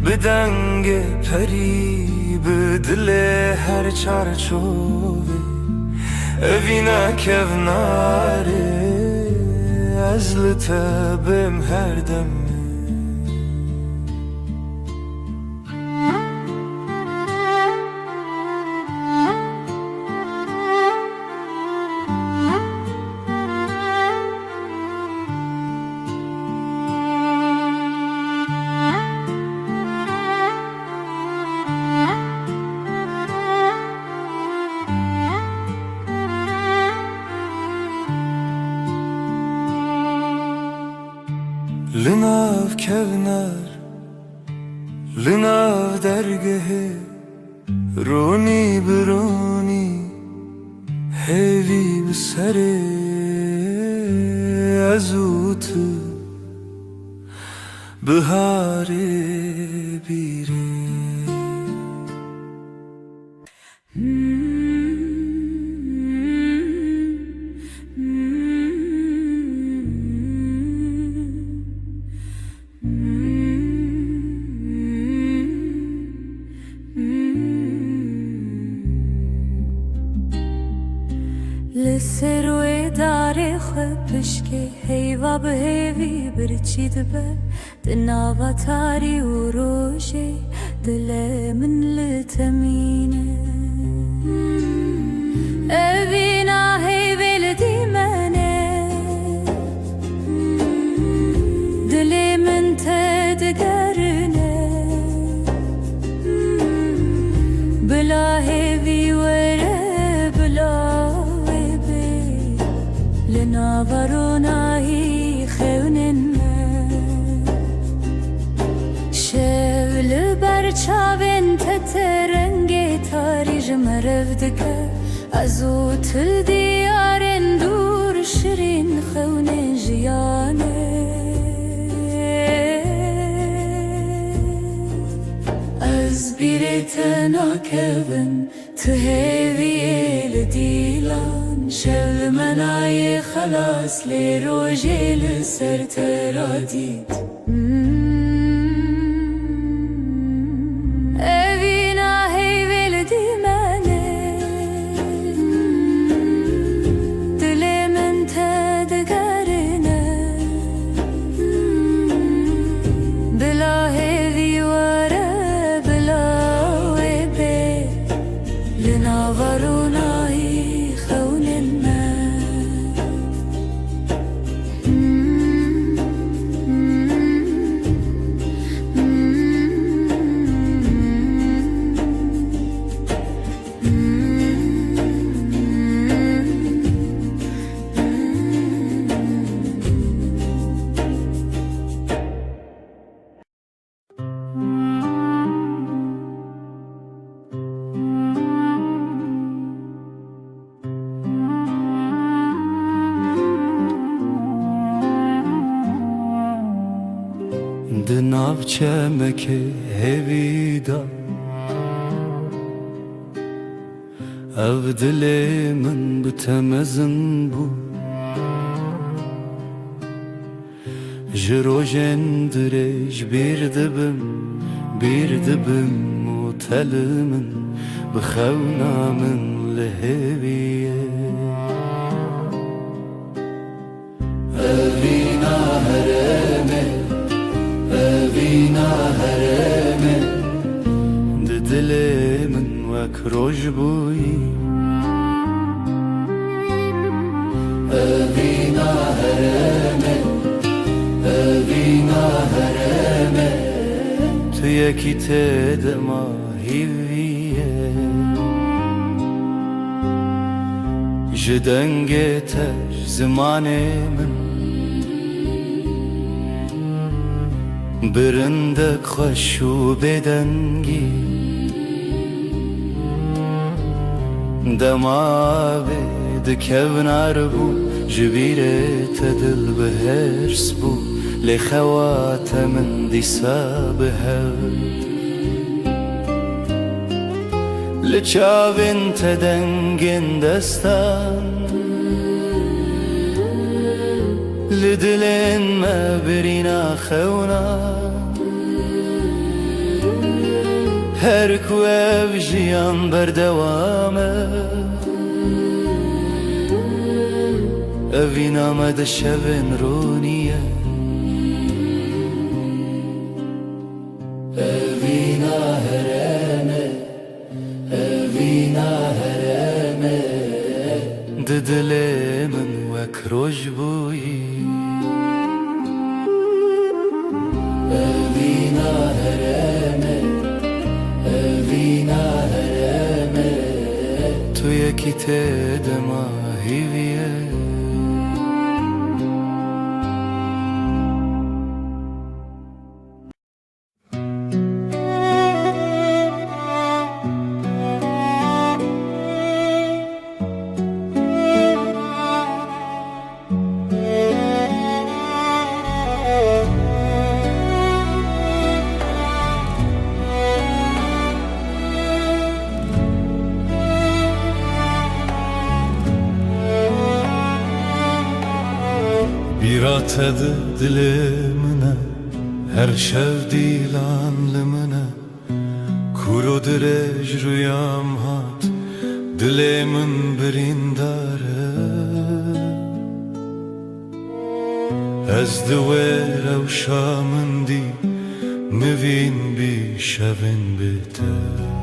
بدنگ پری به دل هر چارچوبه اوینا کوناره از لطبم هر دمه لناف کونر لناف درگه رونی برونی هیوی بسره ازوت بهاره بیره لسروی داری خود پشکی هیوا به هیوی برچید به دناواتاری و روشی دل من لتمینه اوینا هیویل دیمنه دل من تدگرنه بلا هیوی وره بلا ویبی لناوروناهی خوننه شول برچاوین تترنگی تاری جمرف دکه ازو تل دیارن دور شرین خون جیانه از بیرت ناکبن تو هیویل دیلان شل منای خلاص لی روژیل سر ترادید دناو چمکه هویدا او دل من بتمزن بو جروجن درج bir dibim و تلمن بخونا من لهویه اوینا هرمه اوینا هرمه دل من وک روش بویی اوینا هرمه اوینا هرمه تو یکی تدما هیویه جدنگه تش زمان من برندک خوش و بدنگی دماغه دکونار بو جبیره تدل بهرس بو لخوات من دیسا بهر لچاوین تدنگین دستان لدلين ما برينا خونا هركو افجيان بردوامه افينا مد الشبن رونيه افينا هرمه افينا هرمه ددلي من وكروج بوي اوینا هرمه اوینا هرمه تو یکی تدما هیویه Tadı dilimine her şev lanlımına kuru direj rüyam hat dilimin birindare از دویر و شامندی موین بی شوین بیتر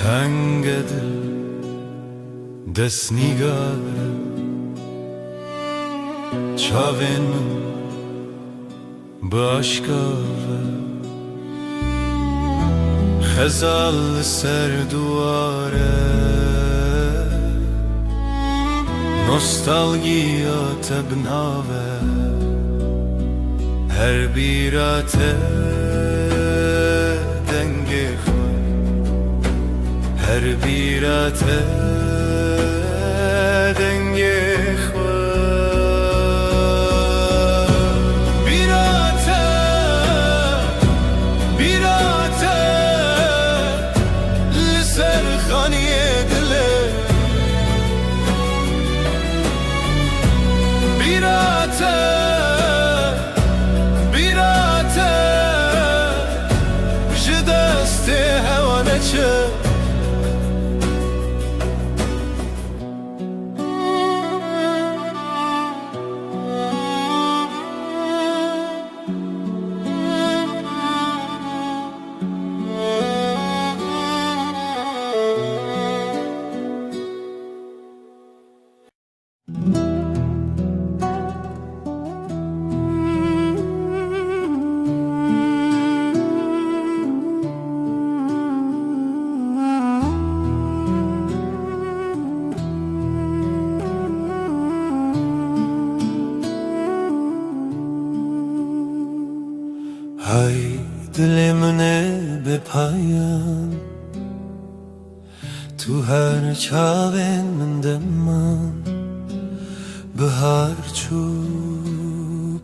تنگدل دست نیگاره چاوین من باشکاره خزال سر دواره نوستالژیا تبناوه هر بیراته دنگی هر بیرات دنگی بیرات لسر خانی دله بیرات جدست هوانه چه های دل منه به پایان تو هر چاوین من دمان بهار چو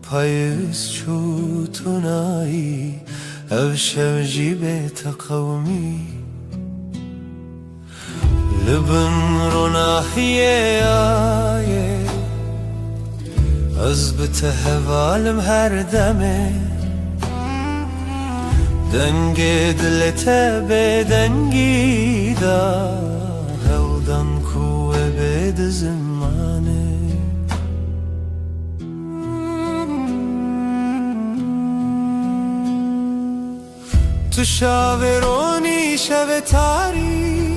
پاییز چو تو نایی او شوجی بیت قومی لبن رو ناحیه آیه از بتهوالم هر دمه دنگی دلت به دنگی دا هودن کوه بید زمانه تو شاورونی شو تاری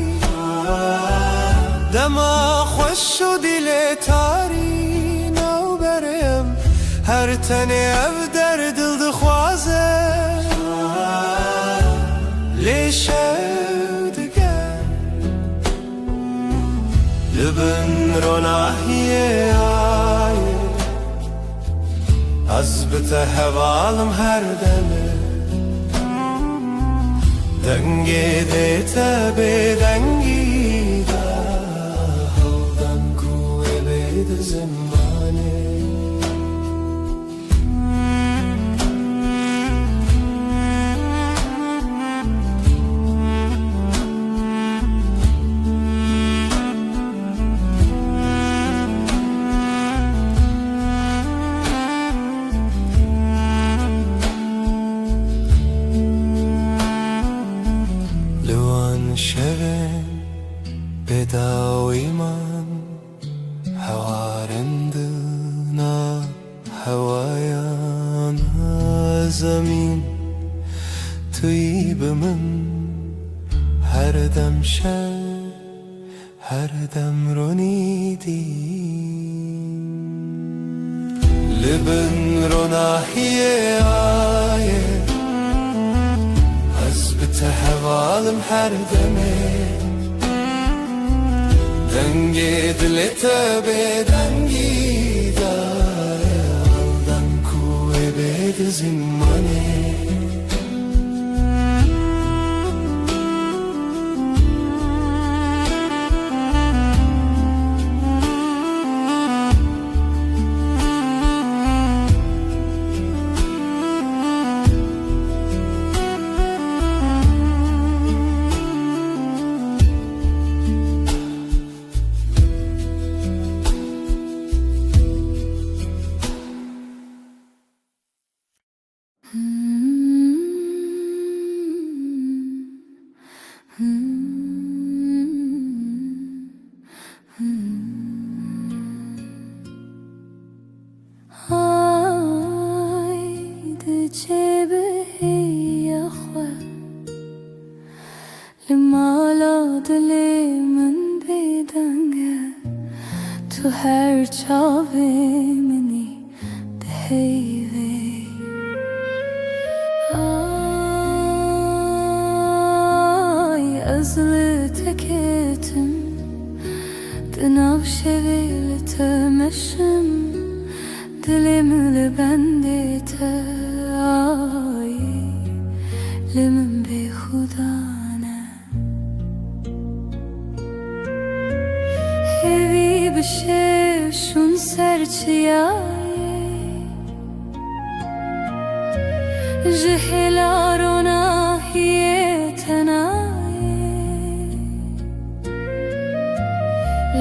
دما خوش و دل تاری نو برم هر تنه او در دل دخوازه لیشودگر لبن رو ناحیه آیه از بته هوالم هر دمه دنگی دیتا به دنگی دا هودن کوه بید زمانه شوین بداوی من هوارندنا هوایان زمین توی به من هر دم شب هر دم رو نیدیم لبن رو ناحیه آیه تهوالم هر دمه دنگی دلت به دنگی داره آلدن کوه بید زمانه Haydi cebe ya khwa Limala dilimin bedenge Tu her çave meni deheve Ay azlı teketim Dınav şevil temeşim Dilimle bende te ay Limin be khudane Hevi bişev şun serçiyaye Jihilar ona hiyetenaye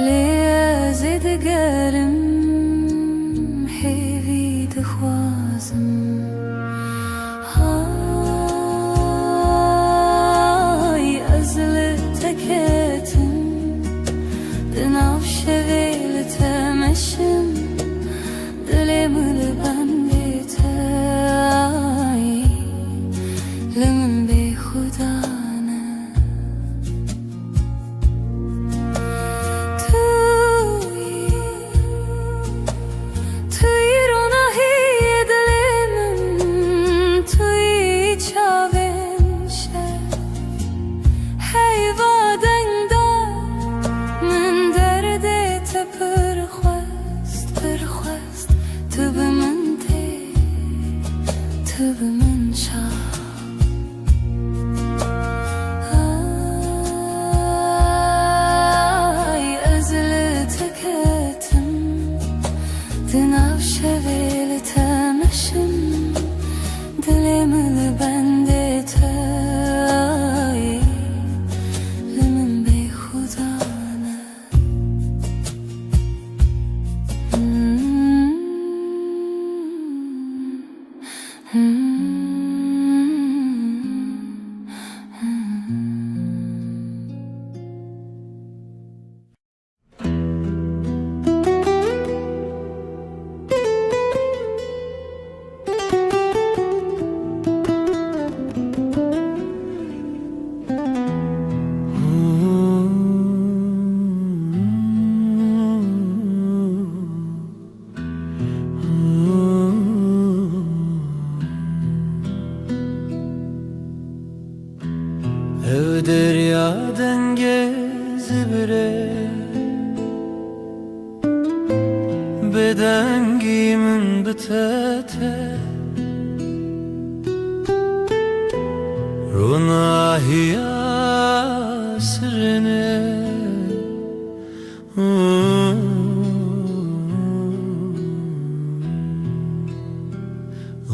Lezid gerim Hevi dixwazim Hay ezli teketim Dinav şevil temeşim Dilimil bende te ay Limin be khudane Tübümün şah Ay özlü teketim Dınav şevil temeşim Dilimil bende te ay Limin be khudane Ev deryadan gezibire Beden giyimin bitete Runahiya sirine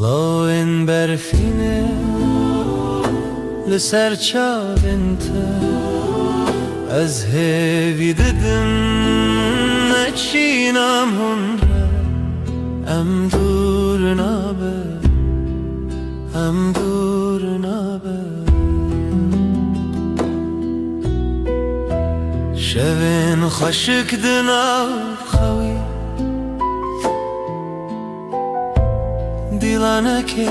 Lawen berfine لسر چاوینته از هیوی ددم نچینم هنره ام دور نابه ام دور نابه شوین خشک دناو خوی دیلانه که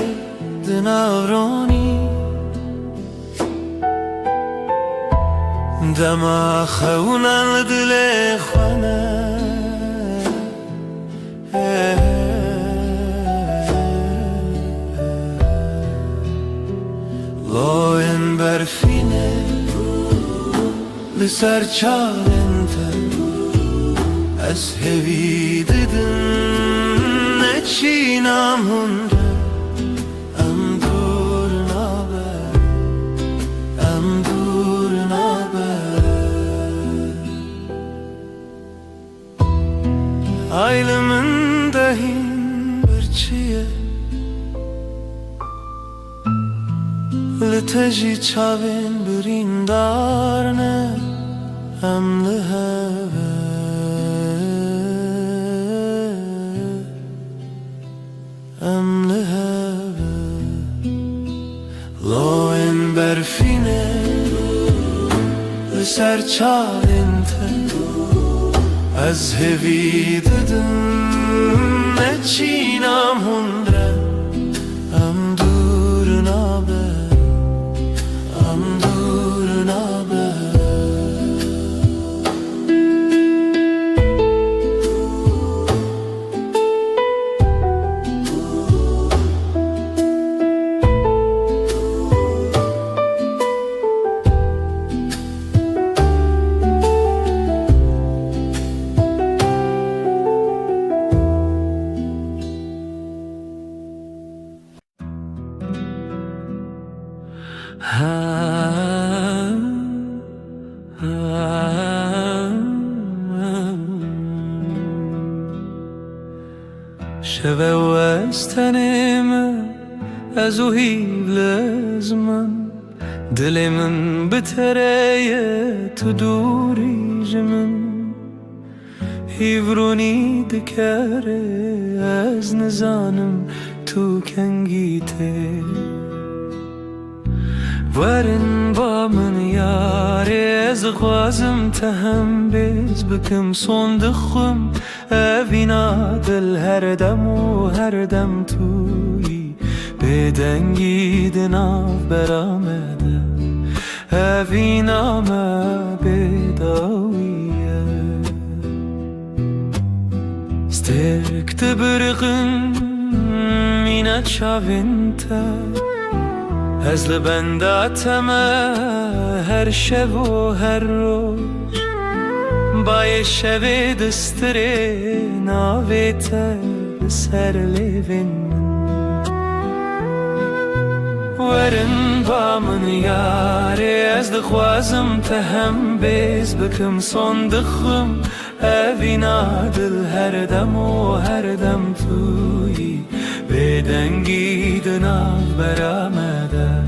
دناو رونی دما خونن دل خانه لاین برفینه لسر چالنته از هوی دیدن نچینم هنده ام دور نابه ام دور نابه Aylımın dahin bir çiye Liteji çavin birin darne Em liheve Em liheve Loin berfine لسر چاوینت از هوی ددم نچینم هندره ام دور نابه ام دور نابه شبه وستنم از او هیب لزمن دل من بتره تو دوری جمن هیورونی دکره از نزانم تو کنگیته ورن با من یاری از خوازم تهم بیز بکم صندخم اوینا دل هر دم و هر دم توی بدنگی دناف برامده اوینا ما بداویه سترکت برغم مینا چاوینته از لبنداتم هر شب و هر روز بای شب دستره ناویت سر لیوین ورن با من یاری از دخوازم تهم بیز بکم صندخم اوینا دل هر دم و هر دم توی بدنگی دناف برامده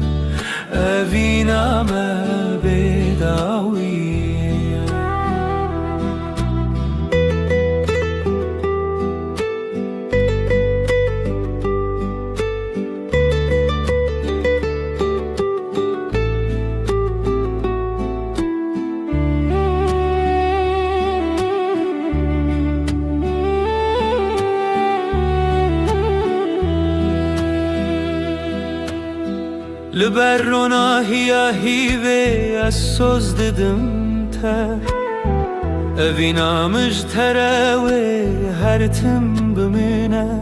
اوینا ما بداویه لبر روناهیا هیوه از سوز ددم تر اوینا مجتره و هر تم بمینه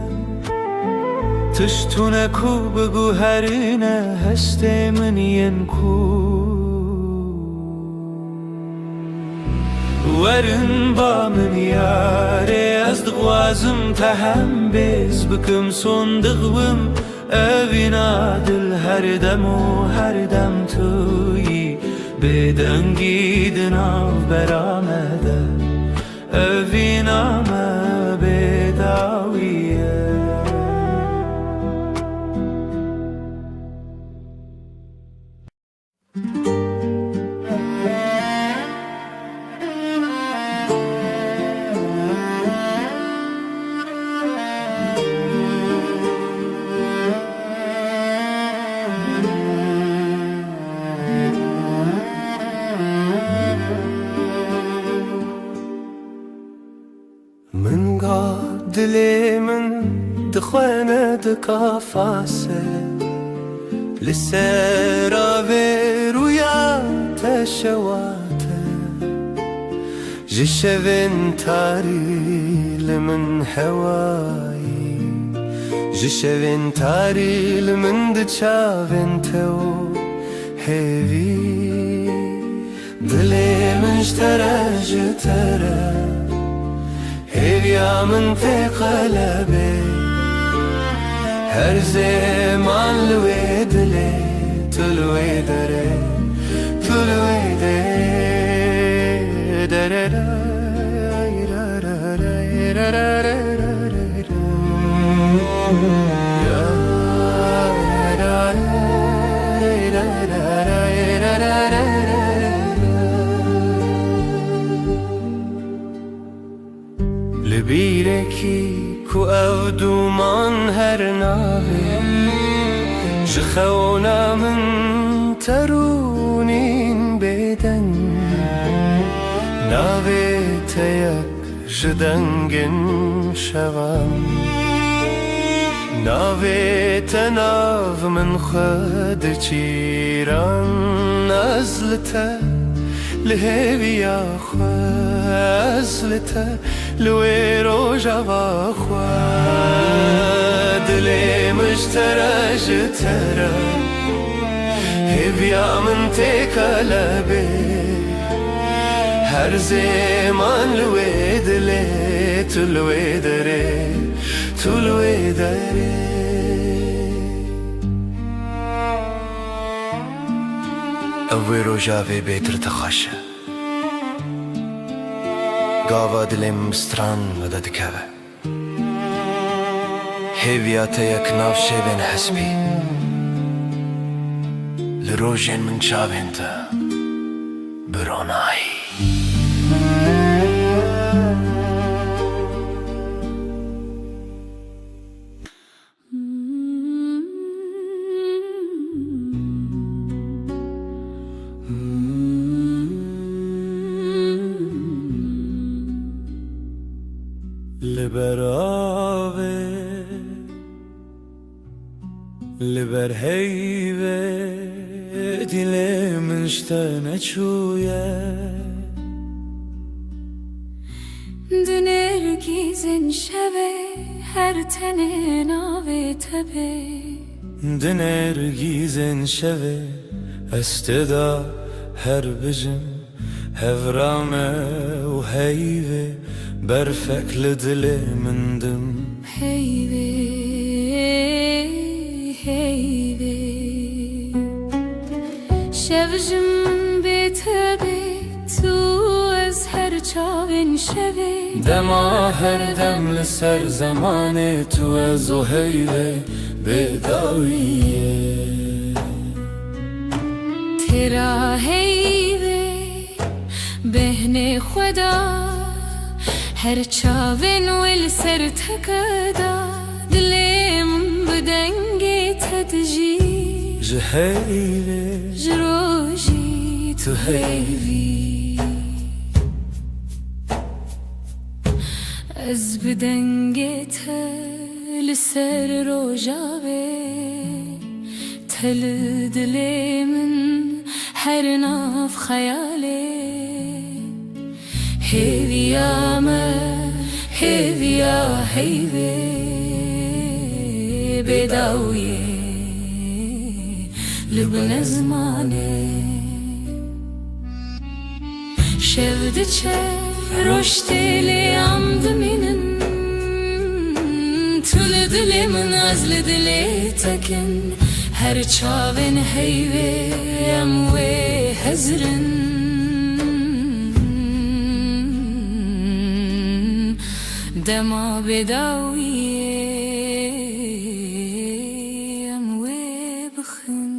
تشتونه کو بگو هرینه هسته من ین کو ورن با من یاره از دغوازم تهم بیز بکم صندقوم اوینا دل هر دم و هر دم توی بدنگی دناف برامده اوینا ما بداویه من قاد دلي من دخوانة دكافاسة لسرا ويا تشواته جشفن تاري لمن هواي جشفن تاري لمن دشافن تو هيفي دلي مشترى جترى هيفيا من في قلبي هر زمان لوي دلي تلوي دري تلوي لبيركي كو أودو من هر ناوي جخونا من ترونين بدن جدنگن شوم ناویت ناو من خود چیران ازلته لهویا خوا ازلته لوی روژا خوا دلی مشترج ترى هویا من تکلبه هر زمان لوی دلی تلوی دره تلوی دره اوی روژاوی بیتر تخاشه گاوا دلیم مستران ودا دکوه هیویات یک ناف شیوین حسبی لروژین من چاوین تا برونایی لبر آوه لبر هیوه دل من شتنه چویه دنرگیزن شوه هر تنه ناوه تبه دنرگیزن شوه استدا هر بجم هفرامه و هیوه برفك لدلي من دم هيبي هيبي شفجم بيت بيت وازهر چاوين شوي دما هر دم لسر زمان تو از و هیوه بداویه ترا هيبي بهن خدا هر چاوین ول سر تکدا دلیم بدنگی تدجی جهیوه جروجی تو هیوی از بدنگی تل سر روجاوه تل دلیم هر ناف خیاله هیویا ما هیویا هیوی بداویه لبن زمانه شفت چه رشتیلی عمد منن طول دلی من ازل دلی تکن هر چاوین هیوی اموی هزرن دما بداویه اموی بخن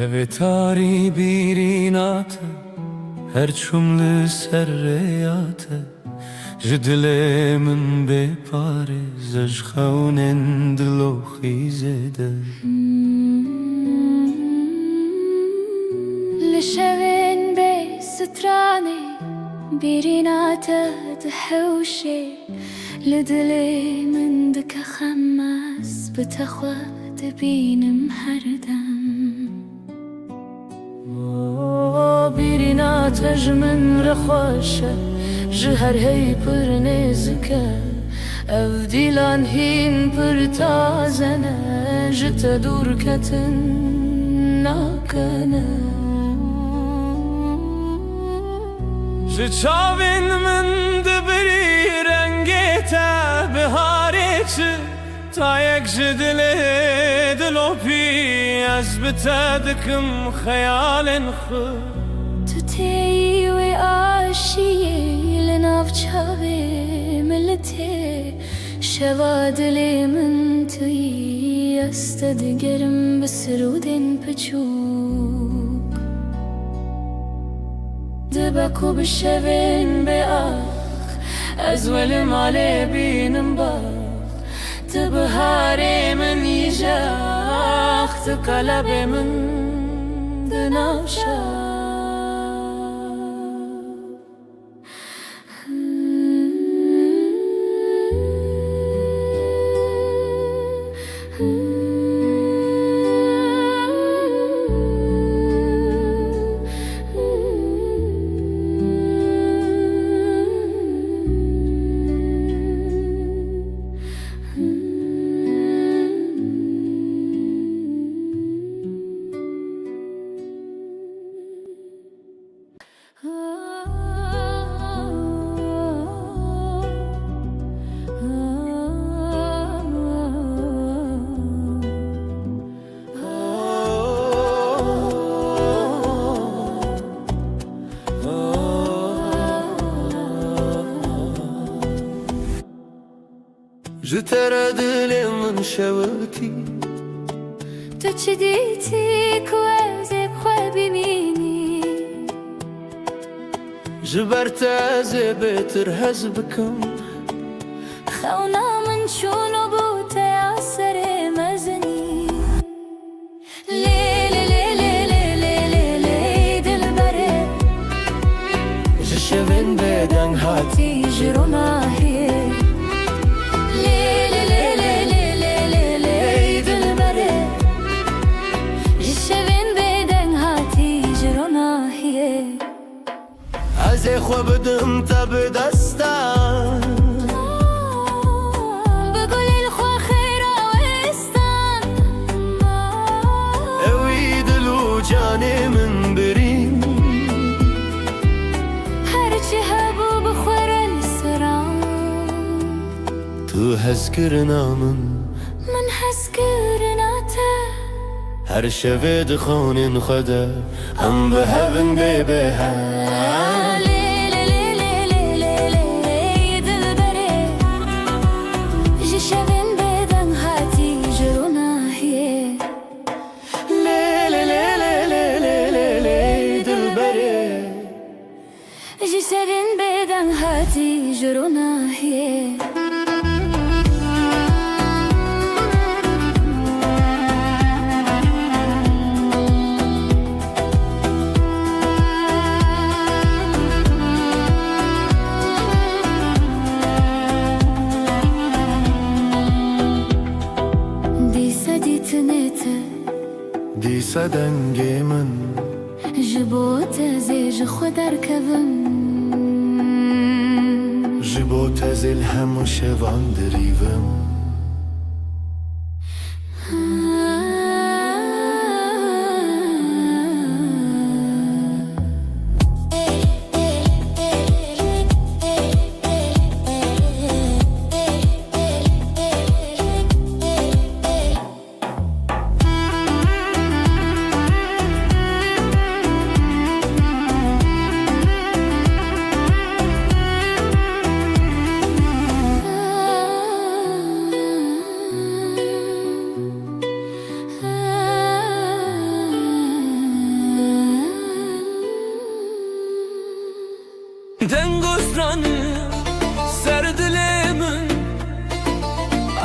شب تاری بیرینات هر چمل سریات جدل من بپاره زج خونن دلو خیزده لشوين بي ستراني بيرينات تحوشي لدلي من دك خماس بتخوات بين محردم بيرينات جمن رخوشة جهر هي پر نزكا افديلان هين پر تازنة جت دور كتن ناكنا چاوین من دبری رنگیتا بهاری چه تا یک جدلی دلوپی از بتدکم خیال خود تو تی و عاشی لناف چاوی ملتی شوا دلی من توی است دگرم بسرودن پچوب دبکو بشوین به آخ از ولی مالی بینم باخ تبهاری من یجاخ تقلب من دنافشا جتر دل من شوتی تو چی دیتی که از بخواه ببینی جبرت از بهتر هز بکم خونا من چونو بود اثر مزنی لیلی لیلی لیلی لیلی دل بره جشوین بدن هاتی تیجرو ماهیه لیلی لیلی لیلی لیلی دل بره جشوین بدن هاتی جرو ماهیه از خو بدم تب دستان بقول الخوا خيرا وستان اوی دلو جانی من بریم هرچی هبو بخور السران تو هز کرنا من حس کرناته هر شب دخون خدا هم به هون به لیلی لیلی لیلی لیلی دل بره جشوین بدن هاتی جرو ناهیه لیلی لیلی لیلی لیلی دل بره جشوین بدن هاتی جرو ناهیه دیسا دنگی من جبو تزیج خود ارکبم جبو تزل هم شوان دریوم دنگسترانı سردلمن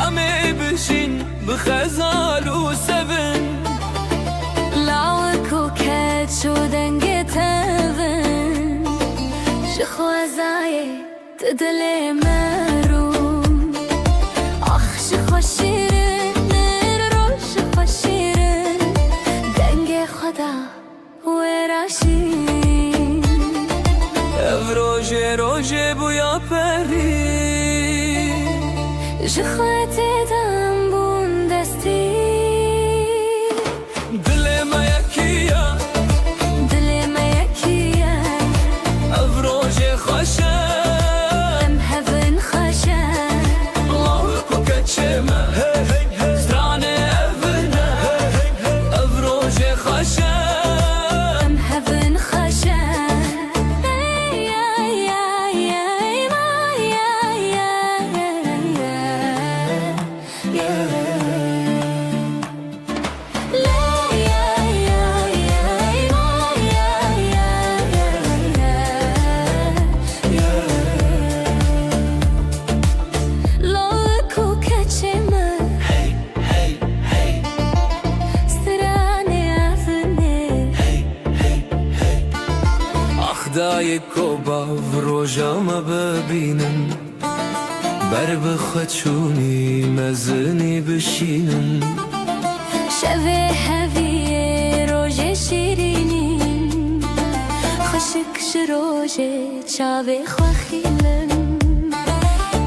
امي بشين بخزال وسبن لاوك وكات شو دنگتبن شخوازاي تدلي مروم اخ شخو شيرن رو شخو شيرن دنگ خدا وراشين روژه روژه بویا پری جخوات دم بون دستی دل ما یکیه دل ما یکیه او روژه خوشه ام هفن خوشه الله کو کچه ما یکو باو روژام ببینن بر بخچونی مزنی بشینن شوه هویه روژه شیرینین خشک شروژه چاوه خواخیلن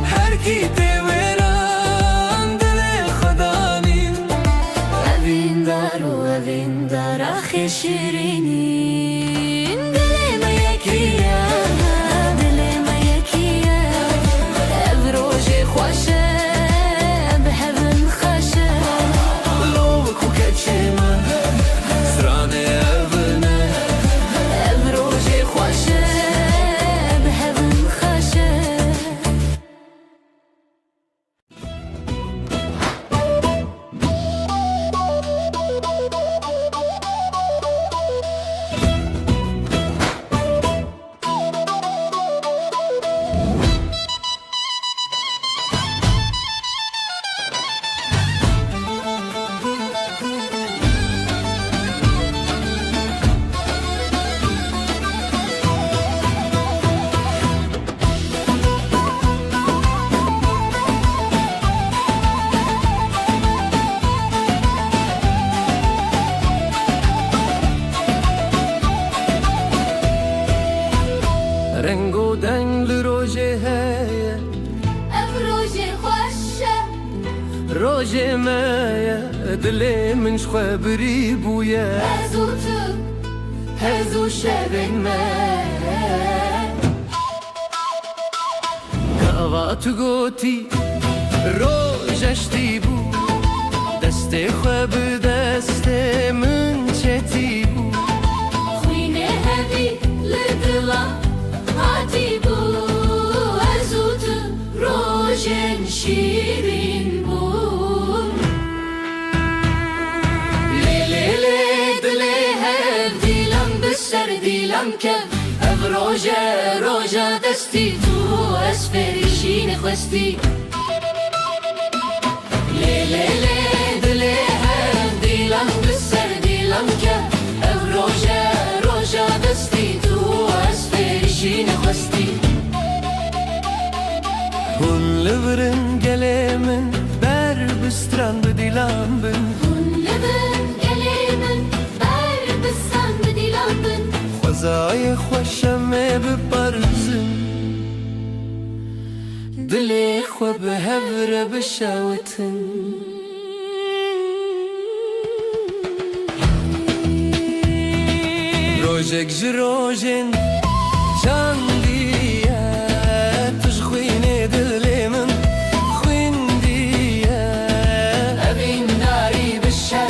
هر کی دیوران دل خدانین اوین دار و اوین دار آخی شیرینین دلم یکیه دلم یکیه ev روژه خوشه به هون خوشه لو کو کچما سرانه اونه ev روژه خوشه به هون خوشه رنگ و دنگ روژه هیه ev روژه خوشه روژه مایه دل من شخوا بری بویه هزو تو هزو شبین من کاوا تو گوتی روژشتی بو دست خوا به دست من چتی بو خوینه هوی لدلا هاتی بو هزو تو روژن شیرین بون لیلی دلی هف دیلم بسر دیلم کف ev روژه دستی تو اسفریشین خواستی لیلی دلی هف دیلم بسر دیلم کف ev روژه دستی تو اسفریشین خواستی هون لورن گلیمن بر بستران بدیلم بن لبن گلیمن بر بسان بدیلم بن خوزای خوشمه بپرزن دلی خوا به هفر بشاوتن روژک جروژن چاندیه تش خوینه دلی من خویندیه اوین داری بشه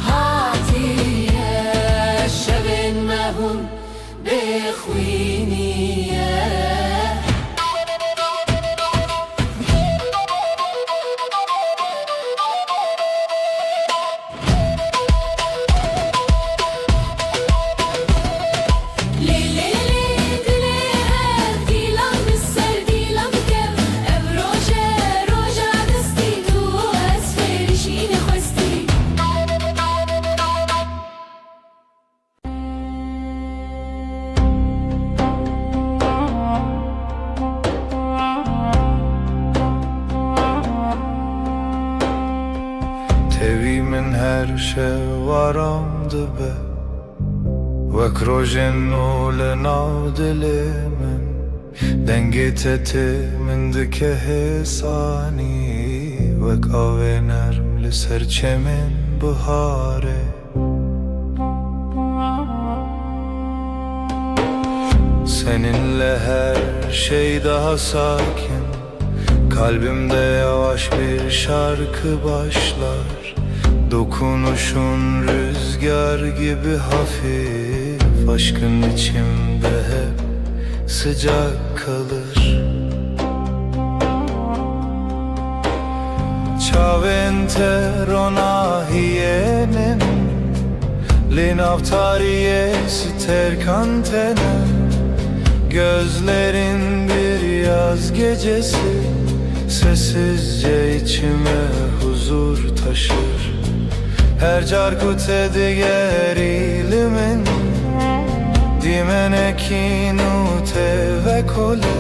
هاتیه شبین مهون بخوینیه تەوی من هەر شێوارام دەبێ وەک ڕۆژێن و لە ناو دلێ من دەنگێتە تێ من دکە هێسانی وەک ئاوێ نەرم لەسەر چەمێن بهارێ Seninle her şey daha sakin Kalbimde yavaş bir şarkı başlar Dokunuşun rüzgar gibi hafif Aşkın içimde hep sıcak kalır Ciaventerona hienen Linavtariye sterkantene Gözlerin bir yaz gecesi Sessizce içime huzur taşır Her carkut ediger ilimin Dimenekinu tevekkülü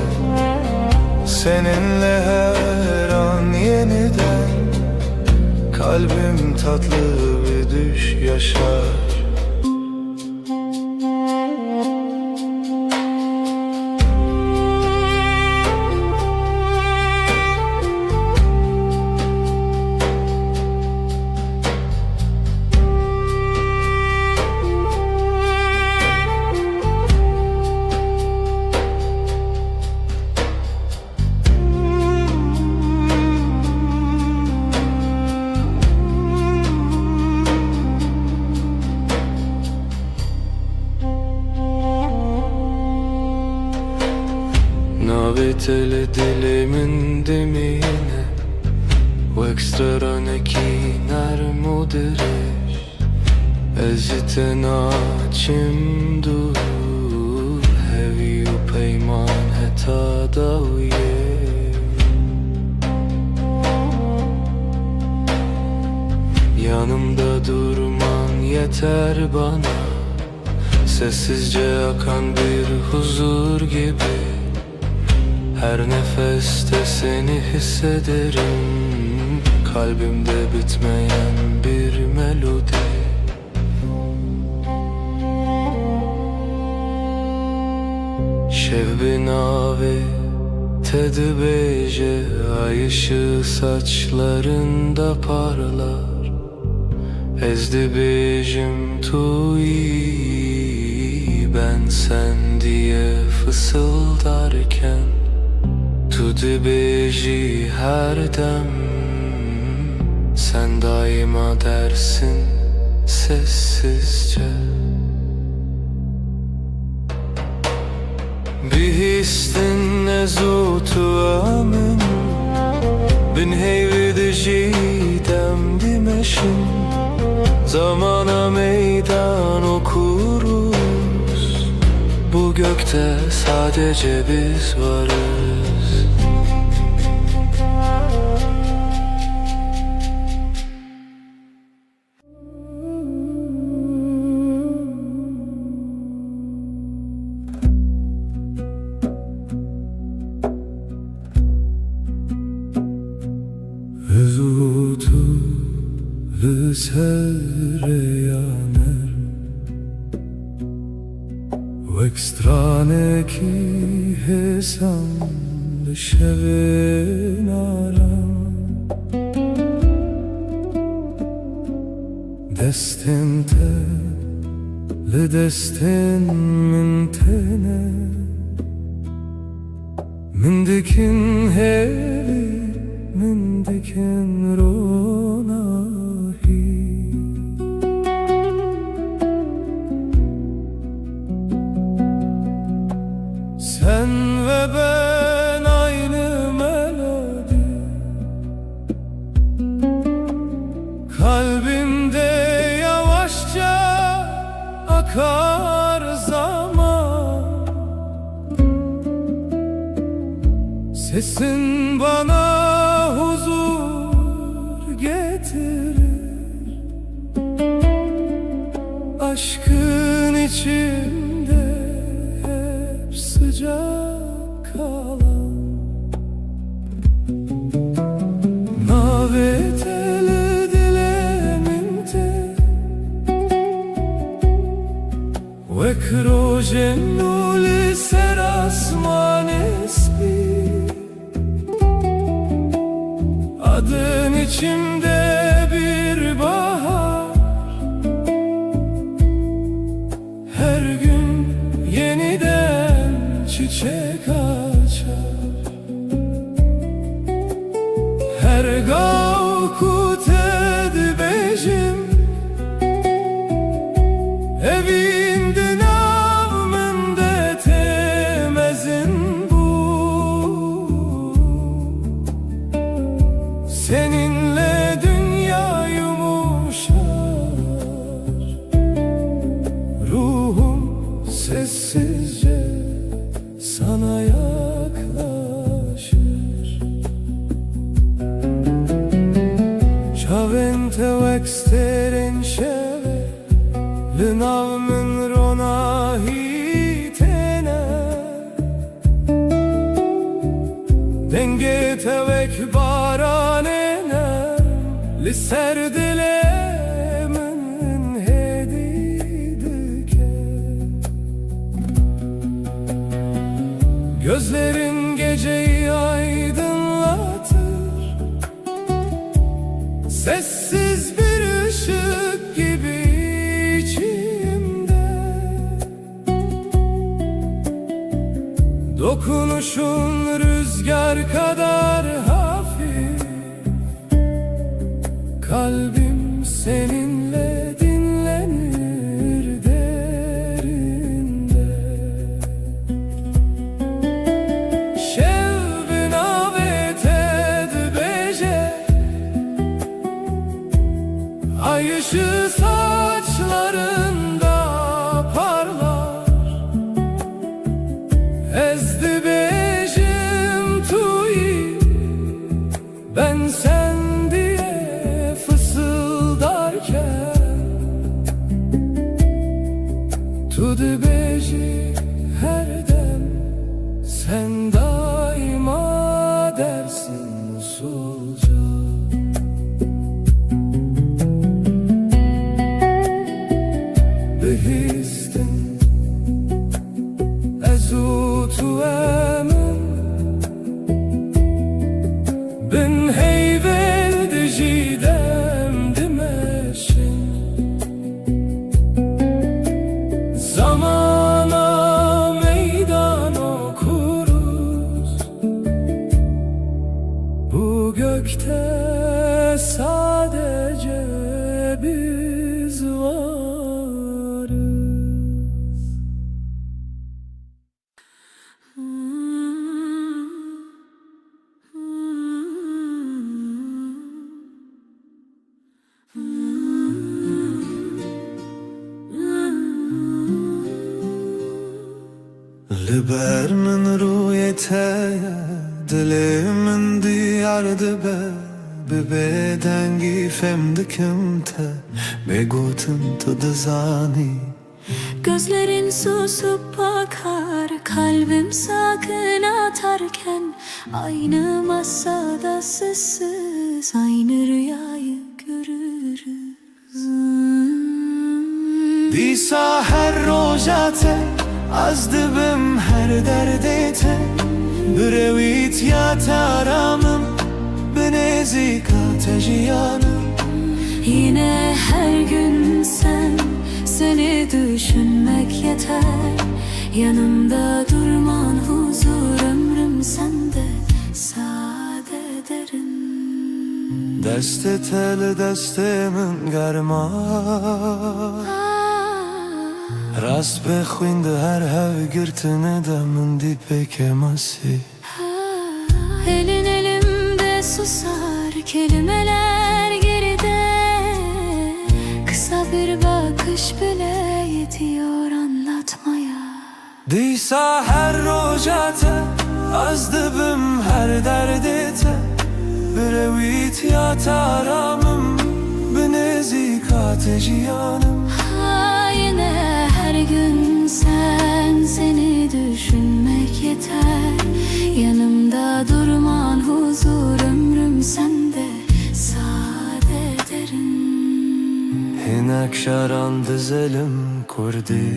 seninle her an yeniden kalbim tatlı bir düş yaşar. Navitele dilimin demine Vekstraraneki nermudiriş Ezite naçim du Hevi u peyman heta daviye Yanımda durman yeter bana Sessizce akan bir huzur gibi Her nefeste seni hissederim Kalbimde bitmeyen bir melodi Şevbi navi tedi beje Ay ışığı saçlarında parlar Ezdi bejim tuyi Ben sen diye fısıldarken Tu dibeji her dem Sen daima dersin sessizce Bir histin nezutu amin Bin heyvidi jidem dimeşin Zamana meydan okuruz Bu gökte sadece biz varız Zutu sereyaner Vekstrane ki hesam Şevin aram Destinte le destin min tene Min dikin hevi Min dikin ronahi Sen ve ben aynı melodi Kalbimde yavaşça akar zaman Sesin bana huzur getirir Aşkın içimde hep sıcak kalan Naveteli dilemimde Ve krojen nuli serasman espi Adın içimde bir bahar Her gün yeniden çiçek açar Her gavkut edibejim Evinde navmende temezin bu Seninle dünya yumuşar Ruhum sessizce sana yaklaşır Çavente veksterin şeve Lınavmın ronahi Yürek baranene li ser dilemin hedidike. Gözlerin geceyi aydınlatır, sessiz bir ışık gibi içimde. Dokunuşun rüzgar kadar hafif, kalbim seninle dinlenir derinde. Şev binavet beje, ay ışığı saçlarında parlar. Ezdi bejim tuyi, ben sen diye fısıldarken. Tudu beji her dem, sen daima dersin usulca. Bihistin ezutu emin, bin heyvel dijidem dimeşin. Zamana meydan okuruz, bu gökte sadece biz varız. لبر من رویته دل من دیار دبه ببدنگی femdikim te begotum tu dizani. Gözlerin susup bakar, kalbim sakın atarken. Aynı masada sessiz, aynı rüyayı görürüz. Disa her rojate, az dibim her derdete. Brevit ya taramım, benezika tejiyanım. Yine her gün sen, seni düşünmek yeter. Yanımda durman huzur, ömrüm sende sade derin. Deste tel destemin germa, rast bexwinde her hev girtine de min di pekemasi. Elin elimde susar, kelimeler geride. Kısa bir bakış bile yetiyor anlatmaya. Disa her rojate, az dibim her derdete. Brevit ya taramım, benezika tejiyanım. Yine her gün sen, seni düşünmek yeter. Yanımda durman huzur, ömrüm sende sade derin. Hinek şaran dizelim kurdi,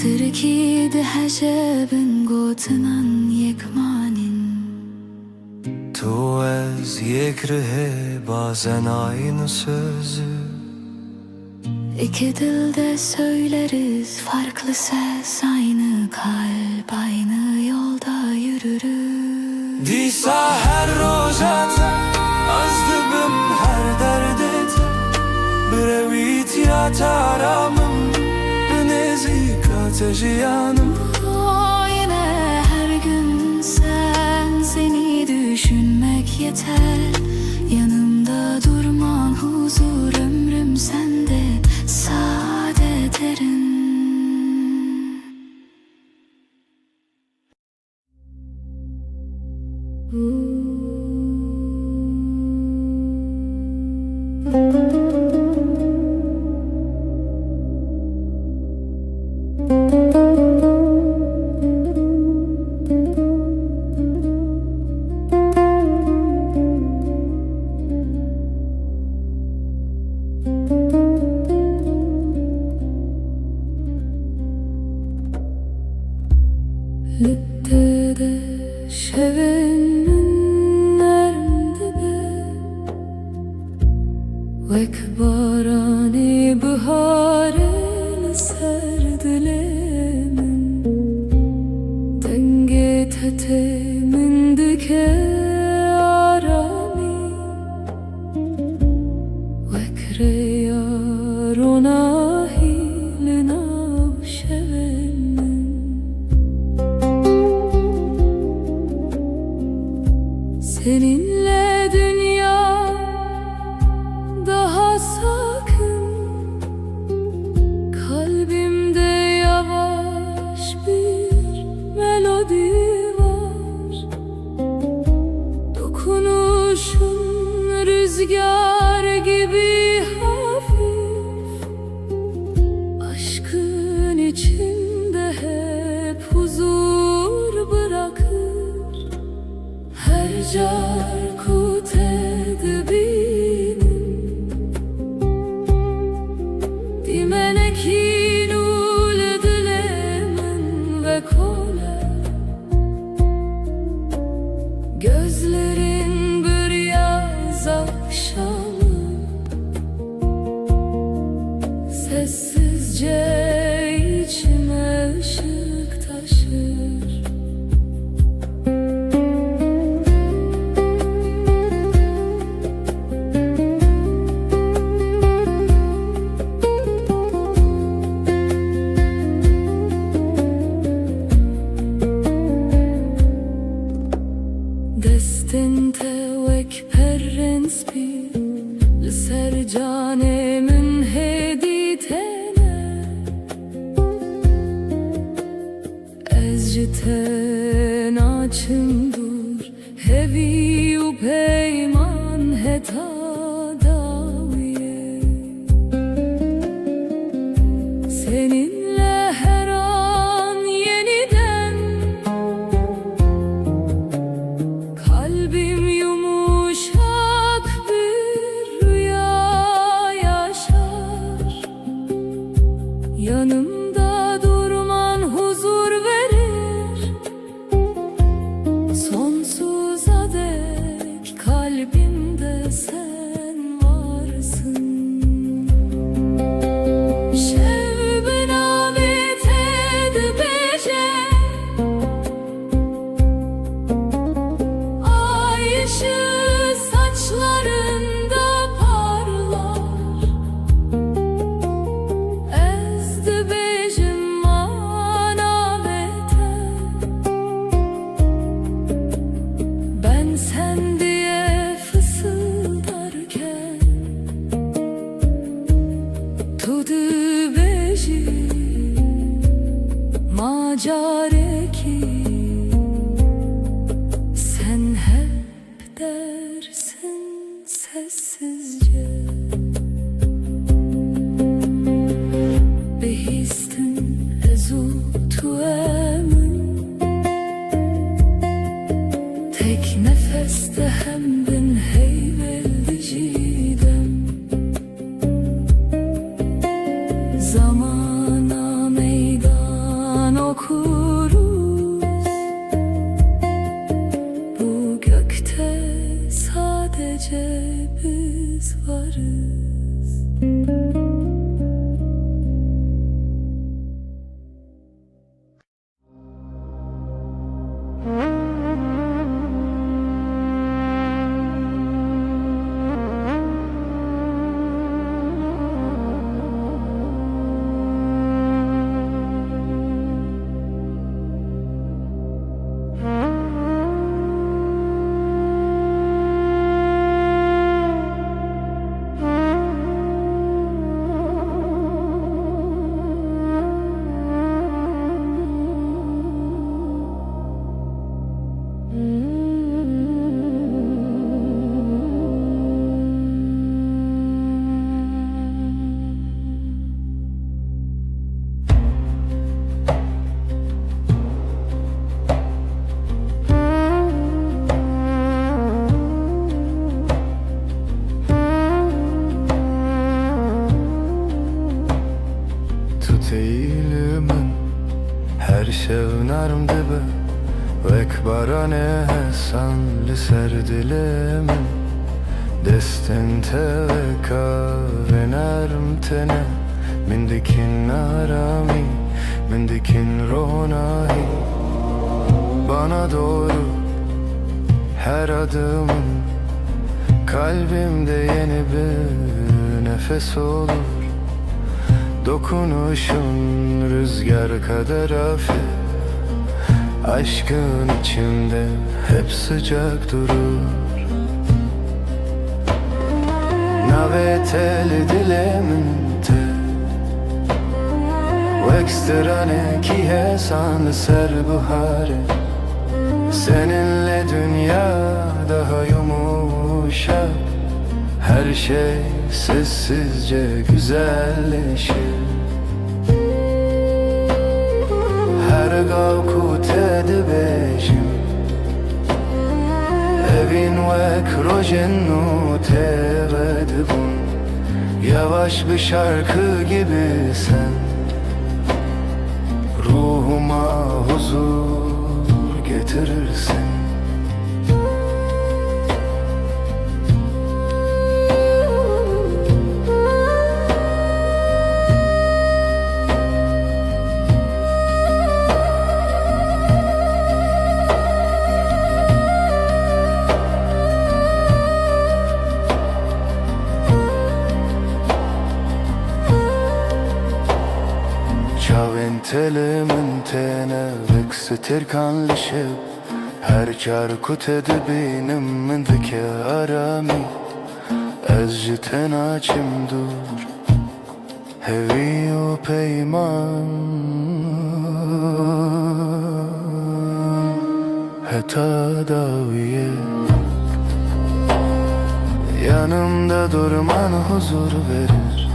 Türkiye'de hecebin gotunan yekmanin. tu ez yekrihe bazen aynı sözü. İki dilde söyleriz farklı ses, aynı kalp, aynı yolda yürürüz. Disa her rojate, az dibim her derdete. Brevit ya taramım, benezika tejiyanım. Yine her gün sen, seni düşünmek yeter. Yanımda durman huzur, ömrüm sende sade derin. Vek barani biharel ser dilemin Denge tete min dike arami Vek reyarona hilina şevemin Seninle dünya daha sakın Kalbimde yavaş bir melodi var Dokunuşun rüzgar gibi hafif Aşkın içinde hep huzur bırakır Her carkut edebinin Dimeneki nul dilemin ve kole Gözlerin bir yaz akşamı Sessizce içime ışık taşır Destin tevek perrens bir Liser canemin heditene Ezciten açımdur Hevi u peyman heta daviye Seninle her an yeniden Kalbim yumuşak bir rüya yaşar Yanımda durman huzur verir Sonsuza dek kalbimde sen varsın Şevben amet edbece Ay ışığı saçlarında parlar Ezdi bejim manavete Ben sen diye fısıldarken Tudu beji macareki Sen hep dersin sessizce Behistin ezu tuemin Tek nefeste hem bin heyveldi cidem Zamana meydan okuruz Bu gökte sadece biz varız Teylimin her şevnarım dibe Vek barane hesan li ser dilimin دستن توکا و نرم تنه من dikin arami, من dikin ronahi. Bana doğru her adımın kalbimde yeni bir nefes olur. Dokunuşun rüzgar kadar hafif, aşkın içimde hep sıcak durur. Navete dilemente Vekstrane ki hesan ser buhare. Seninle dünya daha yumuşak, her şey sessizce güzelleşir. Her gavkute dibejim evin vek rojennu tevedbun. Yavaş bir şarkı gibi sen ruhuma huzur getirirsin. Çaventelimin tene veksetir kanlışıp her çarkut edibinin mindike arami. Ezciten açım dur hevi o peyman heta daviye. Yanımda durman huzur verir.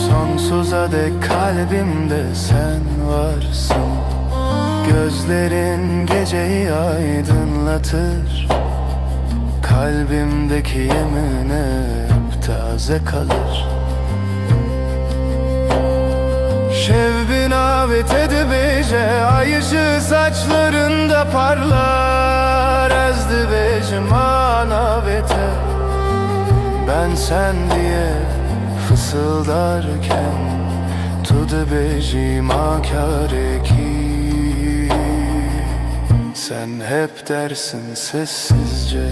Sonsuza dek kalbimde sen varsın. Gözlerin geceyi aydınlatır. Kalbimdeki yemin hep taze kalır. Şevbin avet edibece ay ışığı saçlarında parlar. Ezdibecim anavete ben sen diye fısıldarken tudu bejim akareki. Sen hep dersin sessizce.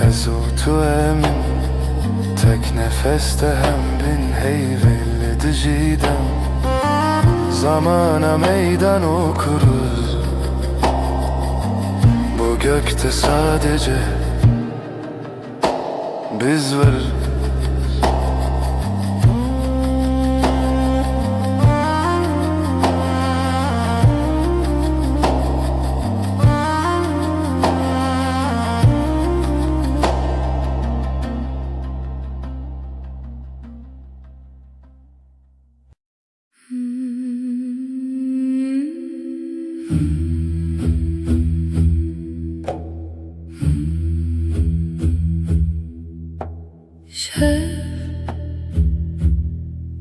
Ezutu emin tek nefeste hem bin heyvelli diciden. Zamana meydan okuruz. Bu gökte sadece biz varız. Şev,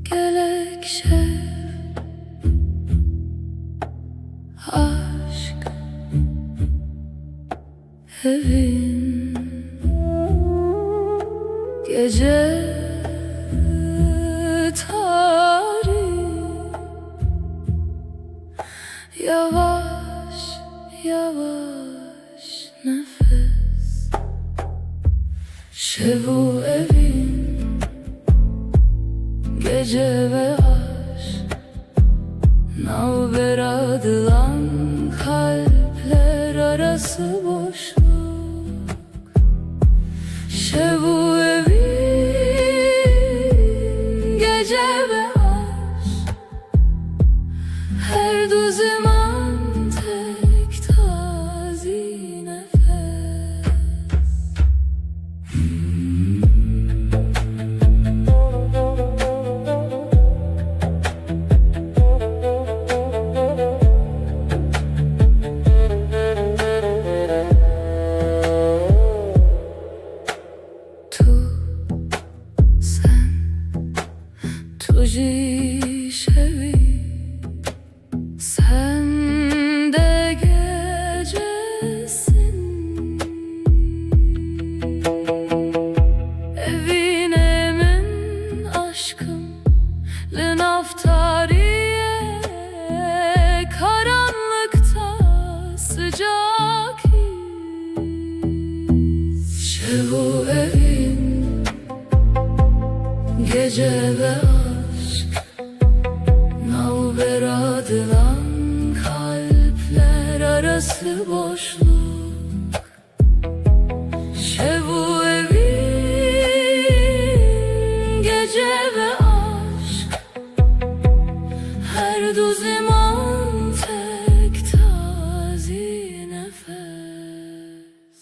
gelek şev, aşk evin gece tarih. Yavaş yavaş nefes. Şevu evin gece ve aşk. Navberadılan kalpler arası boşluk. Şevu evin gece ve aşk. Her du zaman tek tazi nefes. جی شوی sen de gecesin Evinemin aşkım Lenaftariye karanlıkta sıcak Şevu evin gece ve aşk Navberadılan kalpler arası boşluk Şevu evin gece ve aşk Her du zaman tek tazi nefes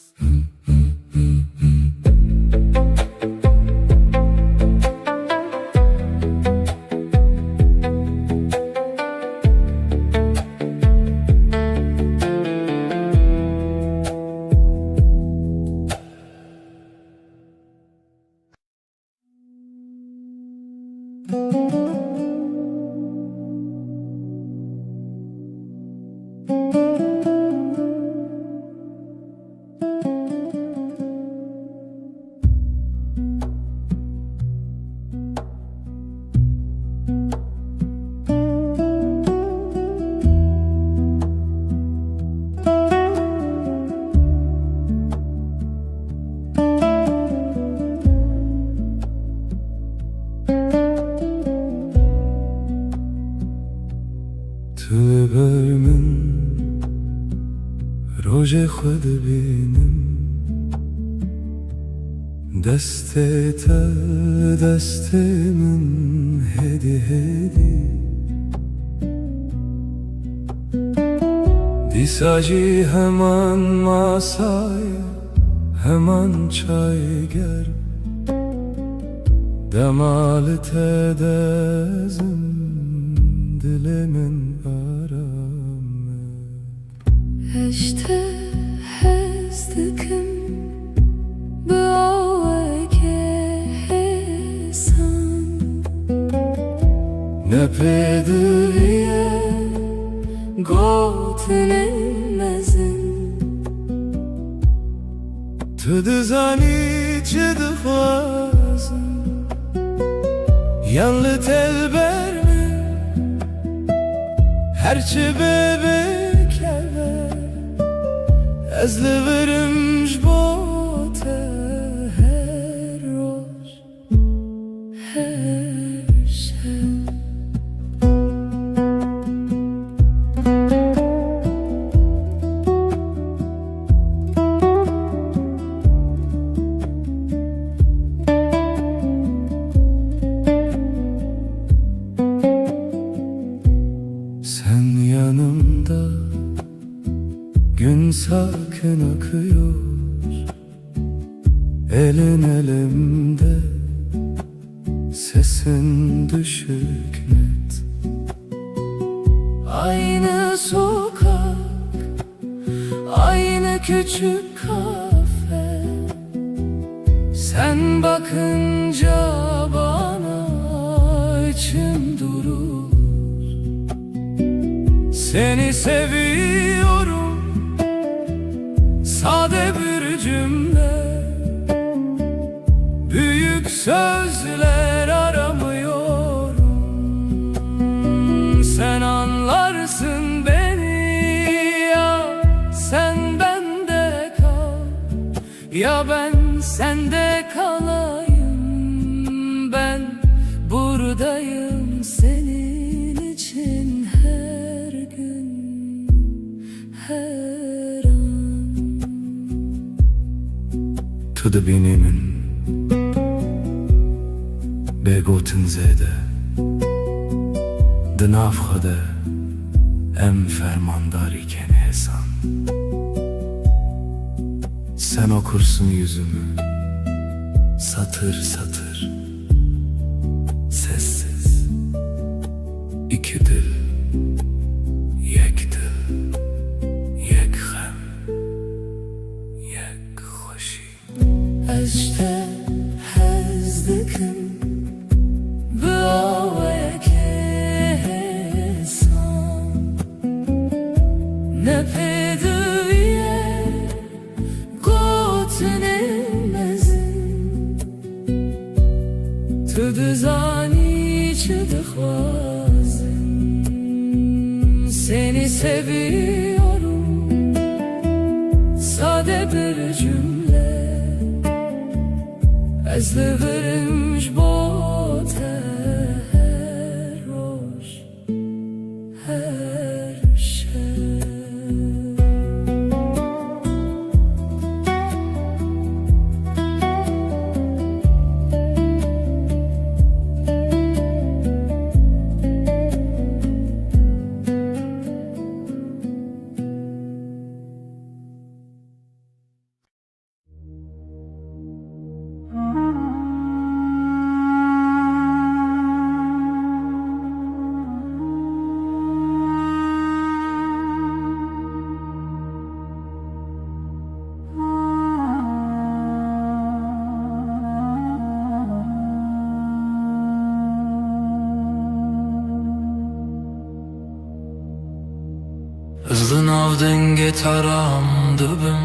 تو من روژ خود بینم دست تا دست من هدی هدی دیساجی hemen masaya hemen çay ger Demalı tedezim dilimin aramı Eşte hezdikim Böğeke hesan Ne pedriye Gotinin mezin Tu dizani çi dixwazim Yan li telber mi Herçi bebek eve Ez li virim jbo te Her roş Her şev Sen yanımda gün sakin akıyor Elin elimde sesin düşük net Aynı sokak Aynı küçük kafe Sen bakınca bana içim durur Seni seviyorum Sade bir cümle Büyük sözler aramıyorum Sen anlarsın beni ya Sen bende kal Ya ben sende kalayım Ben buradayım senin için her gün her an Tu dibînî min bêgotin zêde Di nav xwe de em fermandarî ken hêsan Sen okursun yüzümü satır satır Sessiz İki dil Yek dil Yek hem Yek hoşi Eşte hezdikim Böğeke Tu düzani çıdıkvazım, seni seviyorum. Sade bir cümle ezlivirmiş bot her roş her şey. Hızlı navden getaram dibim,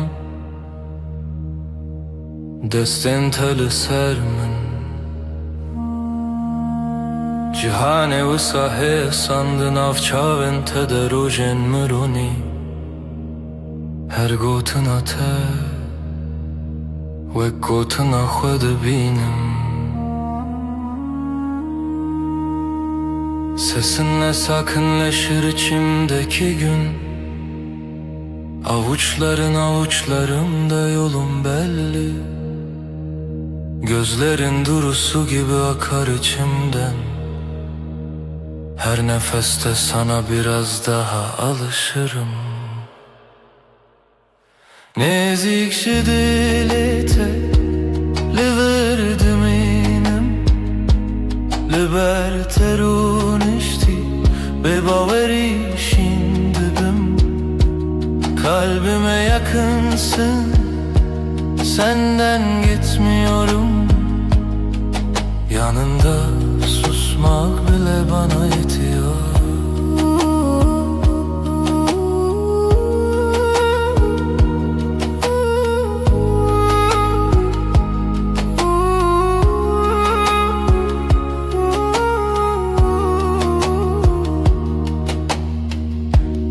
destên te li ser min. Cîhanê wisa hê sandin av çavên te de rojên mironî. Her gotina te wek gotina xwe dibînim. Sesinle sakinleşir içimdeki gün. Avuçların avuçlarımda yolum belli. Gözlerin durusu gibi akar içimden. Her nefeste sana biraz daha alışırım. Nezikşi dilete liverdim inem, liber terunişti ve baveri şimdidim. Kalbime yakınsın, senden gitmiyorum. Yanında susmak bile bana yetiyor.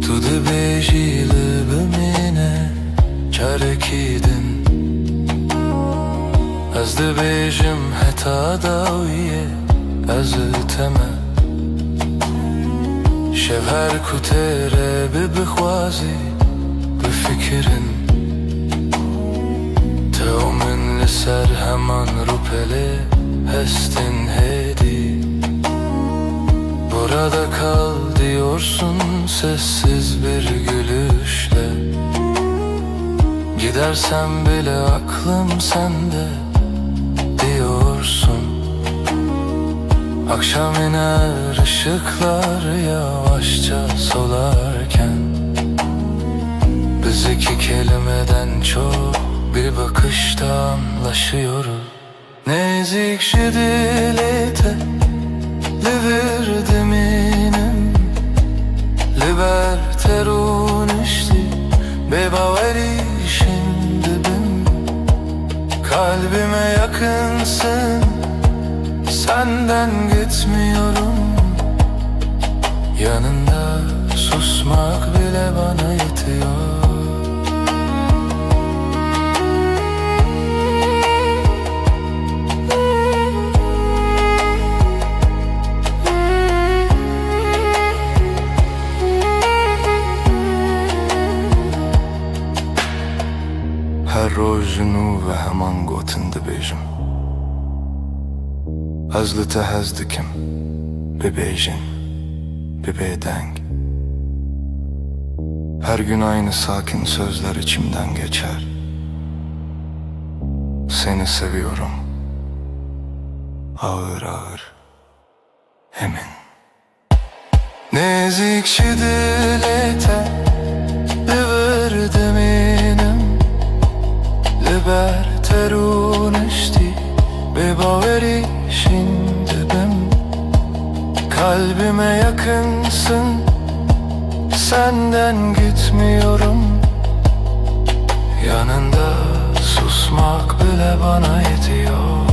Tu dibêjî li bimîne çarekîdin. Ez dibêjim heta dawiye ez teme. Şev her ku têre bibixwazî bifikirin. Tev min li ser heman rûpelê hestin hêdî. Burada kal diyorsun sessiz bir gülüşle. Gidersem bile aklım sende diyorsun. Akşam iner ışıklar yavaşça solarken. Biz iki kelimeden çok bir bakışta anlaşıyoruz. Nezikşi dilete liverdim inem, liber terunişti bebaveri şimdidim. Kalbime yakınsın, senden gitmiyorum. Yanında susmak bile bana yetiyor. Her rojunu ve heman gotin dibêjim. Ez li te hez dikim, bibêjin, bibêdeng. Her gün aynı sakin sözler içimden geçer. Seni seviyorum, ağır ağır, emin. Nezikşi dilete liverdim inem, liber terunişti bebaveri şimdidim. Kalbime yakınsın, senden gitmiyorum. Yanında susmak bile bana yetiyor.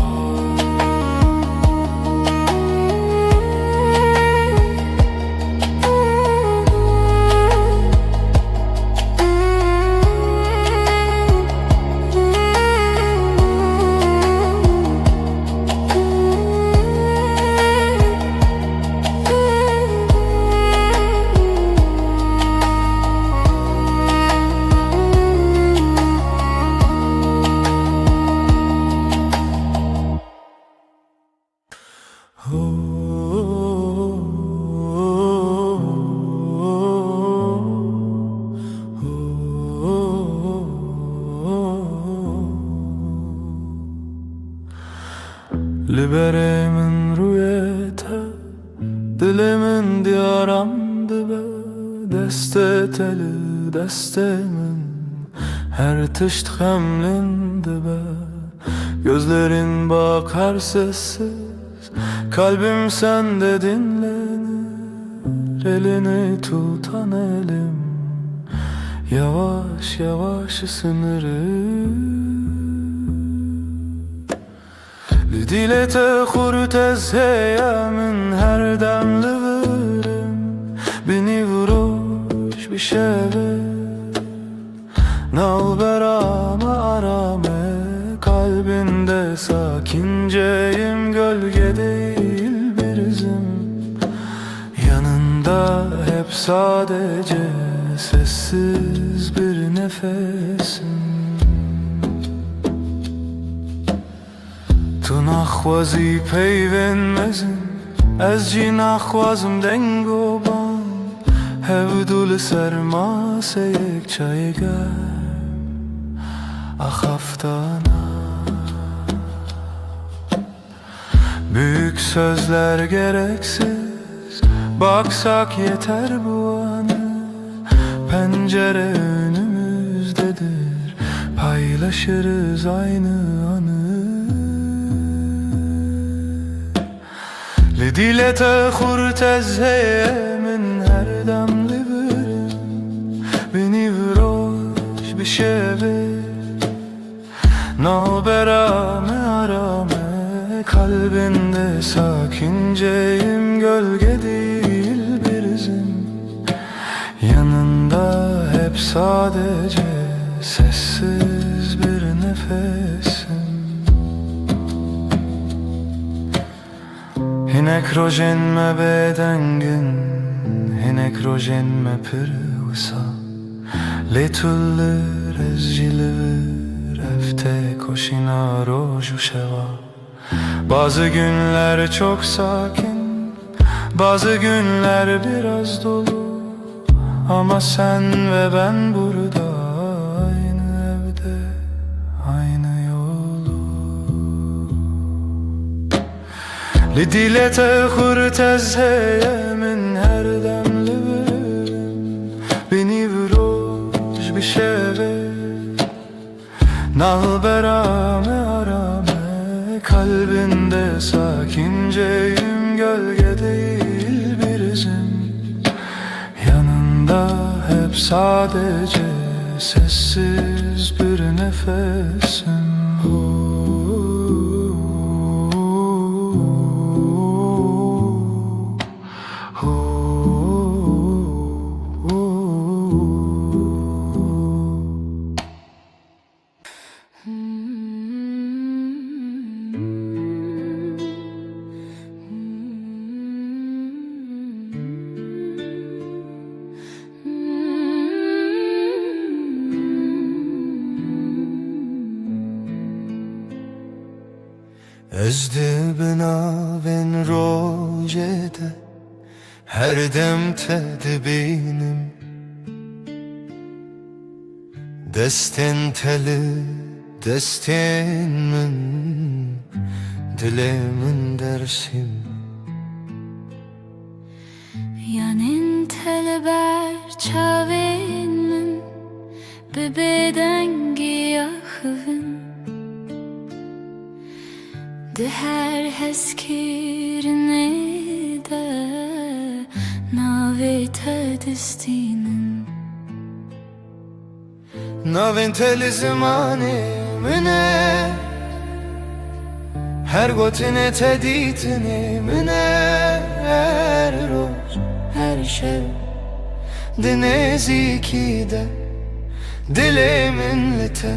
Libere min rüyete, dilimin diyaramdı be. Deste teli destemin, her tışt hemlindi be. Gözlerin bakar sessiz, kalbim sende dinlenir. Elini tutan elim, yavaş yavaş ısınır. Lidilete hurt ez heyemin, her demli vırım. Beni vuruş bir şeve, nalberame arame. Kalbinde sakinceyim, gölge değil bir izim. Yanında hep sadece sessiz bir nefesim. Tu naxwazi peyvenmezim, ez jî naxwazim dengoban. Hevdû li ser maseyek çayê germ axaftana. Büyük sözler gereksiz, baksak yeter bu anı. Pencere önümüzdedir, paylaşırız aynı anı. Lidilete hurt ez heyemin, her demli vırım. Beni vuruş bir şeve, nalberame arame. Kalbinde sakinceyim, gölge değil bir izim. Yanında hep sadece sessiz bir nefesim. Hinek rojen me bedengin, hinek rojen me pırvısa. Letullir ez jilivir, efte koşina roju şeva. Bazı günler çok sakin, bazı günler biraz dolu. Ama sen ve ben burada, aynı evde, aynı yolu. Lidilete hurt ez heyemin, her demli vırım. Beni vuruş bir şeve, nalberame arame. Kalbinde sakinceyim, gölge değil bir izim. Yanında hep sadece sessiz bir nefesim. Ezdi binavên rojê de, her dem te dibînim. Destên teli destên min, dilê min dersim. Yanên teleber çavên min, bi bêdengî axivin. Di her hezkirinê de, navê te distînin. Navên te li zimanê min e, her gotinê te dîtinê min e. Her roj, her şev, di nêzîkî de, dilê min li te,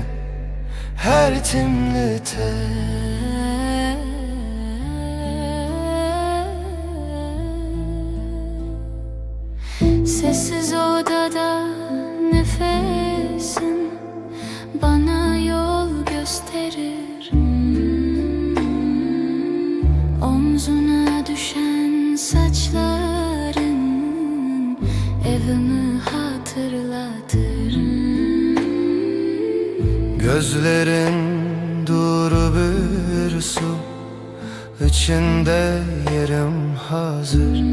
her tim li te. Sessiz odada nefesin bana yol gösterir. Omzuna evimi hatırlatır. Gözlerin duru bir su, içinde yerim hazır.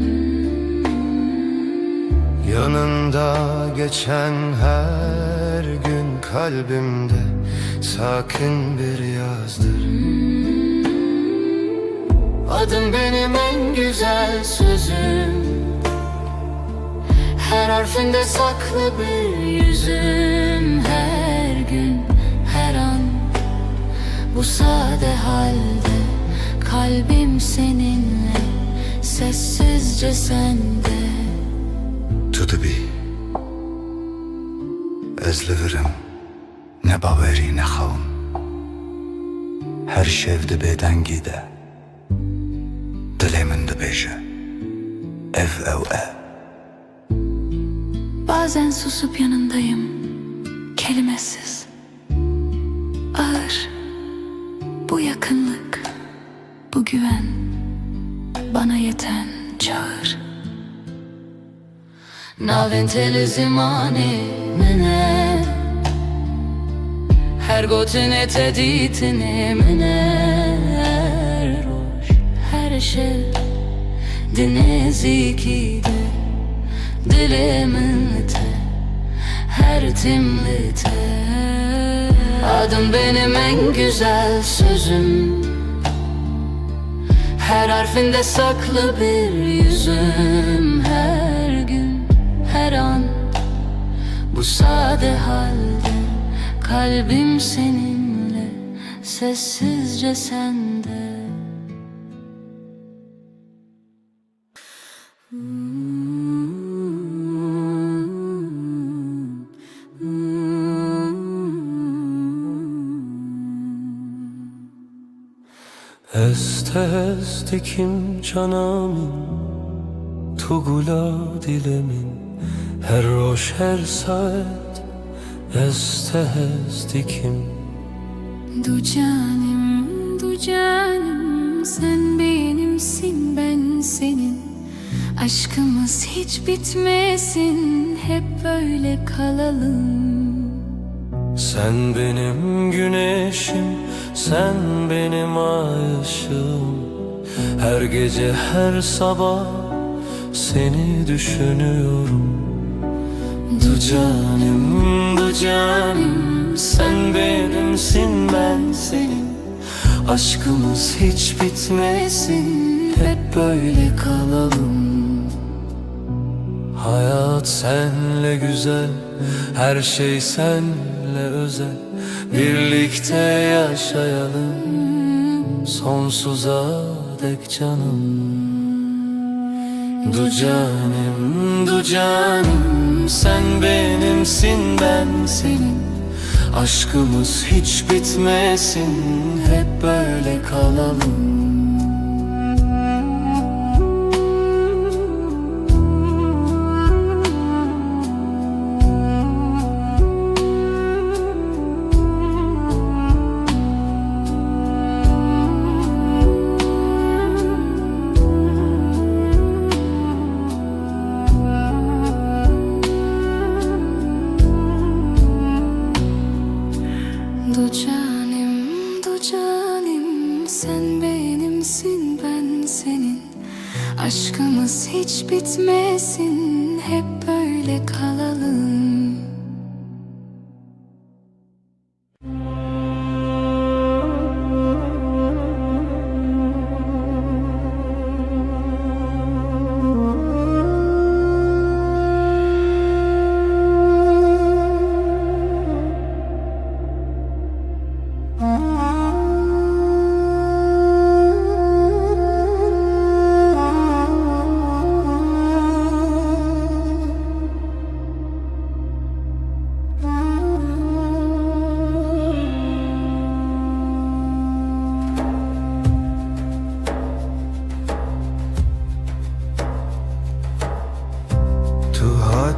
Yanında geçen her gün kalbimde sakin bir yazdır. Adın benim en güzel sözüm, her harfinde saklı bir yüzüm. Her gün, her an, bu sade halde kalbim seninle, sessizce sende. Tu dibi ez li virim ne bawerî ne xewim, her şev bêdengî de dilê min dibêje ev ew e. Bazen susup yanındayım, kelimesiz, ağır. Bu yakınlık, bu güven, bana yeten çağır. Naventeli zimani mene, her gotine teditine mene, roş her şey dineziki de dilimin te, her timli te. Adın benim en güzel sözüm, her harfinde saklı bir yüzüm. Her gün, her an, bu sade halde kalbim seninle, sessizce sende. Est est dikim canamın, tu gula dilemin, her roş her saat. Est est dikim. Du canım, sen benimsin, ben senin. Aşkımız hiç bitmesin, hep böyle kalalım. Sen benim güneşim, sen benim ay ışığım. Her gece her sabah seni düşünüyorum. Du canım, sen benimsin, ben senin. Aşkımız hiç bitmesin, hep böyle kalalım. Hayat senle güzel, her şey senle özel. Birlikte yaşayalım, sonsuza dek canım. Du canım, sen benimsin, ben senin. Aşkımız hiç bitmesin, hep böyle kalalım. Du canım, sen benimsin, ben senin. Aşkımız hiç bitmesin, hep böyle kalalım.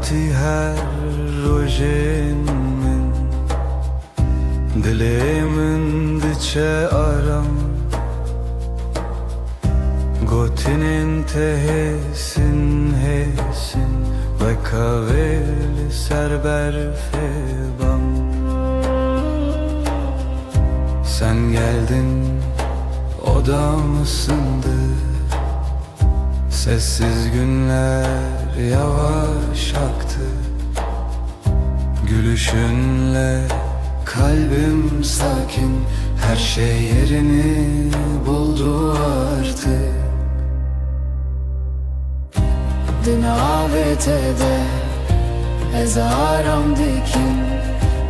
هاتی هر روژین من دلی من دچه آرام گوتنین تهسین هسین و کاویل سر برف bam. Sen geldin, odam ısındı. Sessiz günler yavaş aktı. Gülüşünle kalbim sakin, her şey yerini buldu artık. Dün AVT'de ezaram dikin,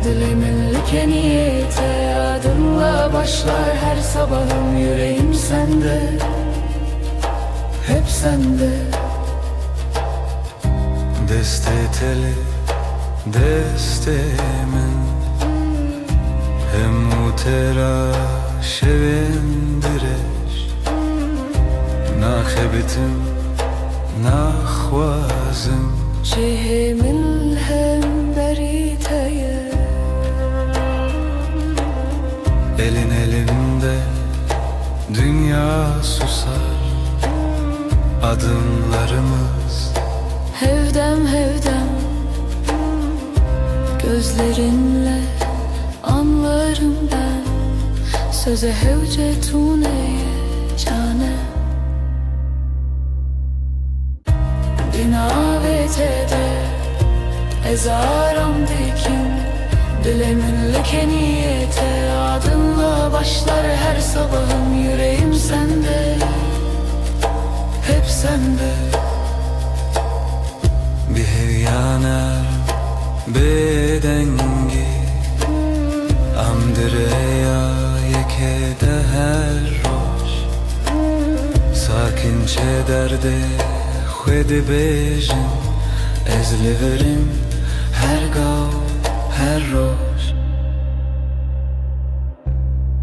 dilimin like niyete, adımla başlar her sabahım. Yüreğim sende, hep sende. Deste teli, deste min, hem utera şevindireş. Nakhebitim, nakhwazim, Cihimin hem beriteye, elin elimde dünya susar. Adımlarımız hevdem hevdem. Gözlerinle anlarım ben, söze hevcetune cane. Dün AVT'de ezaram dikin, dilimin like niyete, adınla başlar her sabahım. Yüreğim sende, hep sende. bir hevyaner bedengi, amdireya yekede her roş. Sakinçe derde xwedi bejim, ezliverim her gav her roş.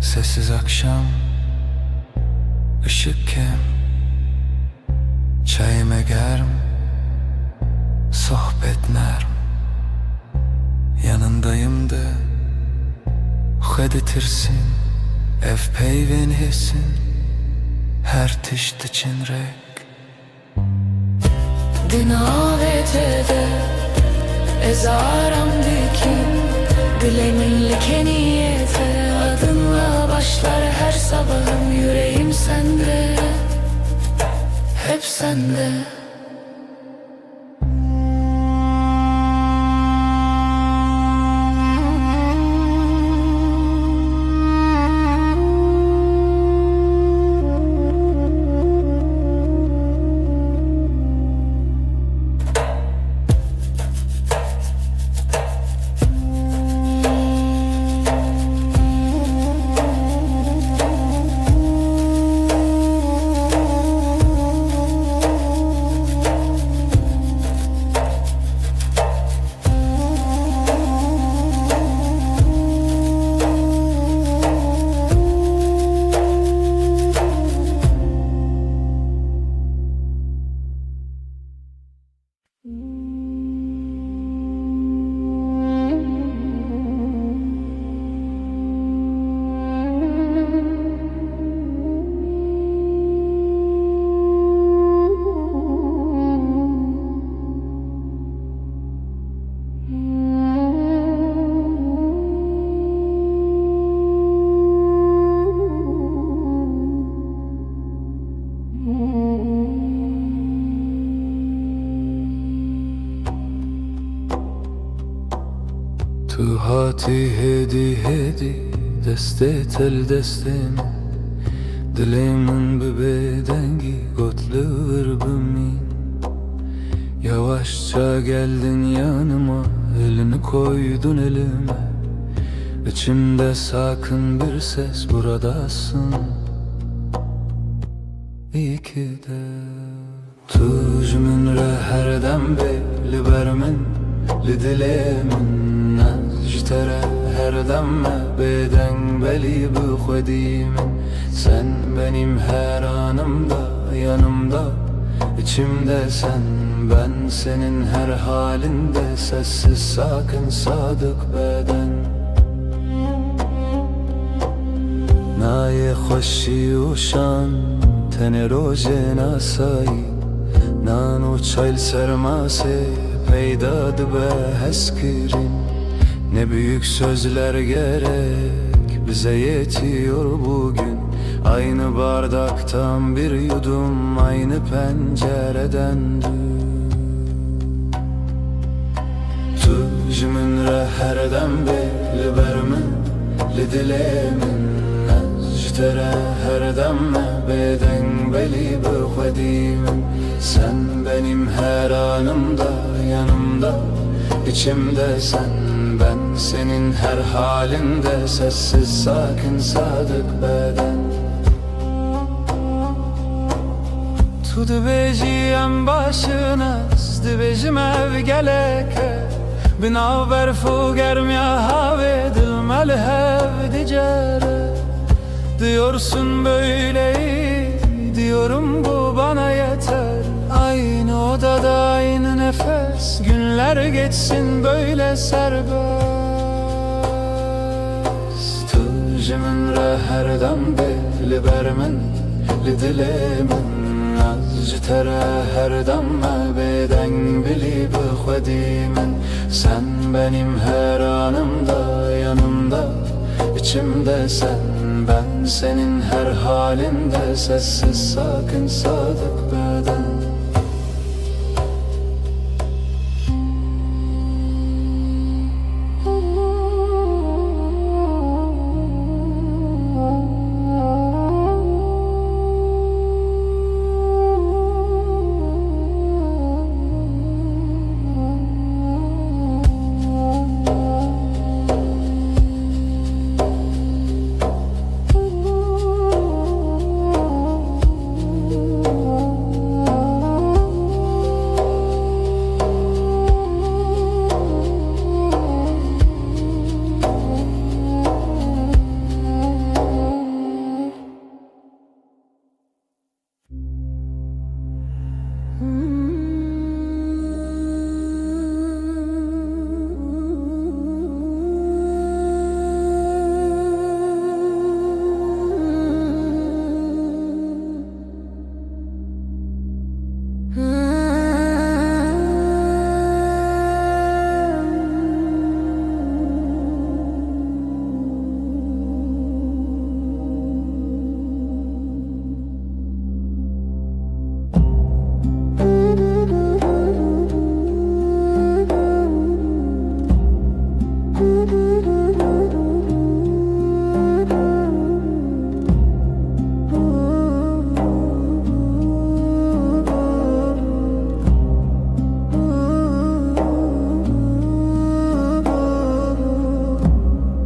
Sessiz akşam, ışık kem, çayime germ, sohbet nerm. Yanındayım da xweditirsin, ev peyven hesin, her tişt için rek. Dün AVT'de ezaram dikin, dilimin like niyete, adınla başlar her sabahım. Yüreğim sende, hep sende. Tu hati hedi hedi, deste tel destem. Dilimin bedengi gotluver bimin. Yavaşça geldin yanıma, elini koydun elime. İçimde sakın bir ses, buradasın. İyi ki de tujmin re her dem beli bermin, li dilimin jtere her demme beden beli bu xwedimin. Sen benim her anımda, yanımda, içimde sen. Ben senin her halinde, sessiz sakin sadık beden. Naye خوشی و شان tene roje nasai Nano çayl sermase peyda dibe heskirin Ne büyük sözler gerek bize yetiyor bugün Aynı bardaktan bir yudum aynı pencereden Tu min re her dem beli bermin li dilemin Tere her demme beden beli bıhvedimin Sen benim her anımda yanımda içimde sen Ben senin her halinde sessiz sakin sadık beden Tu dibeciyem başına dibecim ev geleke Binaver fugerm ya have dilmel hev dicere Diyorsun böyle diyorum bu bana yeter Aynı odada aynı nefes Günler geçsin böyle serbest Tücümün re her dem beli bermin li dilemin Az tere her demme beden beli bıhvedimin Sen benim her anımda yanımda içimde sen Ben senin her halinde sessiz sakin sadık beden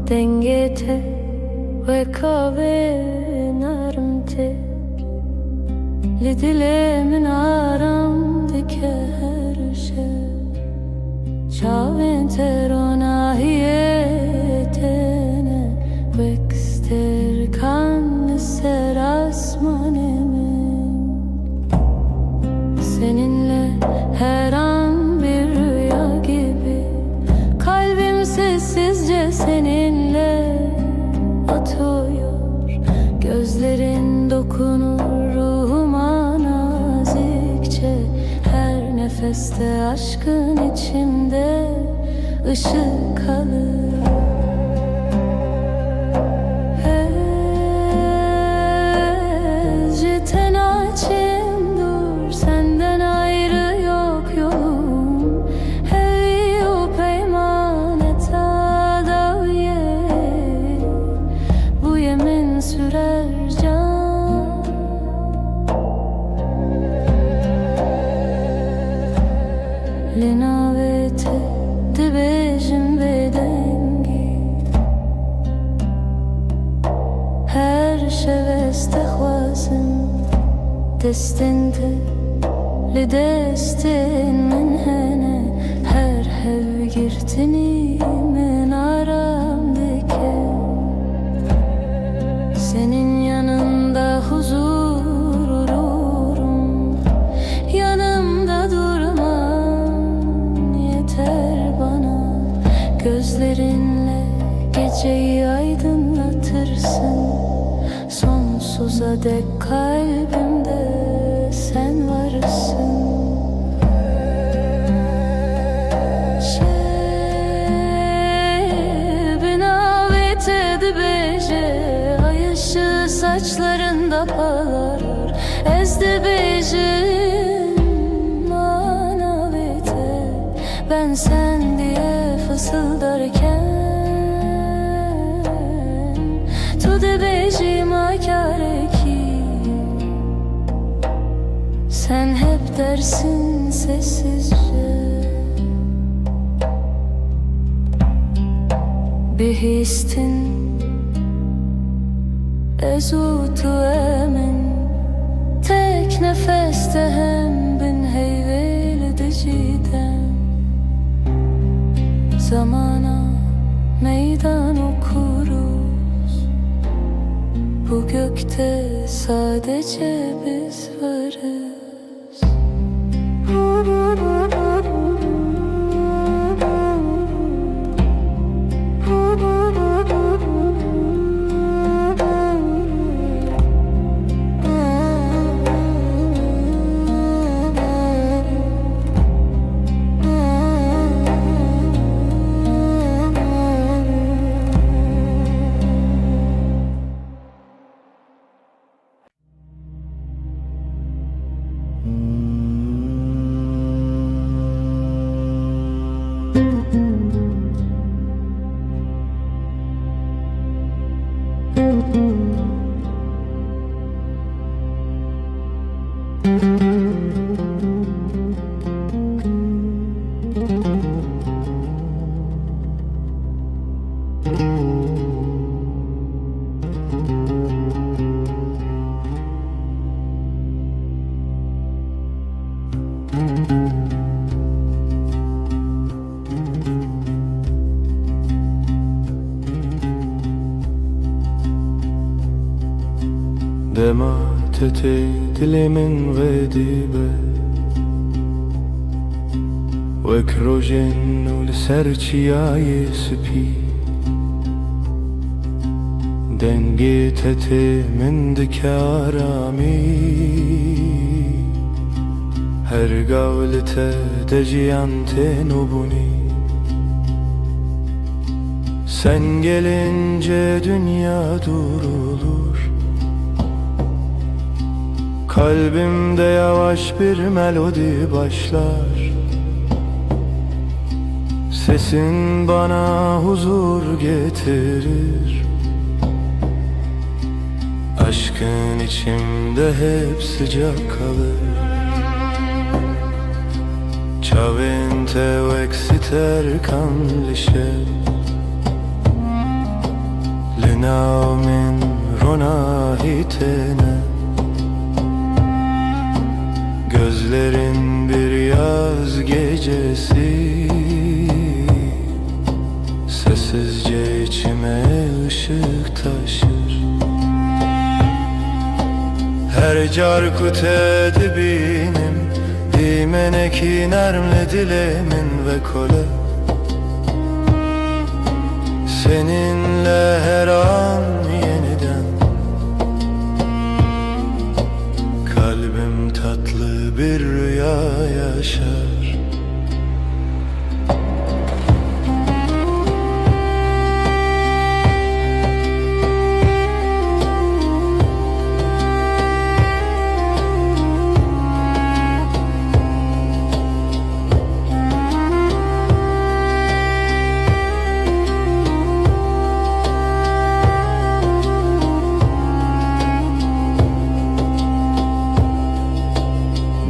Dengete ve kahve narmte Li dilemin aramdaki her şey Çavin terona hiyetene Vekster kan ser asmanemin Seninle her an bir rüya gibi Kalbim sessizce seninle atıyor Gözlerin dokunur ruhuma nazikçe Her nefeste aşkın içimde ışık kalır Ezciten açım dur senden ayrı yok yolum Hevi o peymaneta daviye Bu yemin sürer can Linavete dibejim bedengi Her şeveste xwazim Destinde li destin min hene Her hev girtini min aramdike Senin yanında huzur ururum Yanımda durman yeter bana Gözlerinle geceyi aydınlatırsın Sonsuza dek kalbimde saçlarında parlar ezdi bejim manavite. Ben sen diye fısıldarken tu de bejim akare ki sen hep dersin sessizce. Bihistin ezutu emin tek nefeste hem bin heyvel diciden. Zamana meydan okuruz, bu gökte sadece biz varız. دمعت دل من غديبة وكروجن ولسرچياي سبي دنگيتت من دكارامي her gavlete deciyante nubuni. Sen gelince dünya durulur, kalbimde yavaş bir melodi başlar. Sesin bana huzur getirir, aşkın içimde hep sıcak kalır. Ciavente vexiter canlisce Linaumin ronahitene. Gözlerin bir yaz gecesi sessizce içime ışık taşır. Her carkut edibinim dimeneki nermle dilemin ve kole. Seninle her an yeniden kalbim tatlı bir rüya yaşar.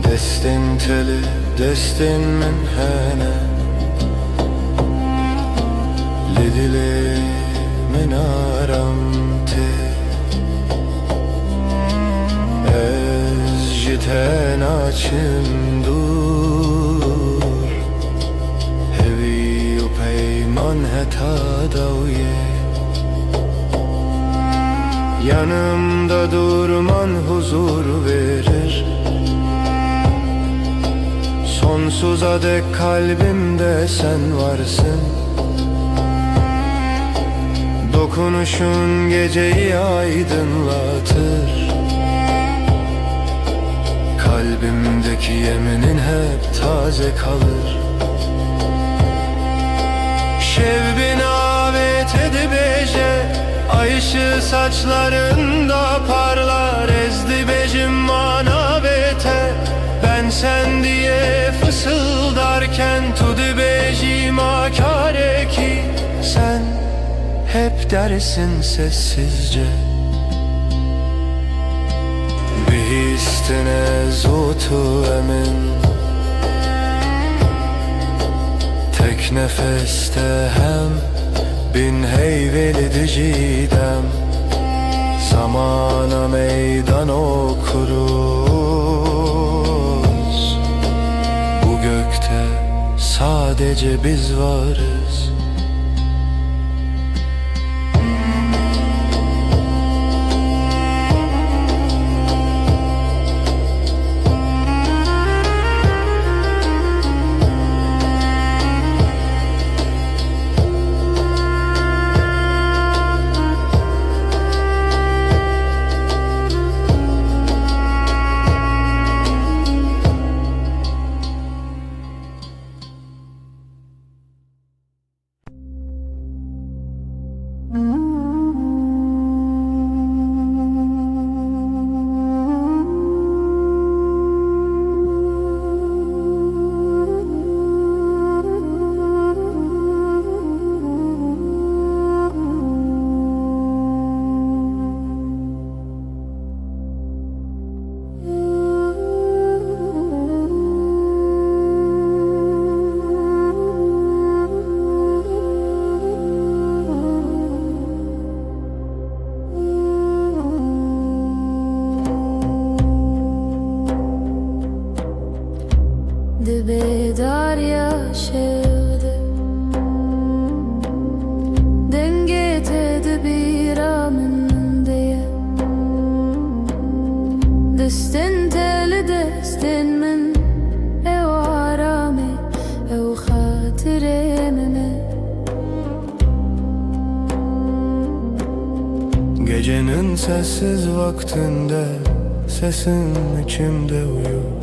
Destin teli, destin min hene Lidili min aramte Ez jiten açım dur Hevi u peyman heta davye Yanımda durman huzur verir, sonsuza dek kalbimde sen varsın. Dokunuşun geceyi aydınlatır, kalbimdeki yeminin hep taze kalır. Şevbin avet edibeje Ay ışığı saçlarında parlar, ezdi becim mana beter. Ben sen diye fısıldarken tudu becim akare ki sen hep dersin sessizce. Bir istine zutu emin, tek nefeste hem bin heyveli dicidem. Zamana meydan okuruz, bu gökte sadece biz varız. Dibe darya şevde denge tedi bir amın diye destin teli destin min ev arame ev hatiremine. Gecenin sessiz vaktinde sesin içimde uyur.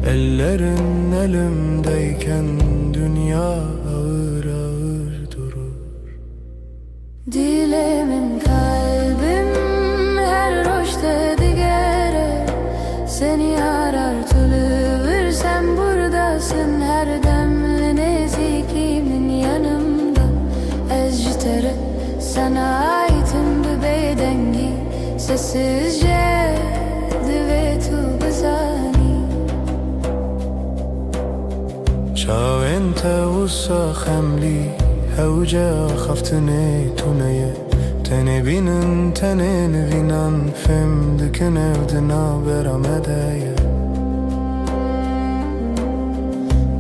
Ellerin elimdeyken dünya ağır ağır durur. Dilemin kalbim her roşta digere seni arar tülüvür, sen buradasın her demli nezikimin yanımda. Ezcitere sana aitim bir bedengi sessizce divetu bezani. شاو انت وصا خملي هوجا خفتني تونية تاني بينن تاني نفينان فم دكنا ودنا برامدايا.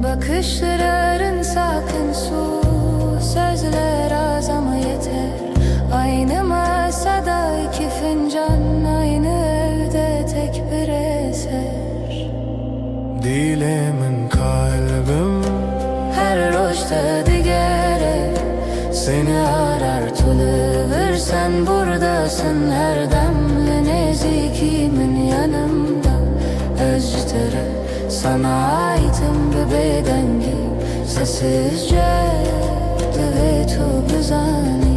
Bakışların sakın su, sözler az ama yeter. Aynı masada iki fincan, aynı evde tek bir eser. Dilemin kalbim Her roşta digere seni arar tülüvür, sen buradasın her demli nezikimin yanımda. Özcütere sana aitim bir bedengi sessizce divetu bezani.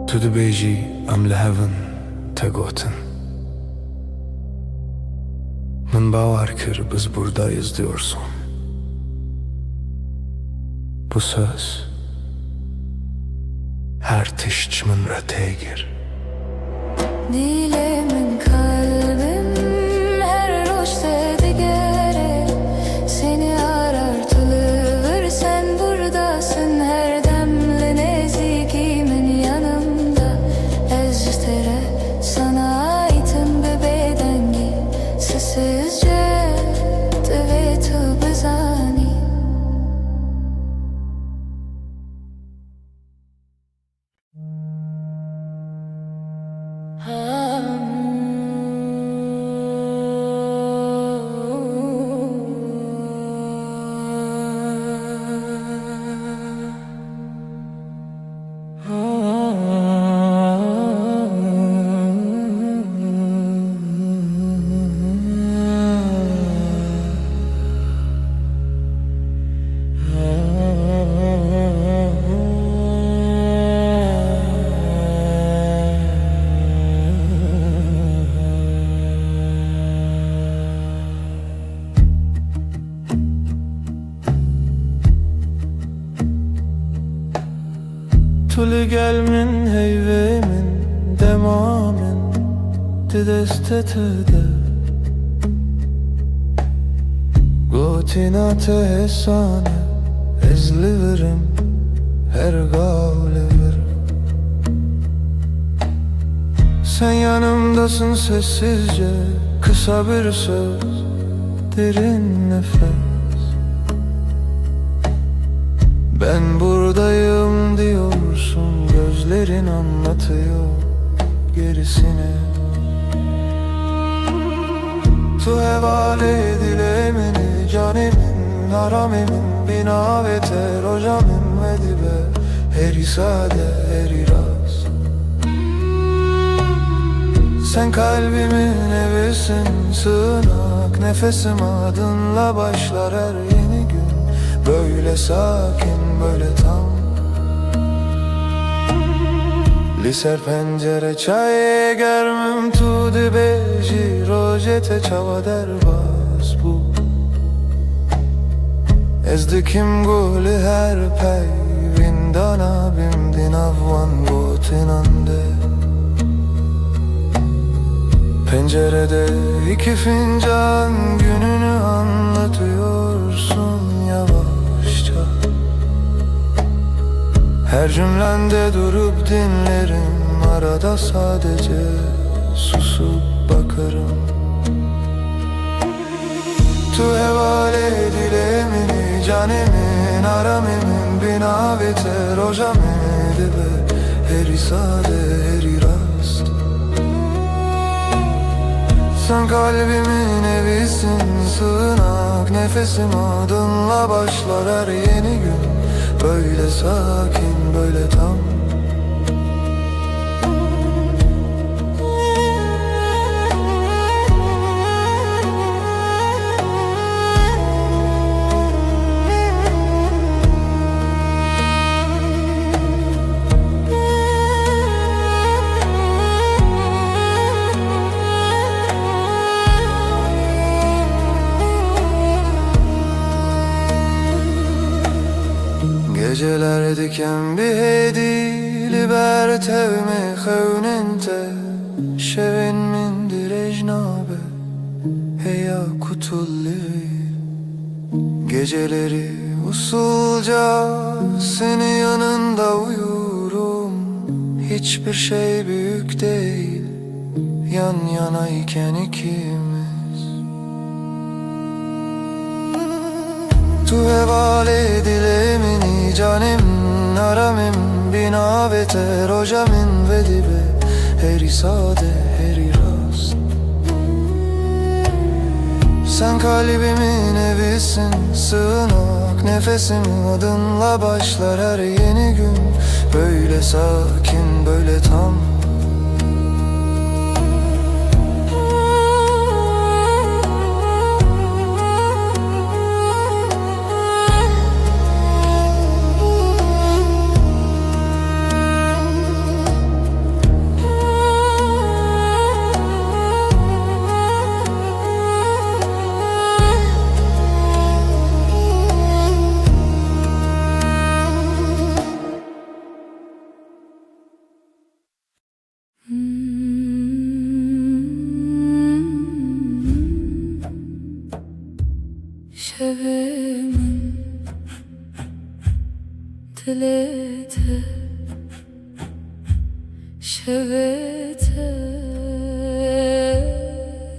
تو دبيجي ام لهفن تگوتن. من باvar kır biz buradayız diyorsun. Bu söz her tişçimin rötegir. Dilemin kalbim her roşta digere seni arar tülüvür, sen buradasın her demli nezikimin yanımda. Eztere sana aitim bir bedengi sessizce divetu bezani. Li gel min heyve min dema min Ti destetede Gotina te hesane Ez liverim her gav liverim Sen yanımdasın sessizce Kısa bir söz Derin nefes Ben buradayım diyorsun Gözlerin anlatıyor gerisini Tu hevale dilemeni Canimin, haramimin Bina ve terocamim ve dibe Heri sade, heri rast Sen kalbimin evisin Sığınak nefesim adınla başlar her yeni gün Böyle sakin, böyle tam Liser pencere çay germem tu dibeji Rojete çava derbas bu Ezdikim guli her pey Vindana bimdin avvan gotinande Pencerede iki fincan gününü anlatıyorsun yavaşça Her cümlende durup dinlerim Arada sadece susup bakarım Tu hevale dilemini Canimin, haramimin Bina ve terocamim dibe Heri sade, heri rast Sen kalbimin evisin Sığınak nefesim adınla başlar her yeni gün Böyle sakin, böyle tam Geceler diken bir hedi Libertev me xewnente Şevin min direjnabe Heya kutulli Geceleri usulca Senin yanında uyurum Hiçbir şey büyük değil Yan yanayken ikimiz Tu hevale dilemini Canim, haramim Bina ve terocamim ve dibe Heri sade, heri rast Sen kalbimin evisin Sığınak nefesim adınla başlar her yeni gün Böyle sakin, böyle tam Şevimin dilete Şevete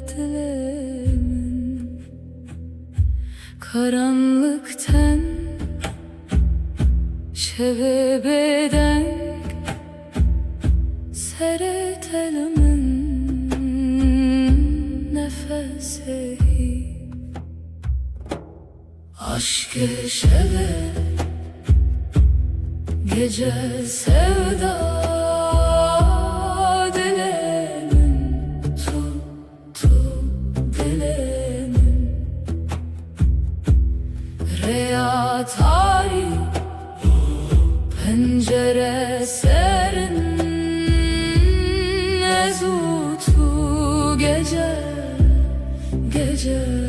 dilemin Karanlıktan şevebeden Seretelimin nefesi Aşk-ı şeve Gece sevda dilemin Tuttu dilemin Reya tari Pencere serin Ezutu gece Gece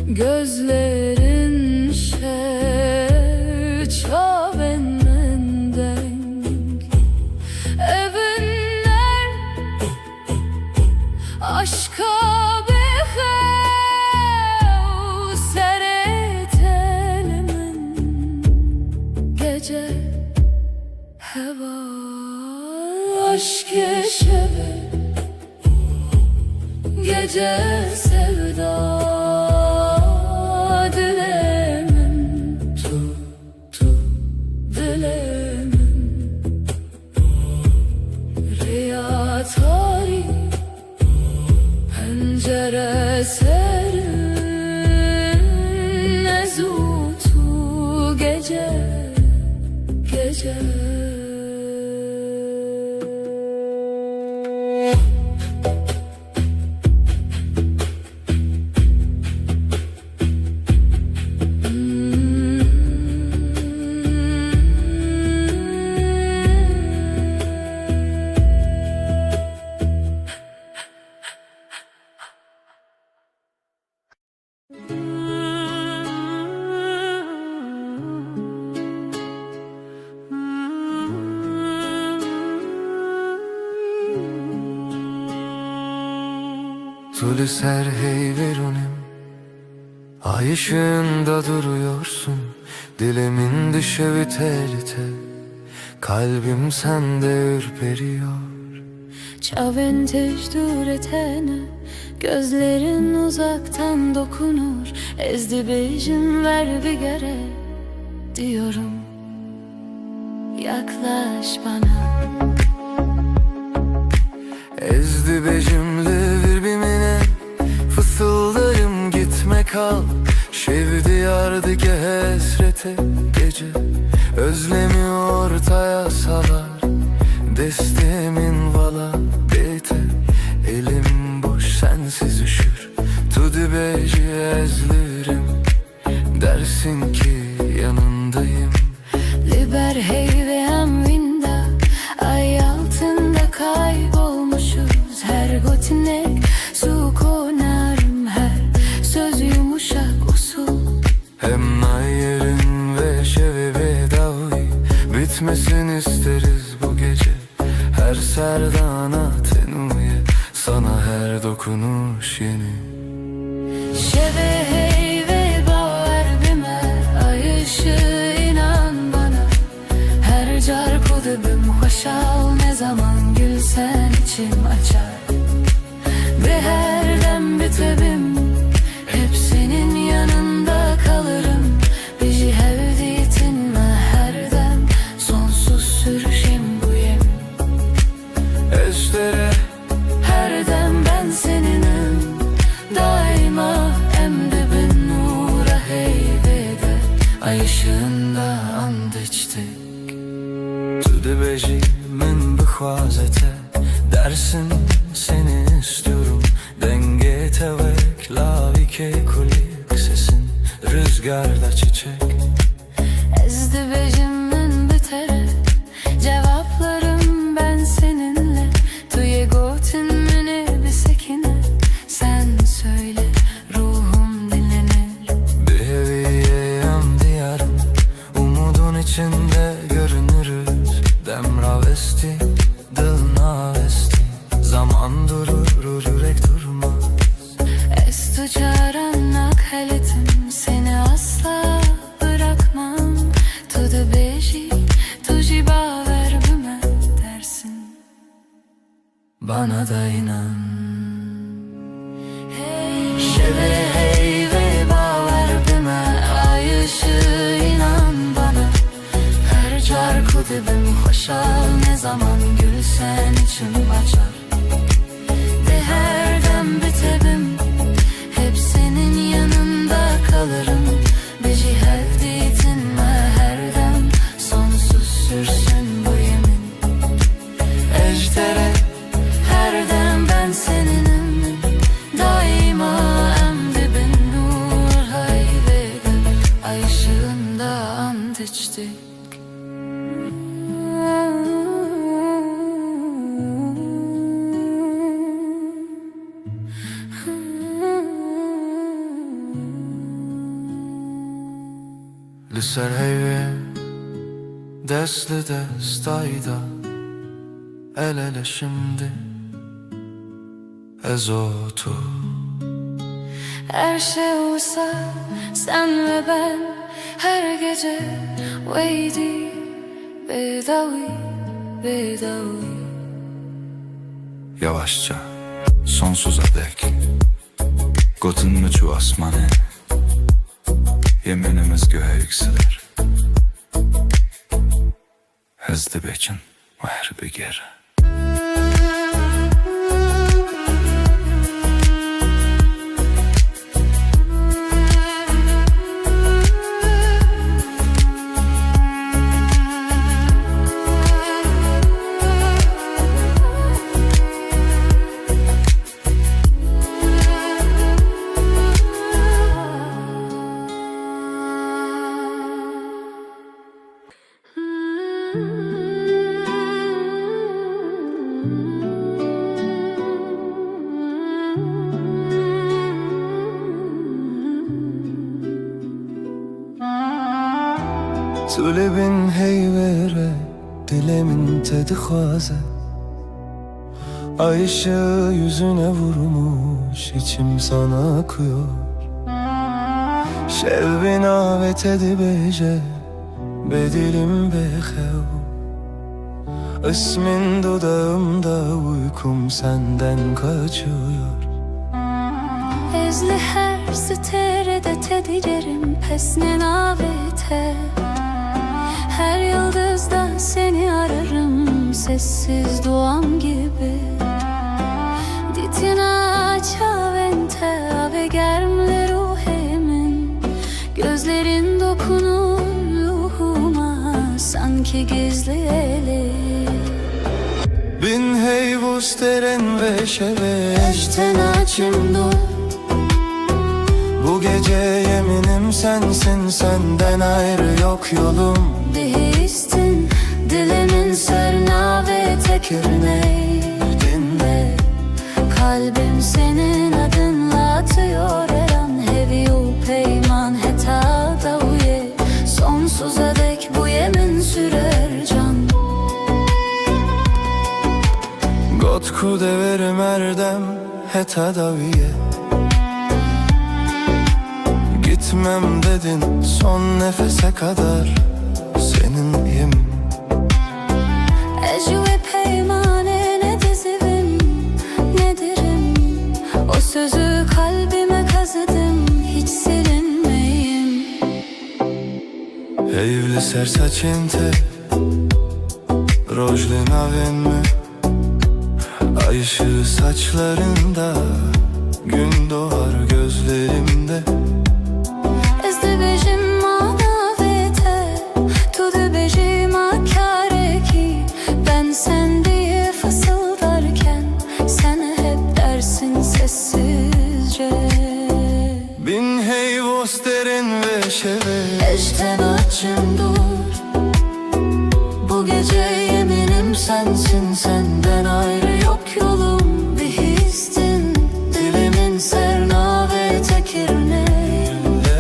Gözlerin çaven menden Evinler aşka behev Seretelimin gece heva Aşk eşevi gece sevda Dilemin dilemin Riya tari pencere serin Ezutu gece Tülü ser hey verunim, ay ışığında duruyorsun. Dilimin düşevi tel tel, kalbim sende ürperiyor. Çaven tecdür etene gözlerin uzaktan dokunur Ezdi bejim ver bir gere diyorum Yaklaş bana Ezdi bejimli birbirine, fısıldarım gitme kal. Şevdi yardı ki hesrete gece, özlemi ortaya salar. Destemin vala bete, elim boş sensiz üşür. Tudu beji ezlirim, dersin ki yanındayım. Liber hey ve amvinda ay altında kaybolmuşuz Her gotinek su konarım her söz yumuşak usul Hem nayerin ve şevi bedavi, bitmesin isteriz bu gece. Her serdana tenuye, sana her dokunuş yeni. Şeve hey ve bağır bime ay ışığı inan bana Her car kudubim hoşal ne zaman gülsen içim açar Ve her dem bitebim hep senin yanında kalırım Biji hevdiyetinme her dem sonsuz sürüşüm bu yemin Estere Her dem ben seninim daima emdibin nura heybede Ay ışığında and içtik Tüde beji min bıhvazete, dersin seni istiyorum. Denge tevek lavike kulik sesin, rüzgarda çiçek. Ezdi bejimin bitere cevaplarım ben seninle Tuye gotin mini bir sekine sen söyle ruhum dinlenir Bir heviyeyem diyarım, umudun içinde görünürüz. Demravesti, dılnavesti, zaman durur, yürek durmaz. Estu çaranak heletim seni asla bırakmam Tudu beji tuji baver büme dersin Bana da inan. Şeve hey ve baver büme ay ışığı inan bana Her car kudubim hoşal ne zaman gülsen içim açar Ve her dem bitebim hep senin yanında kalırım Biji hevdiyetinme her dem sonsuz sürsün bu yemin Ejderha Her dem ben seninim daima emdibin nur haybede Ay ışığında ant içtik. لسر هیوه دست دست ayda el ele şimdi ez o tu. Her şey olsa sen ve ben her gece weydi bedavi bedavi. Yavaşça sonsuza dek Gotun mu çu asmanı Yeminimiz göğe yükselir Hızlı beçin ve her bir geri Tulebin heyvere dilemin tedi xaze Ay ışığı yüzüne vurmuş içim sana akıyor Şevbin avet edi bece bedilim bexev İsmin dudağımda uykum senden kaçıyor Ezli her sterede tedilerim pesne navete. Her yıldızda seni ararım sessiz duam gibi. Ditina çavente ave germle ruhemin. Gözlerin dokunur ruhuma sanki gizli eli. Bin heyvus teren ve şeve Eşten açım dur. Bu gece yeminim sensin, senden ayrı yok yolum. Değiştin dilimin sırna ve tekirneydin de. Kalbim senin adınla atıyor her an. Heviyu peyman heta da uye. Sonsuza dek bu yemin sürer can. Got ku deverim erdem heta daviye. Gitmem dedin son nefese kadar seninleyim. Ecü ve peymane ne dizivim ne derim. O sözü kalbime kazıdım hiç silinmeyim. Evli sersaçente rojli navenme. Ay ışığı saçlarında, gün doğar gözlerimde. Ben sen diye fısıldarken sen hep dersin sessizce. Bin heyvos derin ve şeve Eşten açım dur. Bu gece yeminim sensin, senden ayrı yok yolum. Bir histin dilimin serna ve tekirneğinde.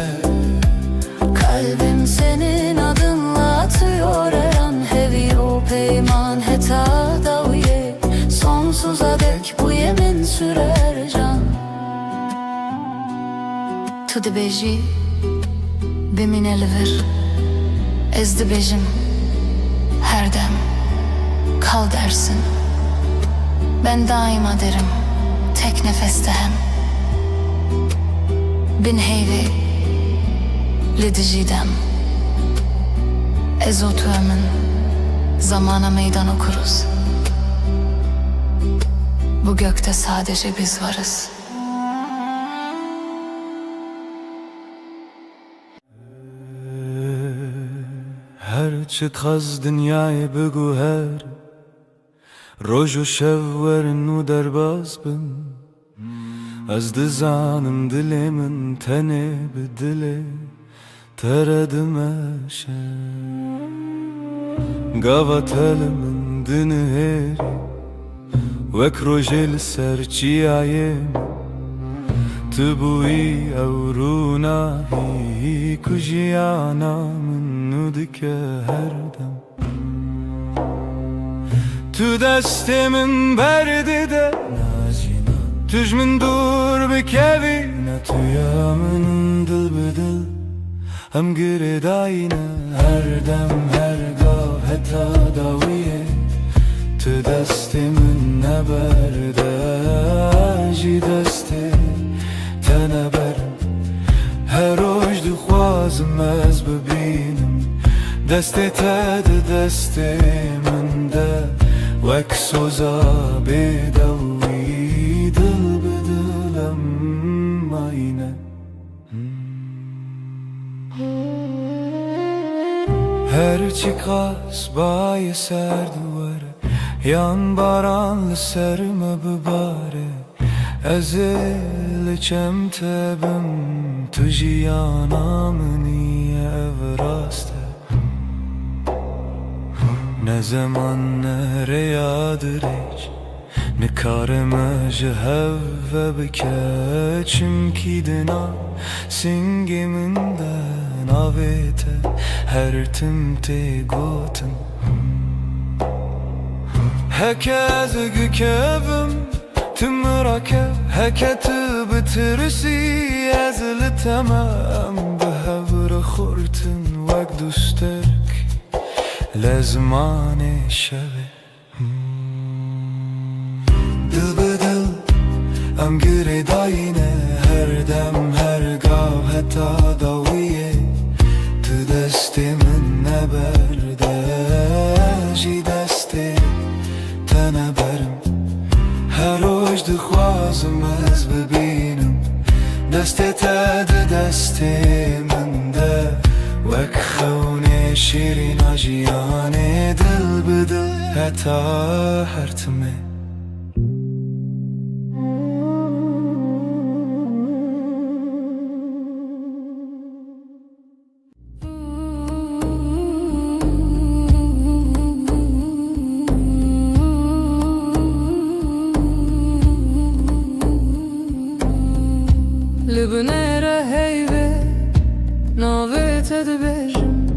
Kalbim senin adınla atıyor her an. Heviyo peyman heta da uye. Sonsuza dek bu yemin sürer can. Tu dibêjî bimîne li vir. Ez dibêjim her dem kal dersin. Ben daima derim tek nefeste hem. Bin heyvê li dijîdem. Ez o tu emin zamana meydan okuruz. Bu gökte sadece biz varız. Her çıkaz dünyayı bugü her Roju şevverin u derbaz bin Az dizanım dilimin tene bi dili Teredim eşe Gavat elimin dini heri Vek rojel ser çiyayem تبوي أورونا هي كجيانا من نودك هردم تو دست من بردده توش من دور بکوی نه تویا من دل بدل هم گرداینه هر دم هر گاه حتی داویه تو دست من نبرده جی دست تنبرم هر روز دخوازم از ببینم دست تد دست من ده وک سوزا بدوی دل بدلم aynı Her çıkas bayi ser duvarı Yan baranlı serme bibare Ezilçem tebim Tujiyana niye evraste Ne zaman nereyadır hiç Ne karıma jehve bike Çünkü dina singiminden avete Her timte gotum Hekez gükevim Tımrakev Heketi bitirisi Ezili temem Behevre khurtin Vek dusterk Lezmane şeve Dil bedil Em giredayine Her dem her gav Heta daviye Tu destimin neberde Ji desti teneberim Her hoş dixwazim ez bibînim Destê te di destê min de Wek xewnê şîrîna jiyanê Dil bi dil heta her timê Libnere heyve Navet edbejim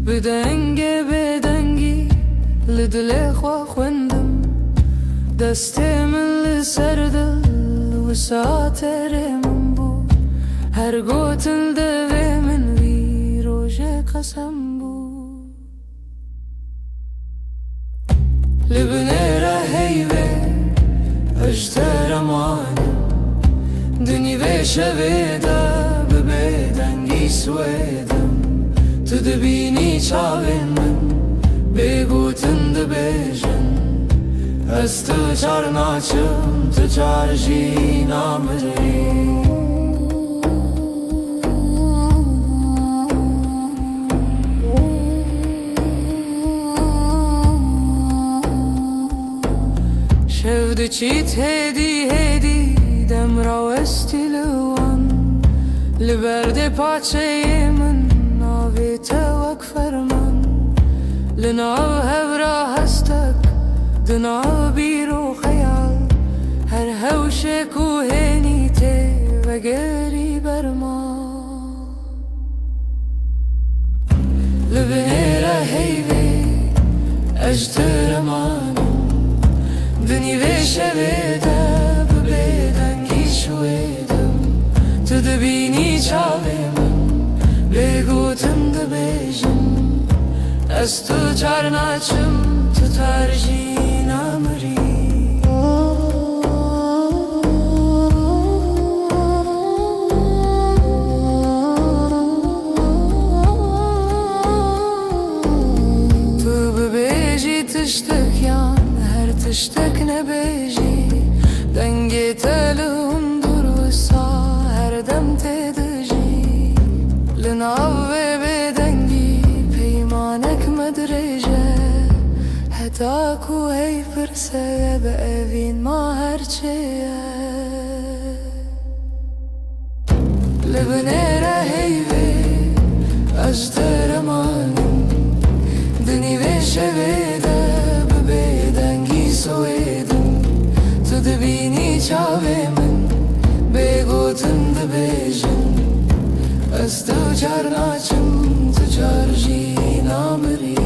Bidenge bedengi Lidle xwa xwendim Destê min li ser dil Wisatê min bû Her gotin devê min vî rojê qesem bû Libnere heyve Ejder emanim Dünî vê şevê de bi bêdengî swêdim Tu dibînî çavên min bêgotin dibêjin Ez tu çar naçim tu çar jî namirî Şev diçît hêdî hêdî Demra westî li wan Li berdê paçeyê min Navê te wek ferman Li nav hevra hestek Di nav bîr û xeyal Her hewşê ku hênî tê vegerî berma Li binêre heyvê ejder emanim Dinî vê şevê de bi bêdengî şwêdim Tu dibînî çavê min bêgotin dibêjin Ez tu çar naçim tu tar jî namirî Tu bibêjî tiştek yan Her tiştek nebêjî Dengê te li hundur wisa Her dem tê dijî Li nav vê bêdengî Peymanek me dirêje Heta ku hey pirse Bi evîn ma herçê ye Li binêre heyvê ejder emanim Dinî vê şevê de bi bêdengî swêdim Tu dibînî çavê min bêgot از تو جرناچم تو جارجی نامری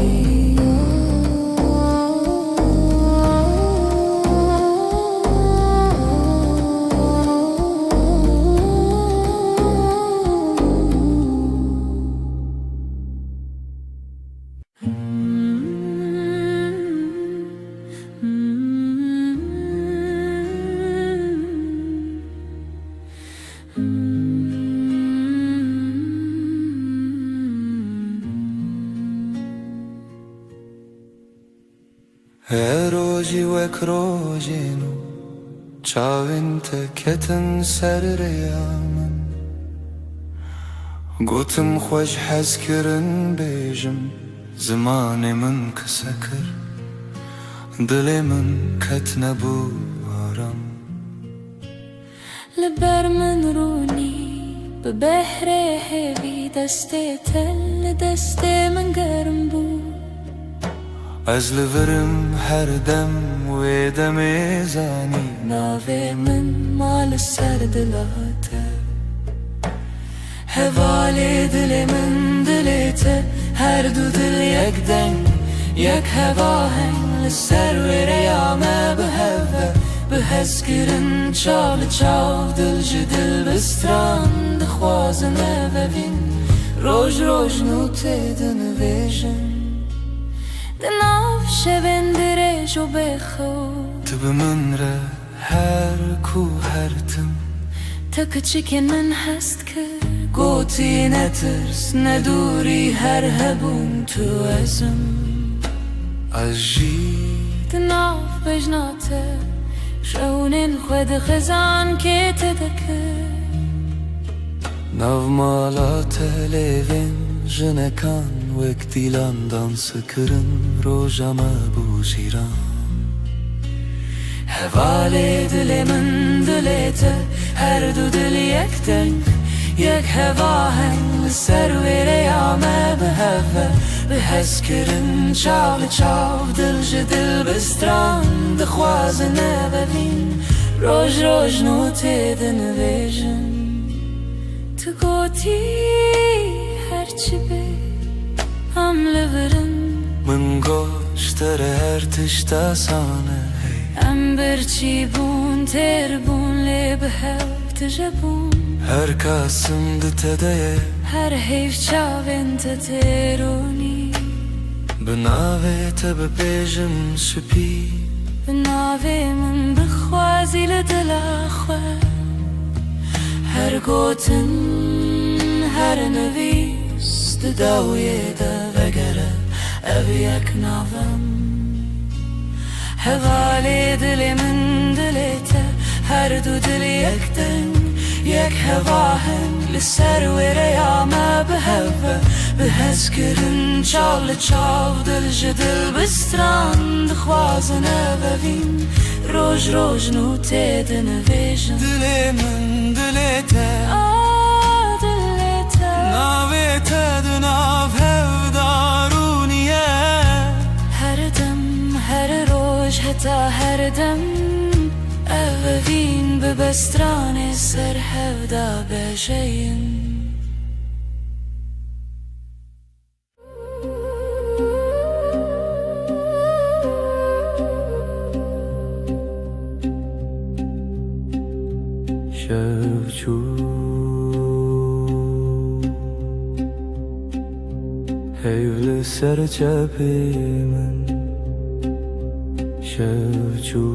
روزی وک روزینو چاوین تکتن سر ریامن گوتم خوش حز کرن بیجم زمان من کسکر دل من کت نبو آرام لبر من رونی به بحر هوی دست تل دست من گرم بود از لورم هر دم و دم زانی ناوی من مال سر دلاته حوالی دل من دلیته هر دو دل یک دنگ یک هوا هنگ لسر و ریامه به هوا به حس کرن چال چاو دل جدل بستران دخوازنه و بین روش روش نوته دنویجن دناف شبن درج و بخو تو به من را هر کو هر تم تا کچکن من هست که گوتی نترس ندوری هر هبون تو ازم از جی دناف بجناته شونن خود خزان که تدکه ناو مالا تلیوین جنکان وک دیلان دانس کرن روژما بوزیران حوالی دل من دلیته هر دو دل یک دنگ یک هوا هنگ لسر و ریامه به هوا به حس کرن چاو چاو دل جدل بستران دخوازنه ببین روش روش نوته دنویجن تو گوتی هرچی به هم لورن من گوشتر هر تشتا سانه ام برچی بون تر بون لی به هف تجبون هر کاسم دتده هر حیف چاوین تترونی بناوه تب بیجم سپی بناوی من بخوازی لدل خواه هر گوتن هر نویس داوی دا وگره او یک ناوم حوالی دل من دلیته هر دو دل یک دنگ یک هوا هنگ لسر و ریامه به هوا به حس کرن چال چاو دل جدل بستران دخوازنه ببین روش روش نوته دنویجن دل من دلیته دلیته ناوه تدناو هفدارونیه هر دم هر روش حتا هر دم اوین به بستران سر هفدا بجین شوچو هیول سر چپی من شوچو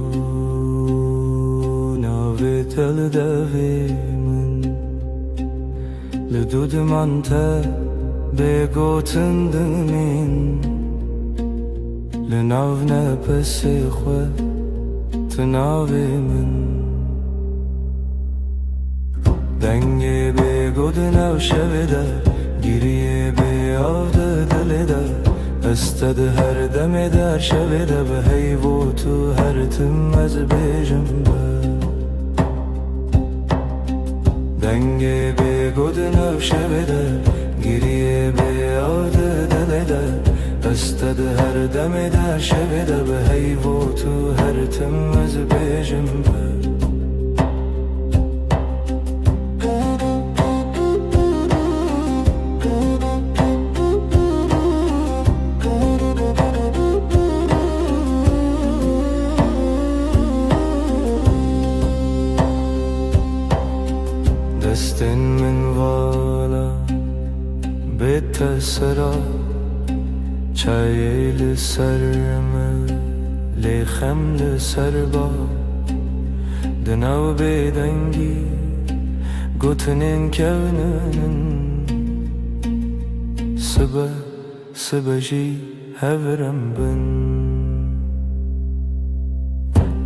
ناوی تل دوی من لدود من تا بگوتن دمین لناو نپس خود تناوی من دنگی بگود نو شویده گیریه بی آوده دلیده استد هر دم در شویده به حیو تو هر تم از بیجم به دنگی بگود نو شویده گیریه بی آوده دلیده استد هر دم در شویده به حیو تو هر تم از بیجم به دستن من والا بتسرا چای لسرم لیخم لسربا دناو بدنگی گوتنین کونن سبجی هورم بن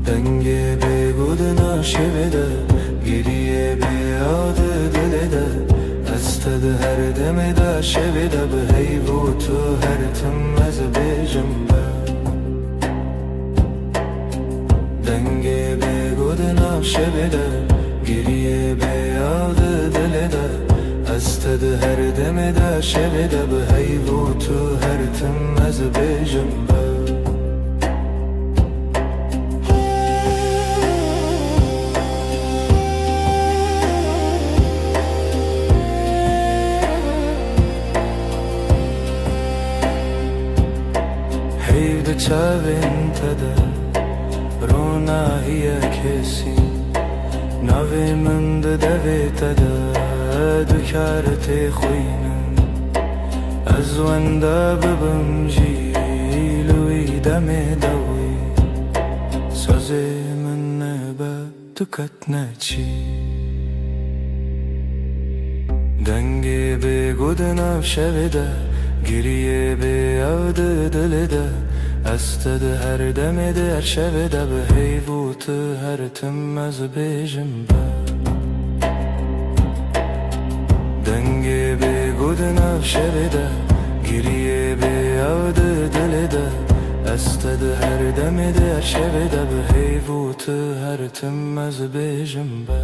دنگی بگودنا شویده گریه بیاده دلده استد هر دم دا شویده به هیبو تو هر تم از بیجم با دنگی بگودنا شویده گریه بیاده دلده استد هر دم دا شویده به هیبو تو هر تم از بیجم با چاوین تده رونا هی کسی نوی من دوی تده دکارت خوینم از ونده ببم جیلوی دم دوی سازی من نبا دکت نچی دنگی بگودنم شویده گریه بیاده دلده استد هر دم در شب ده به هیبوت هر تم از بیجم با دنگی بگود نف شب ده گریه بیاد دل ده استد هر دم در شب ده به هیبوت هر تم از بیجم با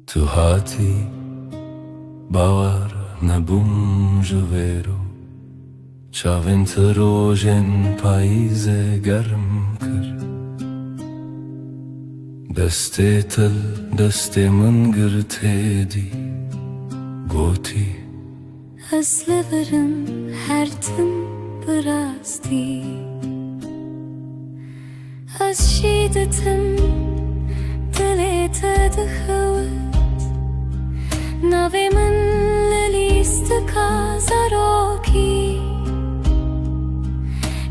تو هاتی باور نبوم جویرو چاوین تروژن پاییز گرم کر دستی تل دستی من گرته دی گوتی از لبرم هر تم براستی از شیدتم دلیت دخوت نوی من لیست کازاروکی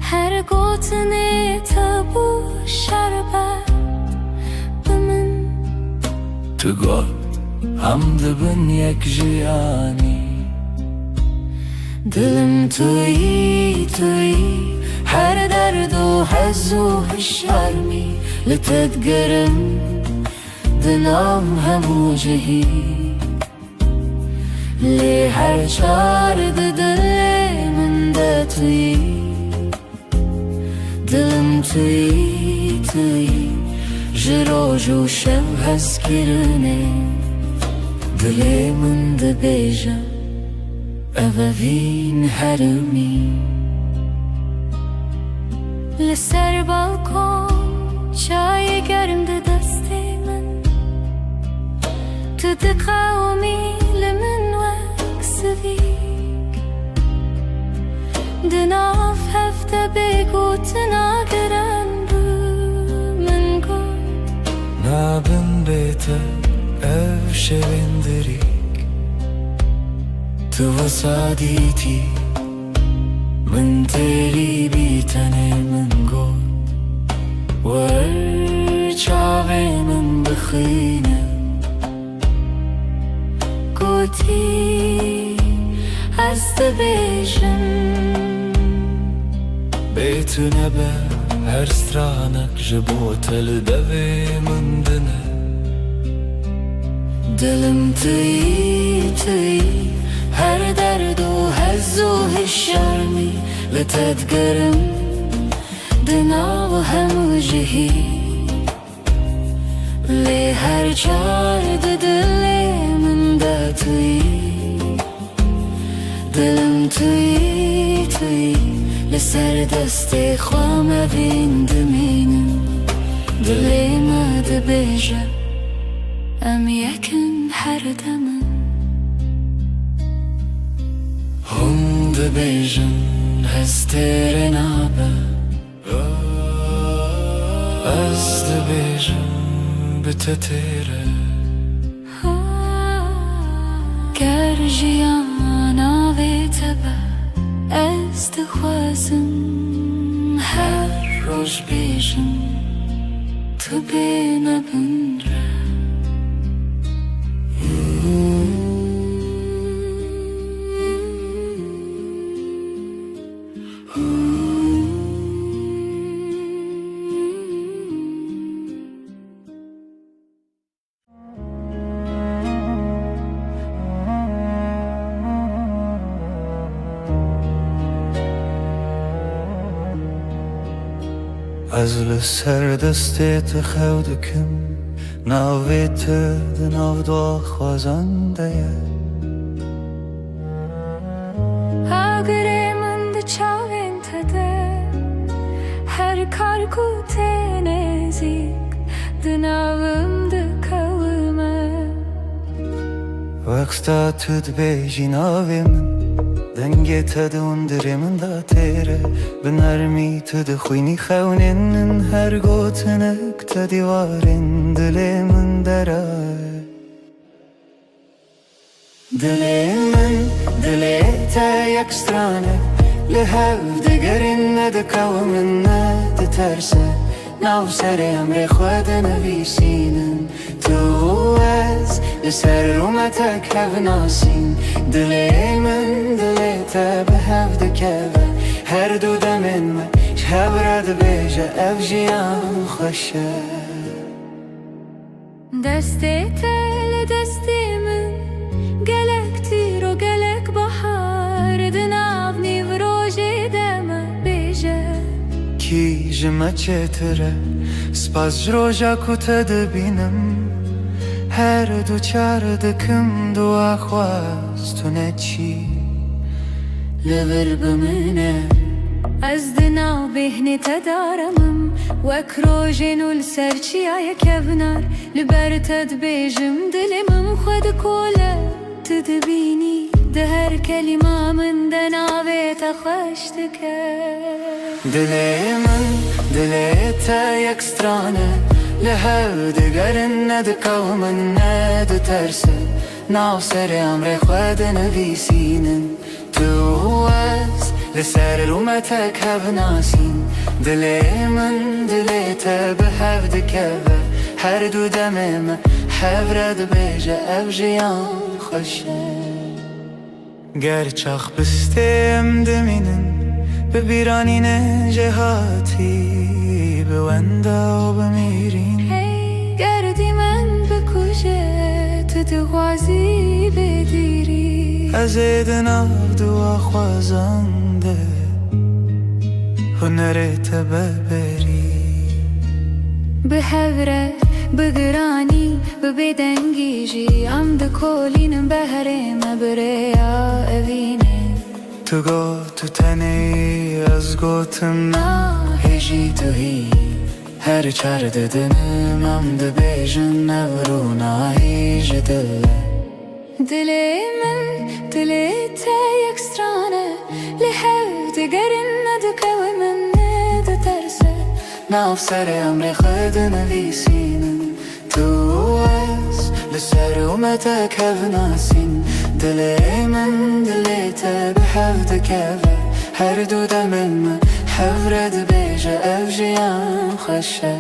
هر گوتنه تبو شربت بمن تو گل هم دبن یک جیانی دلم توی هر درد و حز و هشرمی لتتقرم دلم همو جهی لی هر چارد دل من ده توی دلم توی جروج و شب هست کرنه دل من ده بیجم اوین هرمی لسر بالکن چای گرم ده دست من تو دقاومی لمن وک سویک دناف هفته بگو تناگرن بو من گل نابن بیته او شویندری تو وسادیتی من تیری بیتنه من گل ور چاوی من بخینه گوتی از دبیجم بیتونه به هر سترانک جبوتل دوی من دنه دلم توی هر درد و حز و هشرمی لتتقرم دنا و همو جهی لی هر چارد دل من ده توی دلم توی لسر دست خوام بین دمینم دلیم دبیجه ام یکن هر دمم هم دبیجن هستر نابه از دبیجن بتتره گر جیانا وی تبه از دخوازم هر روش بیجم تو بین بنره از لسر دستت خودکم ناویت دناو دو خوازنده اگر من ده چاوین تده هر کار کو تنزیک دناوم ده کلمه وقتا تد بیجی ناوی من دنگی تد اندری من دا تیره بنرمی تد خوینی خونین هر گوتنک تدیوارین دلی من درای دلی من دلی تا یک سترانه لحو دگرین ندکو من ندترسه ناو سر امر خود نویسینن تو از لسر رومتک هف ناسین دلی من دلی تا به هف دکوه هر دو دمین من شب رد بیجه اف جیان خوشه دستی تل دستی من گلک تیر و گلک بحر دناو نیو روژی دمه بیجه کی جمع چتره سپاس جروجا کتا دبینم هر دو چار دکم دو اخواست تو نچی لبر بمنه از دناو بهنی تدارمم وک روژین و لسرچی آیا کبنار لبر تد بیجم دلمم خود کوله تدبینی ده هر کلمه من دناوی تخوش دکه دلی من دلی تا یک سترانه لحو دگرن ندکو من ندترسه ناو سر امر خود نویسینن تو از لسر رومتک هف ناسین دلی من دلی تا به هف دکوه هر دو دمم هف رد بیجه اف جیان خوشه گر چاخ بستیم دمینن ببیرانین جهاتی بوندا و بمیرین گردی من بکوشه تو دغوازی بدیری از دناو دو خوازنده هنرت ببری به هوره بگرانی ببدنگیجی ام دکولینم بهرم بریا اوینه تو گو تو تنی از گوتم هجی تو هی هر چار ددنم ام دبیجن نورو هیج دله دلی من دلی تا یک سترانه لحو دگرن ندکو من ندترسه ناف سر امر خود نویسینن تو از لسر اومتک هف ناسین دلی من دلی تا به هف دکوه هر دو دمن من هف رد بیجه اف جیان خوشه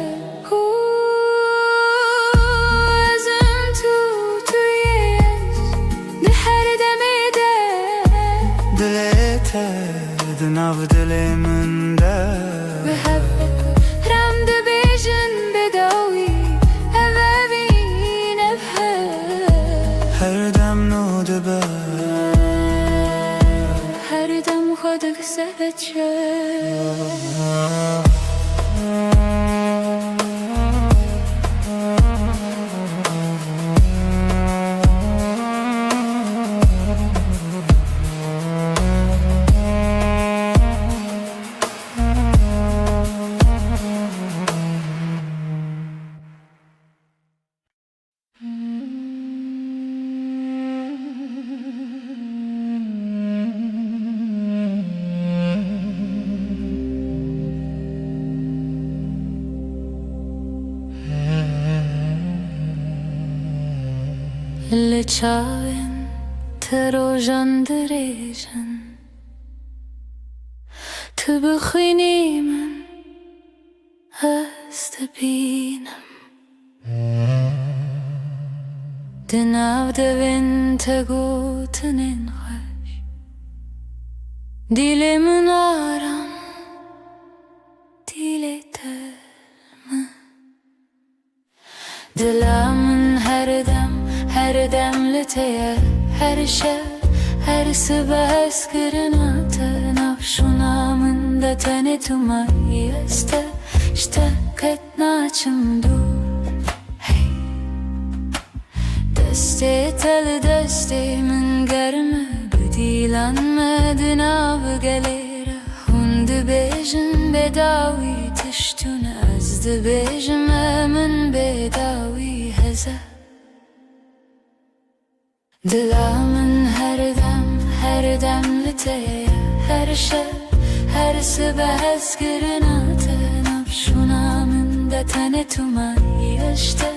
ازم تویش ده هر دمی ده دلی تا دناو دلی من ده به هف رم ده بیجن بداوی اوابین هر دم نو دبه هر دم خودک سبت شد Le çavên te rojan dirêjin Tu bixwînî min ez dibînim Di nav devên te gotinên xweş Dîlê min aram dîlê te min Dila min her dem li te ye Her şev her sibeh ez kirina te Navşûna min de tenê tu mayî ez te Ji te qet naçim dûr hey Destê te li destê min germe Bi dîlan me di nav gelê re Hûn dibêjin bêdawî tiştûne Ez dibêjim e min bêdawî heze Dila min her dem li te ye Her şev her sibeh ez kirina te Navşûna min de tenê tu mayî ez te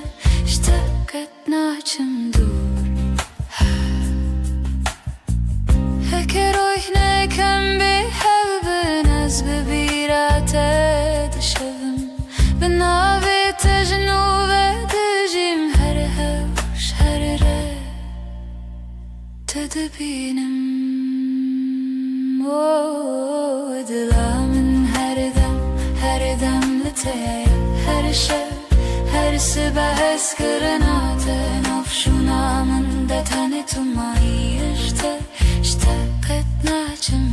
Ji te qet naçim dûr Heke royne kem bê hev bin Ez bi bîra te dişevim Bi navê te ji nû ve dijîm Her hewş her re te dibînim Dila min her dem li te ye Her şev her sibeh ez kirina te Navşûna min de tenê tu mayî ez te Ji te qet naçim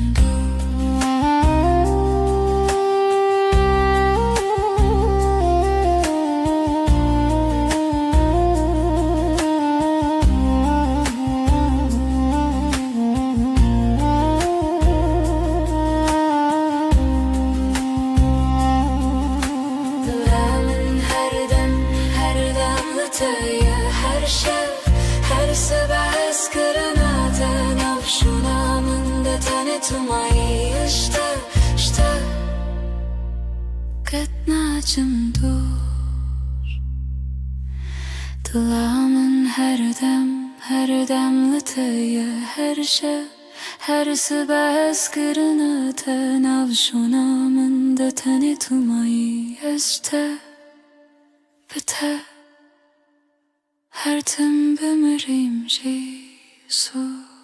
Her şev her sibeh ez kirina te Navşûna min de tenê tu mayî ez te Ji te qet naçim dûr Dila min her dem li te ye Her şev her sibeh ez kirina te Navşûna min de tenê tu mayî ez te Bi te her tim bimirim Jîsûr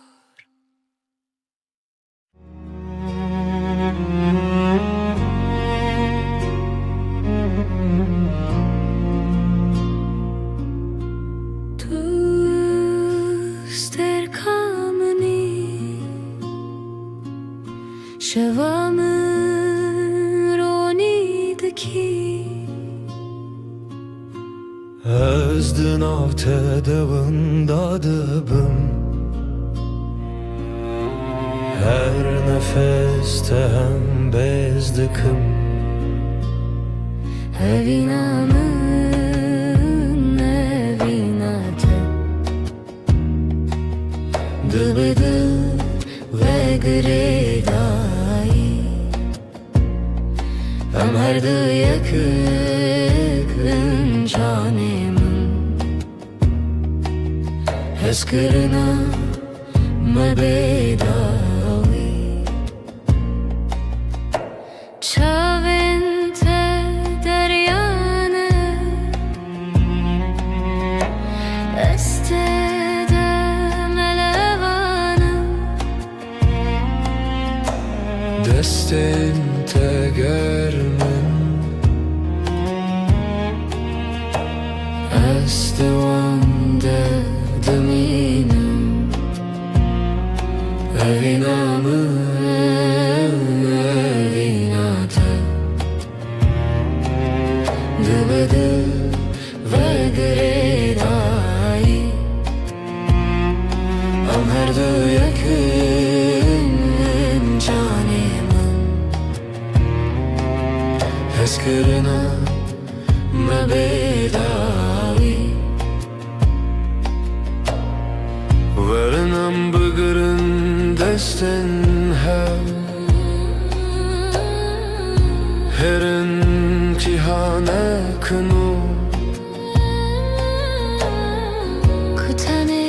Dost erkamini Şeva min ronî dikî Ez di nav te devında dibim Her nefeste hem bez dikim Evîna min evîna te Dibi dil ve girêdayî Em her du yekin canê min Ez kirina me bêdawî Çavên te deryane Ez te de melevanim Destên te germin Ez de wan de dimînim Evîna min evîna te Dibi dil ve girêdayî Em her du yekin canê min Ez kirina me bêdawî Werin em bigirin destên hev Herin cîhanê kinû Ku tenê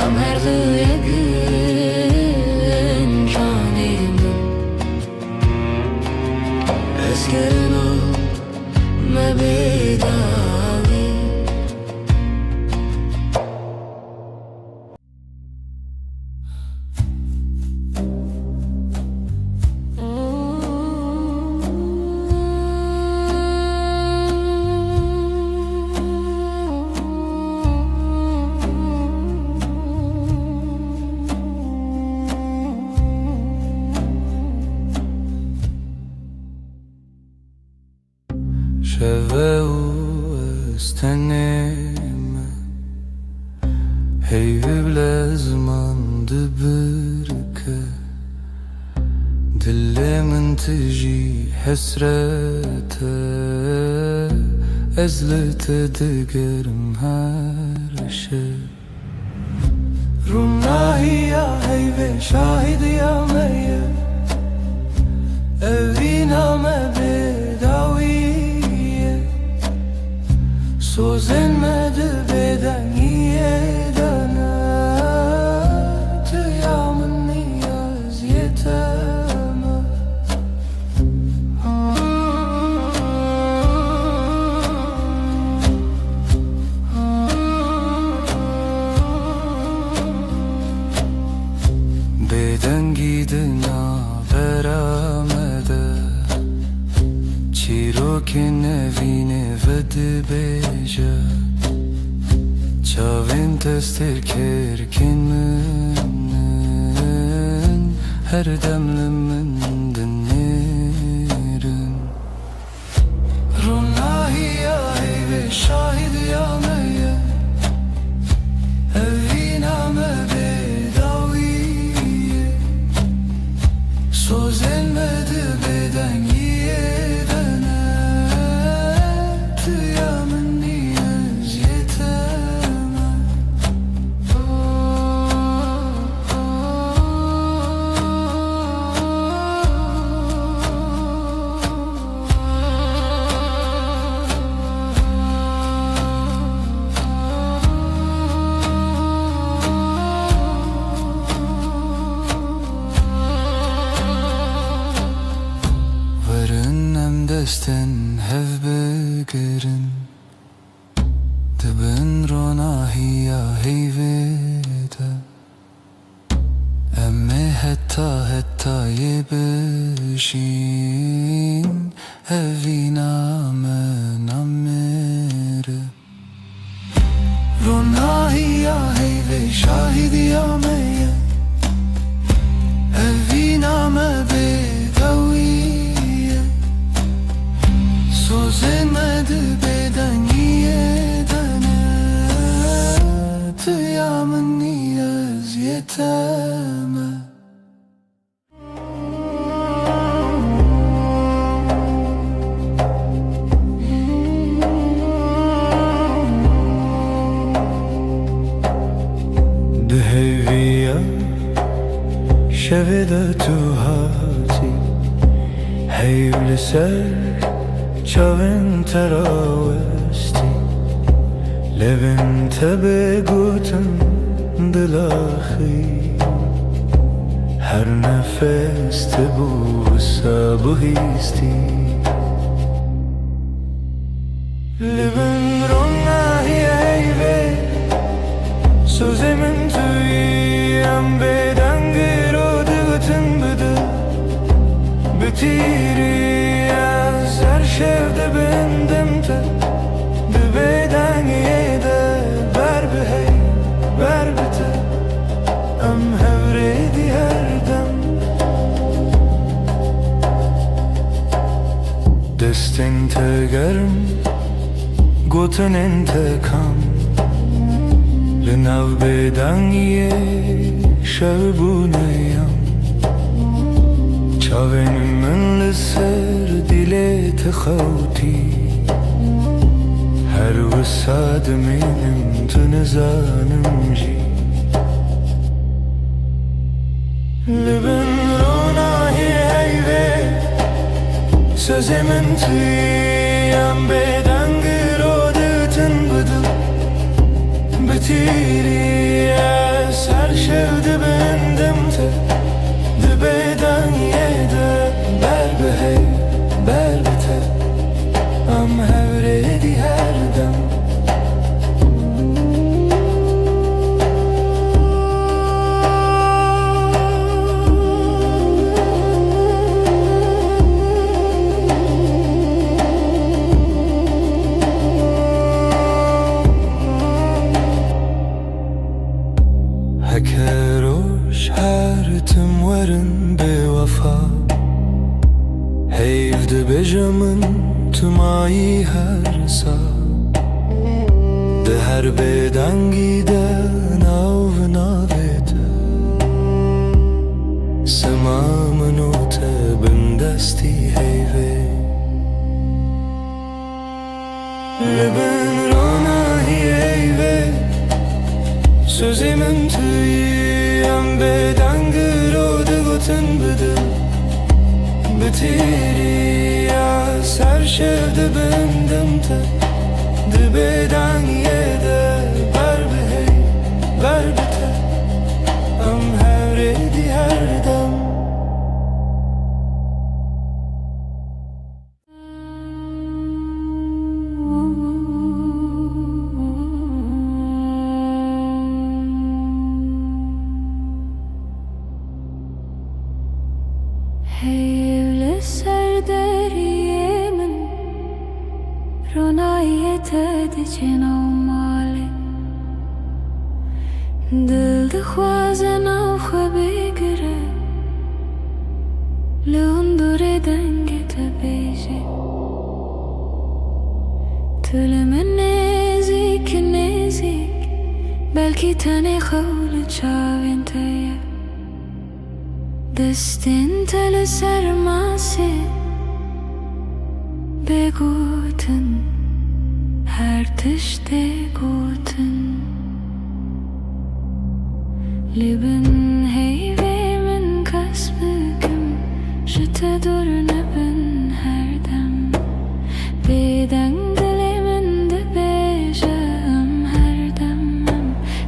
Am her gün canemin Ezgerin o mebedavi شوه و استنیم هی بلازمان دبرکه دل من تجی حسرته ازلت دگرم هر شب روناهی یا هی و شاهد یا میه evîname bedawîye Sozên me di bêdeniyê de ne Tu ya min niyaziyete me Bêdengî di navbera Çîrokên nevînê ve dibêje Çavên testerkêrkên min her dem li min dinêrin Rûnahiya heyvê şahidiya me ye Evîna me bedawîye Sozên me di bêdengiyê Desten hev begerin Dibin ronahiya heyvede Emme hetta yebişin Evina men amere Ronahiya heyve şahidiya meye Evina me bedavi Sozên me di bêdeniyê de ne Tu ya min niyaziyete me Di hêviya şevê de tu hatî Heyv li ser Çavên terawesتی Levên te bêgotin dilaxî Her nefes te bû wisa bihîstî Li bin ronahiye heyvê Sozê min tuyî em bêdengî ro digotin bide Bi tîrî ez her şevde bindim te Di bêdengiyê de ber bi hey ber bi te Em hevredî her dem Destên te germ gotinên te kam Li nav bêdengiyê şev bûneyam Çavên min li ser dilê te xewtî Her wisa dimînim tu nizanim jî Li bin ronahiyê heyvê Sözê min tuyî em bêdengî ro ditin bi dil Bi tîrî ez هکروش هر تم ورن به وفا هیفد بجمن تمایی هر سا ده هر بدنگی ده ناو ناویت سما منوت بندستی هیوه لبن رانایی هیوه Sözümün tüyem bedengir o da gotun bedel Bitiri ya ser şevde bendim te De beden yede ber behey ber bite Am her edi her dem Heyvli serderiyemin Ronayet edicin avmali Dil dixwazin av xwe bigire Li hundurê dengê te bêje Tu li min nêzik nêzik Belkî tenê xew li çavên te ye Destên te li ser masê bêgotin her tiştê gotin Li bin heyvê min kes bikim Ji te dur nebin her dem Bêdeng dilê min dibêje em her dem em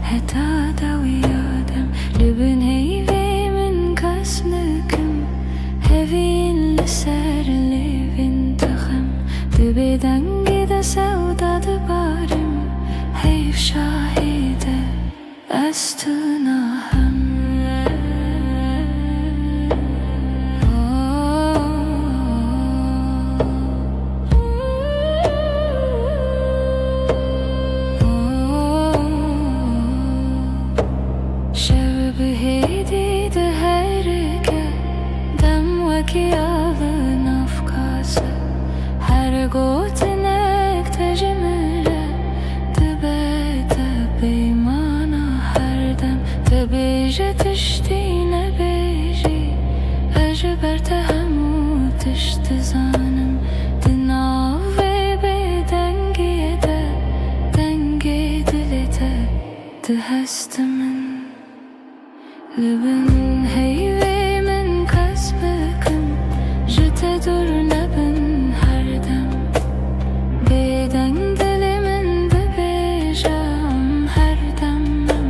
heta dawiya dem Li bin heyvê min kes bikim Hevîn li ser lêvên te xem Di bêdengê de sewda dibarim Heyv şahîde ez tu nahem Şev bihêdî di herike Dem wekî alin afkase Her gotinek te ji min re Dibe te peymana her dem Te bêje tiştî nebêjî Ez ji ber te hemû tişt dizanim Di navê bêdengiyê de Dengê dilê te dihest min Li bin heyvê min kes bikim Ji te dur nebin her dem Bêdeng dilê min dibêje em her dem em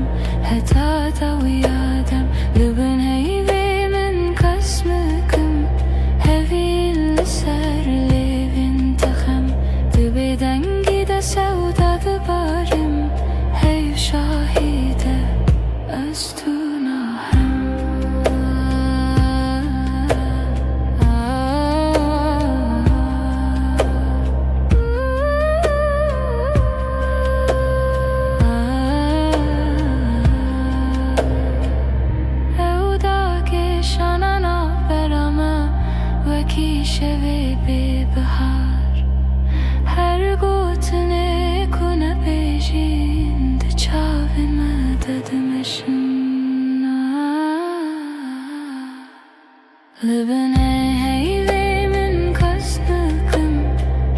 heta dawiya dem Li bin heyvê min kes bikim Hevîn li ser lêvên te xem Di bêdengî de sewda dibarim Heyv şahîde ez tu nahem şevê bêbihar Her gotinê ku nebêjîn Di çavê me de dimeşin Li binê heyvê min kes bikim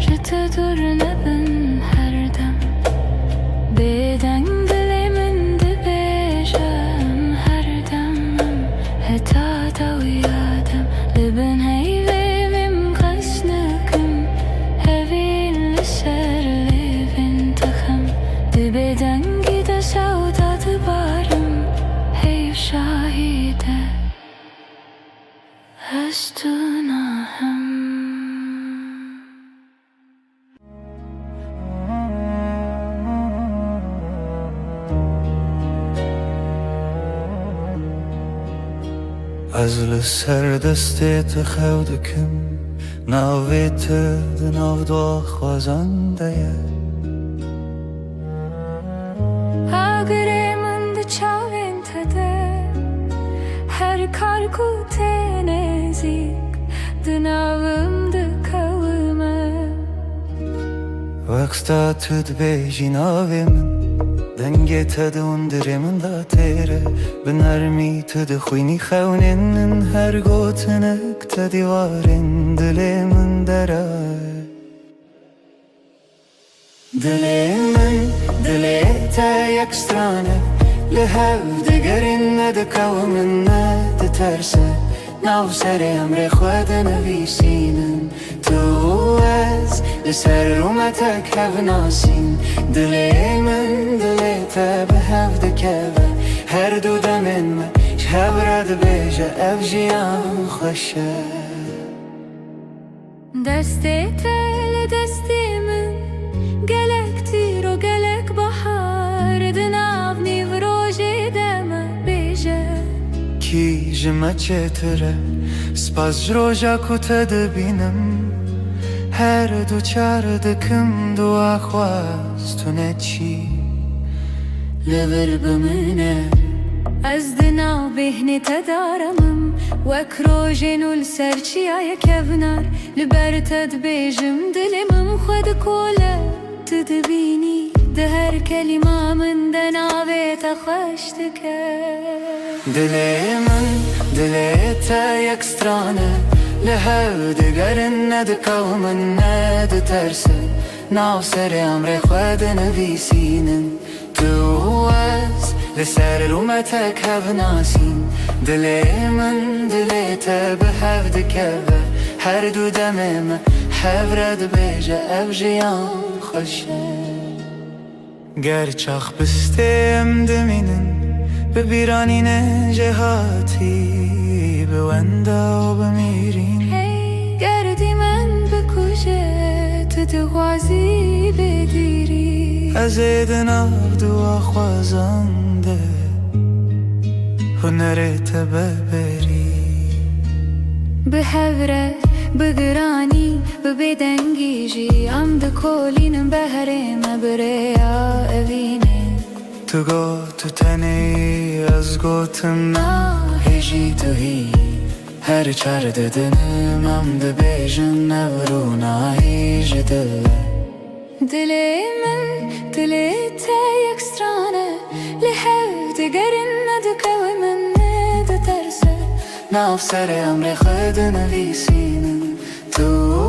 Ji te dur nebin her dem Bêdeng dilê min dibêje em her dem em heta dawiya dem Li bin heyvê min kes bikim Hevîn li ser lêvên te xem Di bêdengî de sewda dibarim Heyv şahîde ez tu nahem Ez li ser destê te xew dikim Navê te di nav daxwazan de ye Agirê min di çavên te de var ku te nezik Dınavımdı kavime Vaksta tüd bejin avimin Denge tadı undirimin da tere Binarmi tüd khuyni khawnin Her gotinik ta divarin Dilimin deray Dilimin dili te yek strane Lehev digerin ne de kavmin ne de terse Nav seri emre khwede nevisinin Tu ez لسر رومتك هفناسين دلي من دلي تبهف دكبه هر دو دمن ما شهبرد بيجا افجيان خشه Deste tel destimin Gelek tiro gelek bahar Dınav nivroje deme beje Ki jima çetere Spas jroja kutede binem Her du çardıkım dua khwast tu ne çi Lever bimine Ez dinav behni tedaramım Wek rojenul serçiya kevnar Liber ted bejim dilimim Xwed kole tedbini De her kelima min de naveta xweş dike Dilimin dili te yek strane Lehev digerin ne de kavmin ne de terse Nav seri emre khwede nevisinin Tu ez لسر رومتك هفناسين دليمن دليت بهف دكبه هر دو دمم حفرد بيجا افجيان خشه Gerçak bisteyim deminin Bebirانine cehati Bewenda و bemirin Hey gerdی من به کجه تو دغازی بدیری از دناو دوا خوازنده هنرت ببری به هوره به گرانی به بدنگیجی ام ده کلینم به هرم بریا اوینه تو گو تو تنی از گوتم هجی تو هی هر چرد دنم ام ده بیجن نورونا هیج دله دلیمن دلی تا یک strane لحو دگرن ندکو من ندترسه ناف سر امر خود نویسینم تو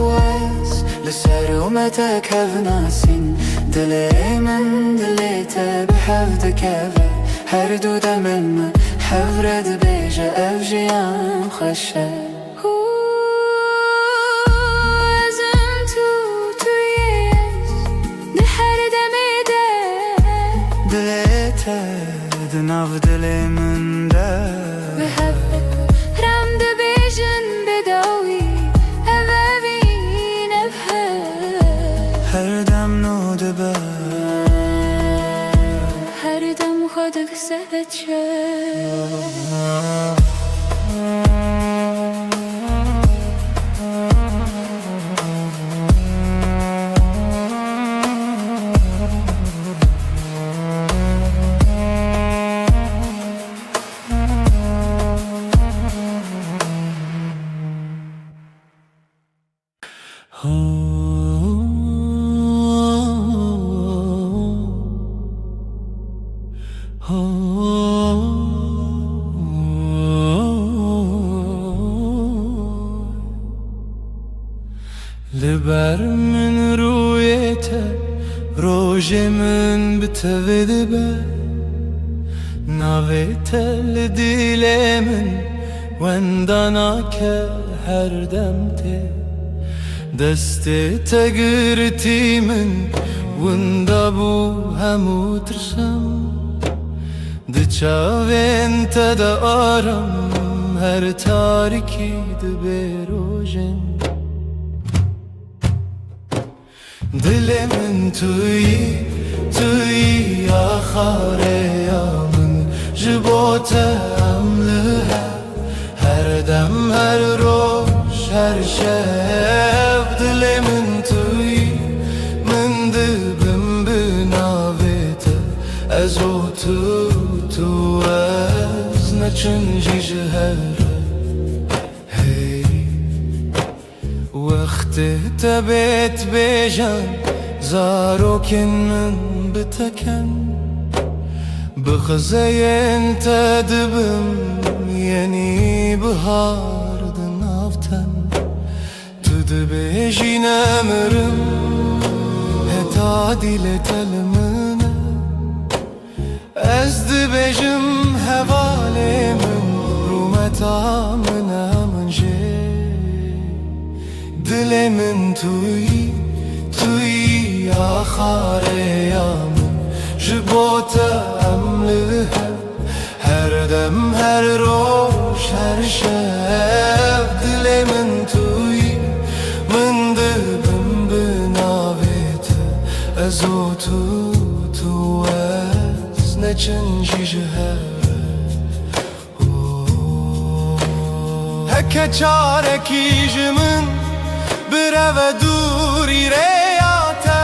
از لسر اومتك هفناسين دلی من دلی تا بحفظ كفه هر دو دمن من حفرد بيجا افجيان خشه دناف دلی من ده رم ده بیجن بداوی اوین افه هر دم نو دبه هر دم خودک سهچه لبر من رویته روژ من بتوید به ناویته لدیل من وندانا که هر دمته دست تگرتی من وندا بو همو ترسم دچاوین تدا آرم هر تاریکی دبروژن دل من توی آخر یامن جبوت عملها هر دم هر روش هر شب دل من توی من دبم بناویت از او تو از نچنجی جهره وقتی تبت بیجان زاروکن من بتکن بخزین تدبم یعنی بهار دنافتن تو دبیجی نمرم هتا دیل تلمنه از دبیجم حوالی من رومتا من دل من توی آخر یامن جبوت عمله هر دم هر روش هر شب دل من توی من دبم بناویت از او تو از نچنجی جهر هکه چارکی جمن بره و دوری ریاته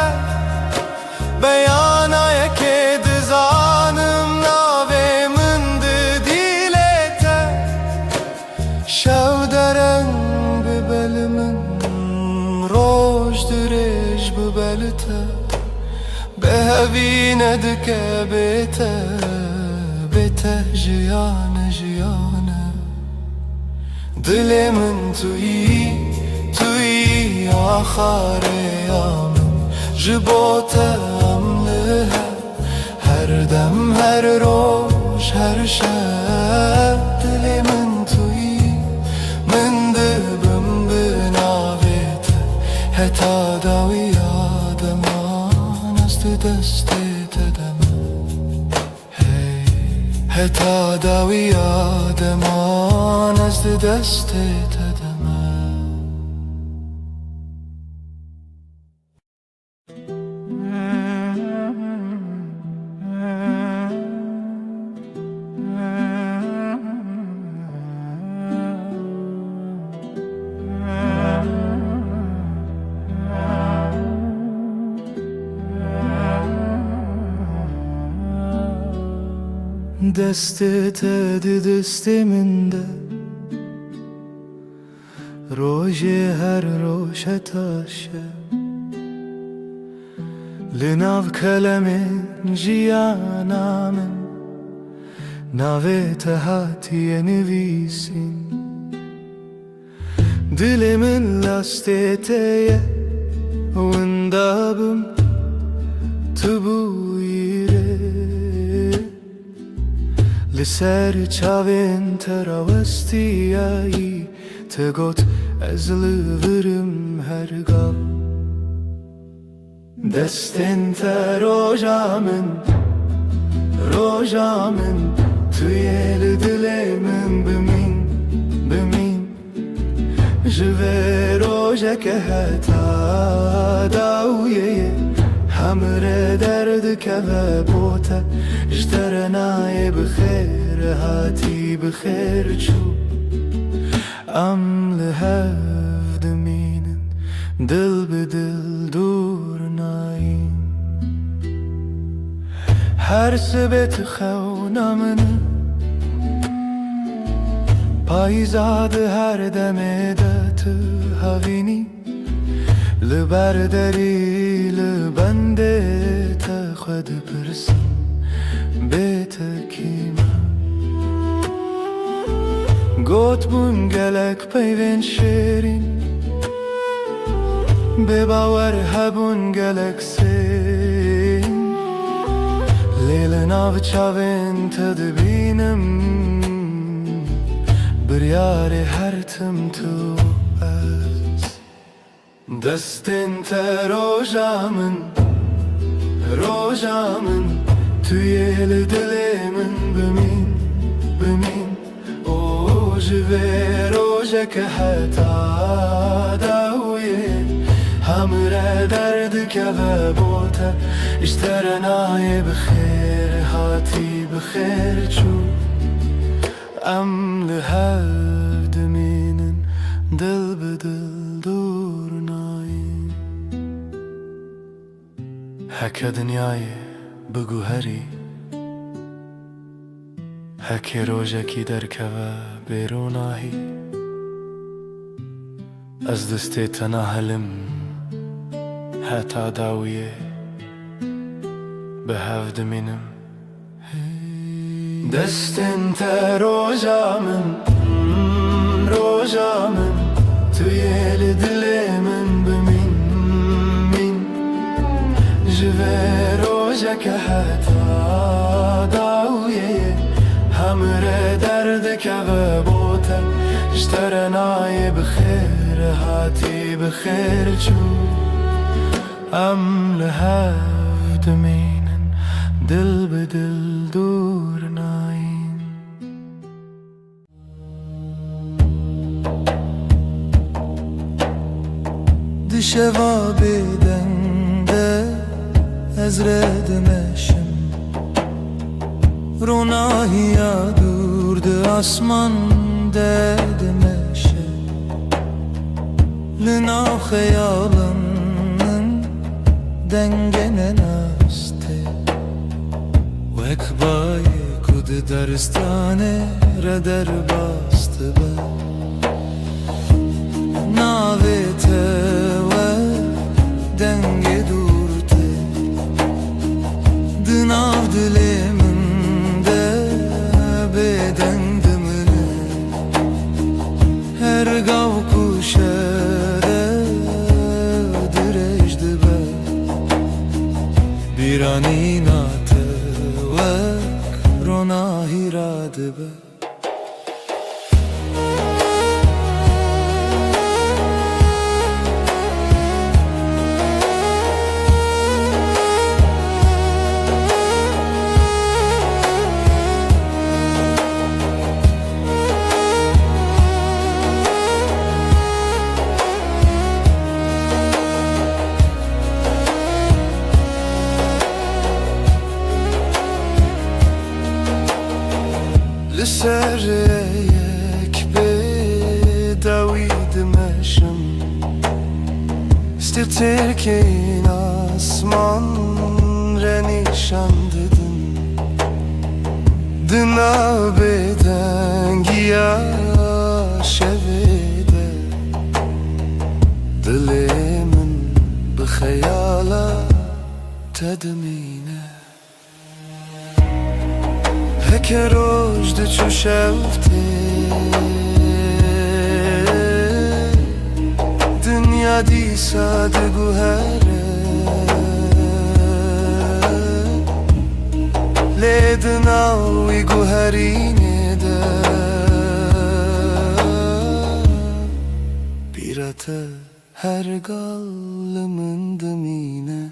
بیانای که دزانم ناوی من دیلته شو درنگ ببل من روش درش ببلته به هوی ندکه بیته جیانه دل من توی آخر یامن جبوت عمله هر دم هر روش هر شب دل من توی من دبم بناویت هتا داوی آدمان است دست تدم هتا داوی آدمان است دست تدم دستت دست من ده روژ هر روش تاشه لناو کلم جیانا من ناویت هاتی نویسین دل من لاستیتیه وندابم تبویره لسر چاوین تراوستیایی تگوت از لورم هرگاه دستن تا روژا من توی دل من بمین جوه روژا که هتا داویه همره درد که بوته اجترنای بخیر هاتی بخیر چو ام لهف دمینن دل به دل دور ناین هر سبت خونا من پایزاد هر دم دت هاوینی لبردری لبنده تا خود پرسم بیت کیما گوت بون گلک پیوین شیرین به باور هبون گلک سین لیل ناو چاوین تدبینم بریار هر تم تو از دستن تا روژا من توی دل من بمین او جوه روژا که حتا داویه همره درد که بوته اشترنای بخیر هاتی بخیر چو ام لهف دمینن دل به دل دور ناین هکه دنیای بگو هری هکه روژا کی در که بیروناهی از دستی تناهلم حتا داویه به هفت منم دستن تا روجامن توی دل من بمین جوه روجه که حتا داویه همره درد که بوته اشترنای بخیر هاتی بخیر چو ام لهفت مینن دل به دل دور ناین دشوا بدنده از ردمشم روناهی دورد آسمان ددمشه لنا خیالمın dengene naste Vekbaye kud daristane radar bastı be Navete ve denge durte Dınav diliminde beden dımını Her gav kuşere direjdi be Bir an inatı vek ronahi radı be لسر یک بدوید مشم استیتر که این آسمان رنیشان ددن دنا بدنگیا شویده دلمن بخیالا تدمینه Heke rojde çu şevte Dünya disa de guhere Lednavi guherine de Birate her gallımın dımine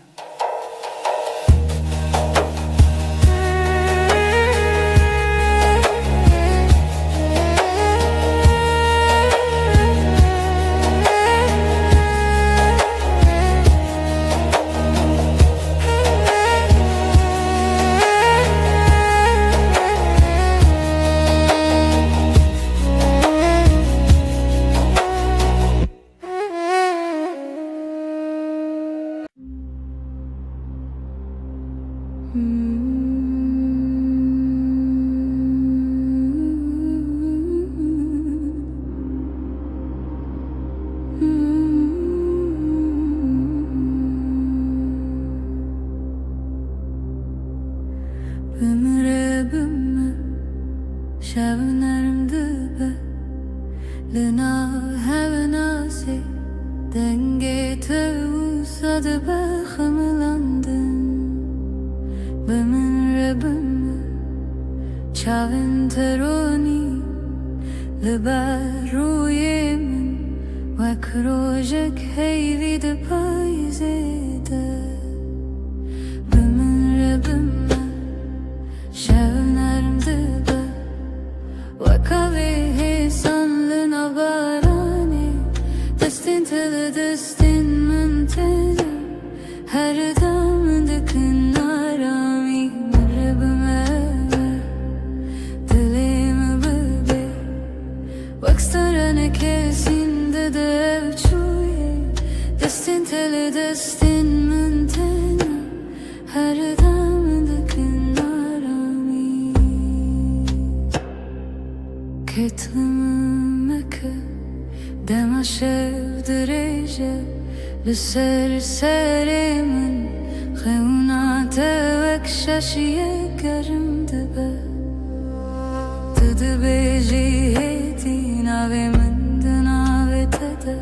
Ömrümü şevnerimdi be Lina hevnasi denge tevsadı be xımlandın Ömrümü çavin teroni Liberuyemin Vek rojek heyvi de payzede Ömrümü şevnerimdi be Vakavi hesanlı nabarani Destin tele destin mantene Her damda kınarami Mırrabıma dilimi bebe Vakstarane kesinde de evçuye Destin tele destin mantene Her damda kınarami Ketlimime ke دما شد ريجة لسر سري من خونات وكشاشية كرم دبا تدبيجي هيتي ناوي من دناوي تدا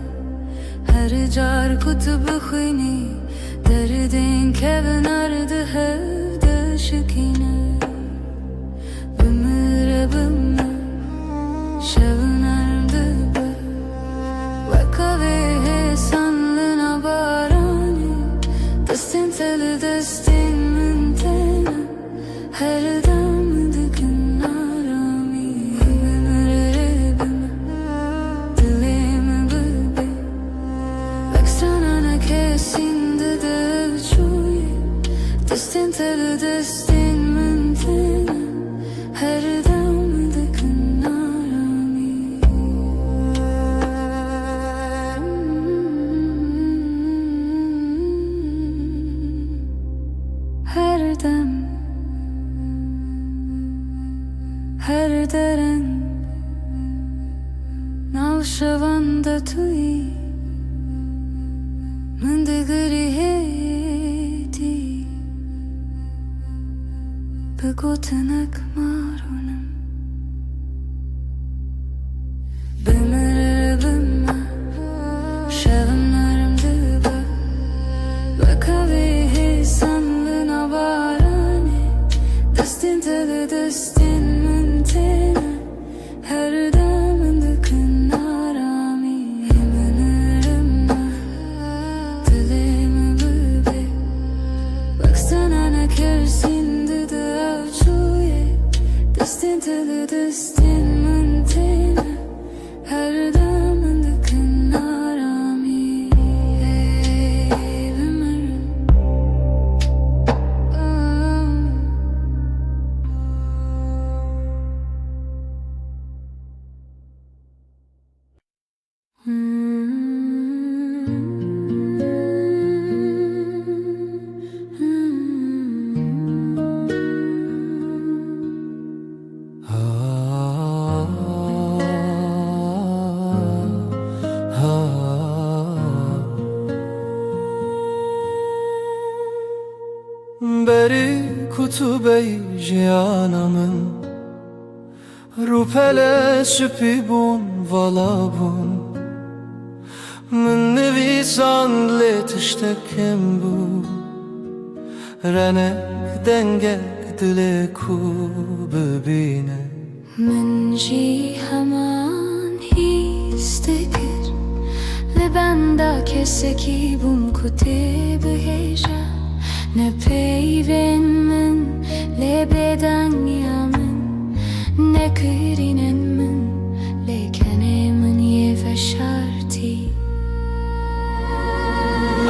هر جار كتب خويني دردين كبن أرد هفد شكينة بمر بمر شبن أرد بر وكاوي sanlığına barani Destin teli destin mintena Her damdıkın arami Ömür dilimi bıbi Veksanana kesindi de uçuyi Destin teli destin mintena Her damdıkın arami Her dem, her deren Navşavanda tui Mındıgırı hedi Begotenek marunum Bımır bımır Şevimlerim dıbı Vakavi sanlığına barani Destin teli destin mintena Her damındıkın arami Eminirim dilimi bıbi Baksana ne kersindi de avçuye Destin teli destin mintena Her damındıkın arami Eminirim بری کتبه جیانمın Rupele süpibun valabun Min nevisan letiştekem bu Renek dengek dile ku bebine من جی همان هیستگر لبندا کسکی بوم کتی بهجا نه پیون من لبدن یامن نه کرینن من لیکنه من یه فشارتی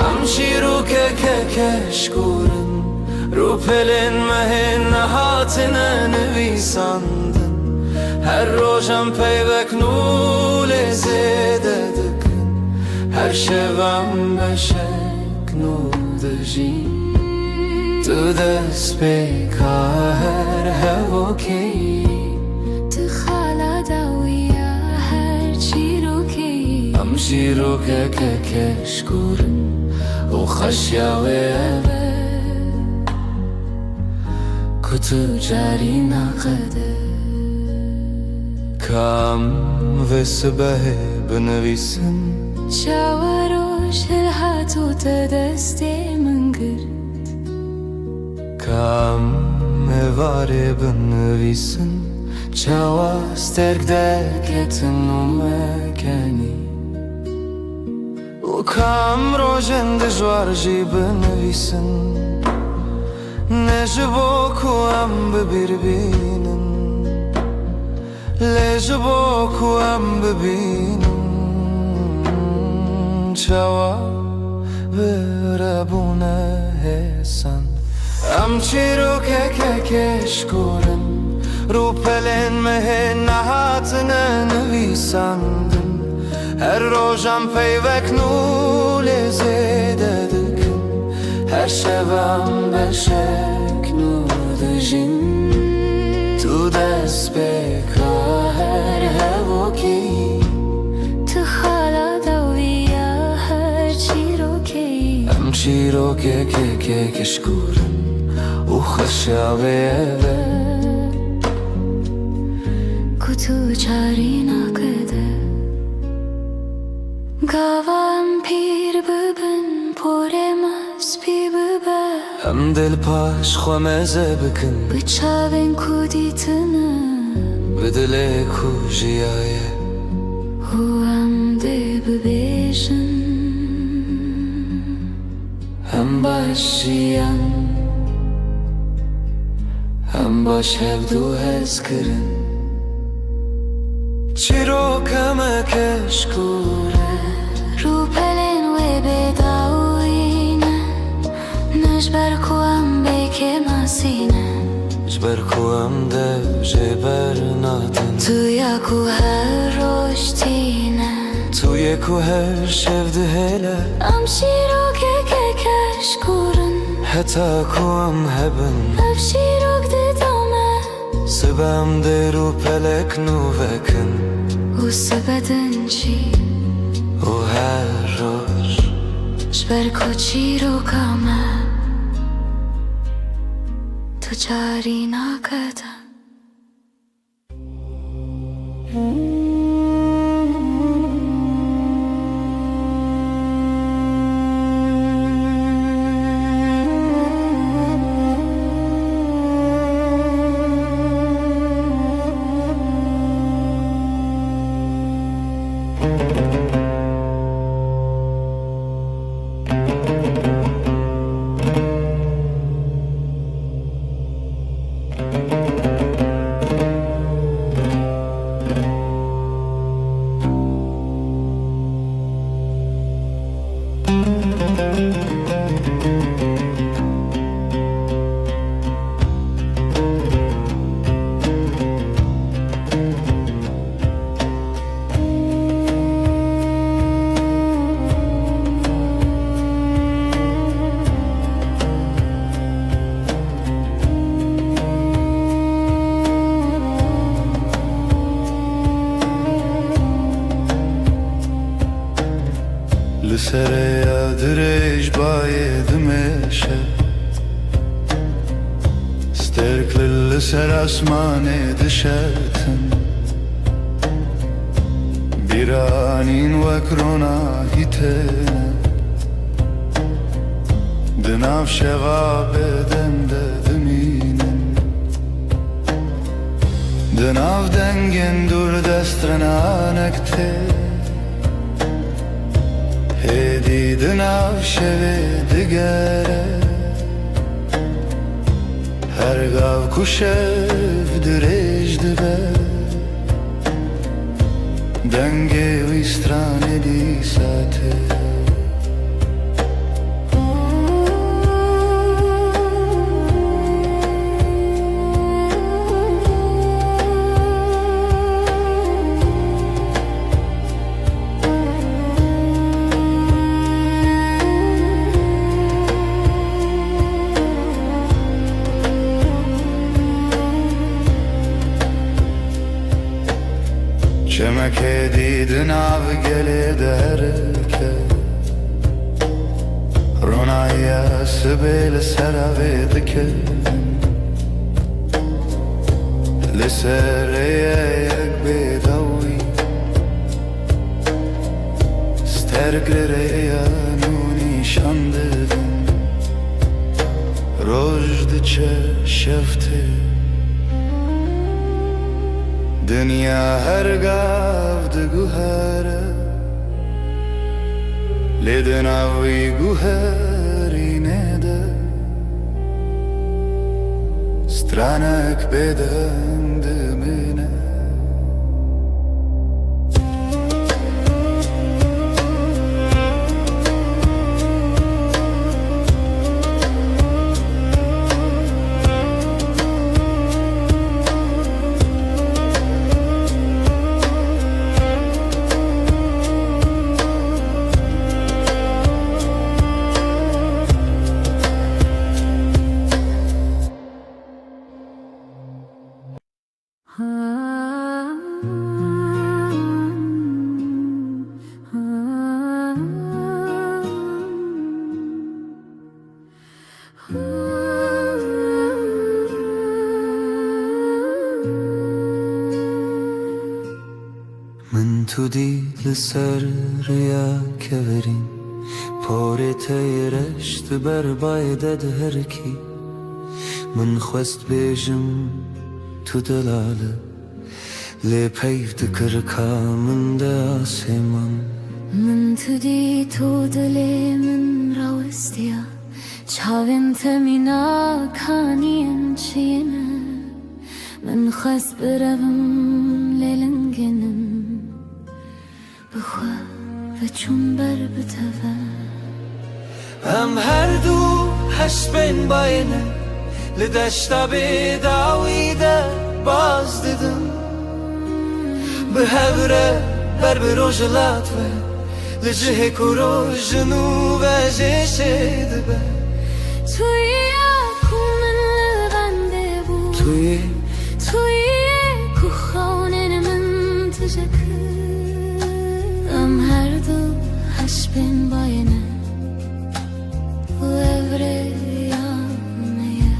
Amşiru kekeşkurun Rupelin mehin hatine nevisandın Her rojam peyvek nule zededıkın Her şevem beşek nudajin Tu despeka her hevoki تخالا داویا هر چی رو که Amşiru kekeşkurun O خشیاوه Kutu cari naqede Kam ve sıbehe benevisin شاوروش الهاتو تدستی من گرد Kam evare benevisin Çava sterk derketin o mekeni O kam rojen de jvarji benevisin Ne jiboku am bebirbinin Le jiboku am bebinin Çava verabune hesan Am çiru kekeşkurun Rupelen mehen nahatine nevisandın Her rojam peyvek nule zededıkın Her şevem beşek nudajin Tu despeka her hevoki تخالا چیرۆ کێکێکێکشکورن و خەشاوێوێ Kutu çari nakede Gavan pir bibin Poremas pi bibe ئەم دڵپاش خۆمەزە بکن Bıçavin kuditini بدلێک و ژیایە Huam de bibejin هەم باشیان هەم باش هەردوو هەزکردن چیرۆکەمەکەشکورە Rupelen ve bedawine Nejber kuam beke masine ژبەر کوەم دەژێبەر ناتن Tu ya ku her roştine تویەک و هەر شەو دهێلە Am şirok kekeş kurun هەتا کوەم هەبن Ev şirok de dame سبەم دێر و پەلەک نوڤەکن U sebedin çi و هەر ڕۆژ Jber ko çirokame Tu çari nakede لسریا درێژ باێ دمێشە ستێرکل لەسەر ئاسمانێ دشەتن بیرانین وەک ڕۆناهی تێنە دناو شەوا بێدەمدە دمینن دناو دەنگێن دوور دەسترەنانەک تێ هێدی دناو شەوێ دگەرە هەرگاو کو شەو درێژ دبە دەنگێ ویسترانێ دیساتێ Çemek edidin av gelê derke Ronaya sibê li ser avê dike Li serê yek bêdawî Sterk li rêyan û nîşan didin Roj diçe şev tê Dünya her gav diguhere Leden avi guherine de Stranek bedendimine من تو دیل سر ریا کورین پاره تیرشت بر بایدد هر کی من خواست بیجم تو دلاله لی پیف دکر کامن ده آسمان من تو دی تو دلی من راوستیا چاوین تمینا کانیم چینه من خواست برم لیلنگنم بخوا و چون بر بتوه هم هر دو هش بین باینه لدشتا بیداویده باز دیدم به هوره بر بروجلات و لجه کرو جنو و جشه دبه توی اکومن لغنده بود توی که خانه من تجکر ام هر دو هش بین باینه و evre yanmaya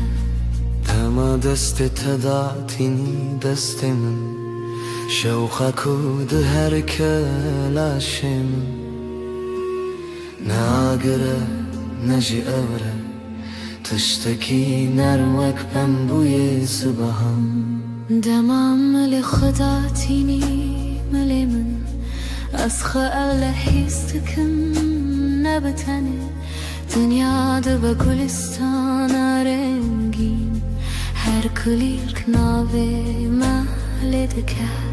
دما دست تداتینی دست من شوخه کود هر کلاشم ناگره نجی اوره تشتکی نروک بم بوی صبحم دمام ملی خدا تینی ملی من از خیال حیستکم نبتنه دنیا ده به گلستان رنگین هر کلیک ناوه محل دکر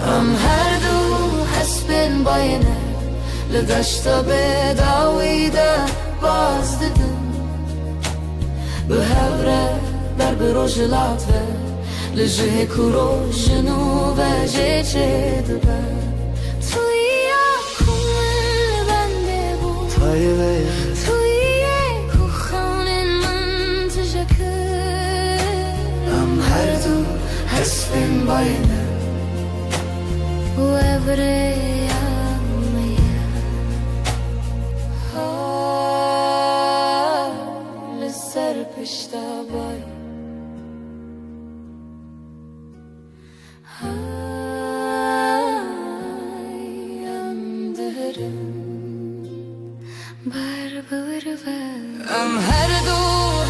ام هر دو حسبین باینه لدشتا بداویده باز دیدم به هوره بر بروجلات و لجه کرو جنو و جه دبه توی اکومن بنده بود توی که خانه من تجکر ام هر دو حسبین باینه و evre yanmaya لسر پشتا بای ام هر دو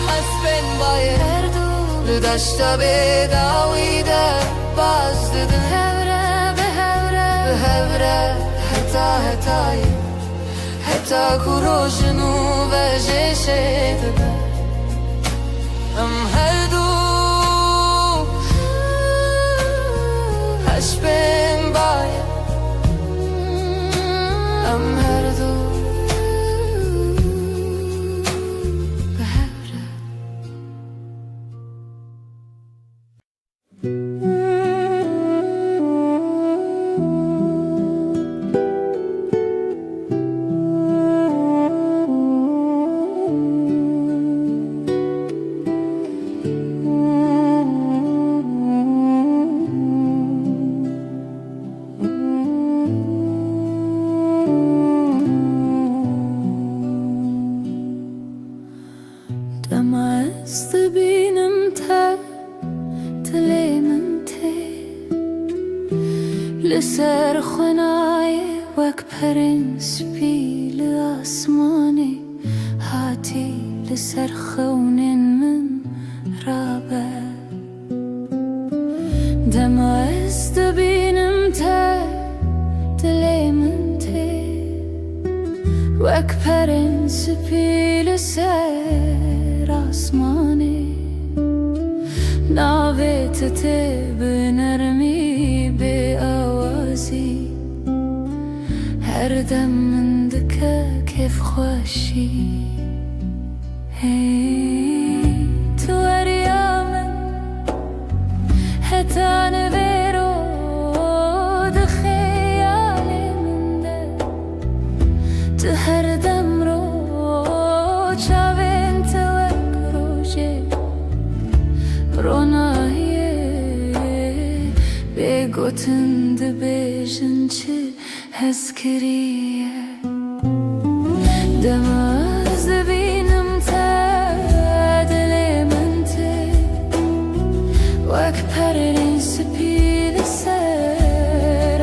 حسبین باید هر دو لدشتا بداویده باز دیدن هوره به هوره حتی کرو جنو و جشه دبه ام هر دو حسبین باید ام هر دو به هوره دمست بینم تا تلیمن تی لسر خنای وک پرنس پیل آسمانی هاتی لسر خونین من رابه دمست بینم تا تلیمن تی وک پرنس پیل سر آسمانی ناویت ته به نرمی به آوازی هر دم من دکه کیف خوشی هی تو اریامن حتی نویرو ده خیالی من ده تو هر دم رو چاوین توک روشه رونایه بگوتن ده بیشن چه حس کریه دماز بینم تا دل من ته وک پرین سپید سر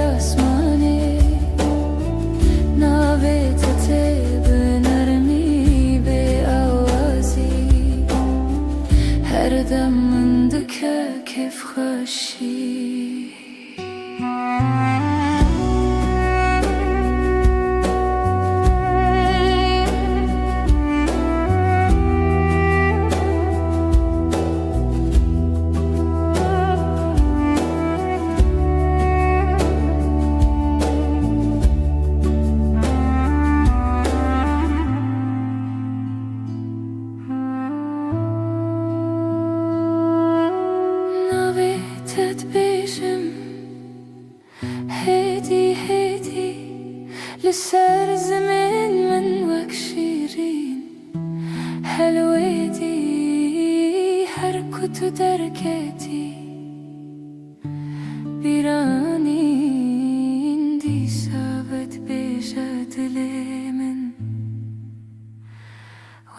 لسر زمن من وك شيرين حلوة دي حركة دركتي بیرانین دی ثابت بیشه دل من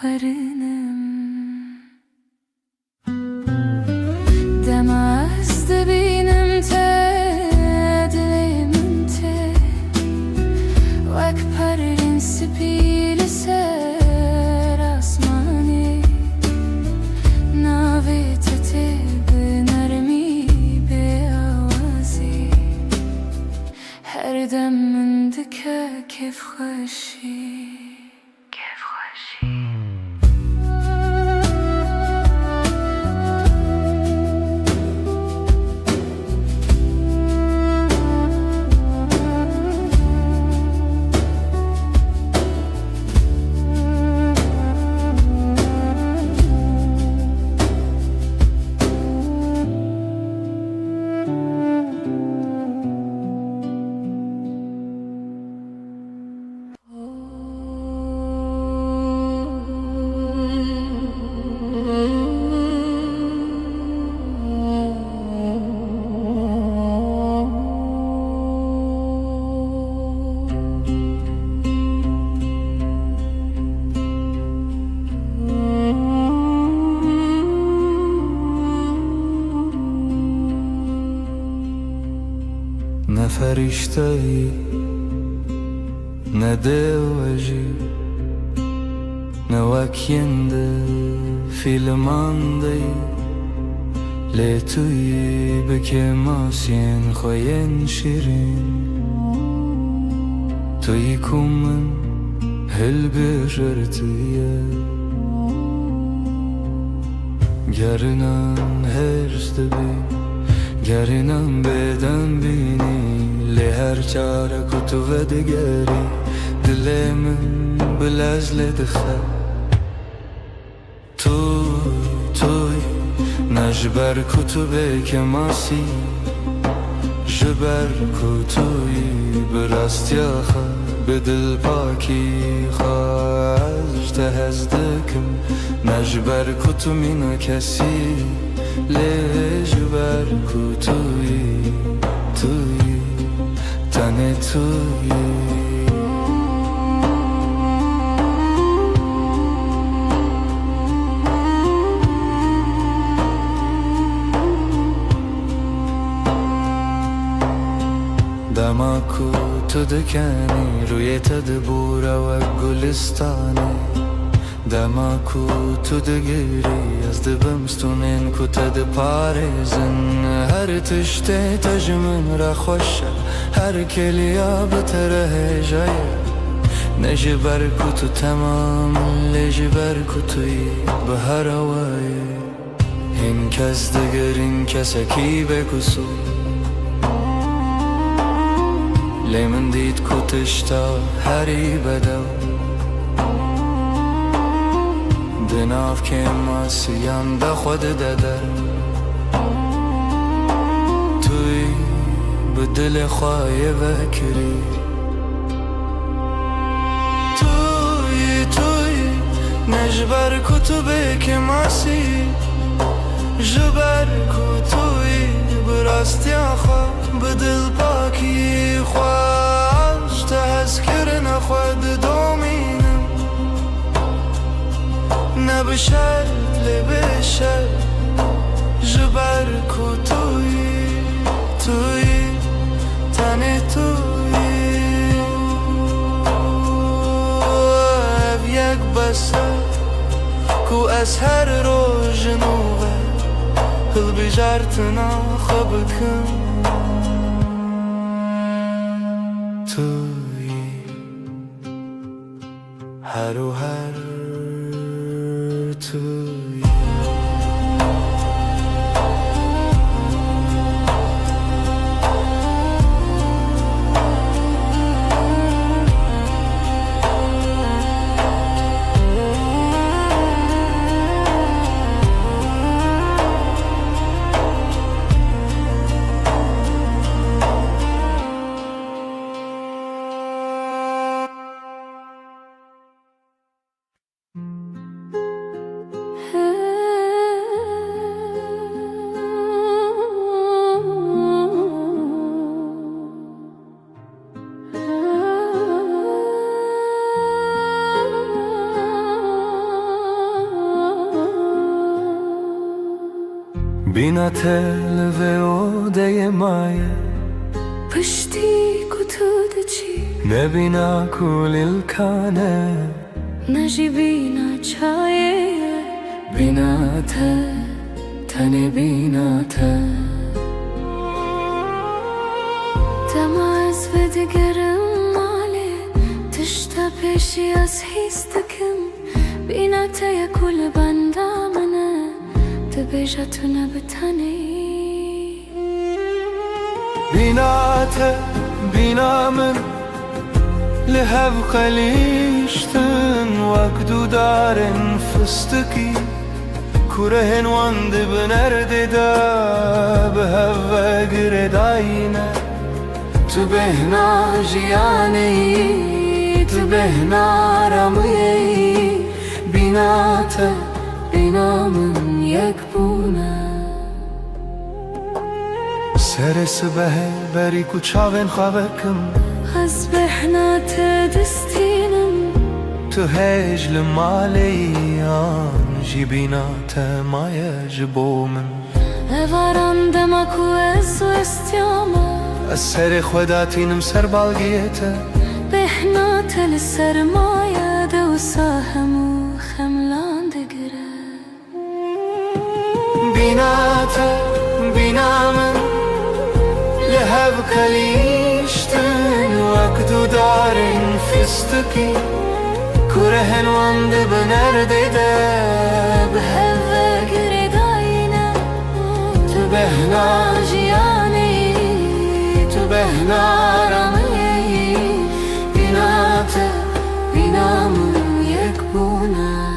ورنم دم از دبینم تا دل من تا وک پرین سپیل سر آسمانی ناوی تتب نرمی هر دم من دکه کیف خوشی نه فرشته ای نه دیوژی نه وکینده فیلمانده لی توی بکه ماسین خوین شیرین توی کومن هل بجرتیه گرنان هرست بی گرینم بدن بینی لی هر چاره کتو و دگری دل من بلزل دخه توی نجبر کتو بک ماسی جبر کتوی براستی آخه به دل پاکی خواهد تهزدکم نجبر کتو مینا کسی لجبر کوتوی تنه توی دماکو تو دکنی روی تدبور و گلستانی دماکو تو دگیری از دبمستونین کو تد پارزن هر تشته تجمن را خوشه هر کلیا بتره جایه نجبر کو تو تمام لجبر کو توی به هر وای این کس دگرین کسکی بکسو لیمن دید کو تشتا هری بدو دناف که ماسیان دا خود دادر توی به دل خواهی وکری توی نجبر کتبه که ماسی جبر کتوی براستی آخوا به دل پاکی خواهش تحسکر نخواد دومینم نبشر لبشر جبر توی تنه توی اب یک بسر کو از هر روز نوه هل بجارتنا خبکم توی هر و هر توی Binatel ve o deyemaye Pışti kutudaci Ne bina kulil kane Najibina çaye Binate Tane binate Temaz ve digerim male Tışta peşi az histakim Binataya kul bandamana Tebejatuna bitani Binate binamın Lehev kaliştin Vakdu daren fıstıki Kurehen vandı bınerde da Behevve giredayine Tu behna jiyaneyi Tu behna ramiyeyi Binate Binamın yekbuna Seresi behe beri kuçaven xavekim Hazbehna tedistinem Tu hejl maleyan Jibinate maye jibomin Evaran demaku ezu istiyama Eseri khwedatinem ser balgiyete Behna tel sermaye de usahemu khemlan digre Binate binamın Lehev kaliştin Vakdu darin fıstıki Kurehen vandı bınerde de Beheve giredayne Tu behna Jiyane Tu behna ramiyeyi Binate binamın yekbuna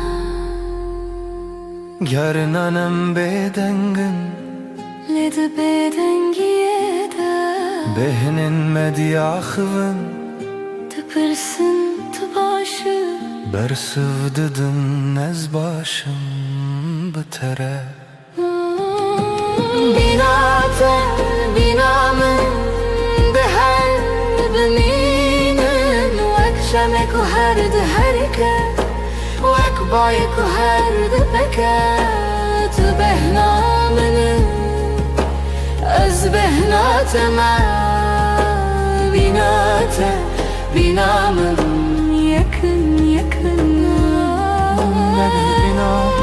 Gernanem bedengin Led bedengiye de Behnin medyakhvin Tıpırsın tıbaşı Bersivdidin ez başım bitere Binate binamın Behel bninin Vek şemek u herdi herike Vek bayek u herdi peke Tu behnamını Ez behnate me Binate binamın Yakın yakın Nedir binamın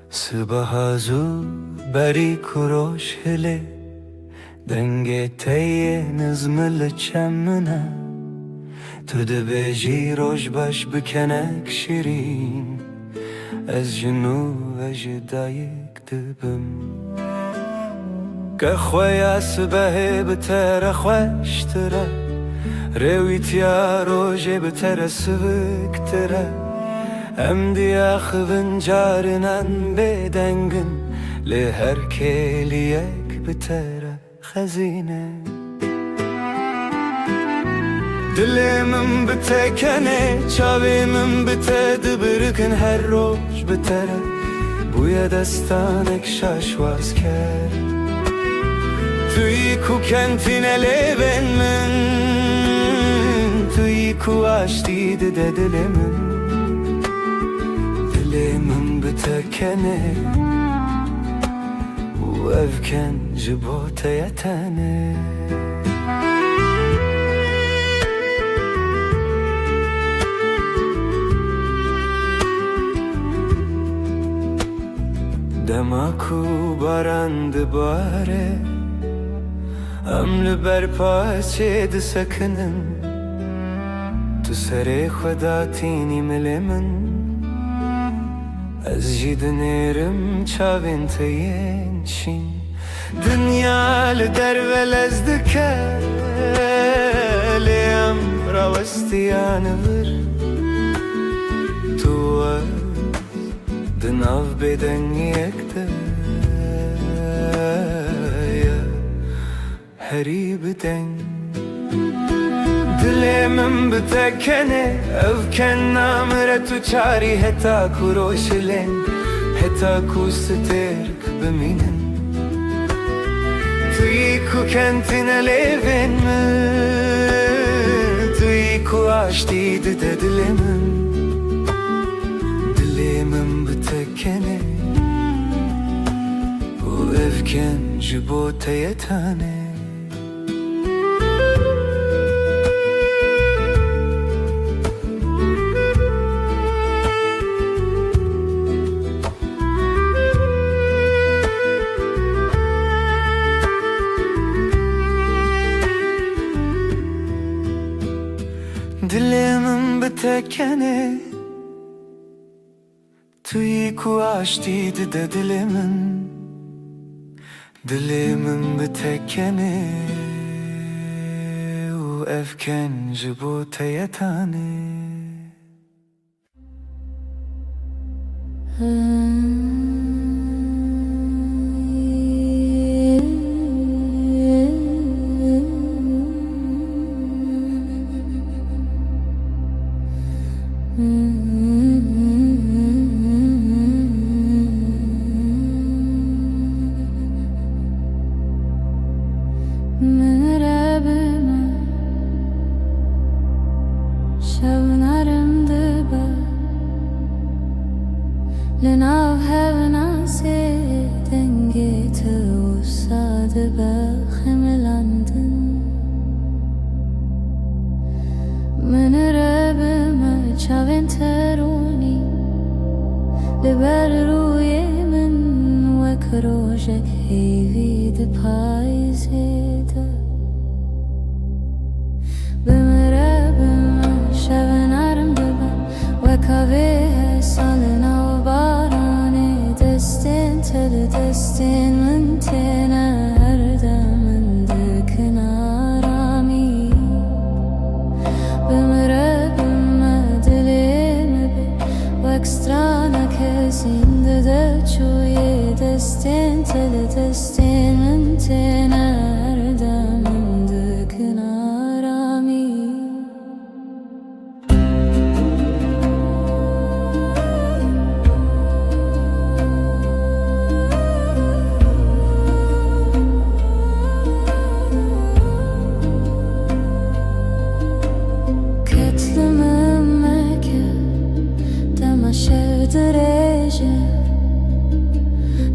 Sıbahazu beri kuroş hele Denge teye nizmil çemmine Tu dibêjî roj baş bikenek şirîn Ez jinû ve ji dayîk dibim Ke xweya sibehê bi te re xweştir e Rêwîtiya rojê bi te re siviktir e Em diyaxivin carinan bêdengin Lê her kêliyek bi te re xezîne Dilê min bi te kene Çavê min bi te dibirikin her roj bi te re Bûye destanek şaşwaz ker Tu yî ku kentîne lêvên min Tu yî ku aştî dide dilê min Dilê min bi te kene û evken ji bo te ye tene دماکو بارند باره امل برپا چید سکنن تو سر خدا تینی مل من از جید نیرم چاوین تین شین دنیا لدر ولزدکه لیم راوستیان ور تو از دناv beden yekte heri beden Dilemim bitekene evken namre tu çari heta kuroşilen heta kusteterk beminen Tui ku kentine leven mi Tui ku aşti de dilemim Dilemim bitekene Bu evken jibo teyetane Dilemim bitekene Tui ku aştiydi de dilimin Dilimim bitekene U evken jibu teyetane لناو هفنا سيدنگي توصاد بخملاندن من ربما چاوين تروني لبر روی من وكروجك هيفي دپايزيده بمربما شبنارم دبا وكاوه سالنا دستین من تینا هر دمن دکن آرامی بمربم دلیم بی وکسترانا کسین دده چوی دستین تل دستین من تینا هر دمن دکن آرامی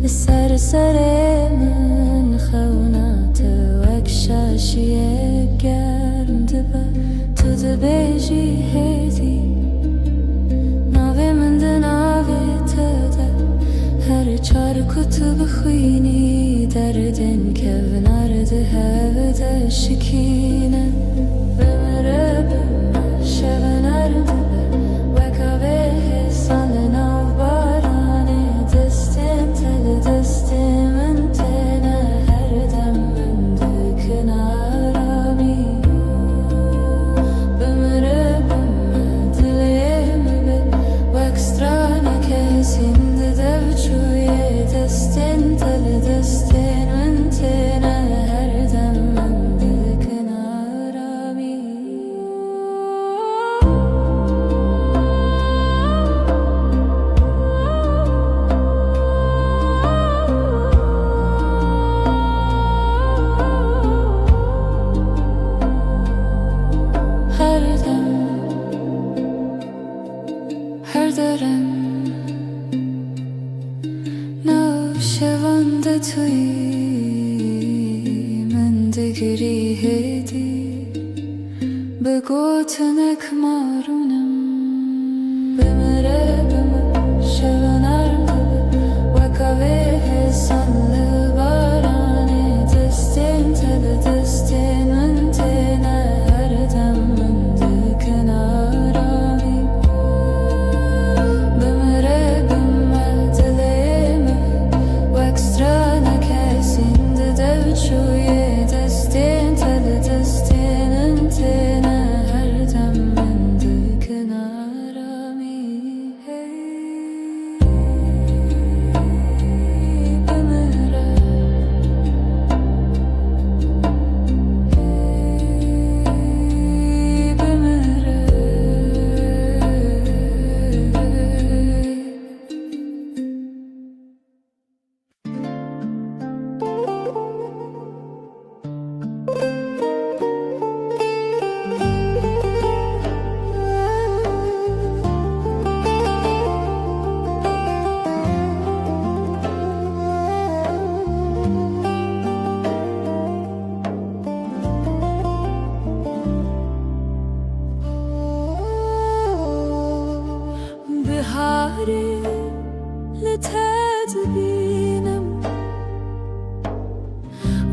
سر سر من خونات وكشاشي گرم دبا تو دبیجی هیدی ناوی من ده ناوی تده هر چار کتب خوینی دردن که ونارده هوده شکینه بمره بما شبنار دبا وکاوه سال ناو بارانه دستین تل دستین من تنه هر دم من دکن آرامی بمره بما دلیم بی وکسترانه کسین ده بچوی دستین تل دستین من تنه هر دم من دکن آرامی her dörem navşevanda tuy من دگری هدی به گوتنک مارونم بمره بما شونارم وکاوه لتدبينم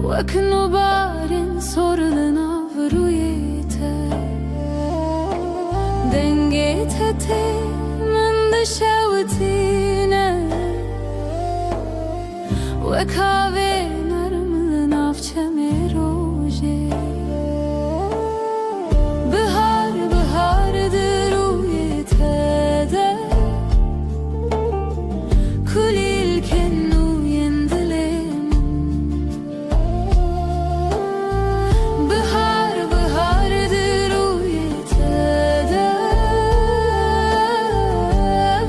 وكنوبار sorulana vrujete Dengete من دشوتينه وكاوي نرمل نافچم روجه بهار بهارdır uyetede kulilken uyendilim Bihar bihardır uyetede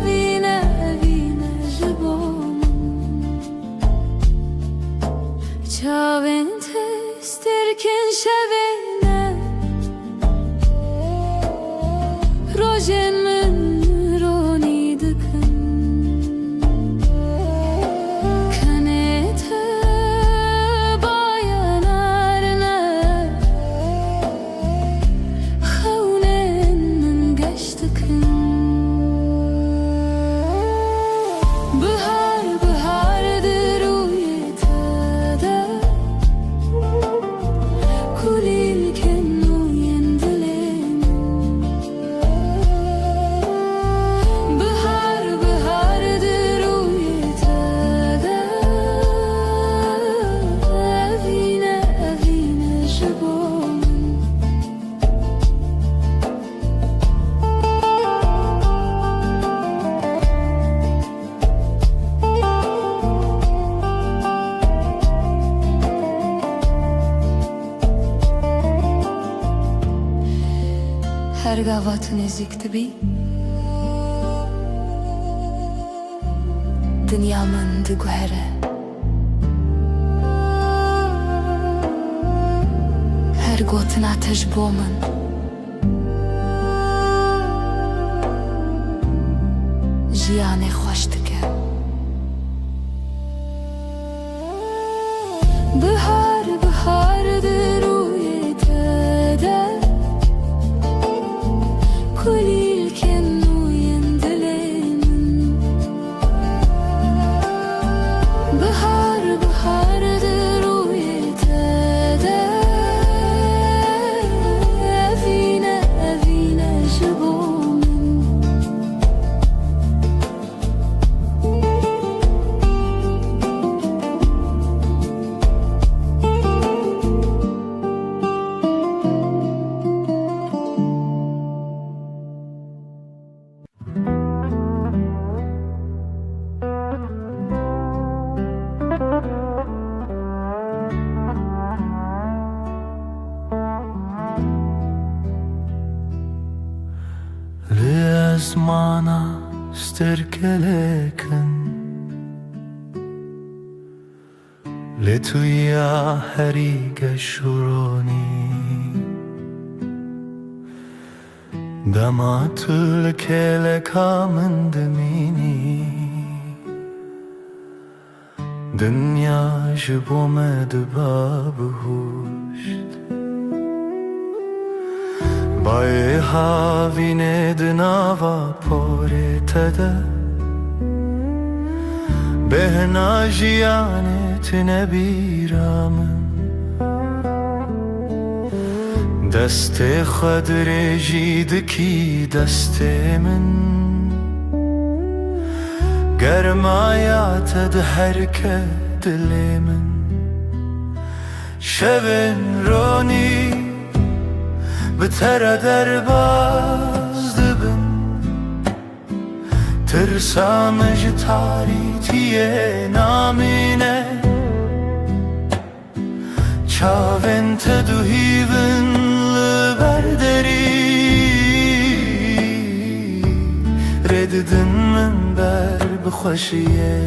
Vine vine jibom Çaven testirken şevene Rojen min roni dikin Kanete bayanarne Xavnen min geçtikin Bihar bihardır uyetede Kulilken uyendilim Bihar bihardır uyetede Evine evine jibom Her gavat nezikti bi Dünyamın gühere Her gotin ateş bomun Jiyane hoş dike Bihar bihardır uyetede Kulilken uyendilim Bihar bihardır uyetede Evine evine jibom لأزمانا استركلكن لتويا هريق شروني دمعت الكلك من دميني دنيا جبو مدباب هوشت Bay havine dnava poretede Behna jiyanetine biramın Deste khadre jidki deste min Germayat ed herke dilimin Şevin roni بتر درباز دبن ترسامج تاریتیه نامینه چاون تدوهیون لبردری رددن من بر بخوشیه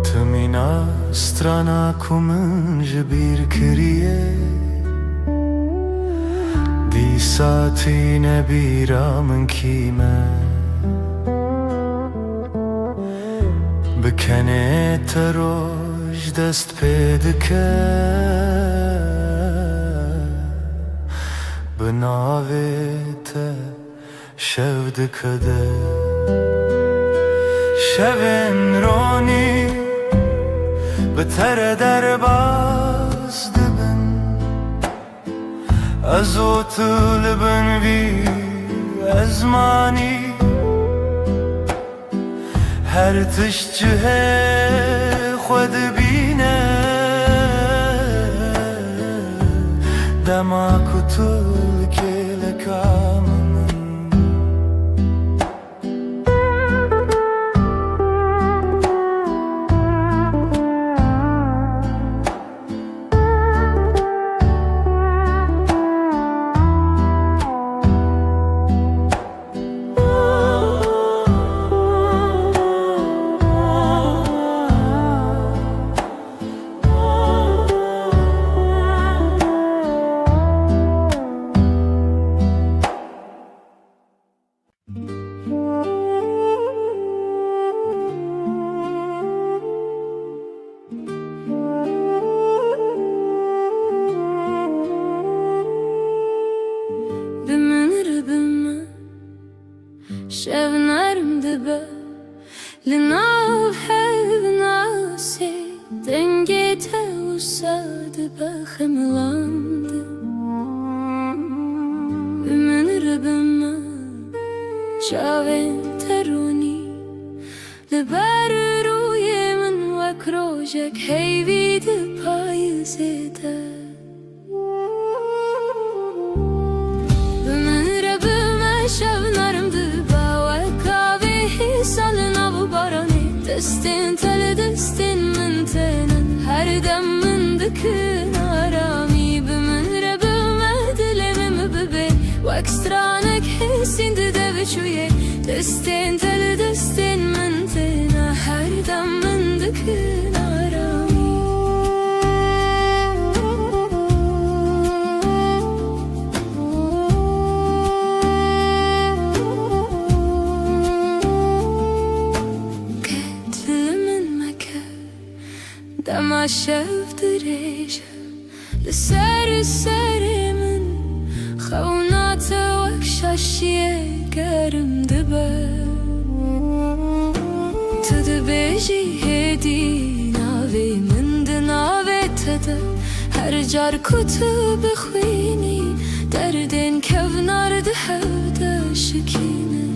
تمینا strana kumun jbir kiriye Di saatine biramın kime Bikene teroj dest pedike Binavete şevdikede شبن رونی به تر در باز دبن از او طلبن بی ازمانی هر تشجه خود بینه دما کتول که لکامن شبنرم دبه لناو حب ناسي دنجي توساد بخملاند بمن ربما شاوين تروني لبر روی من وکروجک هیوید پایزده بمن ربما شبنرم دبه سالن av barani destin tele destin mentenen her dem mındıkın arami bümün rebüme dilemim bebe vakstranek hesindi deviçuye destin tele destin mentena her dem mındıkın arami دما شفت ريشة لسر سرمن خونات وكشاشية قرم دبا تدبيجي هدي ناوي من دناوي تدا هر جار كتب خويني دردين كفنار دهودا شكينة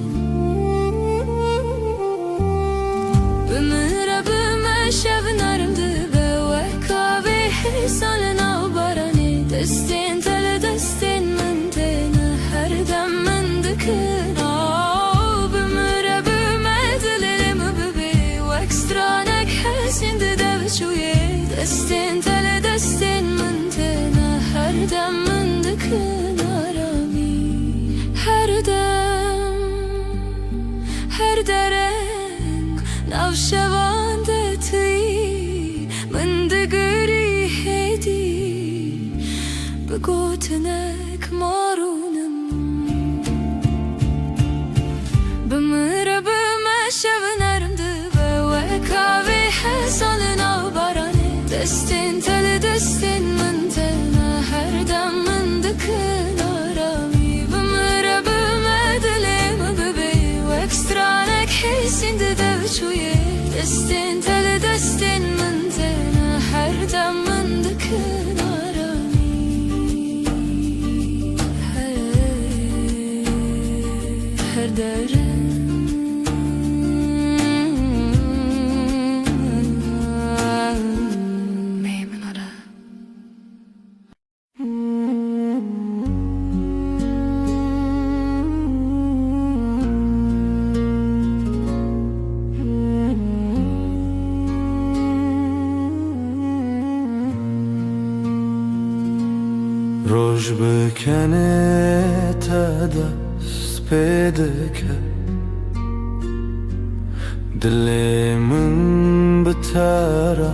بمن ربما شبنارم سالن av barani destin tele destin mentena her dem mındıkın bümüre bümedilerim bebe vakstranek hesindi deviçuye destin tele destin mentena her dem mındıkın arami her dereng navşevande tüy mındıgırı بگوتنک مارونم بمره بمه شبنرم دبه و کاوی حسالن آو بارانه دستین تل دستین من تنه هر دم من دکن آرامی بمره بمه دلیم ببی و اکسترانک حسین دده بچویه دستین تل دستین من تنه هر دم من دکن her derin meymin ara روش بکنه تدا پیدکه دل من بتره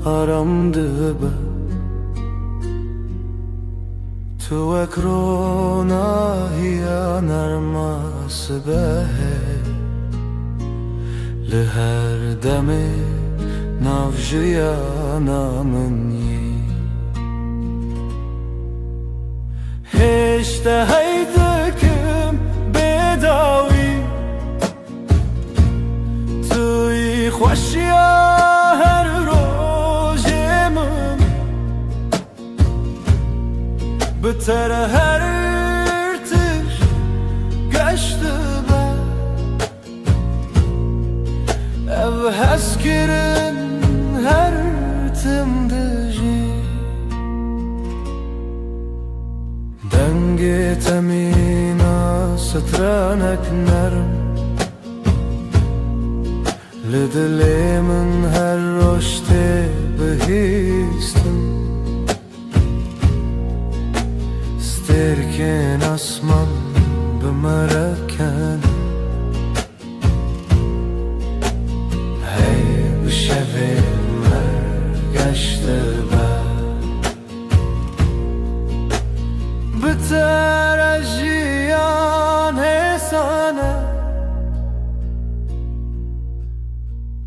آرام دبه تو اکرونا هیا نرماس به لهر دمه نافجیا نامنی هشته هیدکم بداوی tere her tır geçti be ev heskirin her timdici dengi temina سترانك نرم لدلي من هالرشت بهيستم ستركن أسمن بمركن هاي بشفي مرقشت بترجيان هسانه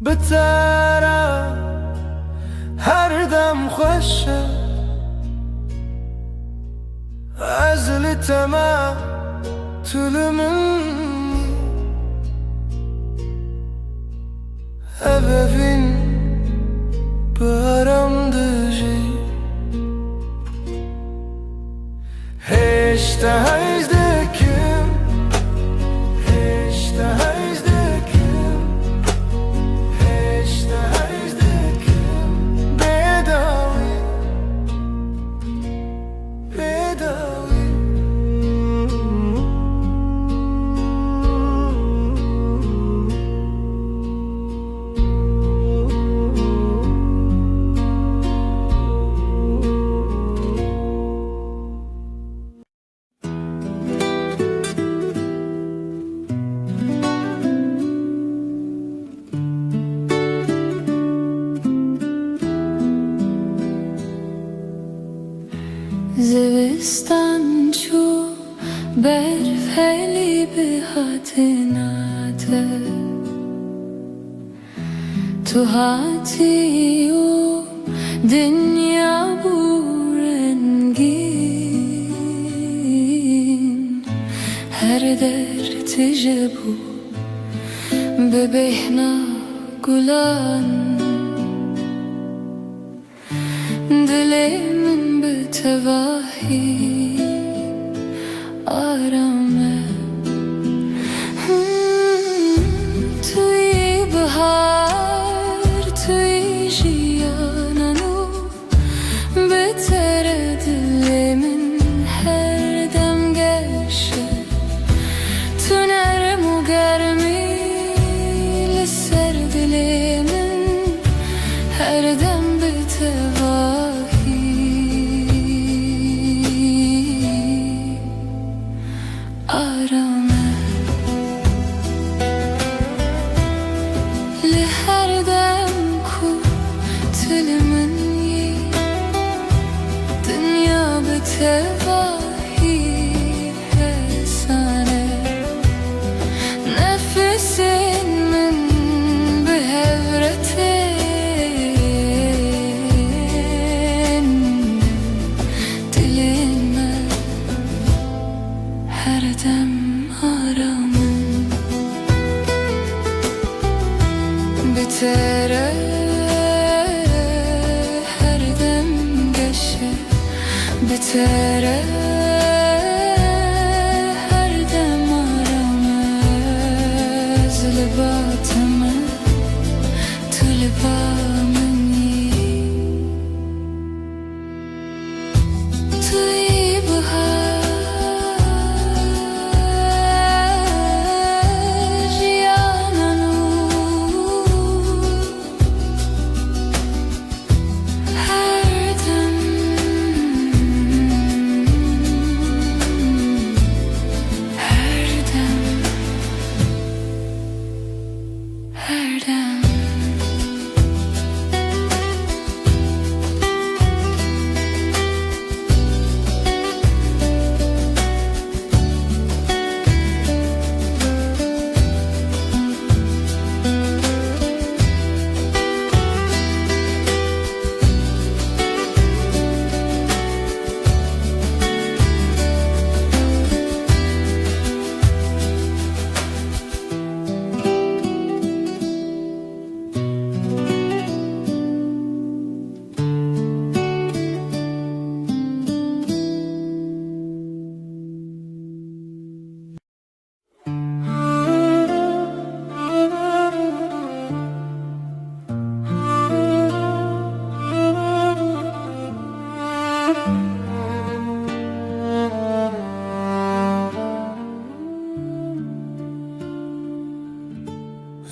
بترى هر دم خوشه ازلتما تلمن ebevin paramdıcı hiç de hezdekim hiç de hezdekim hiç de hezdekim bedavi bedavi زوستان چو برفلی به حتناته تو هاتی و دنیا بورنگین هر در تجبو ببهنا گلان دلی من بتواهی آرامه توی بهار توی جیانانو بتر دلی من هر دم گشه تو نرم و گرمی لسر دلی من هر دم بتواهی آرامه لهر دم کو تل منی دنیا بتواهی حسانه نفسین من بهورتین دلین من هر دم آرامم بتره هر دم گشه بتره هر دم آرامه زلباتمه تو لبامنی توی بهار جیانانو هر دم هر دم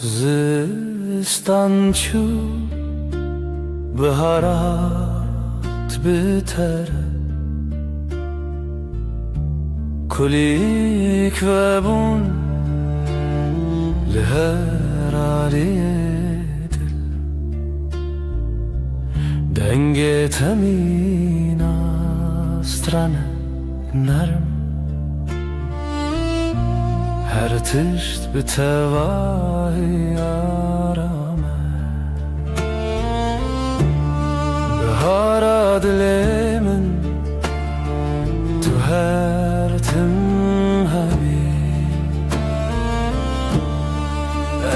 زستان چو بهارات بتر کلیک و بون لهر عالی دل دنگ تمین استرن نرم هر تشت به تواهی آرامه بهارا دل من تو هر تم هبی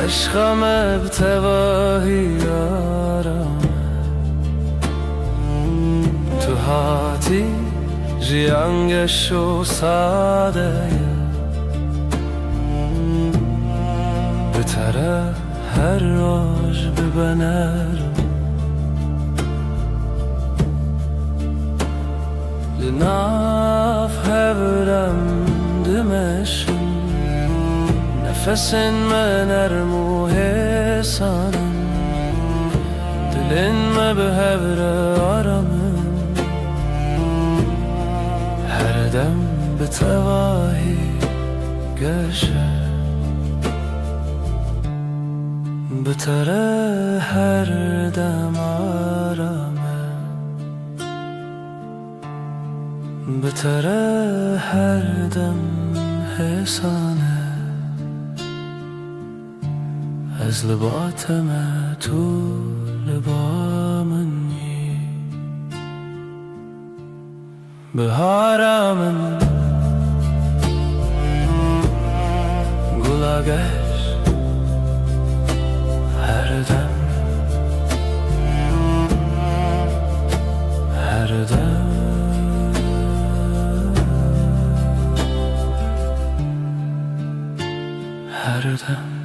عشقم به تواهی آرامه تو هاتی جیانگش و ساده بتره هر روز ببنرم لناف هبرم دمشم نفسن من ارمو حسانم دلن ما به هبر آرامم هر دم به تواهی گشه بتره هر دم آرامه بتره هر دم حسانه از لباتم تو لبا منی بهارم گلاگش هر دم هر دم هر دم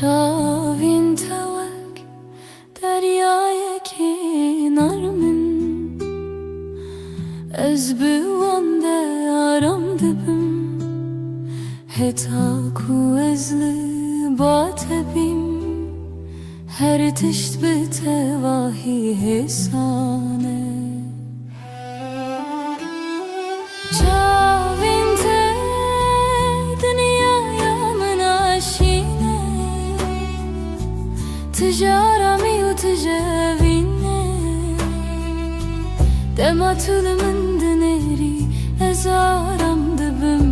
چاوین توک دریای کنارمن از بوانده آرام دبم هتا کو از لبات بیم هر تشت به تواهی حسانه تجارمي وتجاويني دما تلمن دنيري ازارم دبم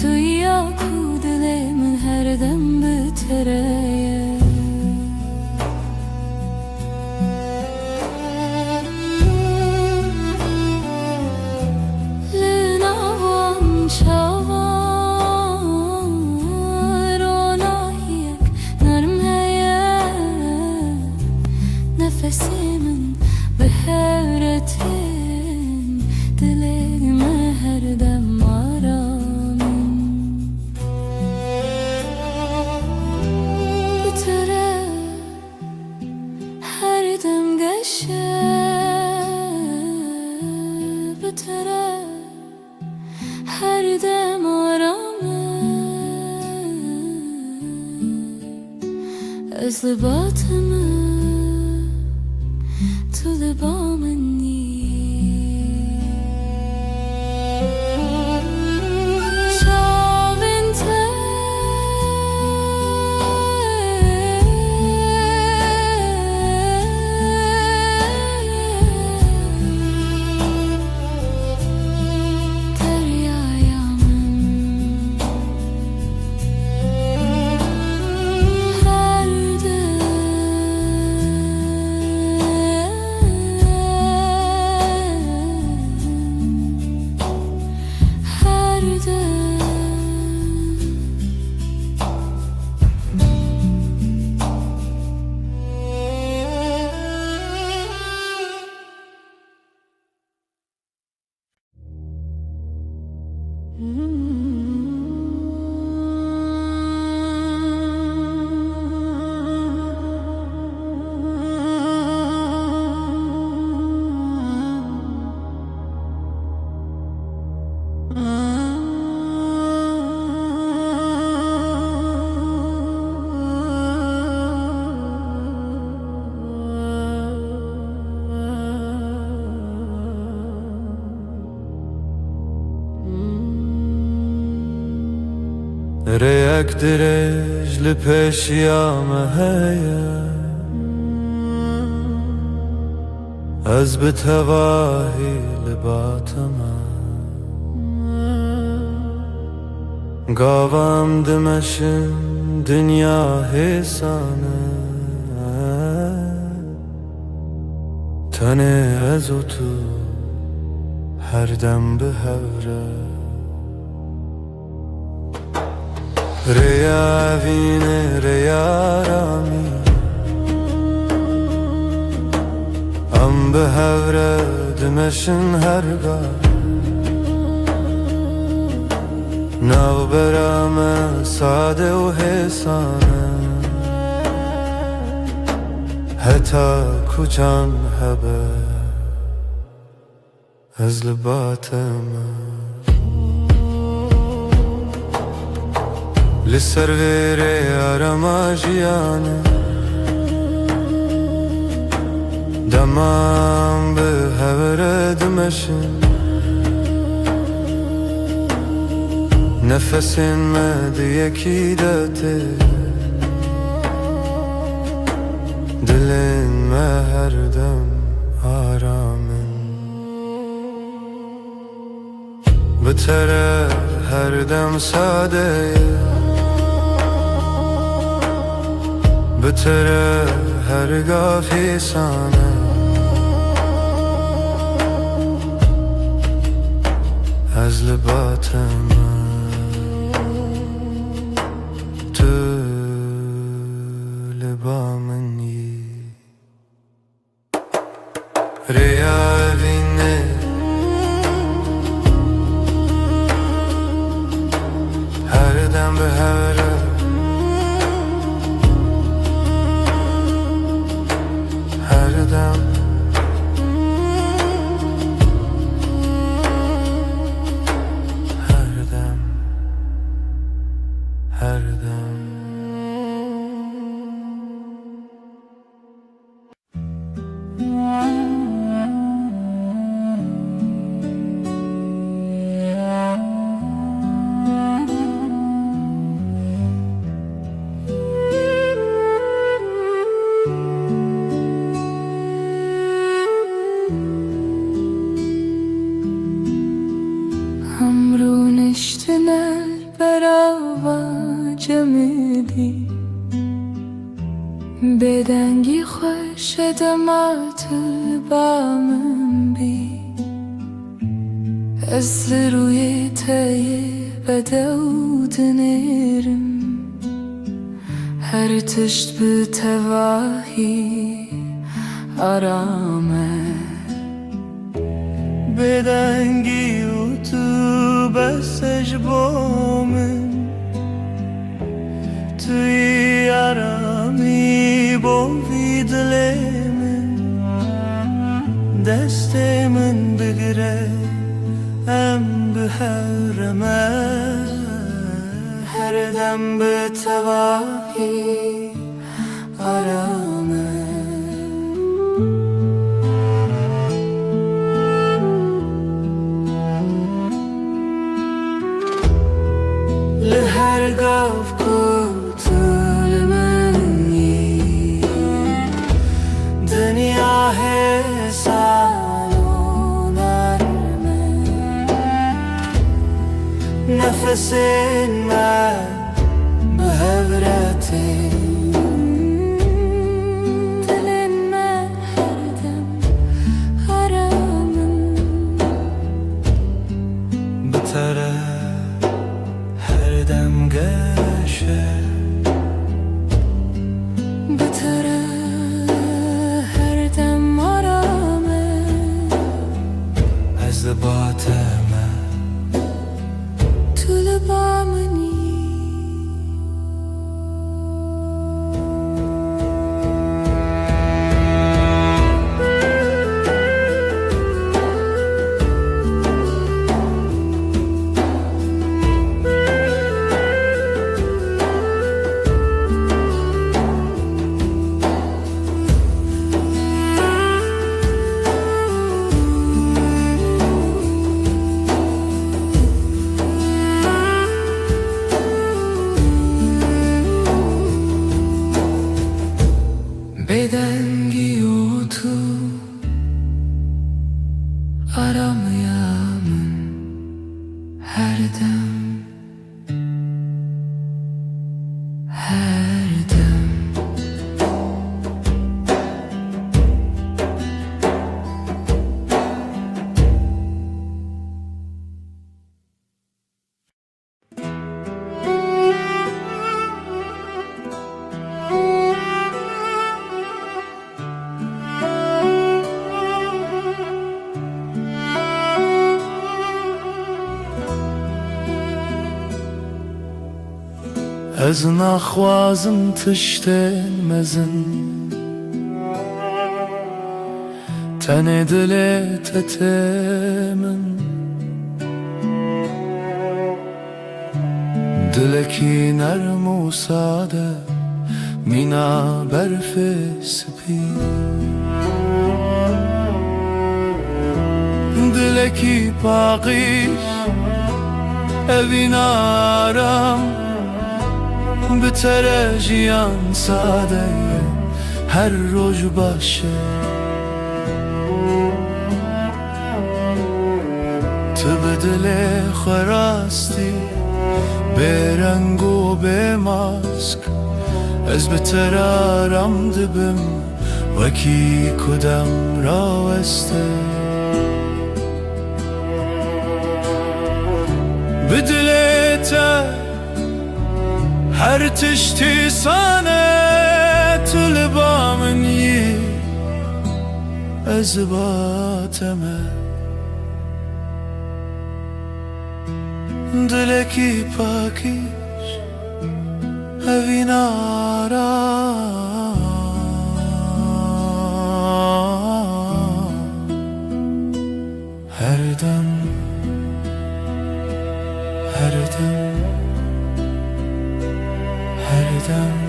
تو ياكو دلي من هر دم بتريا لناوان شاوان nefesimin behevretin dilime her dem aramın bitere her dem geçe bitere her dem aramın özlebatımı to the bomb and ريك درج لپیش یامه هیا از به تواهی لباتما گاوام دمشن دنیا حسانه تنه از و تو هر دم به هوره ریا وینه ریا رامی ام به هوره دمشن هرگاه ناو برام ساده و حسانه حتی کجان هبه از لباتم لسر ویره آرما جیانه دمام به هوره دمشن نفسین مده یکی داته دلین ما هر دم آرامن بتره هر دم ساده بتره هرگاه فیسانه از لباتم تو لبا منی ریا وینه هر دم به هوره هر دم هر دم هر دم همرون اشتنر برava cemidi بدنگی خوش دمات بامن بی از روی تای بدود نرم هر تشت به تواهی آرامه بدنگی و تو بسش بامن توی آرامی بوی دل من دست من بگره ام به هرمه هر دم به تواهی آرامه لهرگاه کتل منی دنیا حسان و نرمه نفس من به هورته دل من هر دم آرامم بتره هر دم گشه بتره هر دم آرامه از لباتم تو لبا منی Ez naxwazim tiştên mezin tenê dilê te tê min Dilekî nerm û sade mîna berfê spî Dilekî paqîş evîn aram Bi te re jiyan sade ye her roj baş e Tu bi dilê xwe rastî bêreng û bêmask Ez bi te re aram dibim wekî ku dem raweste Bi dilê te her tiştî sane Tu li ba min yî ez bateme Dilekî pakîş evîn aram Her dem Her dem Her dem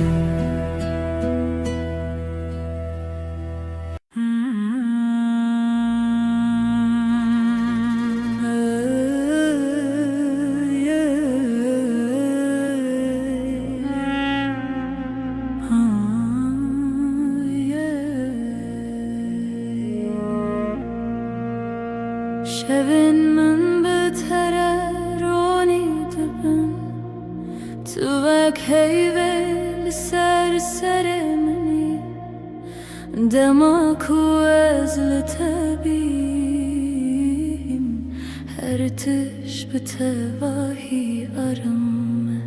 Şevin min betere roni dibin Tu vek heyve li ser serê minî Dema ku ez li te bîm Her tiş bi tevahî aram me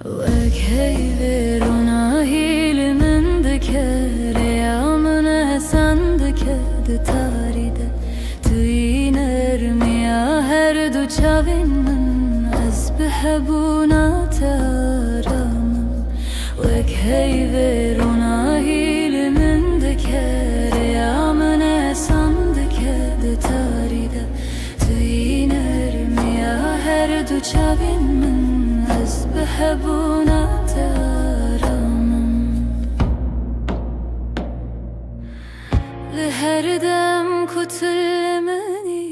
Vek heyve ronahî li min dike Rêya min ehsan dike di tarî de her du çavên min ez bi hebûna te aramim Wek heyvê ronahî li min dike Rêya min ehsan dike di tarî de Tu yî nermiya her du çavên min ez bi hebûna te aramim Li her dem ku tu li minî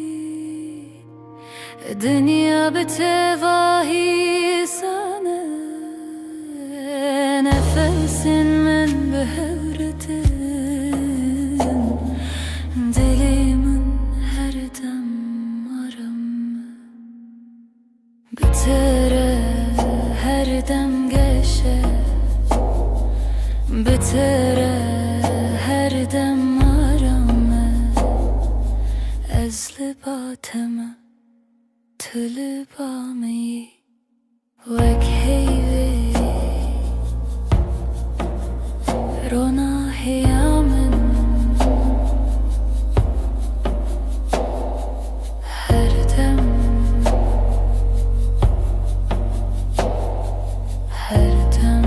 Dünya bi tevahî sane Nefesin min bi hevretin Dilê min her dem aram Bi te re her dem geşe Bi te re her dem aram Ez li bateme Tu li ba min yî wek heyvê ronahêya min Her dem Her dem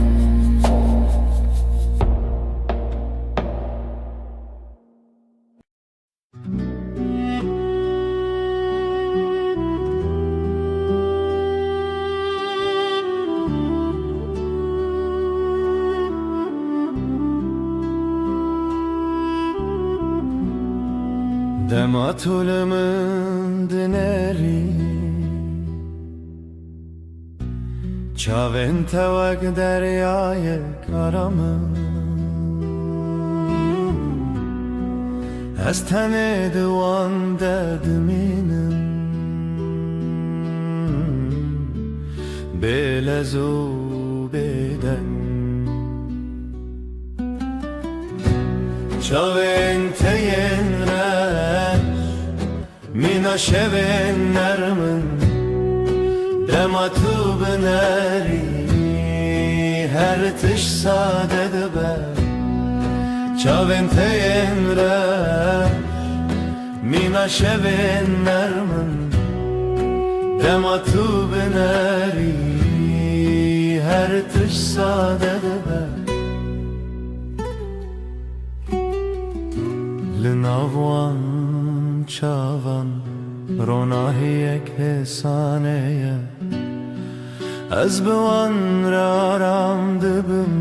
Dema tu li min dinerî Çavên te wek deryayek aramin Ez tenê di wan de dimînim Bêlez û bêdeng Çavên te yên reş mîna şevên nermin Dema tu binerî her tiş sade dibe Çavên te yên reş mîna şevên nermin Dema tu binerî her tış sade be Linavan çavan ronahiyek hesaneye Ez bevan raram dibim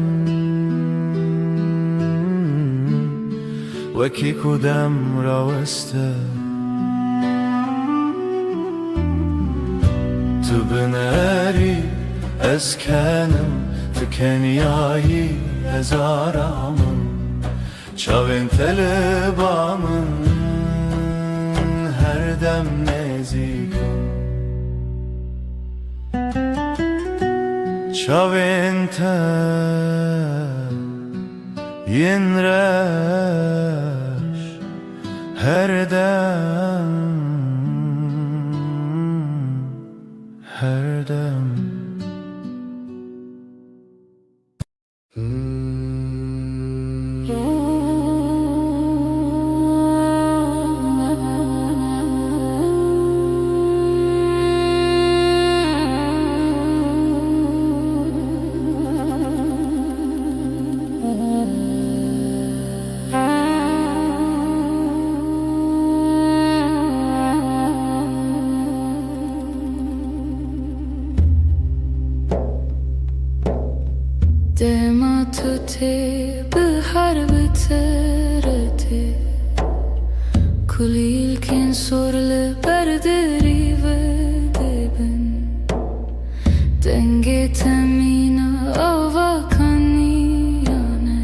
Weki kudem raweste Tu bineri ez kenim Tu kenyayı ez aramın Çavin telebamın her dem nezikim Çavin te yinreş her dem her dem دما تو تی به حرب ترتی کلیل کن سرل بردری و دبن دنگ تمین آوا کنیانه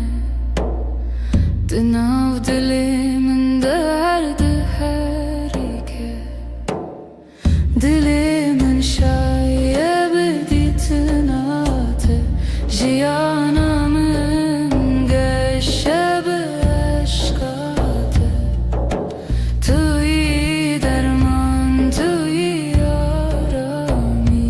دناو دلی من درد هری که دلی من شایب دیتناته Cihanımın geçşebe aşkate Tuyi derman, tuyi yarami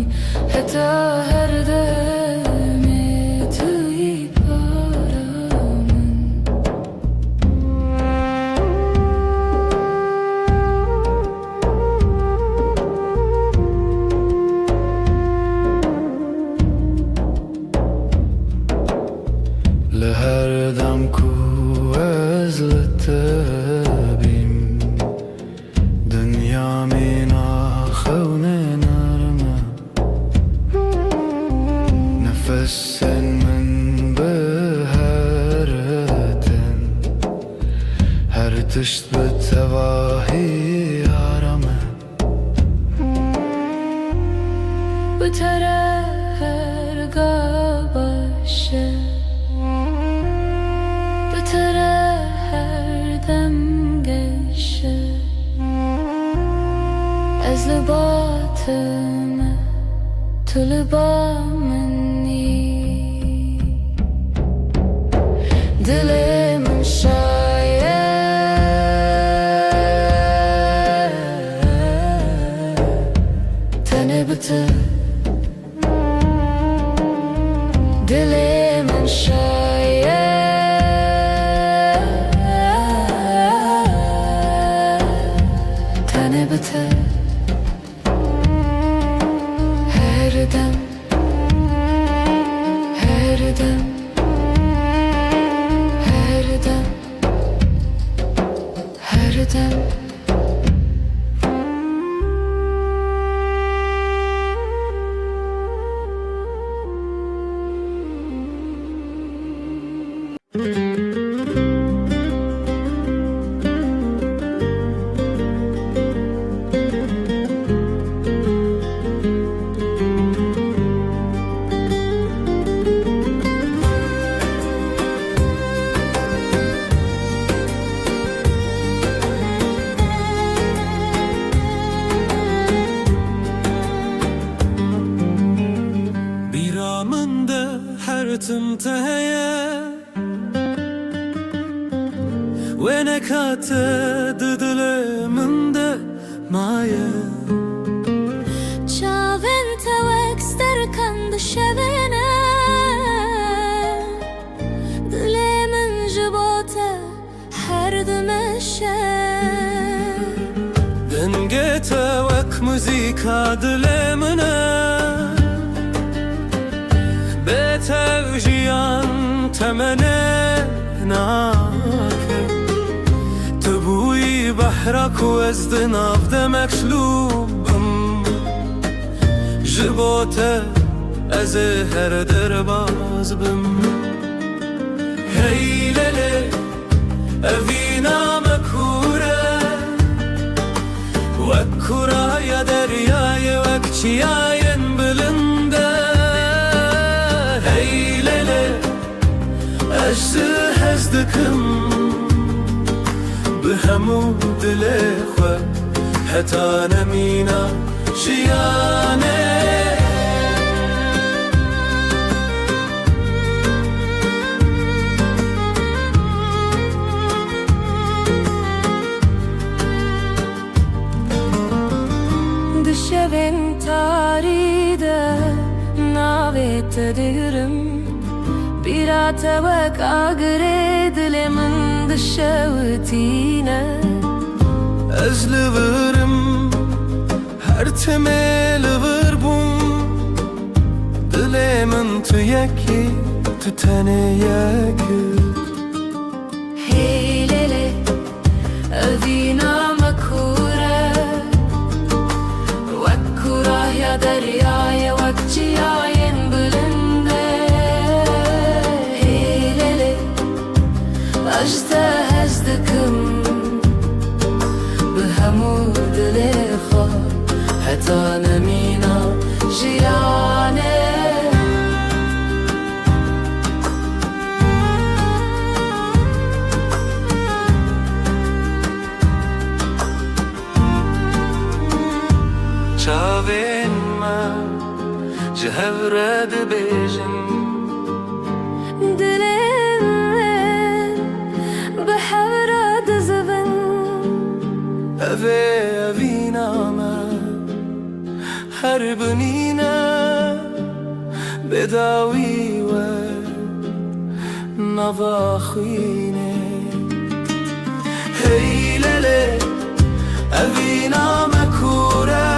Heta her demi, tuyi paramın لهر دم کو از لطبیم دنیا مینا خون نرمه نفس من به هرتن هر تشت به تواهی آرامه Bu tara her gabaşı Bu tara her dem geçe Ez libatime tu libameni Dilimin şayet Tene bitir Dilimin şayet Tene bitir Her dem Her dem Her dem Her dem Biramında her tım teheye Ve ne katı dıdılımında maye Çavin tevek sterkan dışevine Dilimin jibote her dümeşe Denge tevek müzika dilimine تمنه ناکه تبوی بحرک و از دناف دمکشلوبم جبوته از هر در باز بم هی لله اوینا مکوره وکورا یا دریای وکچیاین بلنده هی لله اجزه هزدکم به همو دل خو حتا نمینا جیانه Dışarın taride navet diyorum bir atavak agre dilemin dışavtine Özlüvürüm her temel vırbum dilemin tüyeki tütene yakıt Heylele evina makure Vakkura ya deryaya vakciyayen bülünde Heylele ajda hezdikim بهمو دل خوا حتی نمینا جیانه چاوین ما جهورد بیجن دلم بحورد زبن اوه اوینامه هر بنینه بداوی و نواخینه هی لله اوینامه کوره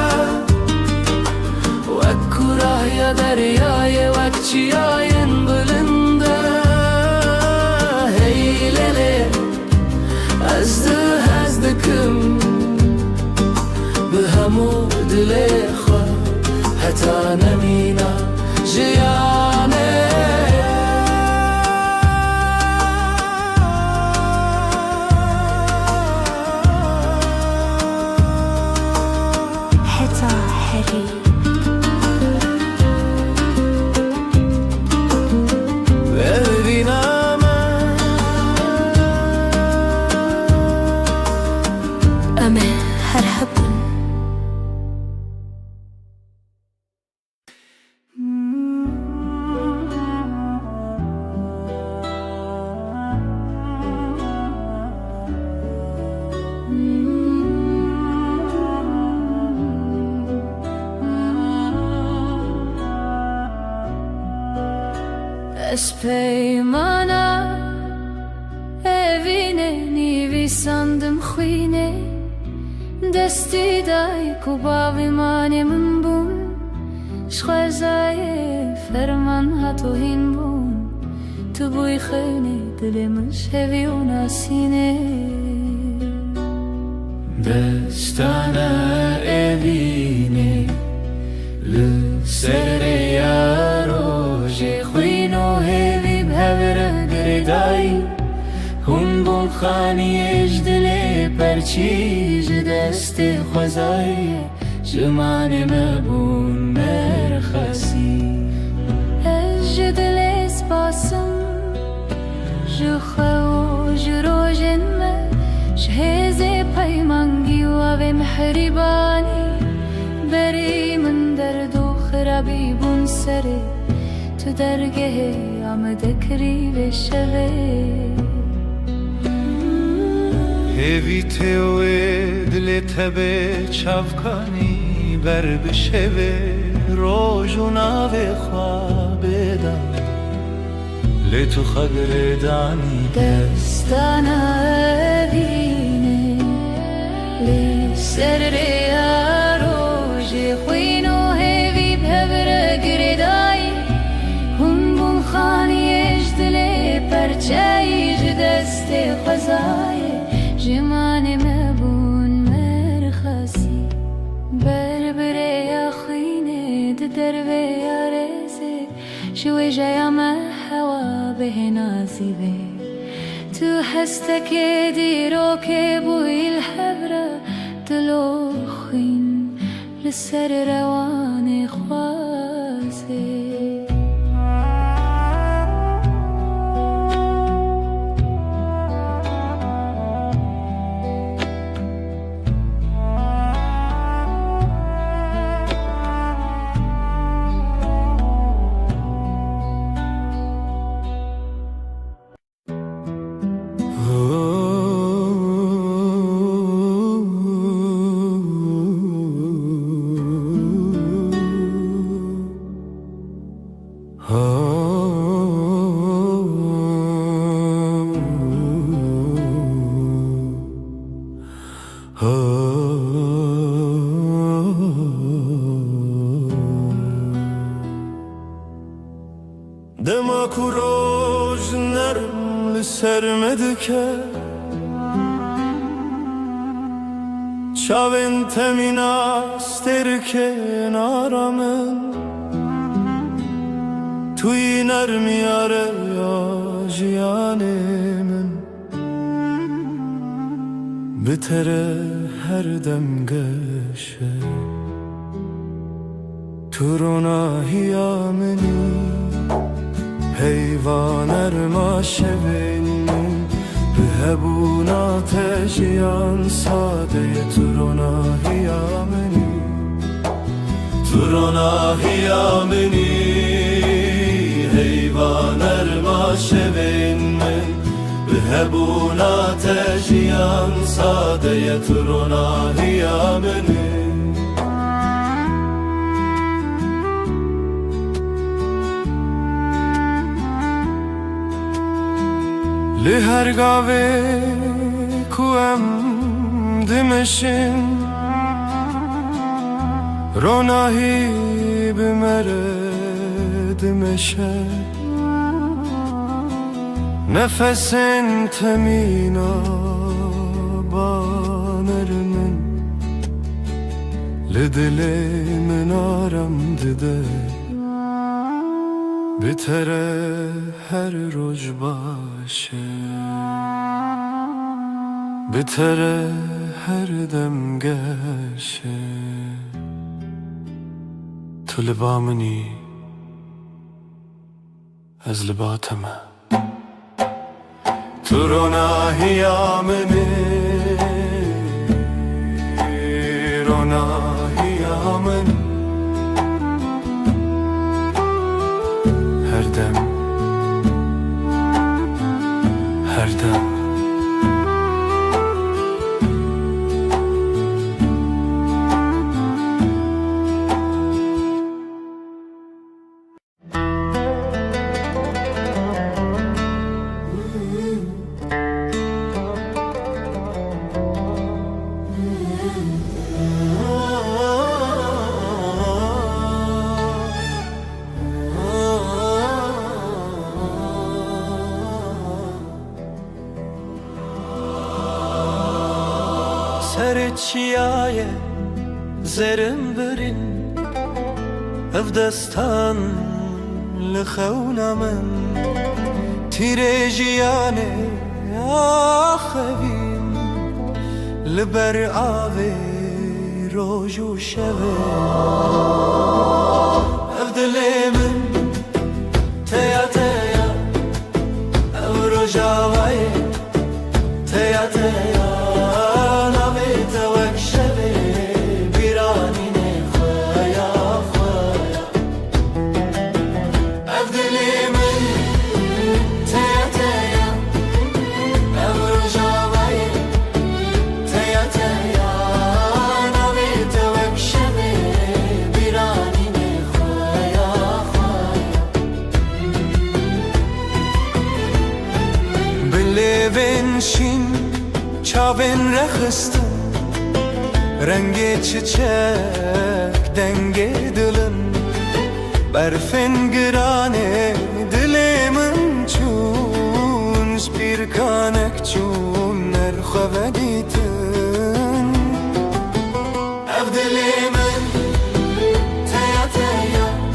وکوره یا دریای وکچیاین بلنده هی لله ازدکم به همو دل خوا حتی نمینا جیانه حتی هری ببینم أما هرحبن Espeymana evine nivi sandım khine desti dai kubavi mane min bun shkhazay ferman hatohin bun tu boy khane dilimiz hevi unasine دستانه evine لسره یارو خوینو هیوی بهوره گردایی هون بون خانی اجدله پرچیج دست خوزایی جمان مبون مرخصی اجدل اسباسم جخو جروجن ما شهز پیمانگی و محربانی بری من درد و خرابی بون سره تو درگه آمده کری به شوه هیوی تیوه دل تبه چافکانی بر بشوه روژو ناوه خوابه دم لتو خگر دانی دستانا بینه لسر ریارو جی خوینو هیوی بهبره گردایی هم بون خانی اجدله دروي يا رزي شوي جاية ما هوا به نازيبي تو هستك دي روكبوي الحبرة دلوخين لسر رواني خوازي Dema kuroj nerm li sermedike Çavên temîna sterke naramın Tu yî nermiyare ya jiyanê min Bi tere her dem geşe Tu ronahiya minî Heyvan erma şevin Bihebuna tejiyan sadeye Turona hiyameni Turona hiyameni Heyvan erma şevin Bihebuna tejiyan sadeye Turona hiyameni Li her gavê ku em dimeşin Ronahî bi me re dimeşe Nefesên temîna baner min Li dilê min aram dide Bitere her roj başe Bitere her dem geşe Tu li ba minî ez li ba te me Tu ronahiya minî Ronahiya min Her dem Her dem Serçiyaye zerim birin Ev destan li xewna min Tîrêjiyane axevîn Li ber avê roj û şevê Ev dilê min teya teya Ev rojavayê teya teya Şin çavên rexistin Rengê çiçek dengê dilin Berfên giranê dilê min çûn Spîrkanek çûn nerxwe dîtin Ev dilê min teya teya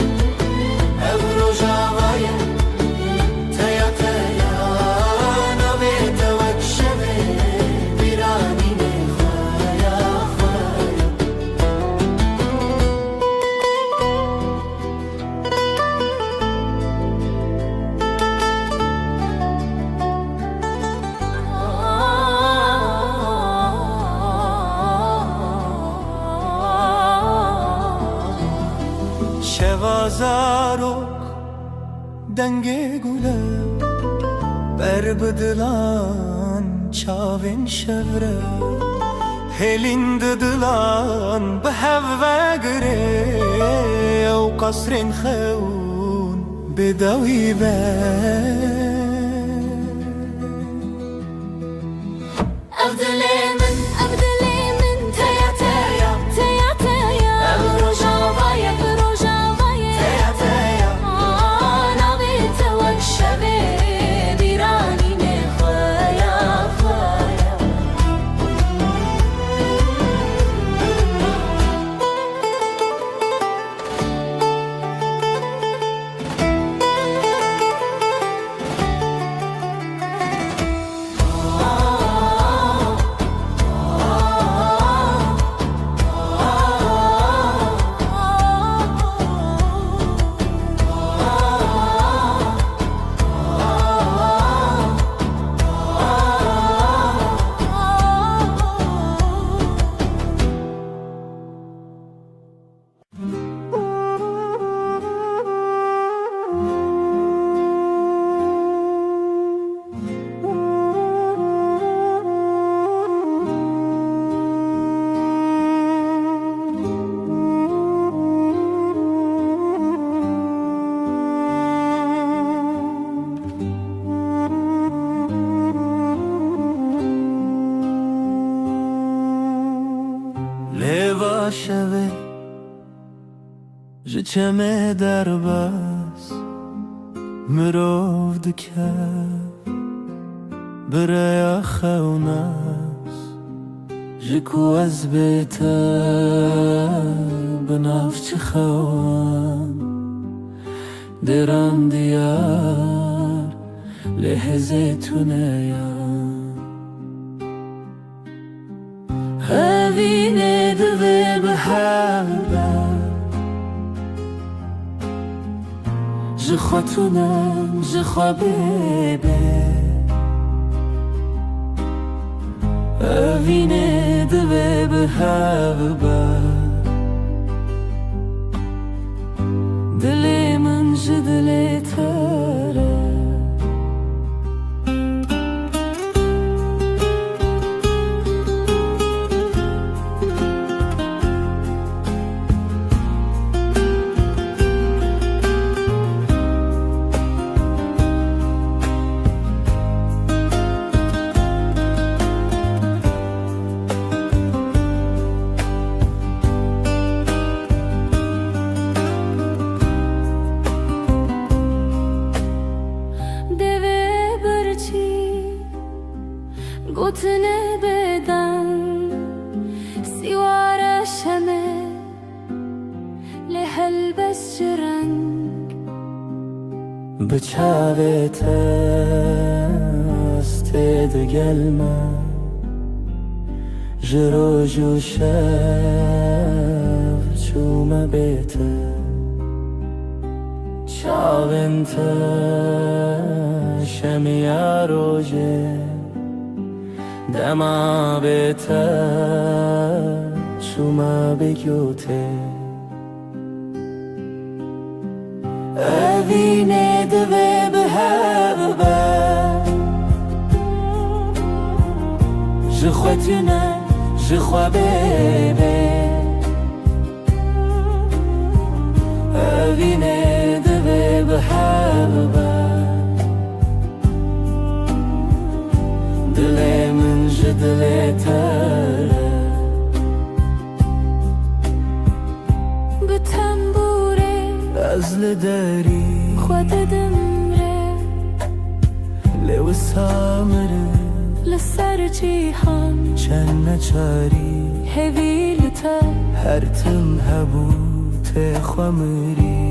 zarok denge gule Berbedilan çavin şevre Helin didilan behevve gire Ew kasrin xewn bedawi be Abdülemin, Abdülemin, teya teya, teya teya. Rojavaya, Rojavaya, teya teya. Navi tevak şeve, birani ne khaya, khaya. Leva şeve ji çeme derbas mirov dike biraya xewnas ji ku ez bête bi navçi xewan deran diyar lê hezê tuneya Evine dive behebe Ji xatunem, ji xwebebe Evine dive behebe Dilê min ji dilê tere Gotine beden Sivara şeme Le helbes renk Bıçavete Astede gelme Jiroju şev Çume bete Çavente Şemiya roje Dema bete Şuma bekyote Evine dive behebe Ji xwetine, ji xwebebe Evine dive behebe Dilê min ji dilê tere Bi tembûrê ez li derî xwe didim rê Lê wisa mirim li ser cîhan çend neçarî Hevî li te her tim hebû tê xwe mirî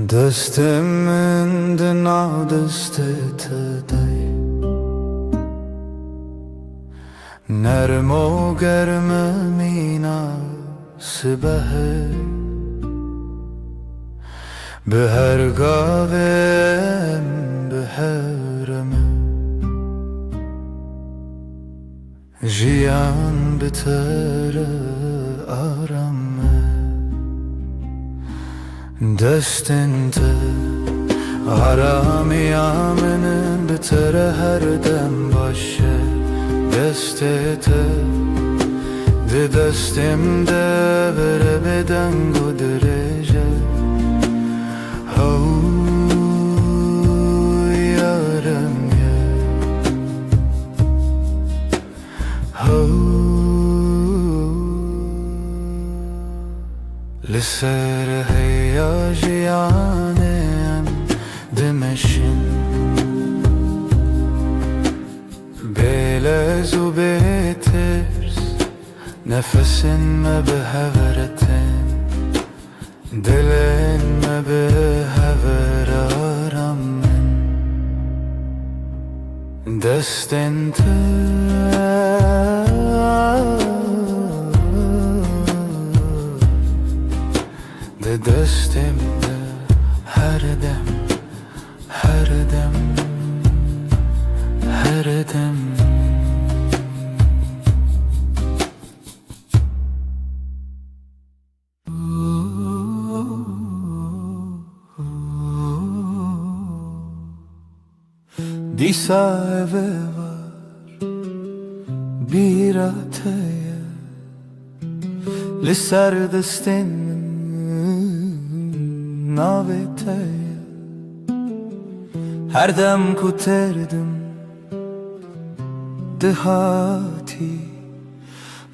دستمن دنا دستت دی نرم و گرم مینا سبه به هر گاوم به هرم جیان بتر آرامه دستنت آرامیامن بتر هر دم باشه دستت ده دستم ده بره بدنگ و درجه هو یارم یه هو لسر هیاجیانم دمشن بلز و بترس نفسن ما به هورتن دلن ما به هور آرامن دستن ده دستم ده هر دم هر دم هر دم دیسا eve var bir ataya لسر دستن navetaya her dem kuterdim dehati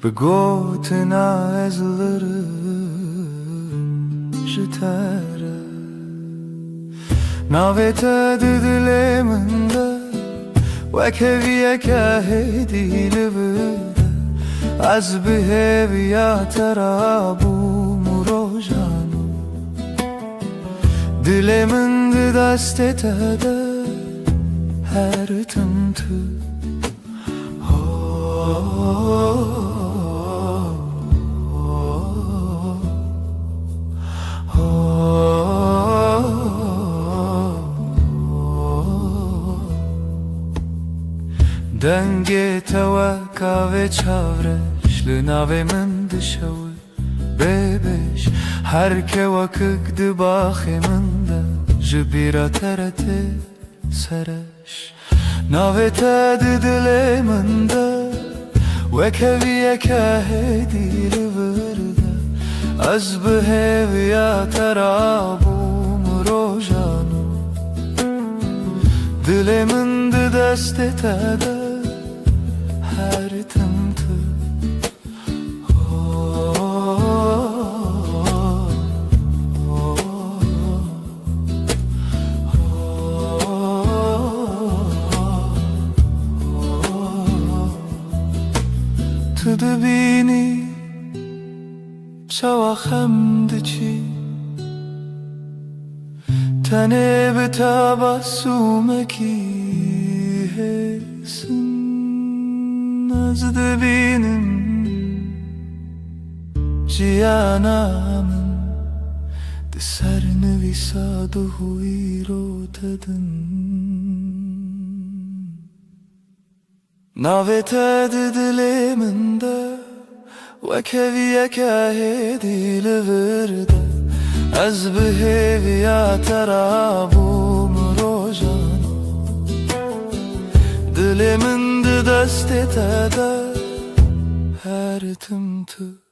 begotena ezlerim jitara navete didileminde وكفي كهدي لبدا از به بیا ترابو مروجانو دلمن دست تده هر تمتو دنگی توکا و چاورش لناوی من دشوی بیبش هر که وکک دباخی من ده جبیرا ترته سرش ناوی تد دلی من ده وکوی که هدی لورده از به ویا ترابو مروجانو دلی من ده دست تده her tımtı Tudu bini çavakam diçi Tane betabassumeki hesin Nazdı benim cihanamın De serne visaduhu irotadın Navete didiliminde Ve keviye kahedi livirde Az biheviya terabu mrojan Dilimin de dest etede her tımtı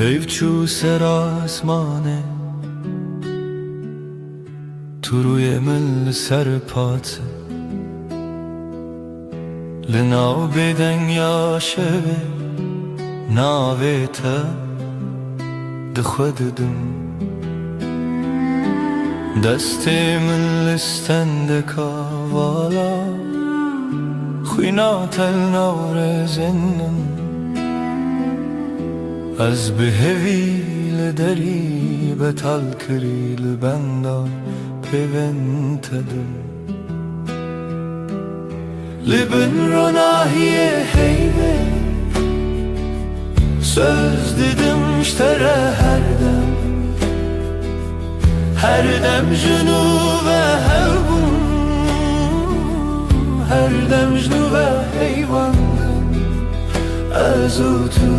Hevçu ser asmane Tu روی مل سر پات لناو بدن یا شوه ناوی تا دخوددم دستی من لستند کاوالا خوینا تل نور زنم از بهوی لدری بتال کری لبندا پیونتدم لبن روناهیه heybe söz dedim iştere her dem junu ve hevbun her dem junu ve heyvandım azutu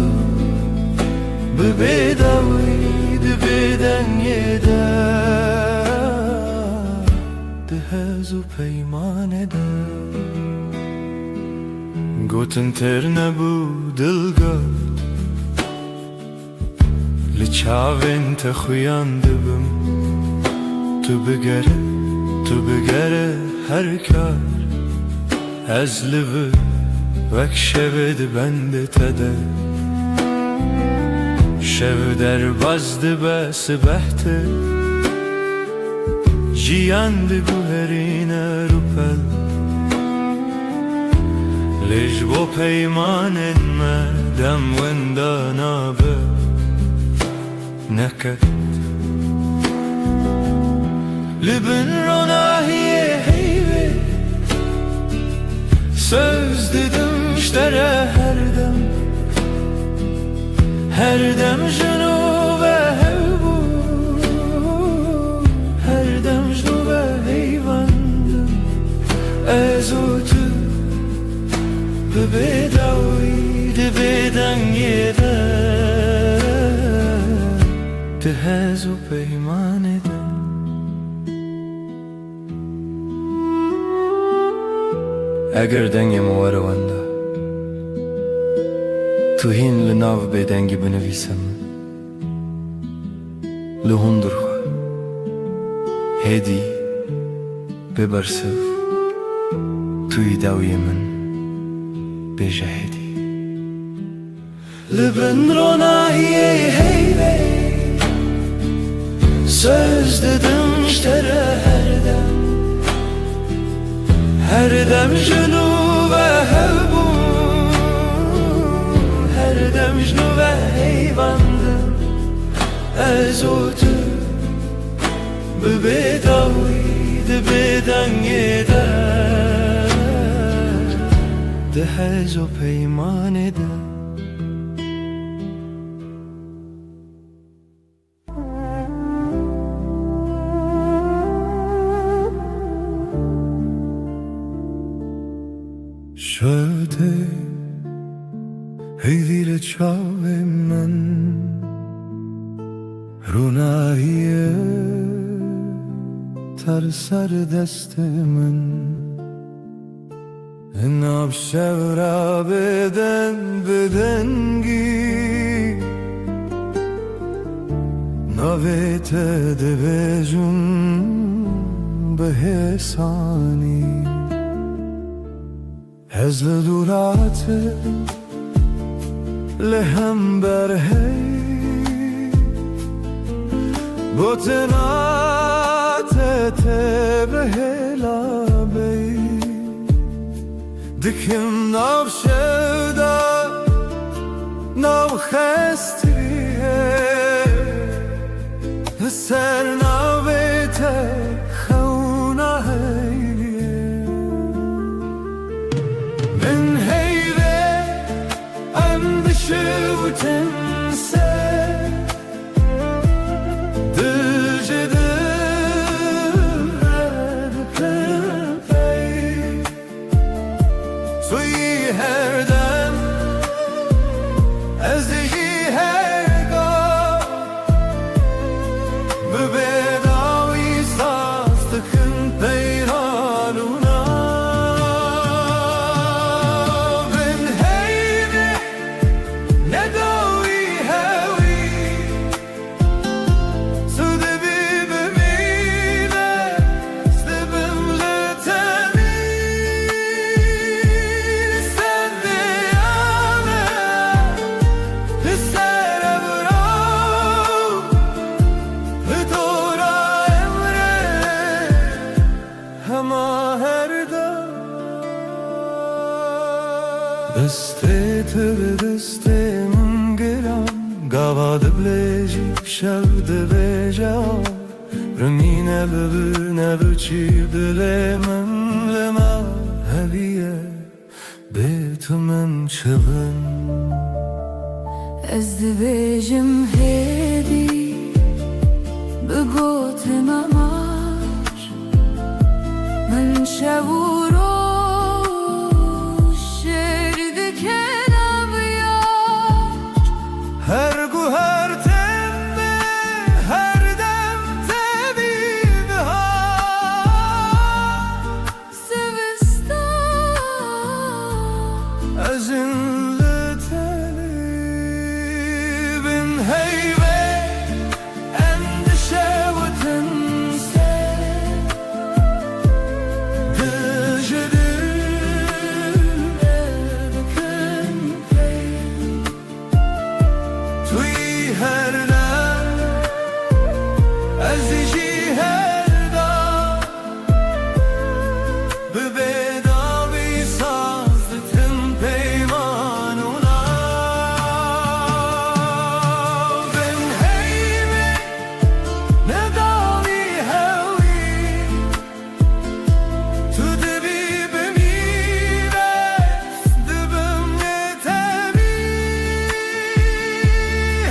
bebedaviydi beden yeder dehezu peyman eder Gotun terne bu dilgöt Li çavên te xuyan dibim Tu bigere her kar Ez li vi vek şevê diben de te de Şev derbaz dibe sibehte Jiyan di guherîne rupel Lej bo peymanen me dem wenda nabe neket Libin ronahiye heybe söz dedim iştere her dem junu ve hevbu her dem junu ve heyvandım ezutu Bebedaviydi beden yeder Tehezu peyman eder Eger dengem var wanda Tu hin li nav bedengi binivisem Li hundur xwe Hedi bebersiv Tu idawiyê min بجهدي لبن روناهیه heybe söz dedim iştere her dem junu ve hevbu her dem junu ve heyvandım ezutu bebedaviydi beden yeder Dehezu peyman eder Şöyle heyvile çavem men Runahiye ter ser destimin Nab şevra bedengi Navete devejun behesani Hezle durate lehem berhey Botenate te behela bey Dikim nav şevda nav xestiye Ser navete xevna heyye Min heyve endişe utense Herdem ezdiği her gam Bebedavi sastıkın peyranuna Ben heyni ne davi diste min giran Gava diblecik şevde beja Rümine böbüne büçip dile min lema heviye Betimin çılın Ez dibêjim hêdî bi gotin emar min şev û roj şêr dikin evyar Her guher temme her dem tevi bihar Zivistan Ezinli telibin heybe endişe ve tense Dıcıdın Tuy her dem ezici her dam Bedavi sazlıtın peymanuna Ben heymi ne davi hevi Tu dibi bemiret dibim yetebi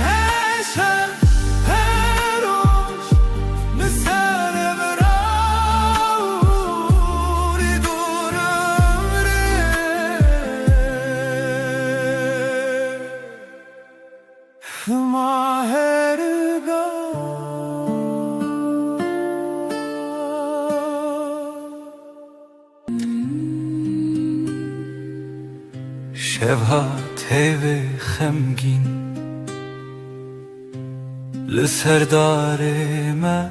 Heşer her hoş misale veravri dur ömre Maherga شبها تیوه خمگین لسر داره ما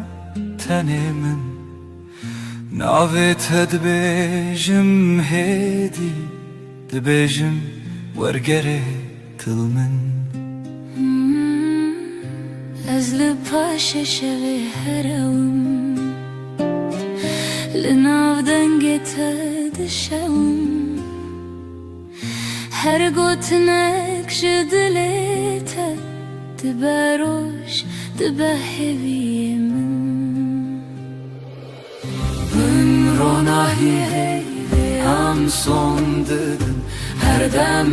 تنه من ناوت دبیجم هدی دبیجم ورگره تل من Ez li paşa şevê herewim Li nav dengê te dişewim Her gotinek ji dilê te dibe roj dibe heviyê min Bin ronahi heyvê am son didin Her dem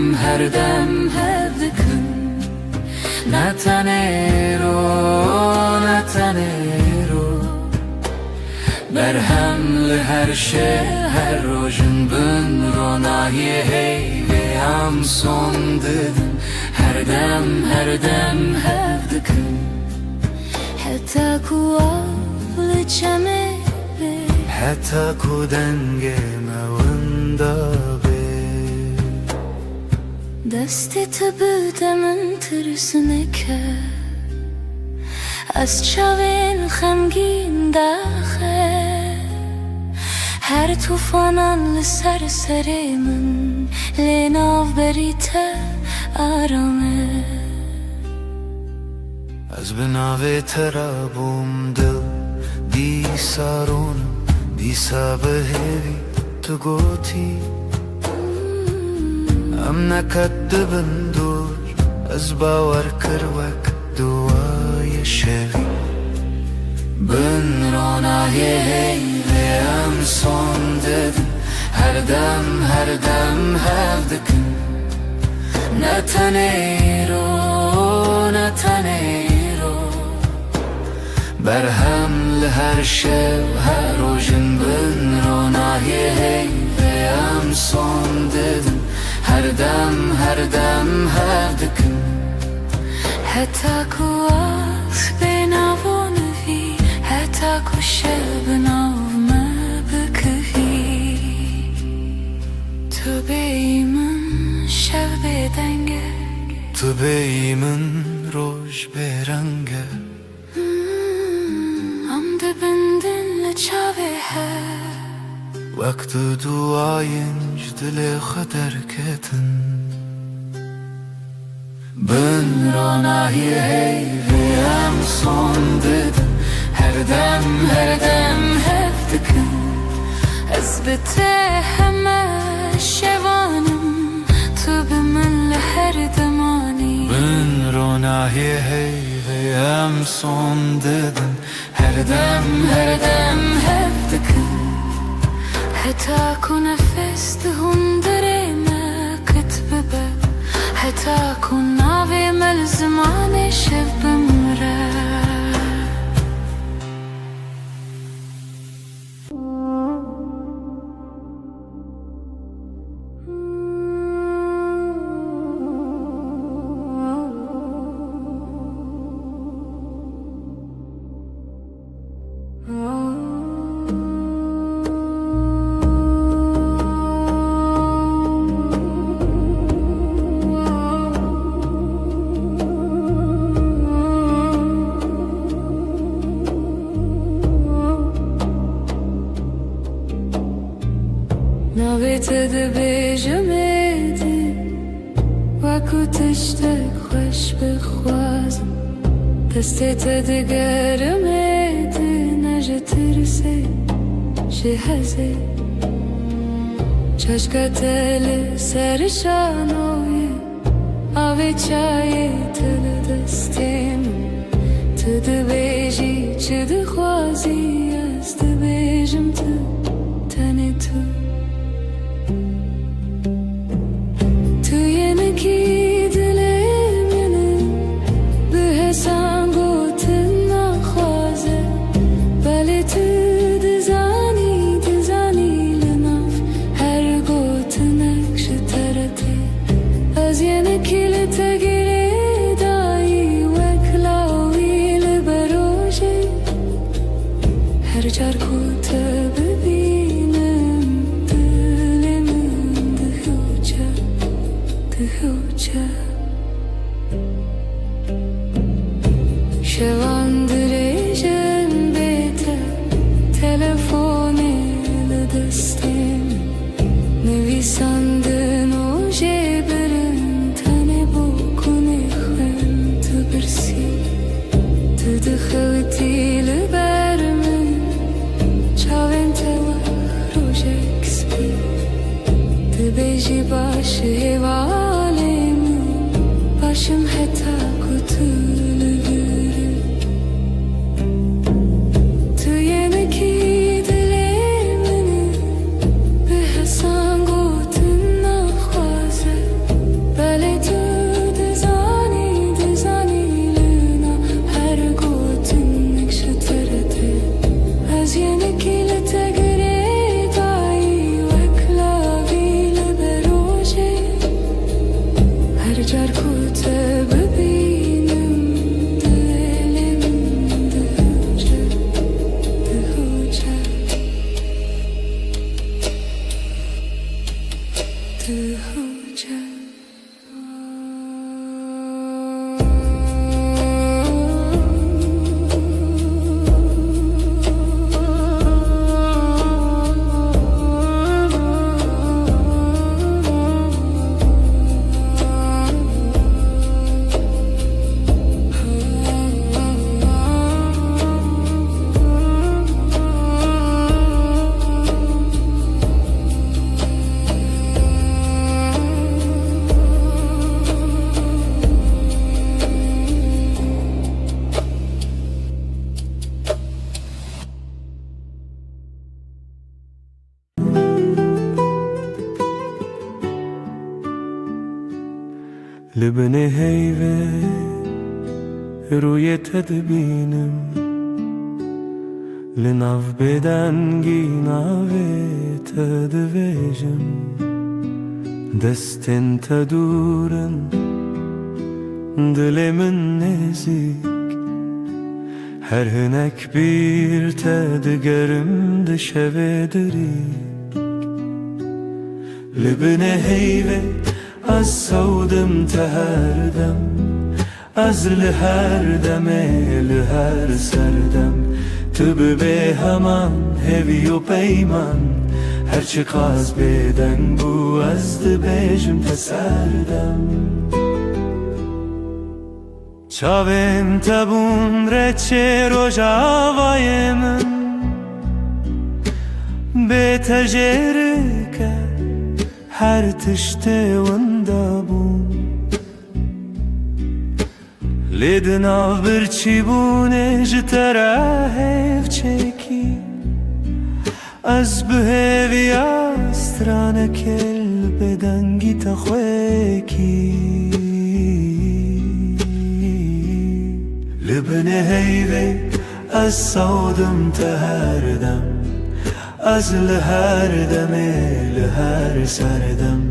hev dikin Ne tenêro Berhem li her şey her rojin bin ronahi heyvê am son didin Her dem hev dikin Heta ku av li çemê bê Hatta ku denge mevında be Destê te bide min tirsineke Ez çavên xemgîn daxe Her tufanan li ser serê min Lê navberî te arame Ez bi navê te re bûm dil Dîsa rûnim dîsa bi hêvî tu gotî Em neket dibin dûr Ez bawer kir wek duayê şevî Bin ronahi heyvê am son didin Her dem hev dikin Ne tenêro Berhem li her şev her rojin bin ronahi heyvê am son didin Her dem hev dikin Heta ku as bê navonivî Heta ku şev bi nav me bikivî Tu bêyî min şev bêdenge Tu bêyî min roj bêrenge Am dibindin li çavê hev Wek tu duayên ji dilê xwe derketin Bin ronahi heyvê am son didin Her dem hev dikin Ez bi te heme şevanim Tu bi گناهی هی ام son dedin her dem hep dıkın Heta ku nefes dihun dereme kitbebe Heta ku navi mel zmane şev bimre Navete de bejamedi Vakut işte خوش بخواز دستت de گرمedi نجترسه شهزه چشکت سرشانوی آوی چای تل دستیم تد بیجی چد خوازی است بیجم تنی تو Şevandırıcın bete telefon ele destim Nevisandın o jeberin tane bokun ekhen tıbırsi Tıdıkhıvtili bermin çavin tevah rojek spi Tıbeji başı hevalemi başım heta kutulu لبن هیوه روی تدبینم لناف بدنگی ناوی تدویجم دستن تدورن دلمن نزیک her hünek bir tedgerim dışeve dirik Libne heyve az savdım teherdem Az liher deme liher serdem Tübü be heman hevi o peyman Herçi kaz beden bu azdı bejim teserdem Çavim tabun reçe rojavayı min Betecerike her tişte vanda bun Lidna birçi bune jitera hevçeki Az behevya strane kel bedangi takhweki Libne heyve az savdım teherdem Az lher deme lher serdem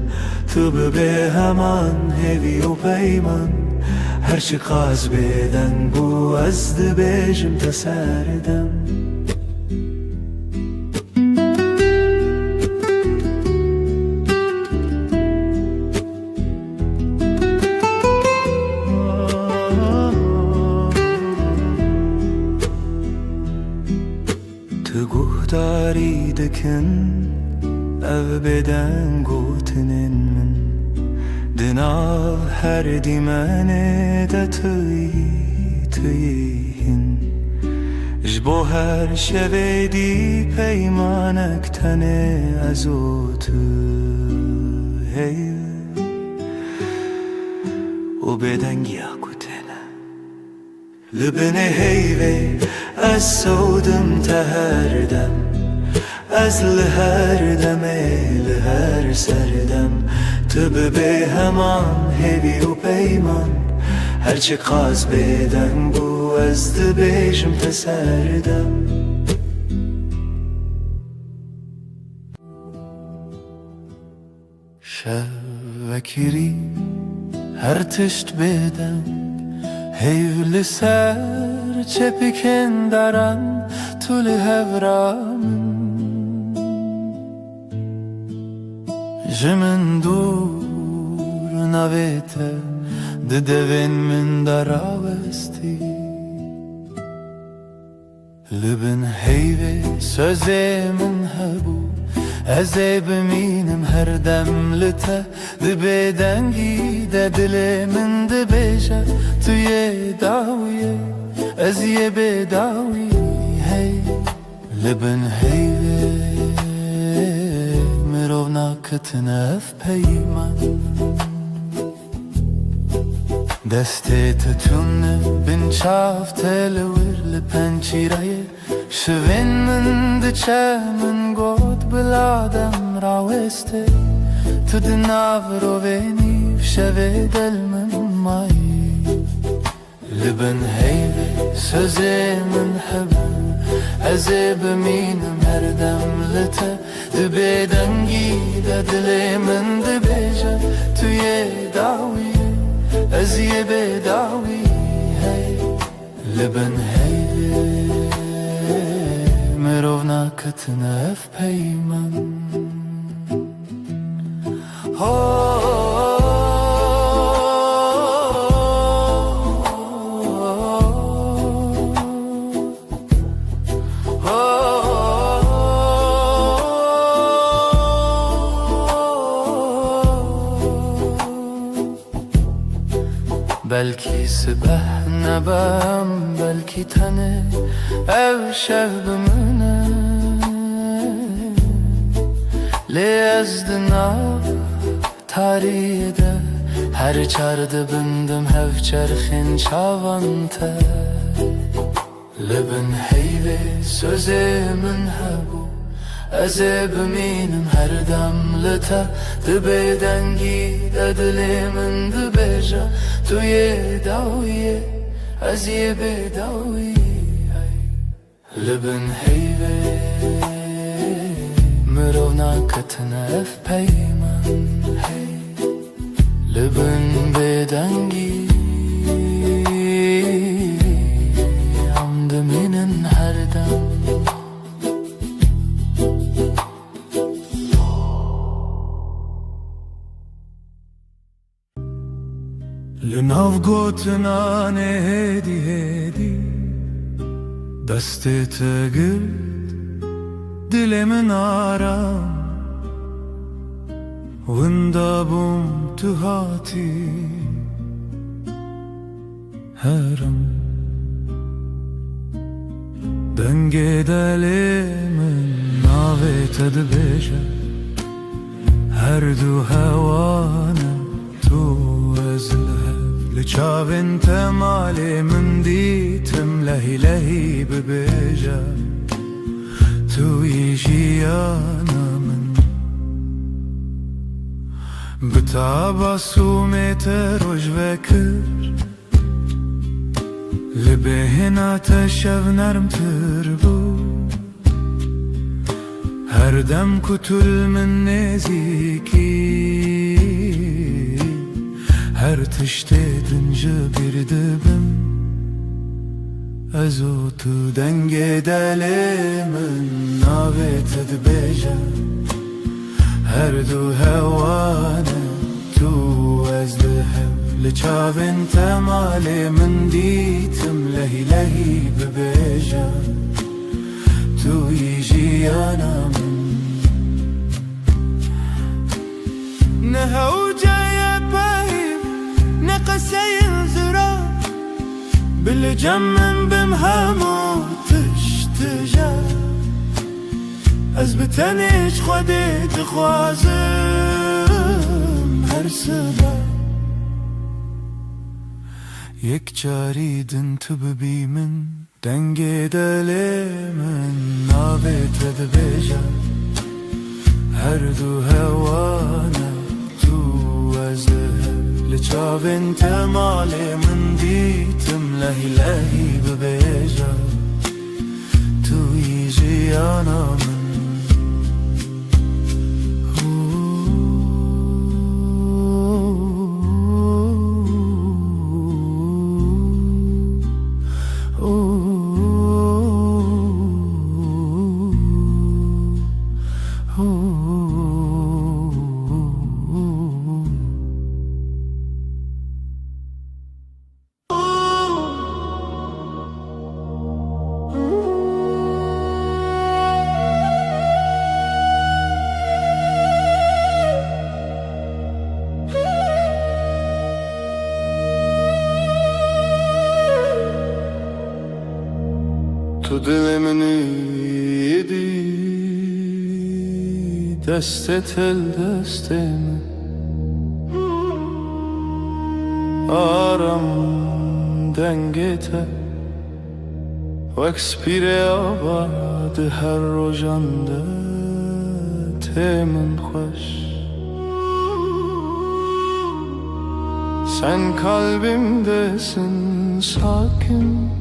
Tu be heman hevi u peyman Her çi qaz beden bu az dibêjim te serdem Tu guhdari dikin ev beden gotinin min Dinav her dimene de tüyihin Jbo her şevedi peymanek tane azotu hey O bedengi akutene Libne heyve az savdım teherdem Az lher deme lher serdem Tübe be heman hevi u peyman Her çi qaz beden bu az dibêjim te serdem Şevvekirî her tişt beden Heyv li ser çepikin daran Tu li hevramın Jimin dur navete de devin min daravesti Libin heyve sözemin hebu Ez biminim her demlite Dibedengi de dilimin dibêje Tu ye dawiye Ez ye bedawiye hey Libin heyve Mirov nakitine ev peyman Deste tütünne bin çaf telewir li pençiraye Şivin min diçe min god biladem raweste Tu dinav roveni şeve del min mayi Libin heyve söze min hebu Ez biminim her demlite Dibedengi de dilimin dibêje Tu ye dawiye Ez ye bedawiye hey Libin heyve Mirov nakitine ev peyman Belki sibeh nebem belki tane ev şevbimine Le ezdinav tarihide her çardı bindim hev çerxin çavante Libin heyve sözemin hebu Ez biminim her demlite Dibedengi de dilimin dibêje Tu ye dawiye Ez ye bedawiye Libin heyve Mirov nakitine ev peyman hey Libin bedengi Amdiminin her dem Linav gotina ne hedi hedi Deste te girt dilimin aram Winda bum tu hati herem Denge dilimin navete dibêje Her du hewane tu ez lhev لچاوین تمالی من دیتم لهی لهی ببیجا توی جیانا من بتاباسومت روش وکر لبهنا تشف نرم تربو هر دم کتل من نزیکی her tişte edince bir dibim Ez o tu denge delimin navet edbeja Her du hevane tu ez dehev Liçavin temali min ditim lehi lehi bebeja Tu yijiyana min Ne hevcaya pahim نقسي الزرار بالجمن بمهامو تشتجا أزبتنيش خدي تخوازم هر سبا يك جاريدن تببي من دنگي دلي من نابت دبيجا هر دو هوانا تو أزدهر لچاوین تمالی من دیتم لهی لهی ببیجا توی جیانا من تو دل منی یدی دستت دست من آرام دنگته وکس پیره آباد هر روزانده تمن خوش sen kalbimdesin sakin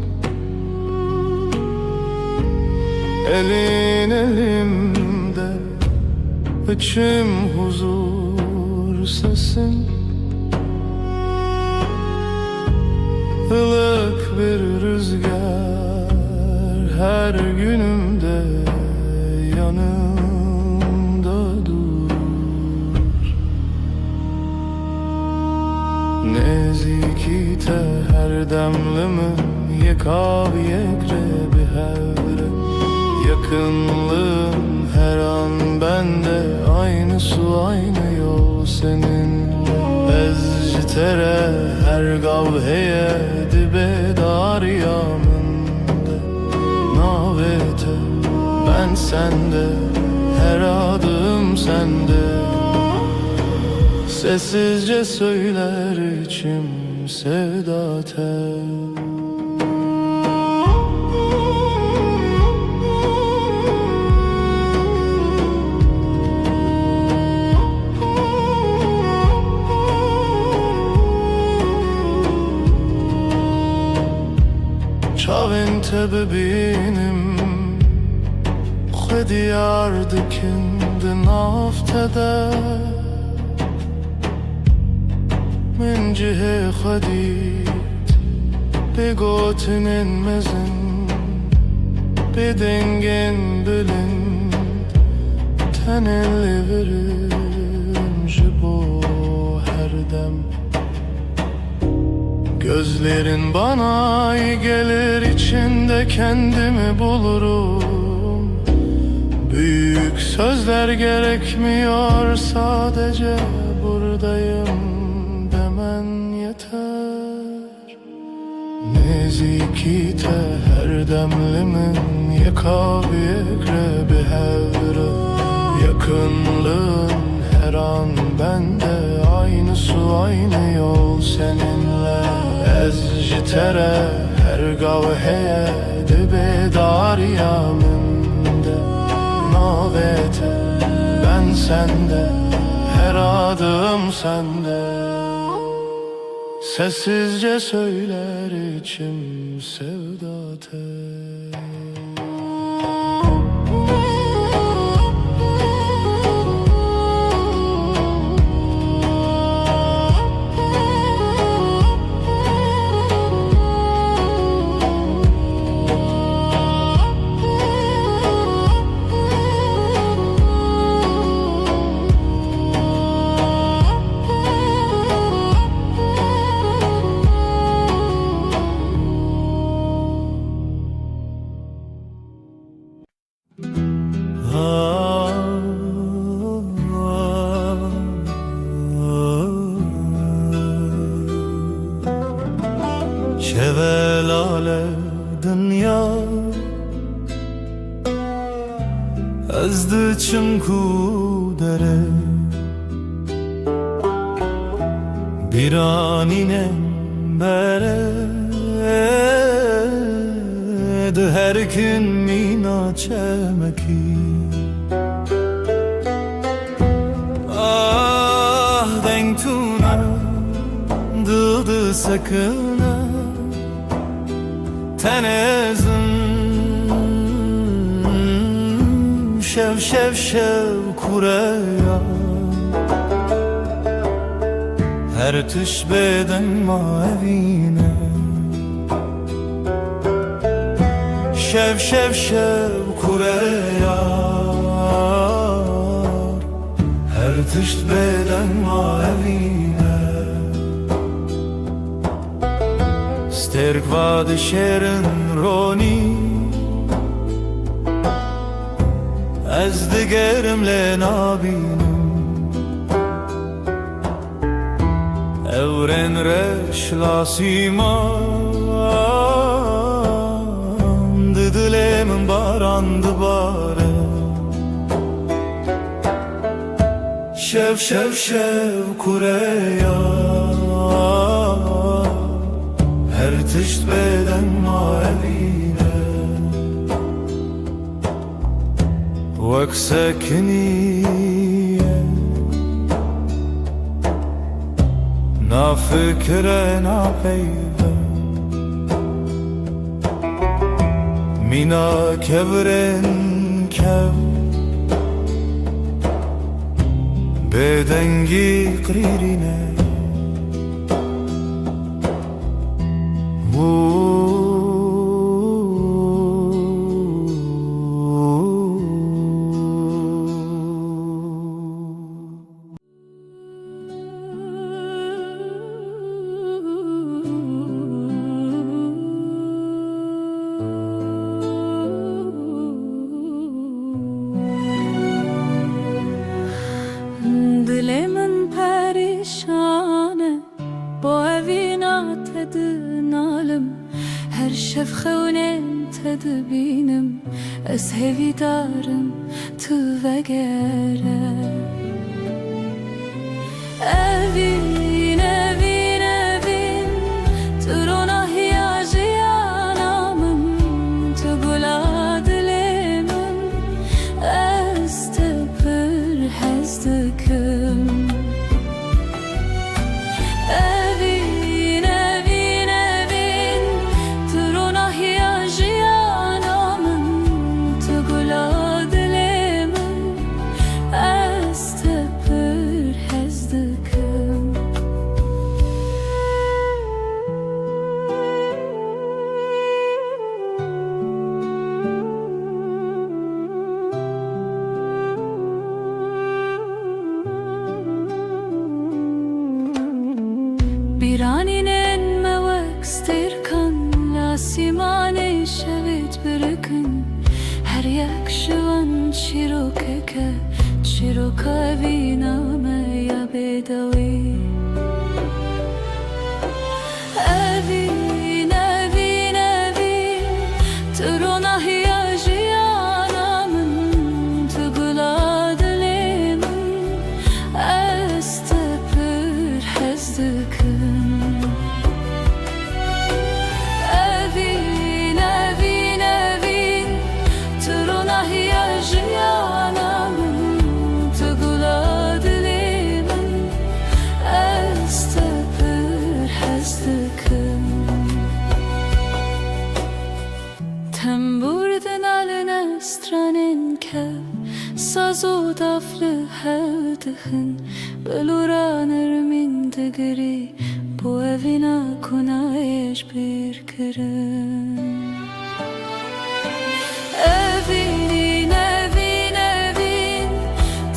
Elin elimde, içim huzur sesin Ilık bir rüzgar her günümde yanımda durur Nezikite her demlimin yekav yekre bir hevre Yakınlığın her an bende Aynı su aynı yol seninle Ezcitere her gavheye dibe dar yamında Navete ben sende her adım sende Sessizce söyler içim sevda tel Çavin tebbinim خدي ياردك نافتدا من جهة خديت بقوتن مزن بدنجن بلند تنلي verim jibo her dem Gözlerin bana iyi gelir içinde kendimi bulurum Büyük sözler gerekmiyor sadece buradayım demen yeter Nezikite her demlimin yekav yekre hevre Yakınlığın her an bende aynı su aynı yol seninle Ez jitere her gavheye Dibe dariyamında Navete ben sende Her adım sende Sessizce söyler içim sevda tel Şevelale dünya ezdi çimku dere biranine bere her gün mina çemeki ah denk tuna dıldı sakına tenezim şev şev şev kureya her tüş beden mavine şev şev şev kureya her tüş beden mavine sterk vad şerin roni ez digerimle nabinim evren reş lasiman didilemin barandı bare şev şev şev kureya her tişt beden mavine vek sekniye na fikre na peyve mina kevren kev bedengi kririne Dilemin perişane Bu evina tedin alim Her şev xewnen tedbinim Ez hevi darım tu vegere Evin evin evin Turona hiyajiyanamın Tu gula dilemin Ez tepir hezdikim Evin evin evin Turona hiyajiyanamın Tu gula dilemin Ez tepir hezdikim Biraninen mevek sterkan Lasimane şevit birikin Her yak şuan çirokeke Çiroka viname ya bedavi Evin evin evin Turona hiyajiyanamın Tugula dilemin Ez tepir kev Saz u daflı hevdihın Beluranır min digri Bu evina kunayeş bir kırın Evin, evin, evin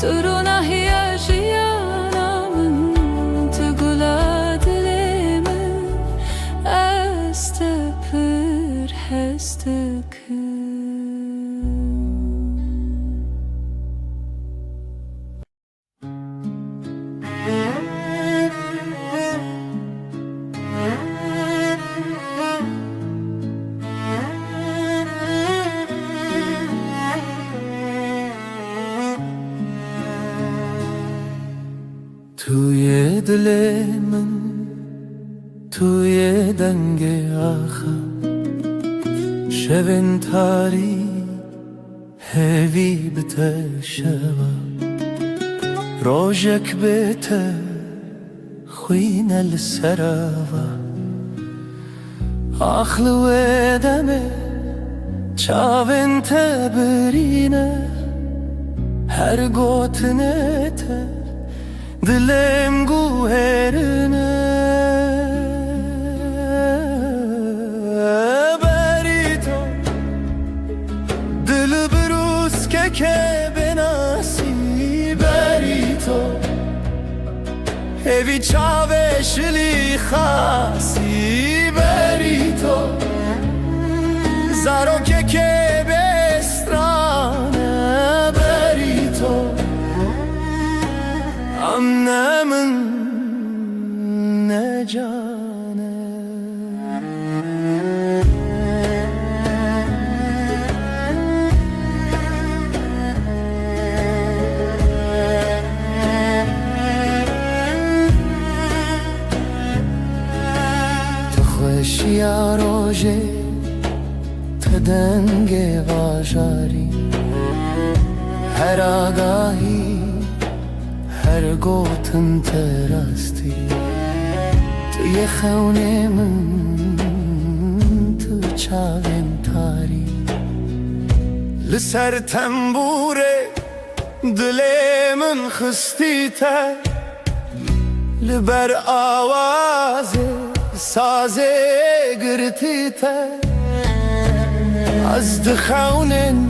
Turuna hiyajiyanamın Tugula dilimin Estepir hestekın توی دل من توی دنگ آخر شبن تاری هوی بتشوا روجك بته خوين السراوا أخلو دمه چاوين تبرينه هر گوتنته Dilem guherine berito Dil brus ke benasi berito Evi çaveşli khasi berito Zaro ke bestrane berito Annemin ne cane Tu خوشی روژه تو دنگ واژاری هر آگاهی هر گوتن تراستی توی خونه من تو چاوین تاری لسر تنبوره دل من خستی تر لبر آواز ساز گرتی تر از دخونن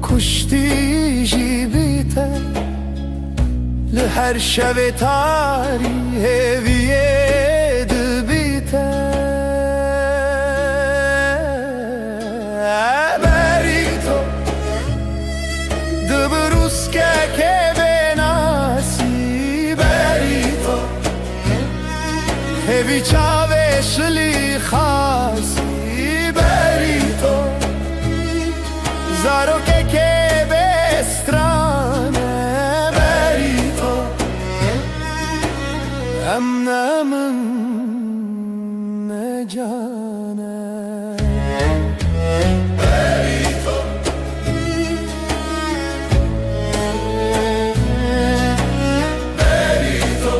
کشتی جیبی تر لهر شب تاری هویه دبیته بری تو دبروس که بناسی بری تو هوی چاوشلی خاصی بری تو زارو که بسترانه Emnemin ne cane Berito Berito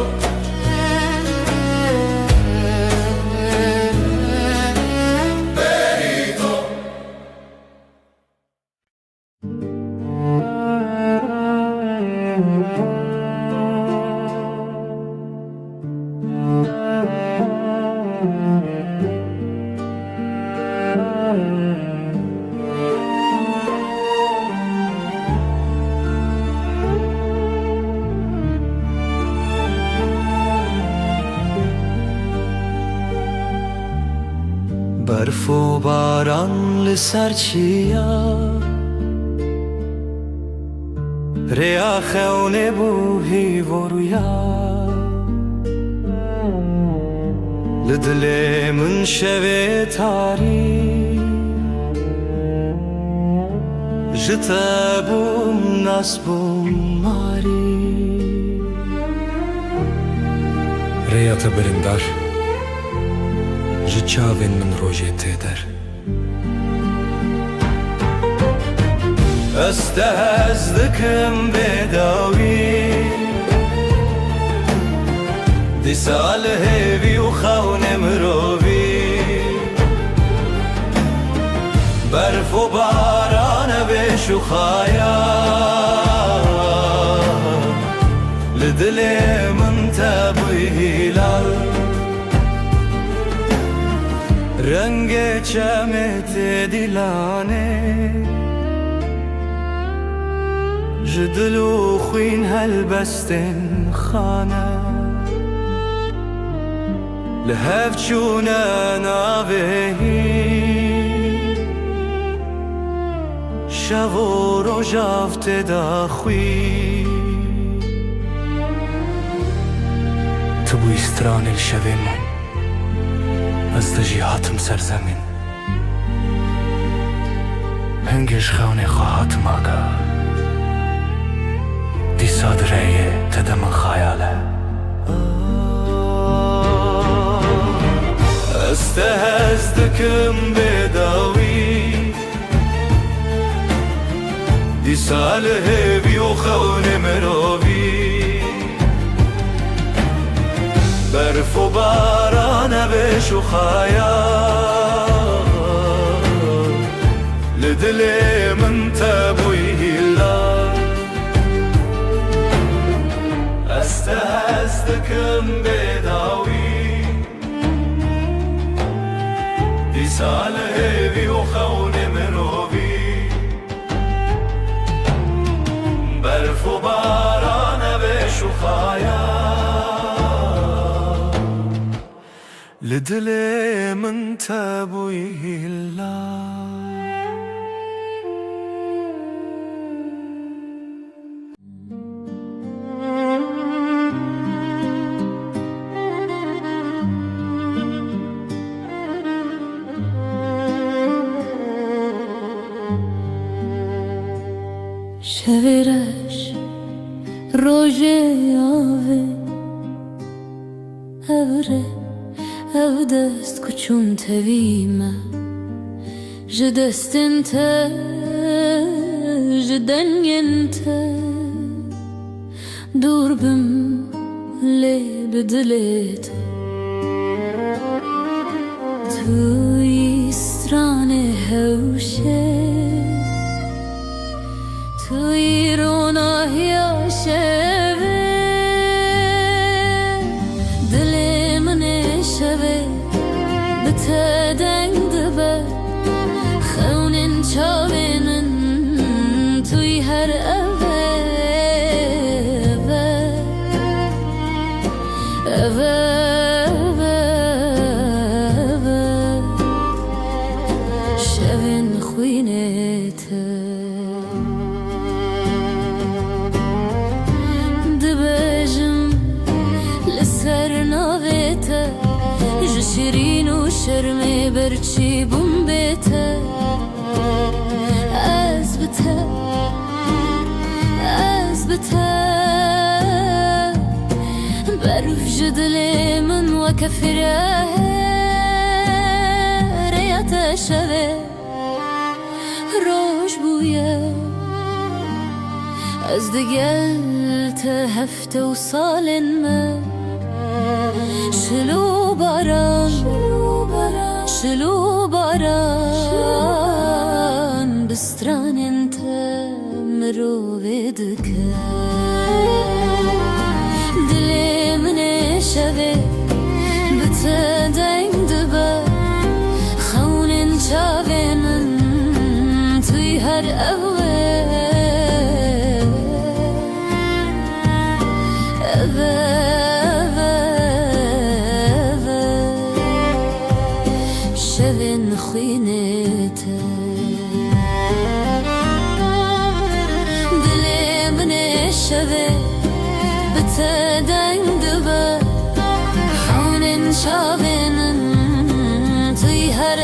Berito برف و باران لسر چیا ریا خونه بوهی و رویا لدل من شوه تاری جتا بوم ناس بوم ماری ریا تبرندار ji çavên min rojê tê der Ez te hez dikim bêdawî dîsa li hêvî û xewnê mirovî berf û baran e bêş û خیال لدل من تبوی هلال رنگ چمت دلانه جدلو خوین هلبستن خانه لهف چونه ناوهی شو و روژافت داخوی تو بوی استران الشوین من از دجی هاتم سرزمین هنگش خونه خواهاتم آگاه دی صادره تدم خیاله استهزدكم بداوي دي صالح بيوخون مروبي برف و باران بشو خيال لدل من تبوي هلال استهزدكم بداوي صالحي وخون مروبي برف و باران بشو خيال لدل من تبوي هلال شویرش روژه آوه اوره او دست کچون تویمه جدستن ته جدنگن ته دور بم لی بدلیت توی استران هوشه توی روناهیا شوه دل من شوه بته دنگ دبه خونن چاوینن توی هر اوه اوه شوین خوینته شیرین و شرمی برچی بوم بیته از بته برف جدل من و کفره ریت شوه روش بویه از دگل ته هفته و سالن من شلو باران بستران انت مروفدك دلي من شبه بتدين دبا خون شابين توي هر شوین خوینته دل من شوه بتدنگ دبا خونن شابینن توی هر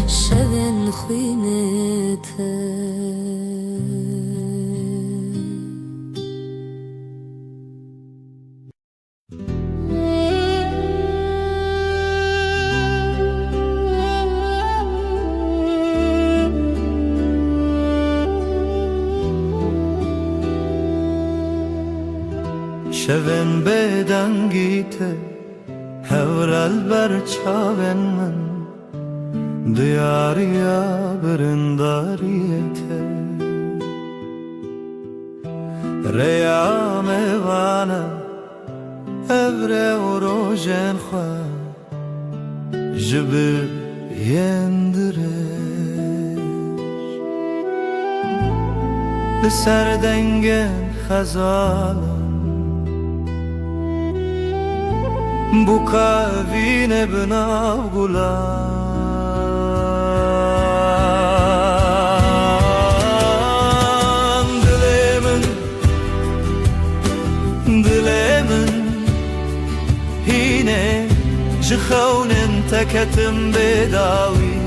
شوین خوینته شون بدنگیته هورل بر چاون من دیاریا برنداریته ریام وانا evre o rojen khwa jibir yendire لسر دنگن خزالم بو کاوین بناو گلم دلمن هینه جخونن تکتم بداوی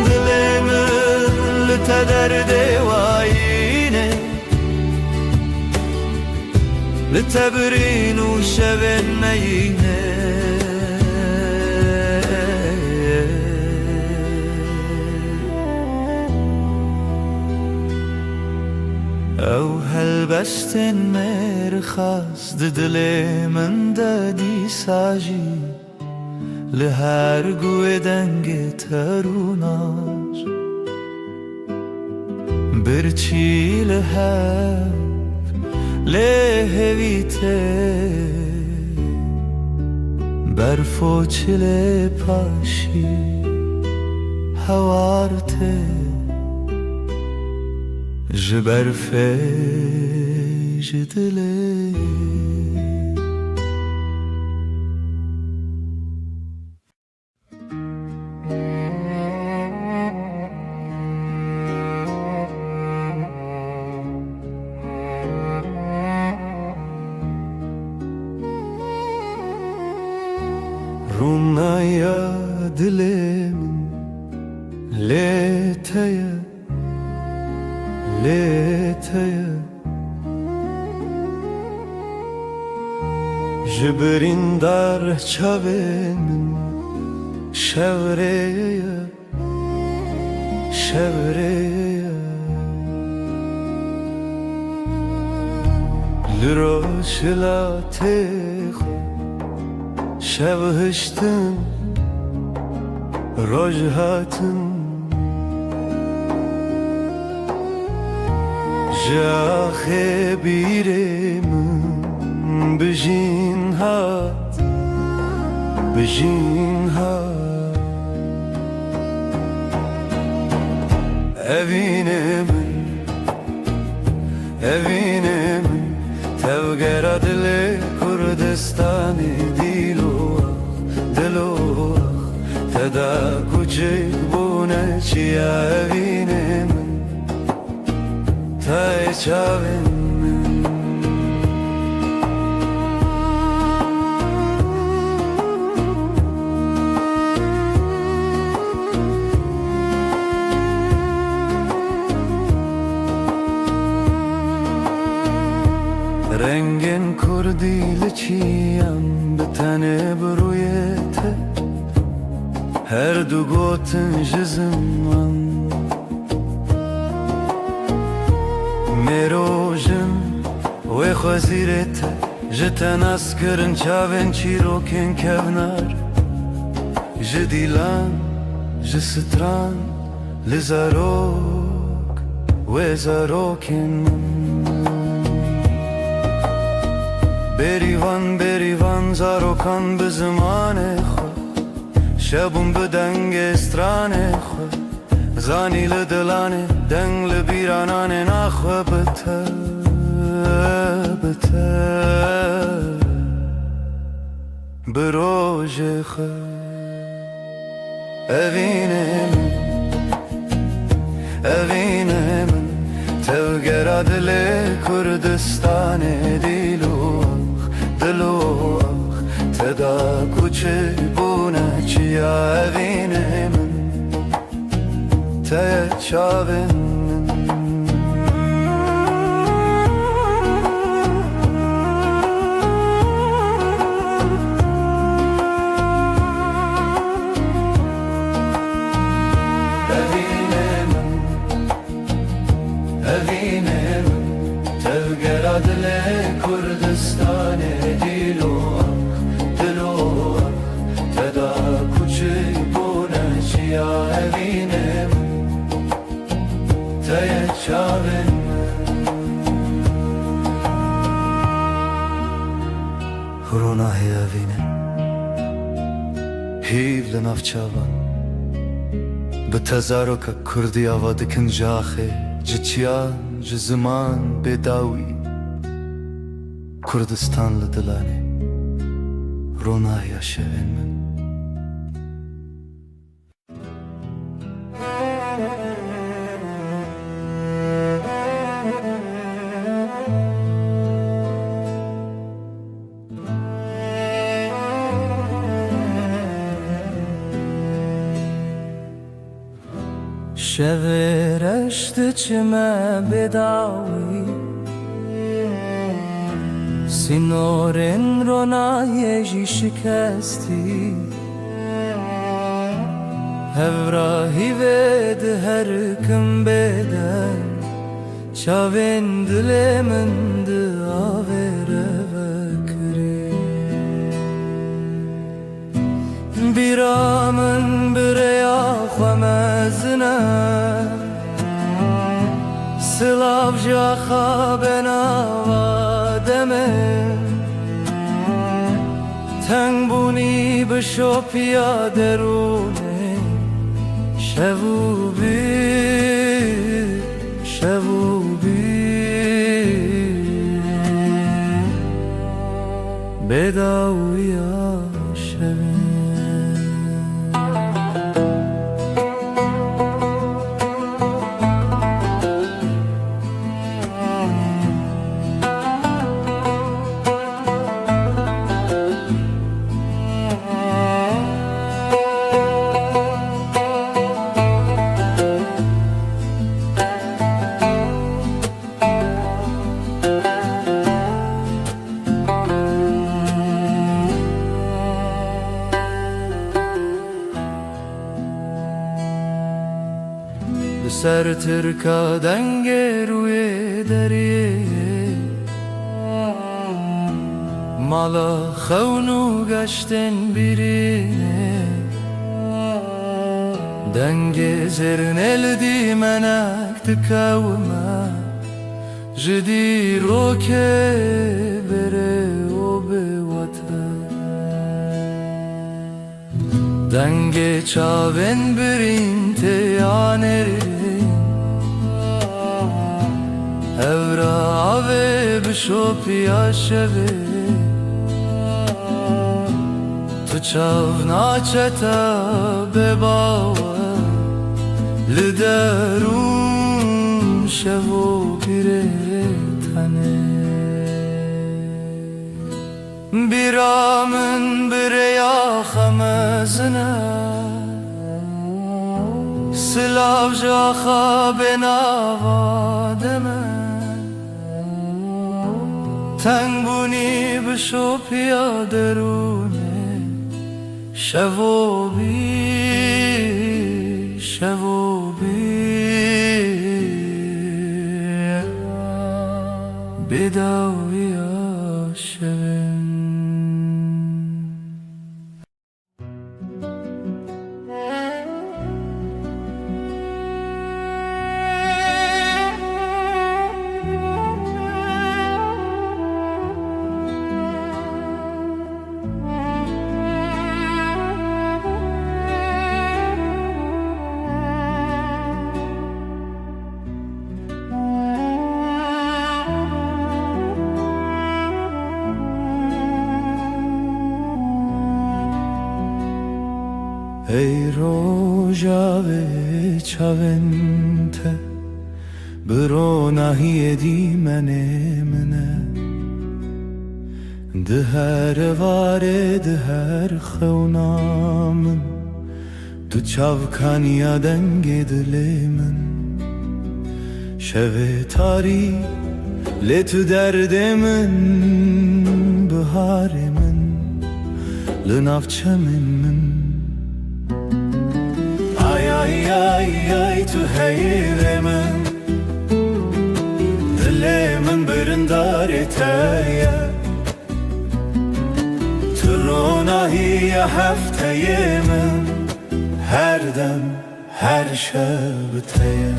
دلمن لتدرد واينه لتبرين وشبن مينه او هلبستن مرخص ددلي من دادي ساجي لهر قوة دنگ تروناش برچی لهف لهویته برفو چله پاشی هوارته جبرفه جدله Rumnaya dilemin leteye leteye Jibrin dar çavemin şevreye şevreye Liroşla teho شبهشتن رجهاتن جاخ بیرم بجین هات بجین هات evine min tevgera dile Kurdistani dilo تدا کوچک بونه چیا evine min tay çavin rengin kurdili çiyan bitene bruyete her du gotin jizman merojin ve khazirete jeten askırın çaven çiroken kevnar jdilan jstran lizarok ve zarokin berivan zarokan bizmane شبم بدنگ استرانه خو زانی لدلانه دنگ لبیرانانه نخو بته بته بروج خو evine من تلقرا دل کردستانه دلوخ تدا کوچه بونه چیا evine من te çavin evine من تلقرا رونا هیوینه هیو لنافچاوان به تزارک کردی آواد کنجاخه جچیان جزمان بداوی کردستان لدلانه رونا هیا شوین من شورشت چمه بداوی سینورن رو نایجی شکستی هفراهی ود هر کم بدن چاوین دل من داوره بکری بیرامن بریا خمزنه سلاف جا خوابنا وادمه تنگ بونی بشو پیاده رونه شبو بی بداویا شبه سر ترکا دنگ روی دریه مالا خونو گشتن بیرینه دنگ زرن الدی منک تکاوما جدی رو که بره و به وطن دنگ چاون برین تیانه Evra ve bişop yaşeve Tu çavna çeta bebawa Liderun şevo bire tane Biramın bire ya xamezine Silav jaxa benava deme تنگ بونی بشو پیاده رونه شو بی بداوی عاشقین ای روژا و چاونته برو نهی دی منه ده هر واره ده هر خونامن تو چاوکانیا دنگ دل من شو تاری لتو درد من بهار من لنافچه من ay tu heyre min Dile min birindar eteye Tu ronahiye hefteye min Her dem her şebteye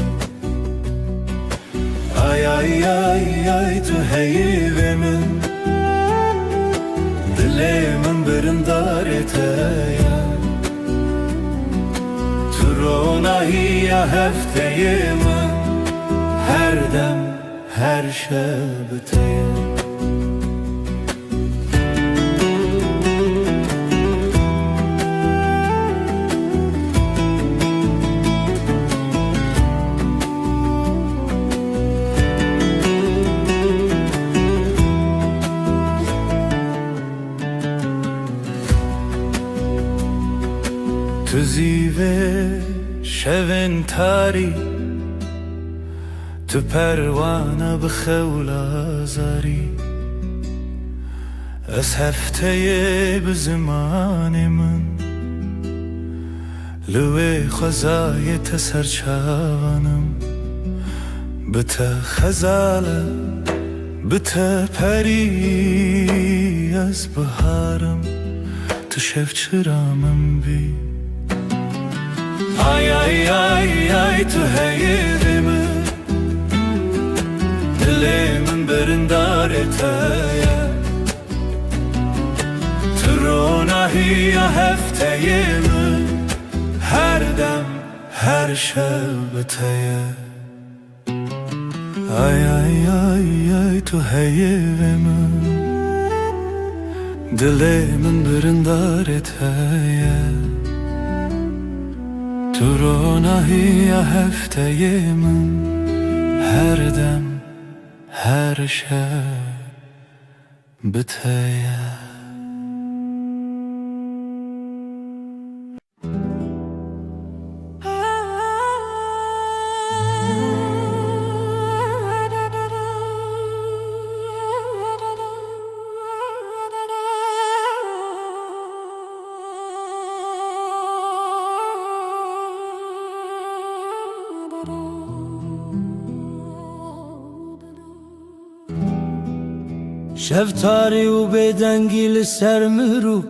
ay tu heyre min رتايا ترونهي يا هفتي من her dem her şebteye Tu zive şevin tari Tu pervane bxewla zari Ez hefteye bi zimanê min Li wê xwezayê te serçavanım Bi te xezale bi te perî Ez biharim Tu şevçira min bî Ay ay ay ay tu heyê min Dilê min birindar eteye Tu ronahîya hefteyê min her dem her şebteye Ay ay ay ay tu heyê min Dilê min birindar eteye Tu ronahîya hefteyê min her dem her şebteye شفتاری و بدنگی لسر مرو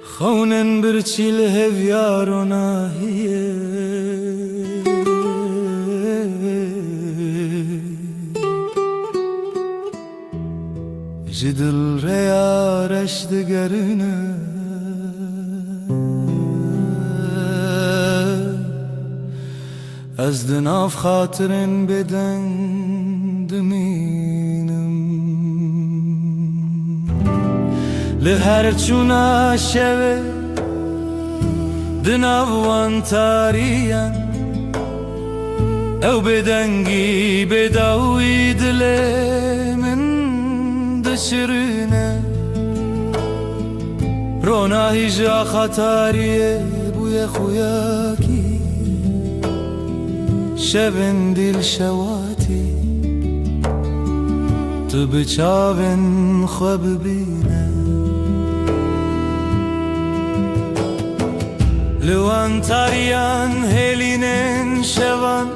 خونن برچی لهویار و ناهیه جدل ریارش دگرنه از دناف خاطرن بدن دمینم لهر چونا شوه دناوان تاریان او بدنگی بداوی دلی من دشرینه روناهی جا خطاریه بوی خویاکی شبن دل شواتی تو بچاون خواب بینه لوان تاریان هلینن شوان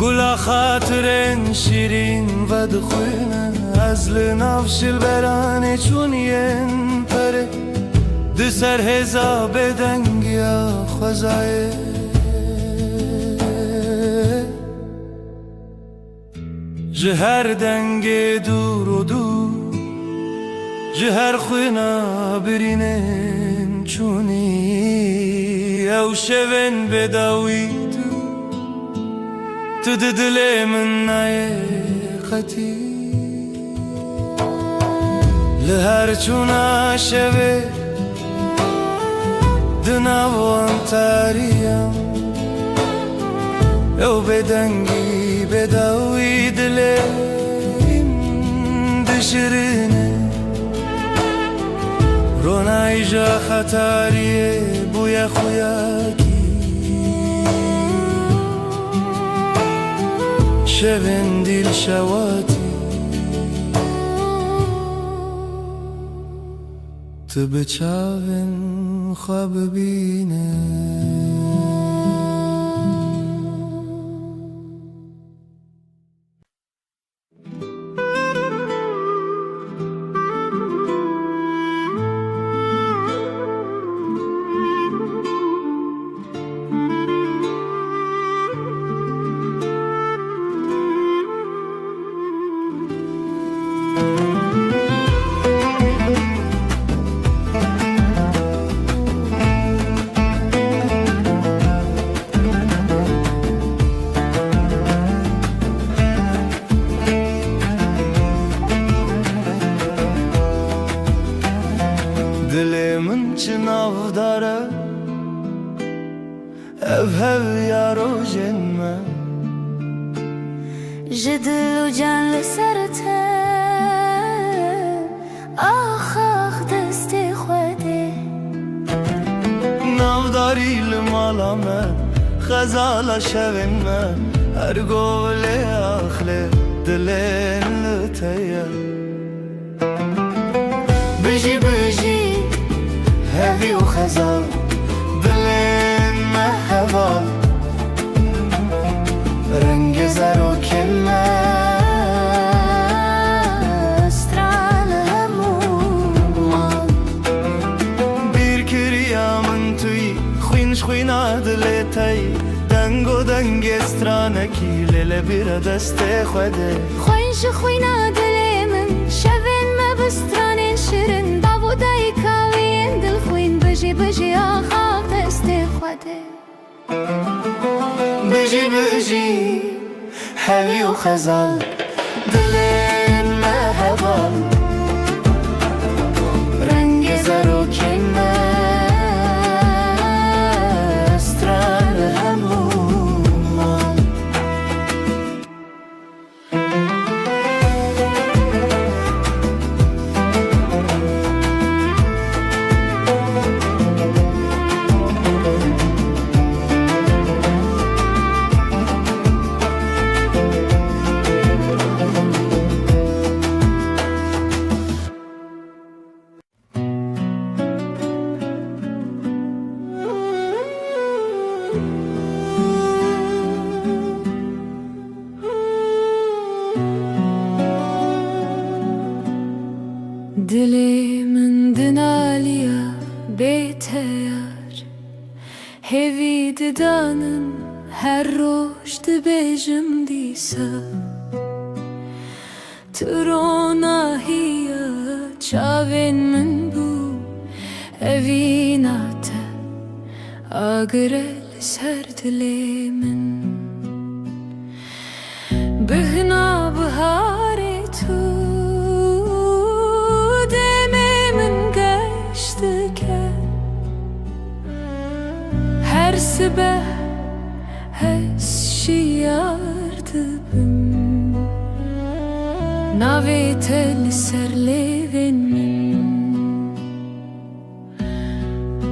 گلا خاطرن شیرین و دخوینه از لنافشل برانه چونین پره دسر هزا بدنگیا خوزایه جهر دنگ دور و دور جهر خوینا برینن چونی او شون بداوی تو دل من نایقتی لهر چونا شوه دناوان تاریم او بدنگی بداوی دلیم دشرینه رونای جا خطاریه بوی خویاکی شبن دیل شواتی تو بچاون خواب بینه نافداره ev yaro jenme جدل و جان لسرته آخ آخ دست خوده نافداری لمالامه خزالا شوینمه هر گوله آخله دلین لتیه بجی بجی هوی و خزال دلین مهوال رنگ زر و کله استرال همومان bir kiryamın tüy خوینش خوینا دلتای دنگ و دنگ استرانکی لیله bir دست خوده خوینش خوینا دل من شوین ما بسترانین شیرین بابو دای کاوین دل خوین بجی بجی آخ آخ دست خوده بجی بجی هوی و خزال دلین مهوال رنگ زر و کنه استرال همومان Dilimin dinaliya beteyar Hevi didanın her roş dibejim disa Trona hiya çavin min bu Evinate agrel ser dilimin Bihna bihari tu her sabah hesşiyardı bim Navetel serlevin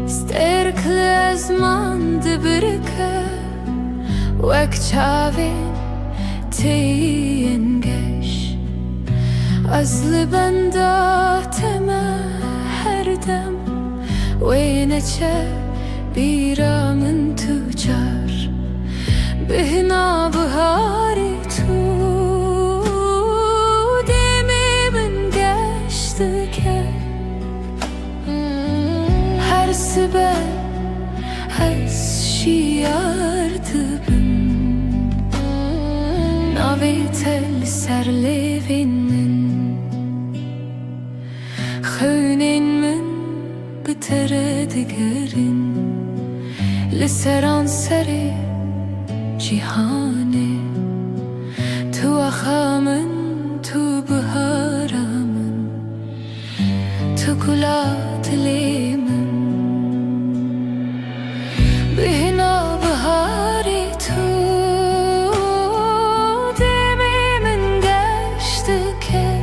Sterkle azman dibrike Vek çavin teyengeş Azlı benda tema her dem Veneçe بیرامن تجار بهنا بهاری تو دمی من گشت که هر سبه از شیار دبم ناوی تل سر لیوین من خونین من بتره دگرین لسران سری جیهانه تو اخامن تو بهارامن تو گلات لیمن بهنا بهاری تو دمی من گشت که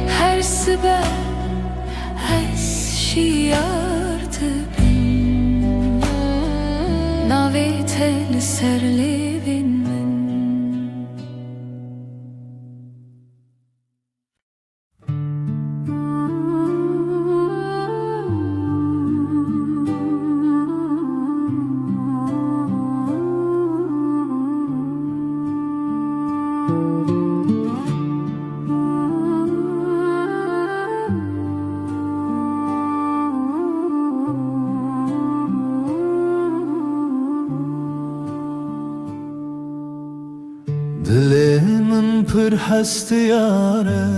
هر سبه از شیار Navetel serlevin min دلمن پر هست یاره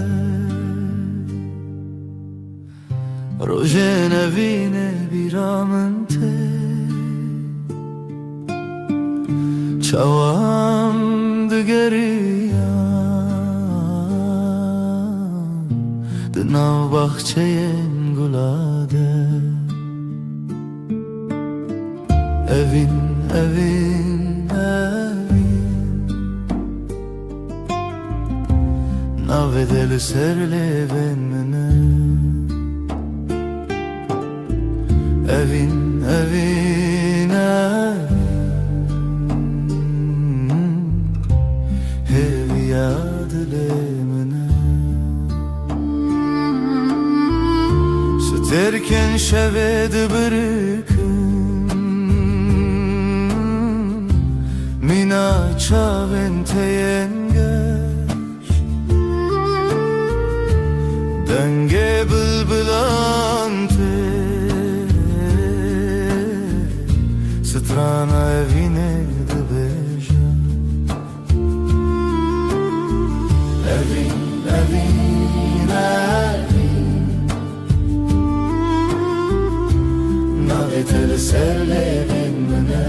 روژه نوینه بیرامن ته چوام دگریم دناو بخچه گل olade Evin, evin, evin Navedeli serle benimle Evin, evin, evin Hev yadlemine Sterken şeved bırkın Mina çaven teyengeş Denge bılbılante Strana evine de beja Evin, evin, evin Navetel serle benimle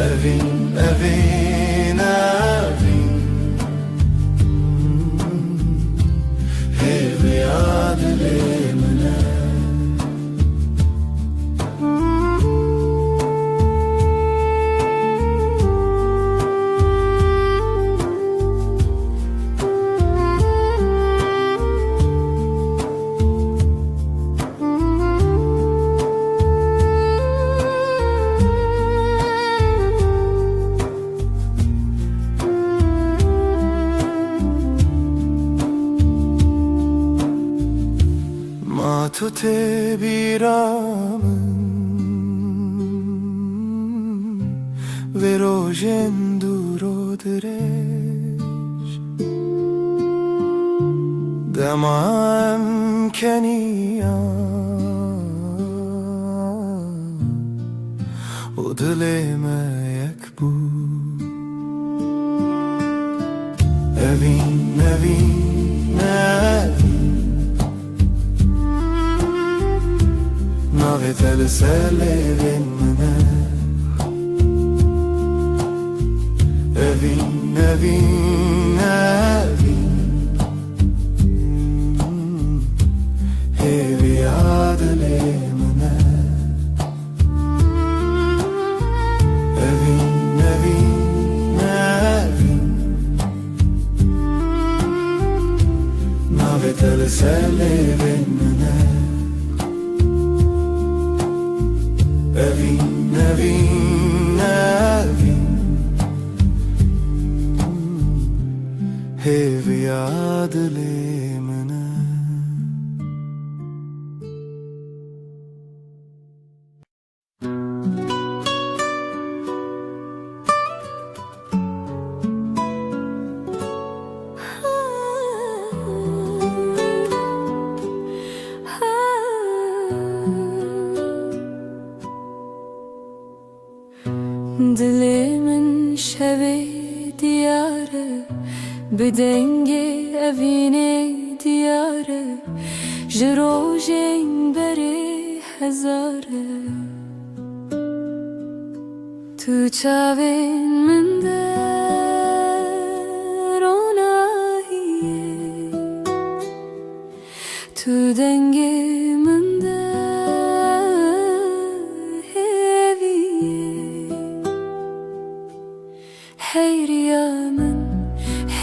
Evin, evin, evin Hev yadlemine Matute biramın Verojen duro dereş Demam keniya O dileme yakbu Evin, evin, evin Navetel serle benimle Evin, evin, evin Hev yadlemine Evin, evin, evin Navetel serle benimle Evin, evin, evin Hev yadlemine Dilimin şevi diyarı Bedenge evine diyarı Jirojen beri hezarı Tu çavin min der onahiye Tu denge min der heviye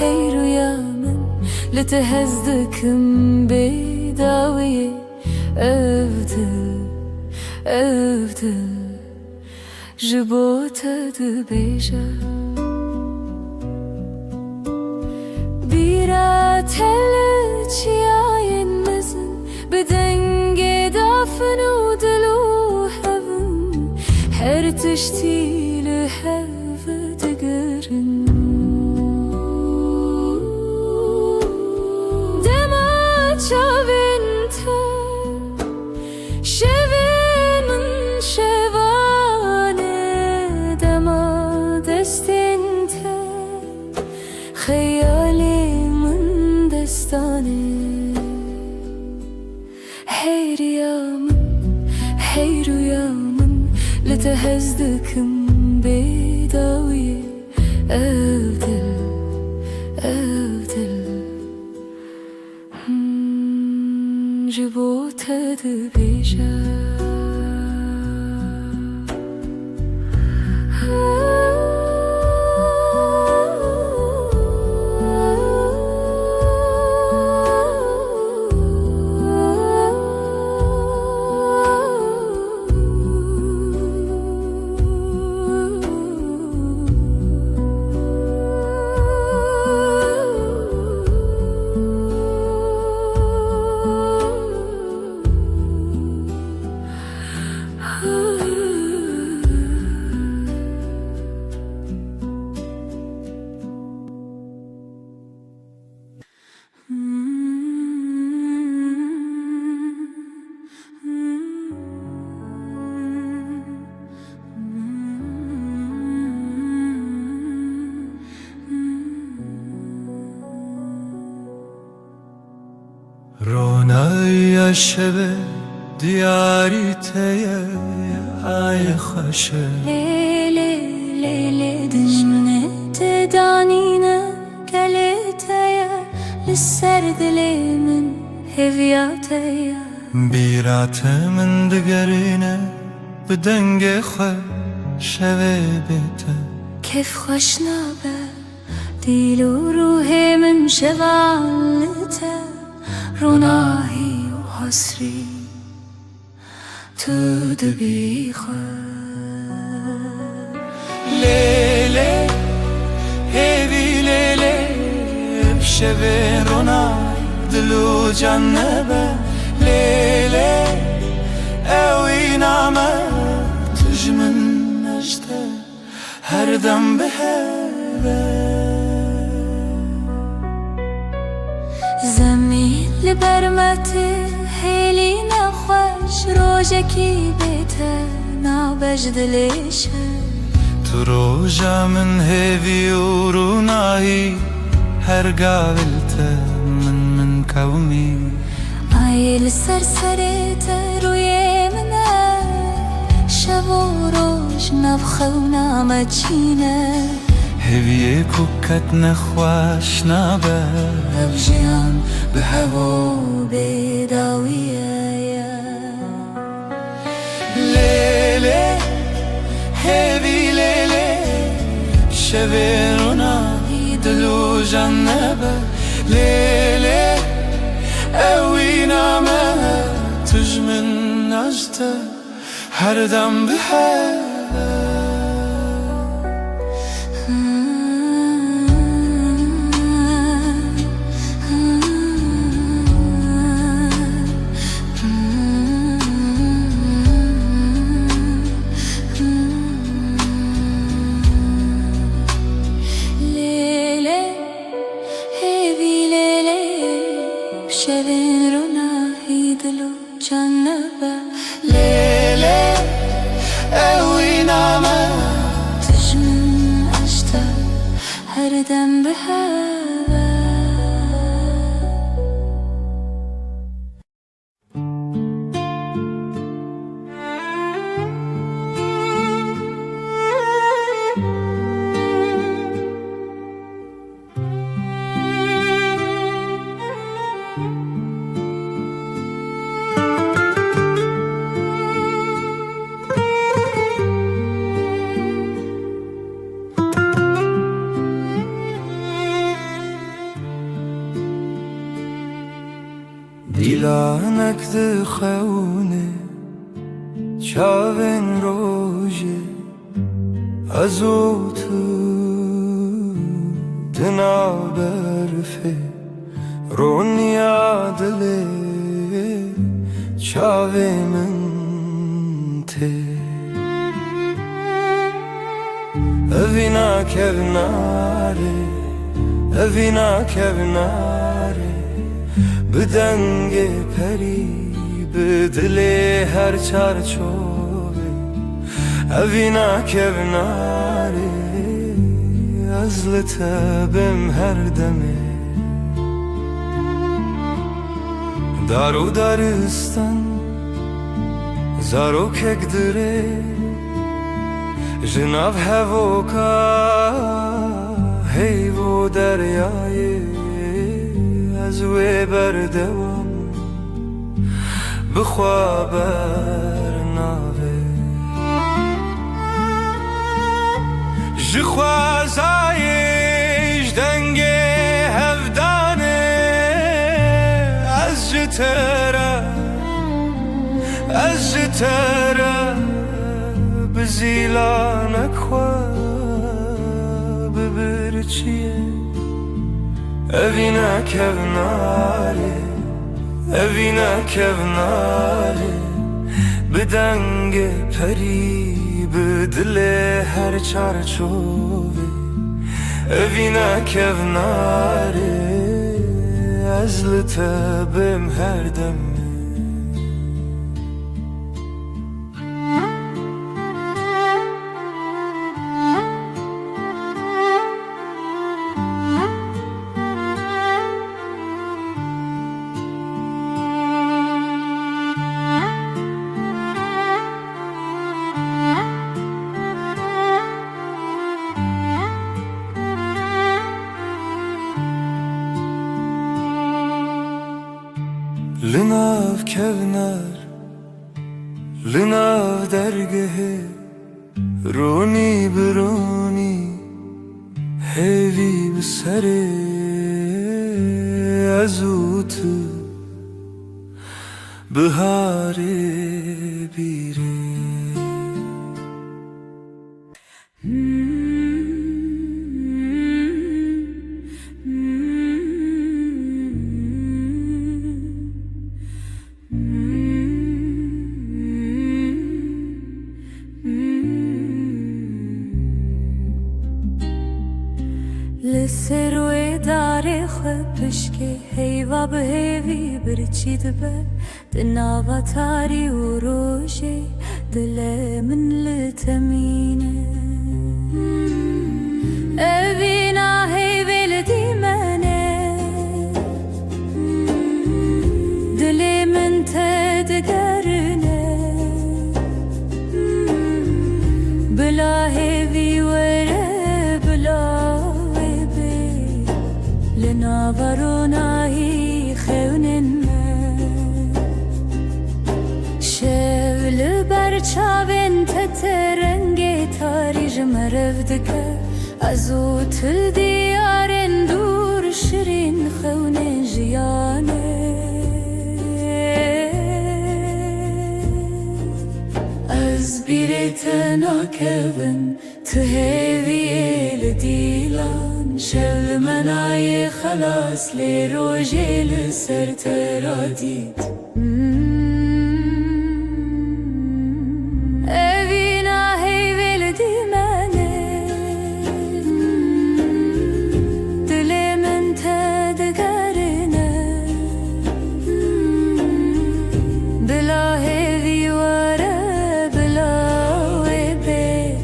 Hey rüyamın Letehezdikim bedaviye Evdil, evdil Jibota de beja Bira telle çiyayen mezin Bedenge dafnu dilu hevin Her tiştili hev digerin Çavinte Şevenin şevane Dema destinte Hayalimin destane Hey rüyamın Letehezdikim bedaviye Evdil, evdil dibêje رونای شب دیاری تیه ای خوشه Leyli leyli dijmine tedanine Galeteye Lisser dilimin heviyateye بیرات من دگرینه به دنگ خواه شوه بیته Kef hoş nabe Dil u ruhimin şevallete Runahi u hasri Tu dibi لیله هیوی لیله بشوه رونای دلو جنبه لیله اوی نامه تجمن نجده هر دم به زمین لبرمتی هیلی نخوش روژکی بیته نابجد لیشه تو روژا من هیوی و رونایی هر قابلته من قومی Ayıl serserite روی منه شب و روز نفخه و نامچینه هیوی کوکت نخواش نبه افجیان به هوا و بیداویه لیله هیوی لیله شوه رونای دلو جنبه لیله اوی نامه تجمن نجده هر دم به Lele, hevi lele, şevin rona hidlu cannaba. لیله اوی نامه تجمن أشتا her dem بهوا. دیلانک ده خونه چاوین روژه از او تو دنا برفه رونیا دله چاوی من ته اوینا کبناره اوینا کبناره بدنگ پری به دل هر چارچوبه اوینا کبناره از لطبم هر دمه دارو دارستان زارو کک دره جناب هوکا هیو دریای از وی بردوام بخوا برناوه جخوازایش دنگ هفدانه از جتره بزیلانک خوا ببرچیه اوینا کوناره بدنگ پری بدل هر چارچوبه اوینا کوناره از لطبم هر دم لناف کونار لناف درگه رونی برونی هیوی بسره ازوت بهاره بیره لسروی داره خبش که هیوا به هیوی برچید به دناوا تاری و روشی دل من لتمینه اوینا هیوی لدیمنه دل من تدگرنه بلا هیوی وره بلا لناوروناهی خونن شول برچاوین تترنگی تاریج مرفدکه ازو تل دیارن دور شرین خونن جیانه از بیرت ناکبن تهوی لدیلان شل منای خلاص لی روژی لسر ترادید اوینا هیوی لدیمنه دل من تدگرنه بلا هیوی وره بلا ویبه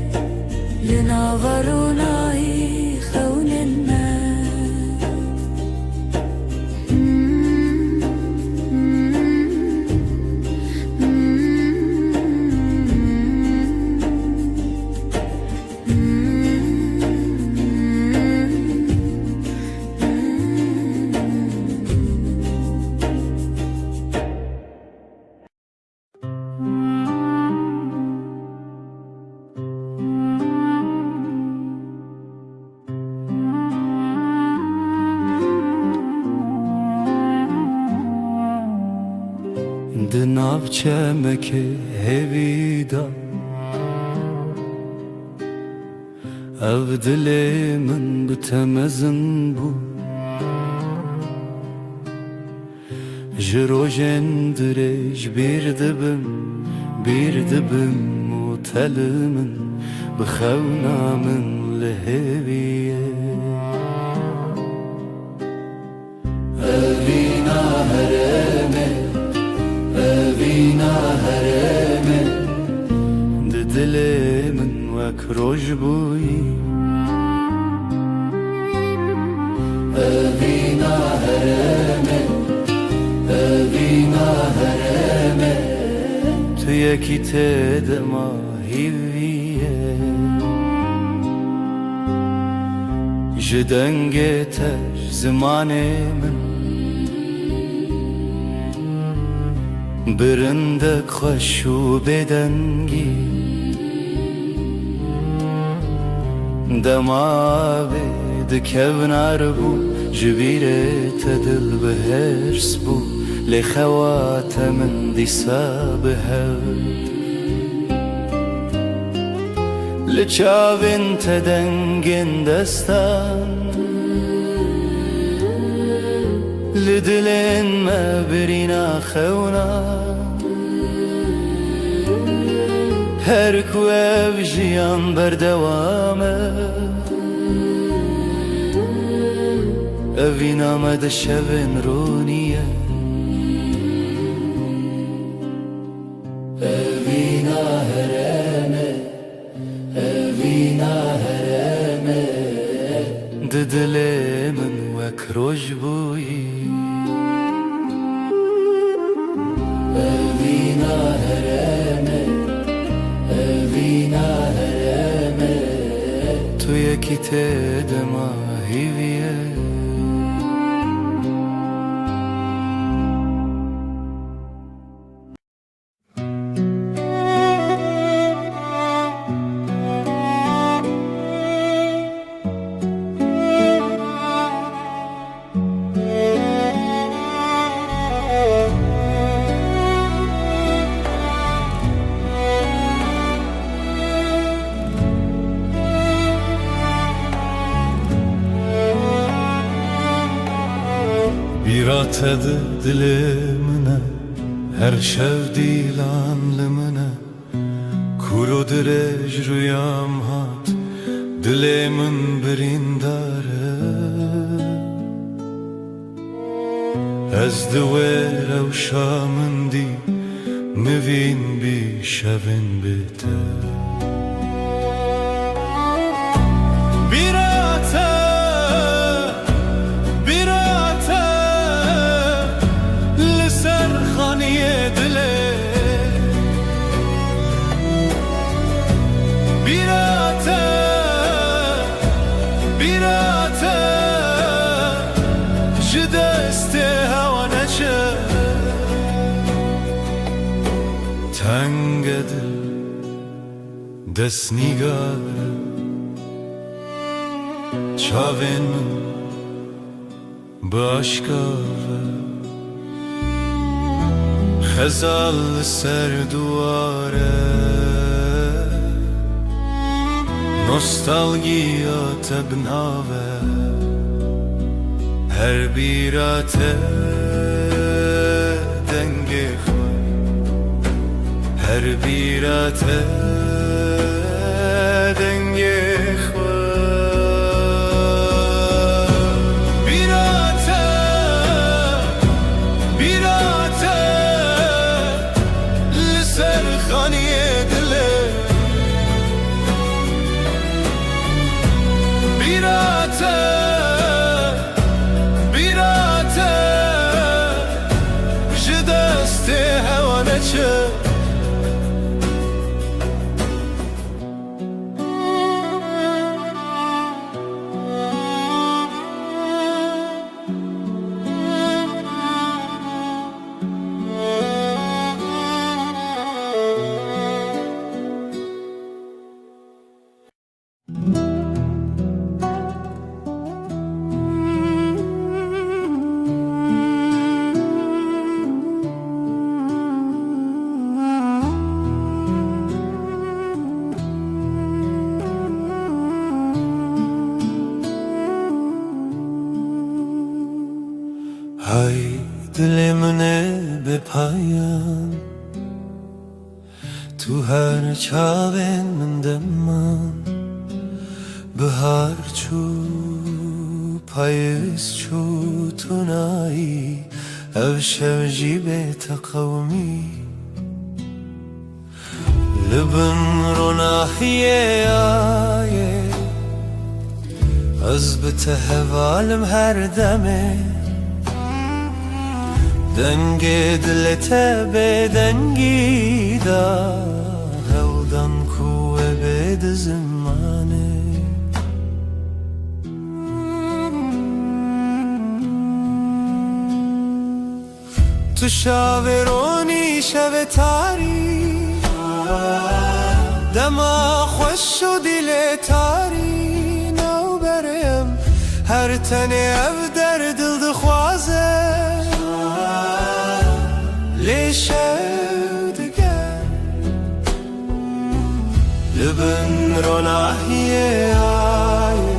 لناورونایی خونن دناف چمک هویدا او دل من بتمزن بو جروجن درج bir dibim o telimin بخونا من لهویه اوینا هرمه اوینا هرمه دل من وک روش بویی اوینا هرمه اوینا هرمه تو یکی تدما هیویه جدنگه تش زمان من برندك خشو بدنگی دما بد كبنار بو جبيرة دل بهرس بو لخوات من ديسا بهد لچاوين تدنگن دستان لدلن ما برينا خونا هر كواب جيان بردوامه أفينا مدى الشبن رونية أفينا هرامة أفينا هرامة ددلي من وكروج بوي أفينا هرامة أفينا هرامة تو يكي تدما هيفيه Tadı dilimine her şevdil anlamına Kuru direj rüyam hat dilimin birindare Ez divere u şamın di mivin bi şevin bite Tengedil desnigar Çavin min başkave Xezal ser duare Nostalgiya tebnave Her birate denge her birate denge birate birate لسر خانیه دله birate birate جدسته هوانه چه Hay dilimine be payan Tu her çaven min deman Bihar çu payız çu tunai Ev şevci be taqavmi Libin ronahiye aye Az bitehevalim her deme Denge dilete bedengi da Hevdan kuvve bed zimane تو شاورونی شب تاری دما خوش و دل تاری نو برم هر تنه او در دل دخوازه لیشه دگر لبن رو ناهیه آیه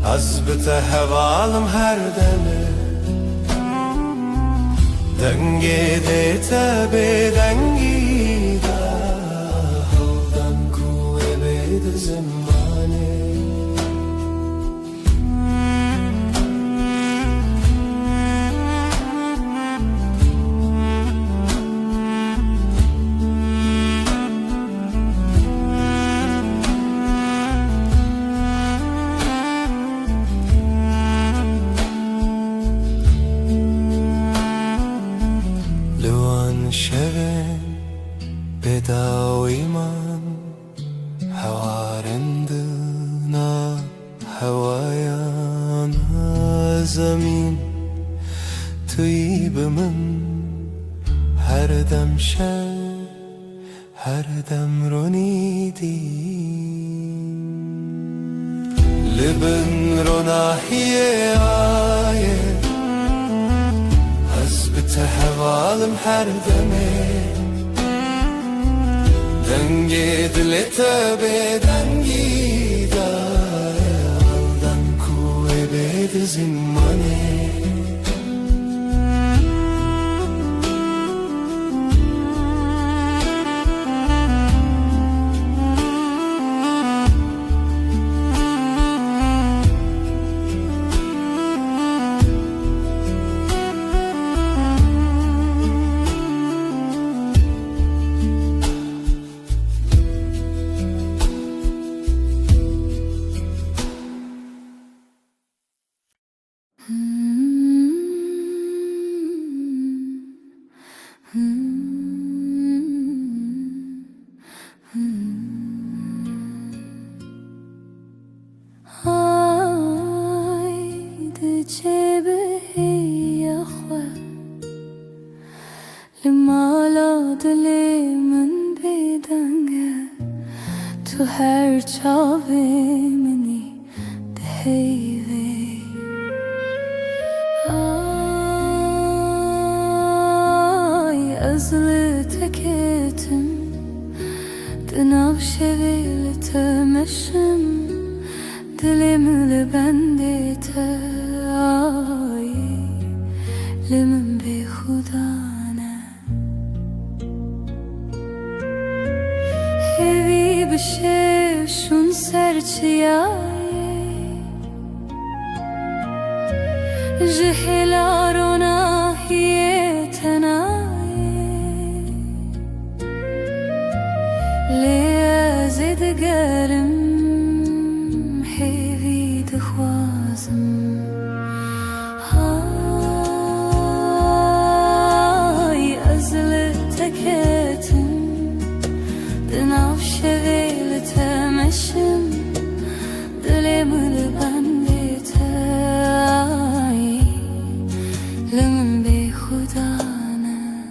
از بته هوالم هر دمه دنگی دیتا به دنگی دا هودن کوه بید زمانه شبن بداوی من هوارندنا هوایان زمین توی به من هر دم شب هر دم رونیدی لبن روناهیه آیه بته هوالم هر دمه دنگی دلتا به دنگی داره آلدن کوه بید زمانه تو هر چاوه منی دهیوه آی ازل تکتم دناو شویل تمشم دلم لبنده تا آی لمن بی خدانه هیوی بشه شون سرچیای جهلارونه هیه تنای لیازی دگرم هیوی دخوازم های ازل تکتم دناو شویل تمشم دلم لبنده تای لمن بی خدانه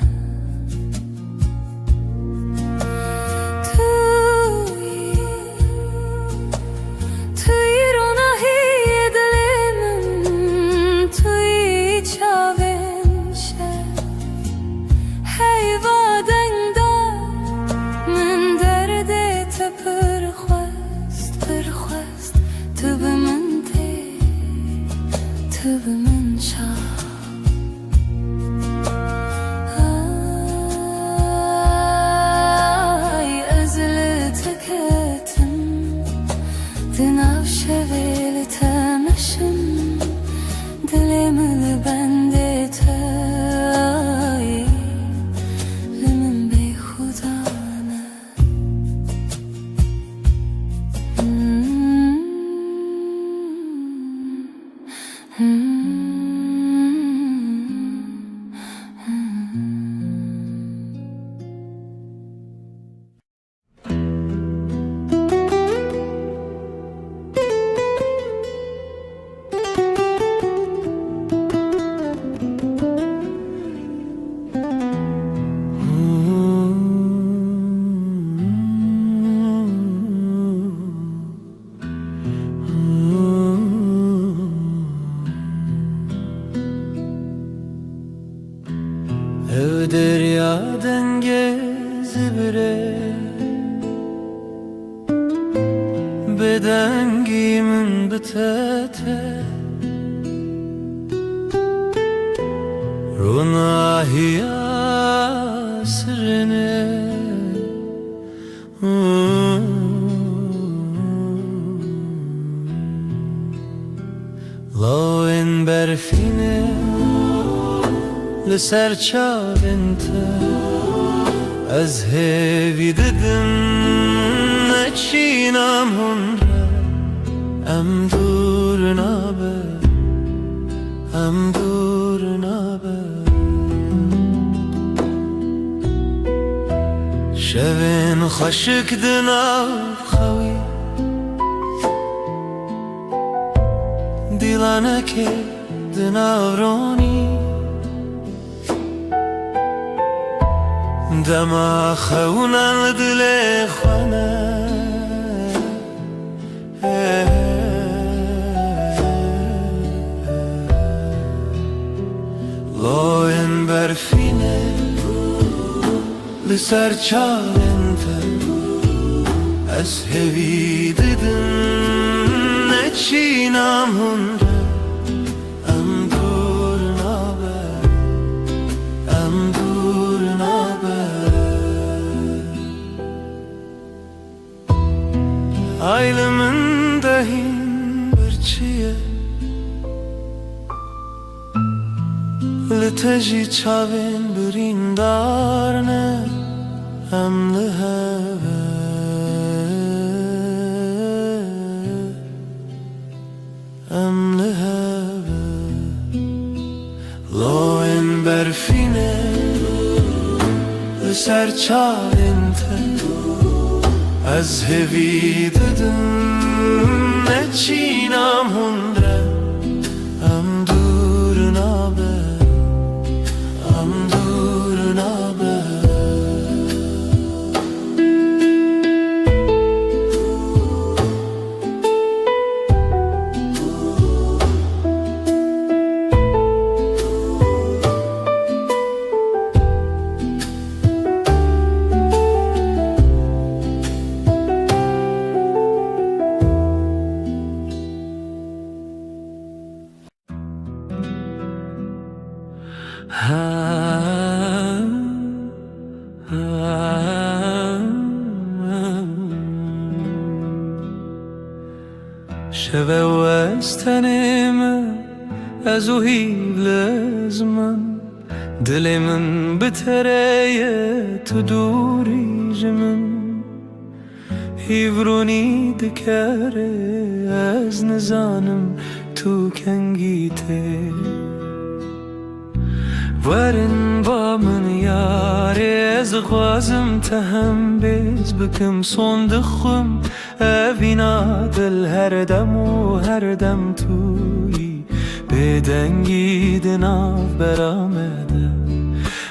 توی روناهی دلم توی چاوم شد حیوادن من درد پرخواست تو به من ده تو به من شاه آی ازل تکتم دناو شویل تمشم دلم لبنده تای لمن بی خدانه روناهيا سرنه لوين برفينه لسر چاوينته از هیوی ددم نچینم هنره ام دور نابه ام دور نابه شوین خشک دناو خوی دیلانه که دناو رونی دما خونن دل خانه لوین برفینه لسر چالنته از هوی ددم نچینم هنره ام دور نابه ام دور نابه Aylımın dahin birçiye Liteji çavin birindarne Em liheve Em liheve Loin berfine Liser çavinte از هوی ددم نچینم هنره ام دور نابه ام دور نابه شبه وستنم از او هیو لزمن دل من بتریه تو دوری جمن هیورونی دکره از نزانم تو کنگیته ورن با من یاری از خوازم تهم بیز بکم صندخم اوینا دل هر دم و هر دم توی بدنگی دناف برامده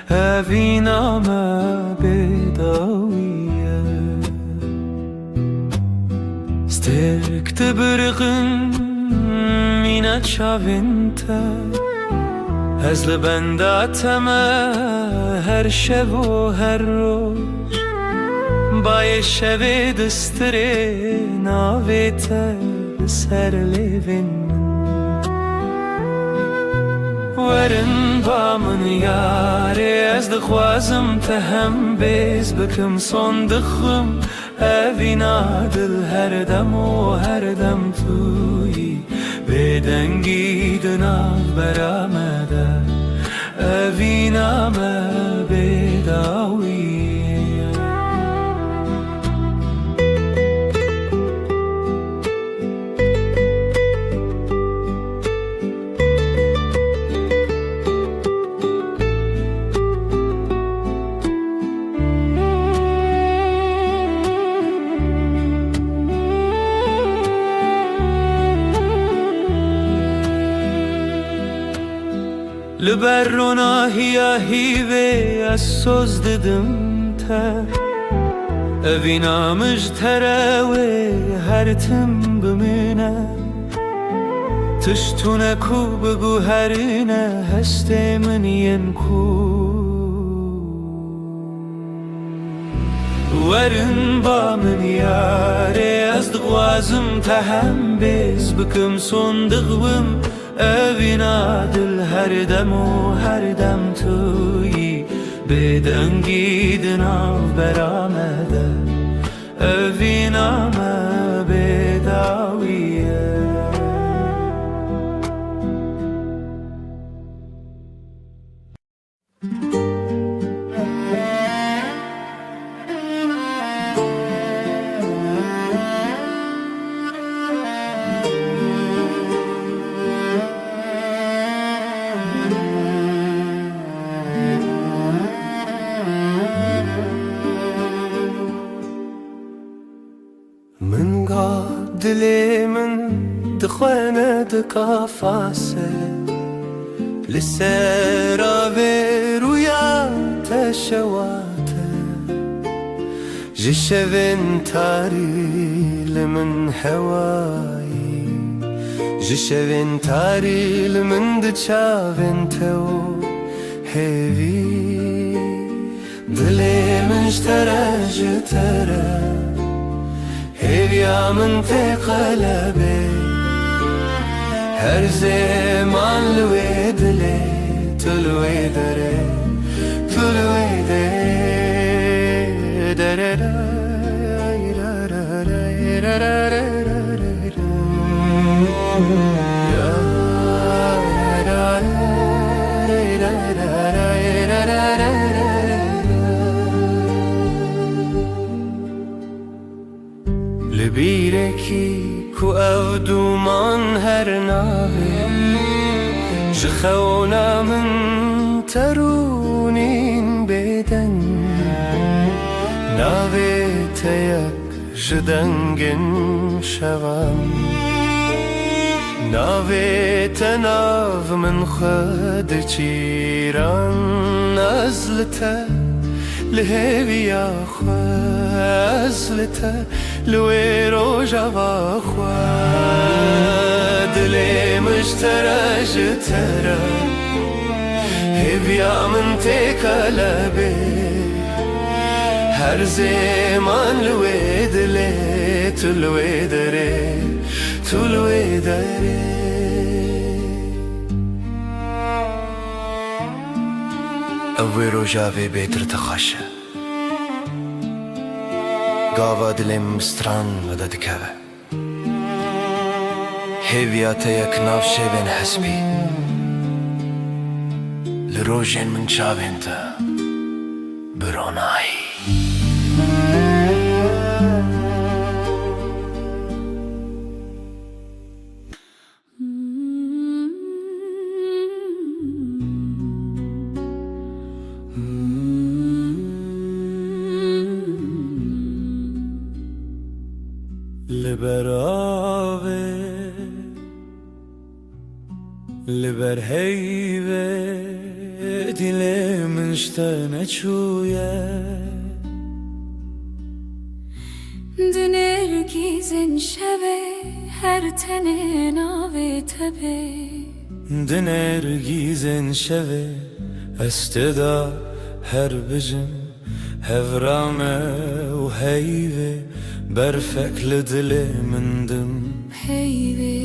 اوینا ما بداویه سترکت برغم مینا چاوینته از لبنداتم هر شب و هر روز بای شب دستره ناویته سر لیوین ورن با من یاری از دخوازم تهم بیز بکم صندخم اوینا دل هر دم و هر دم توی بدنگی دناف برامده اوینا ما بداویه لبر روناهیا هیوه از سوز ددم تر اوینا مجتره و هر تم بمینه تشتونه کو بگو هرینه هسته من ین کو ورن با من یاره از دغوازم تهم بیز بکم صندغوم Evina dil her dem و her dem تویی بدنگی دناو برآمده Evina me bedawiye من قاد دلي من دخوانة دكافاسة لسرا برويا تشواته جشفن تاري لمن هواي جشفن تاري لمن دشافن تو هيفي دلي من اشترى جترى Hevya من في قلبي her zaman lüvedle tülvedere لبیرکی کو او دومان هر ناوی جخونا من ترونین بدن ناوی تیک جدنگن شوام ناوی تناو من خود چیران ازلته لهویا خازلته لوي روجا واخوا دلي مشترى جترى هبيا من تكلبي هر زمان لوي دلي تلوي دري تلوي دري اوي روجا في بيتر تخشى Gava dilim stran ve da dikeve Heviyate yak nav şeven hasbi Lirojen min çaventa Bironay لبر هيبة دلي من شتنا شوية Döner gizin şeve her tene nave tebe دنر گیزن شوه استدا هر بجم هفرامه و هیوه برفکل دل مندم Heyve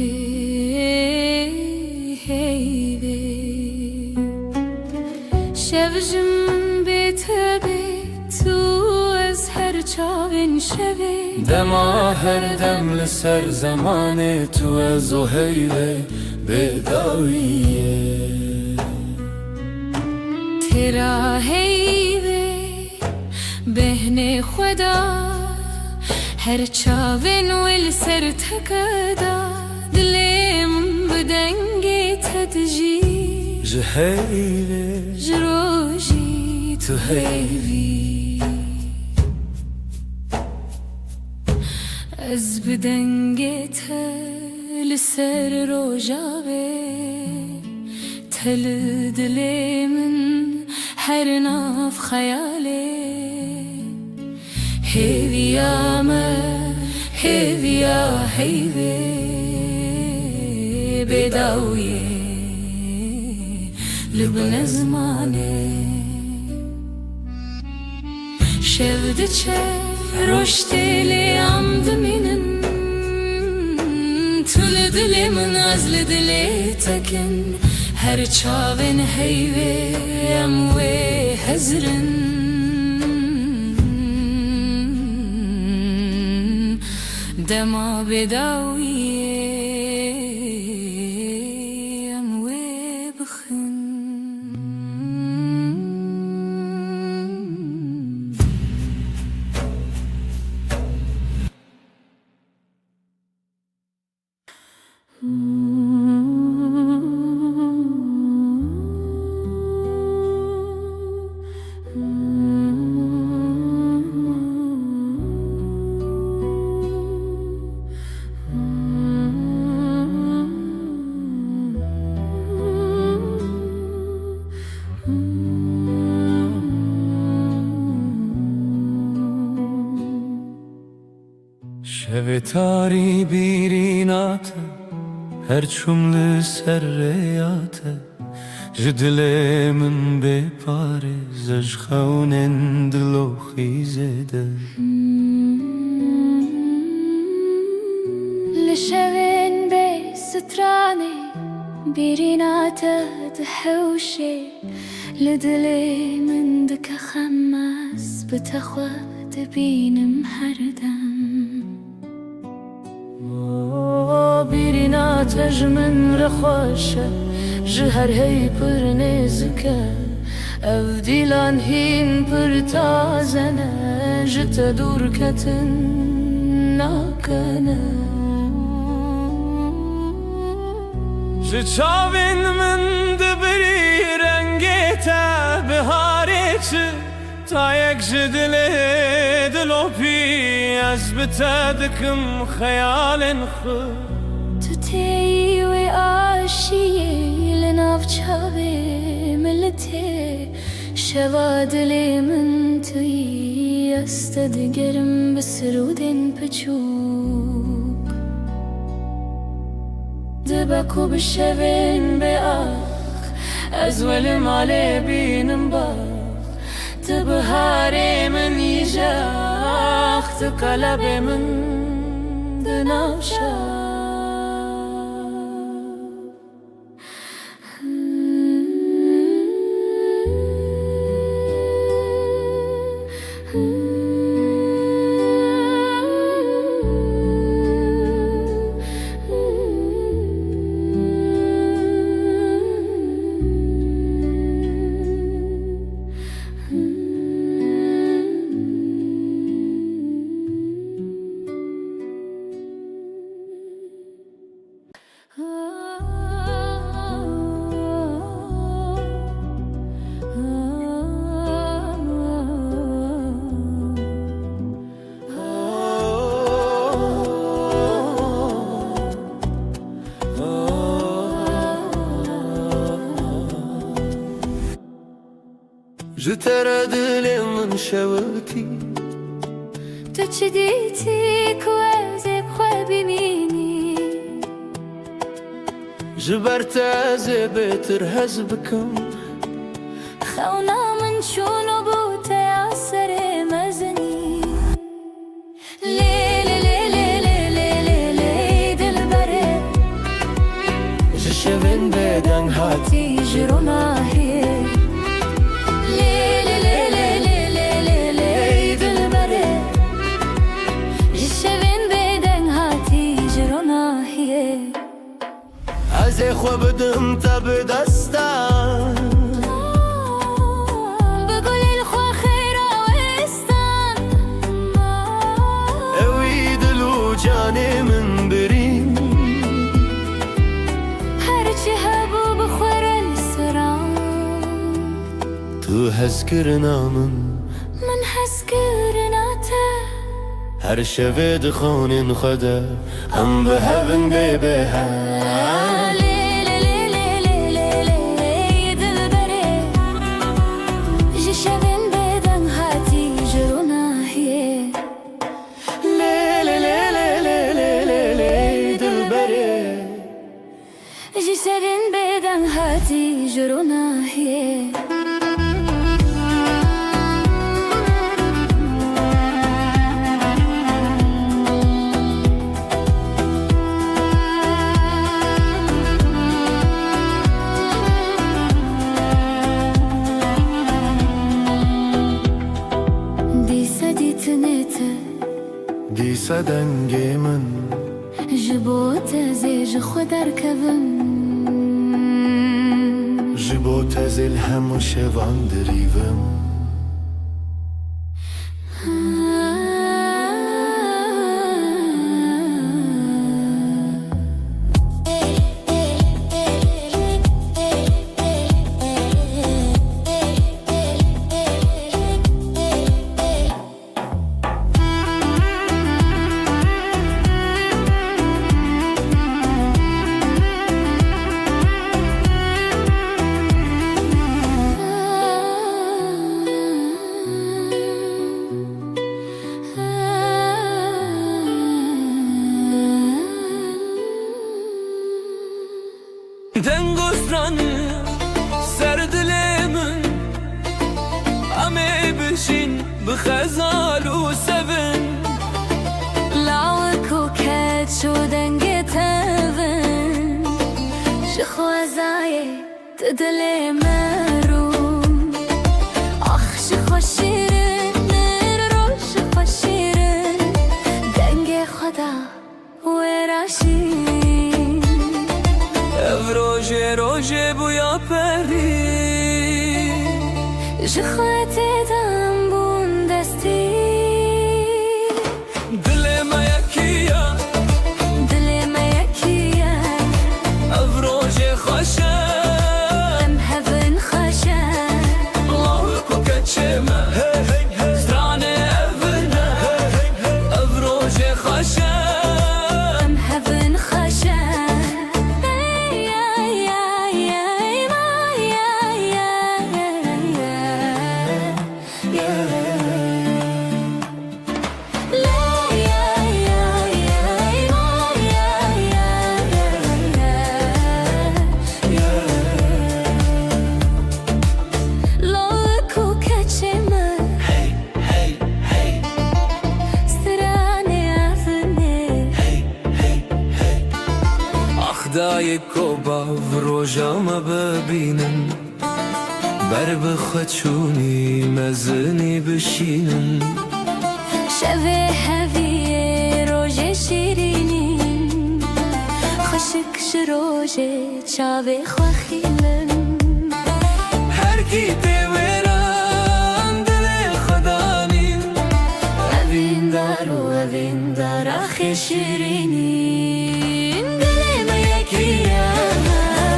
heyve Şevjim betebe tu ez her çavin şeve دما هر دم لسر زمان تو از و هیوه بداویه Tera heyve behne خدا her çavin vel ser tekada dilim bedenge tedji جهیوه jroji tu heyvi ez bedenge tel ser rojave tel dilimin her naf khayale هيفيا ما هيفيا هيفي بداوية لبن زماني شفدتشي رشتي لي عمد منن تل li dilê min ez li dilê tekin her çavên heyvê em wê hezrin dema bêdawiyê em wê bixin. شب تاری بیرینات هر چومل سریات جدل من بپاره زج خونن دلو خیزده لشوين بستراني بريناته تحوشي لدلي من دك خماس بتخوى تبين محردم بريناته جمن رخوشة جهر هي پر نزكه اف ديلان هين پر تازنه جت دور كتن ناكنه چاوین من دبری رنگیتا بهارچ تا یک جدله دلو پی از بتدکم خیال خود تتي وعاشي لناف چاوي ملتي شوادلي من توي استدقرم بسرودين بچوك دبكو بالشوين بآخ أزولم علي بينم باخ تبهاري من يجاخ تقلبي من دنافشاخ جترى دلي من شوكي تشديتي كوازي بخوابي ميني جبرت بيتر هزبكم خونا من شونو بوتا ياسر مزني ليلي ليلي ليلي ليلي دلبري جشبن بدن هاتي تيجرنا هي ليلي ليلي ليلي ليلي دلبري جشبن بدن هاتي جرنا هي عزي خو بدم تب دستان بقول الخوا خيرا وستان اوي دلو جاني من برين هرچی هبو بخور السران تو هزكرنا من هسكرناته هر شوه دخون خدا هم بهبن ببها ليلي ليلي ليلي ليلي دلبري جشبن بدن هاتي جرونا هي ليلي ليلي ليلي ليلي دلبري جشبن بدن هاتي جرونا هي دنگی من جبو تزی جخو در کبم جبو تزل همو شوان دریوم دنگسترانی سر دلمن همه بشین بخزال و سبن لاوک و کت شو دنگ تبن جخو ازای دل مروم آخ جخو شیرن رو جخو شیرن دنگ خدا و راشین روژه روژه بویا پری جخوات دم بون دستی دل ما یکیه دل ما یکیه او روژه خوشه ام هفن خوشه الله کو کچمه سترانه افنه او روژه خوشه ام هفن خوشه دای کوبا روژام ببینن بر بخچونی مزنی بشینن شوه هویه روژه شیرینین خشک شروژه چاوه خواخیلن هر کی دیوران دل خدانین اوین دار و اوین دار آخه شیرینین دل ما یکیه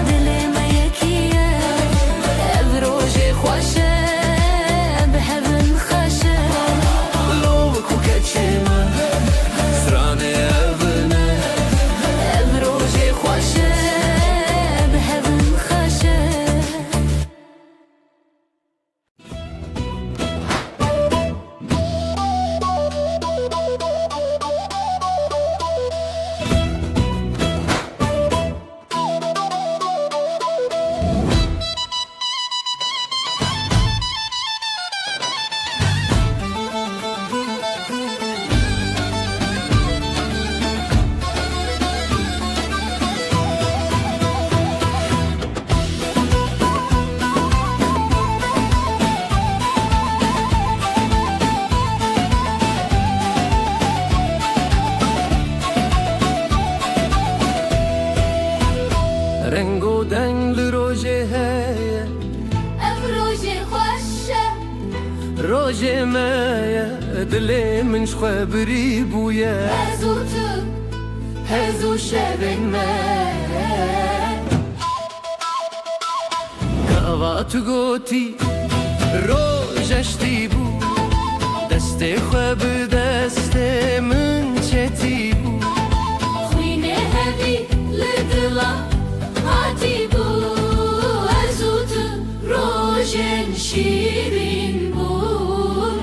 دل ما یکیه او روژه خوشه به هون خوشه لو کو کچمه سترانه افنه او روژه خوشه به هون خوشه رنگ و دنگ روژه هیه او روژه خوشه روژه مایه دل من شخواه بری بویه هزو تو هزو شبن من کاوا تو گوتی روژشتی بو دست خواه به دست من چتی بو خوینه هوی لدلا هاتی بو هزو تو روژن شیرین بون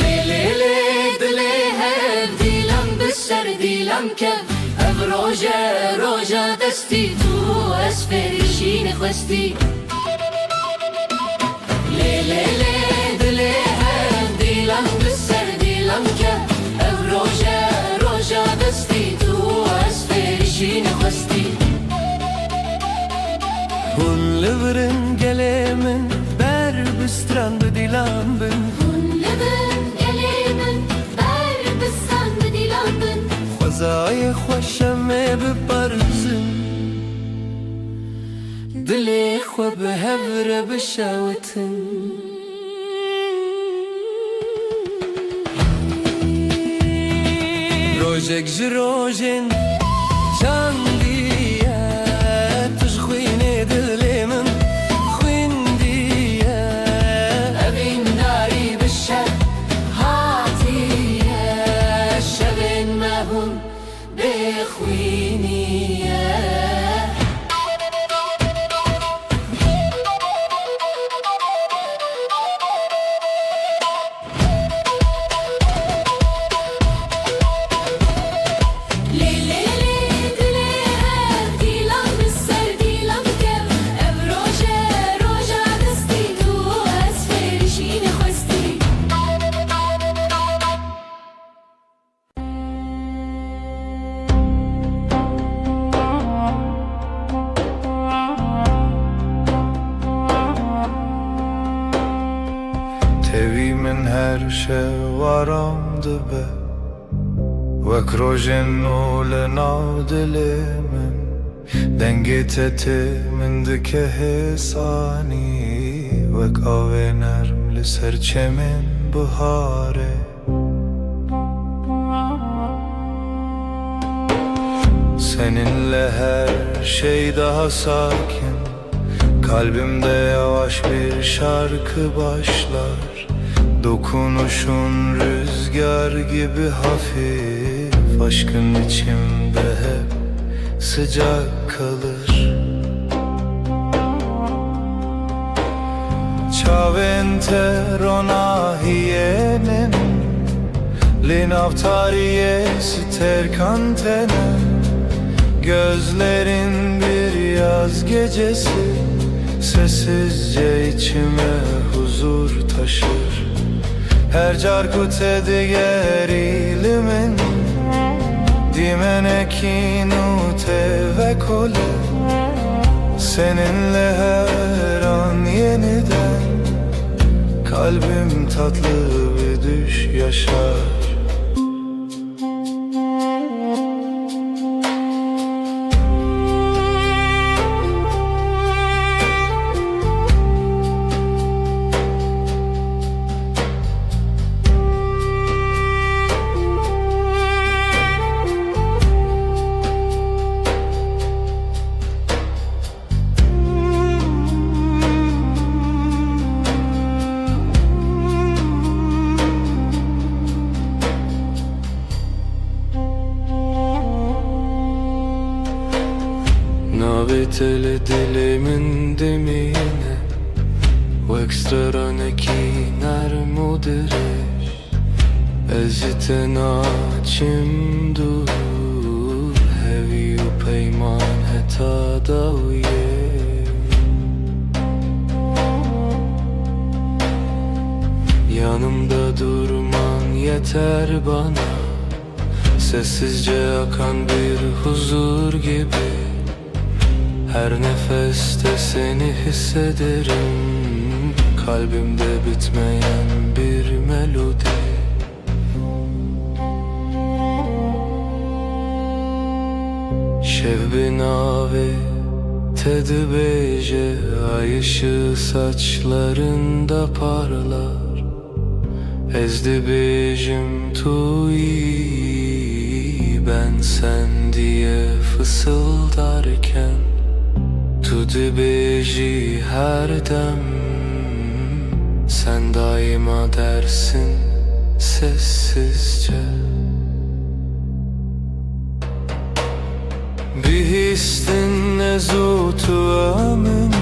لیلی دلی هف دیلم بسر دیلم کف او روژه دستی تو از فریشین خواستی لیلی دلی هف دیلم بسر دیلم کف او روژه دستی تو از فریشین خواستی هون لورن گلمن بر بستران بدیلم بن هون لبن گلیمن manzayı xoşeme biparzim دلي خو بهبر بشاوتن روجك جروجن جان ديا تجخويني دلي من خوين ديا أبين ناري بالشر هاتيا شبين ما هم بخويني Tevî min her şevaram dibe Wek rojên nû li nav dilê min Dengê te tê min dike hêsanî Wek avê nerm li ser çemên biharê Seninle her şey daha sakin Kalbimde yavaş bir şarkı başlar Dokunuşun rüzgar gibi hafif Aşkın içimde hep sıcak kalır Çavente ronahiyenin Linavtariye siter kantene Gözlerin bir yaz gecesi Sessizce içime huzur taşır Her carkute diğer ilimin Dimeneki nute ve kole Seninle her an yeniden Kalbim tatlı bir düş yaşar Naviteli dilimin demine Wek straneki nermudirish Ezite naçim dur Hevi u peyman heta dawiye Yanımda durman yeter bana Sessizce akan bir huzur gibi Her nefeste seni hissederim Kalbimde bitmeyen bir melodi Şevbi nave tedi beje Ay ışığı saçlarında parlar Ezdi bejim tuyi Ben sen diye fısıldarken Tu dibeji her dem Sen daima dersin sessizce Bir histin nezutu amin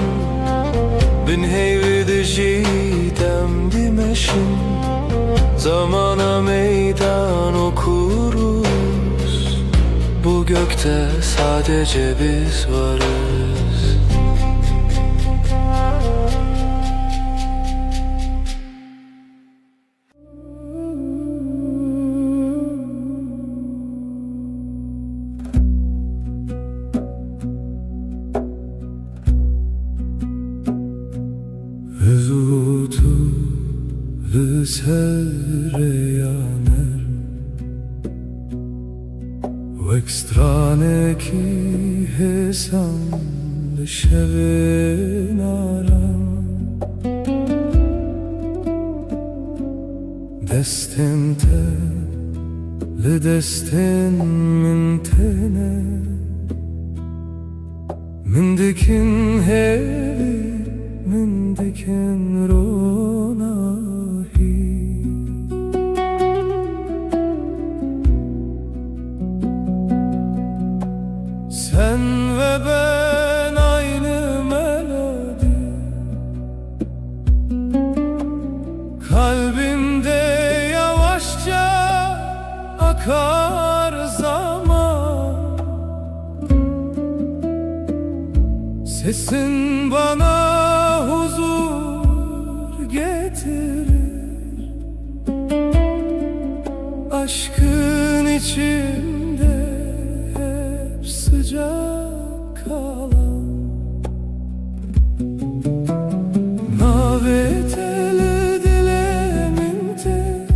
Bin heyvi dijidem dimeşin Zamana meydan okuruz Bu gökte sadece biz varız Zutu sereyaner strane ki hesam şevin aram Destin te li destin min tene Min dikin hevi min dikin ronahi Sen ve ben aynı melodi Kalbimde yavaşça akar zaman Sesin bana huzur getirir Aşkın içimde hep sıcak kalan Naveteli dileminte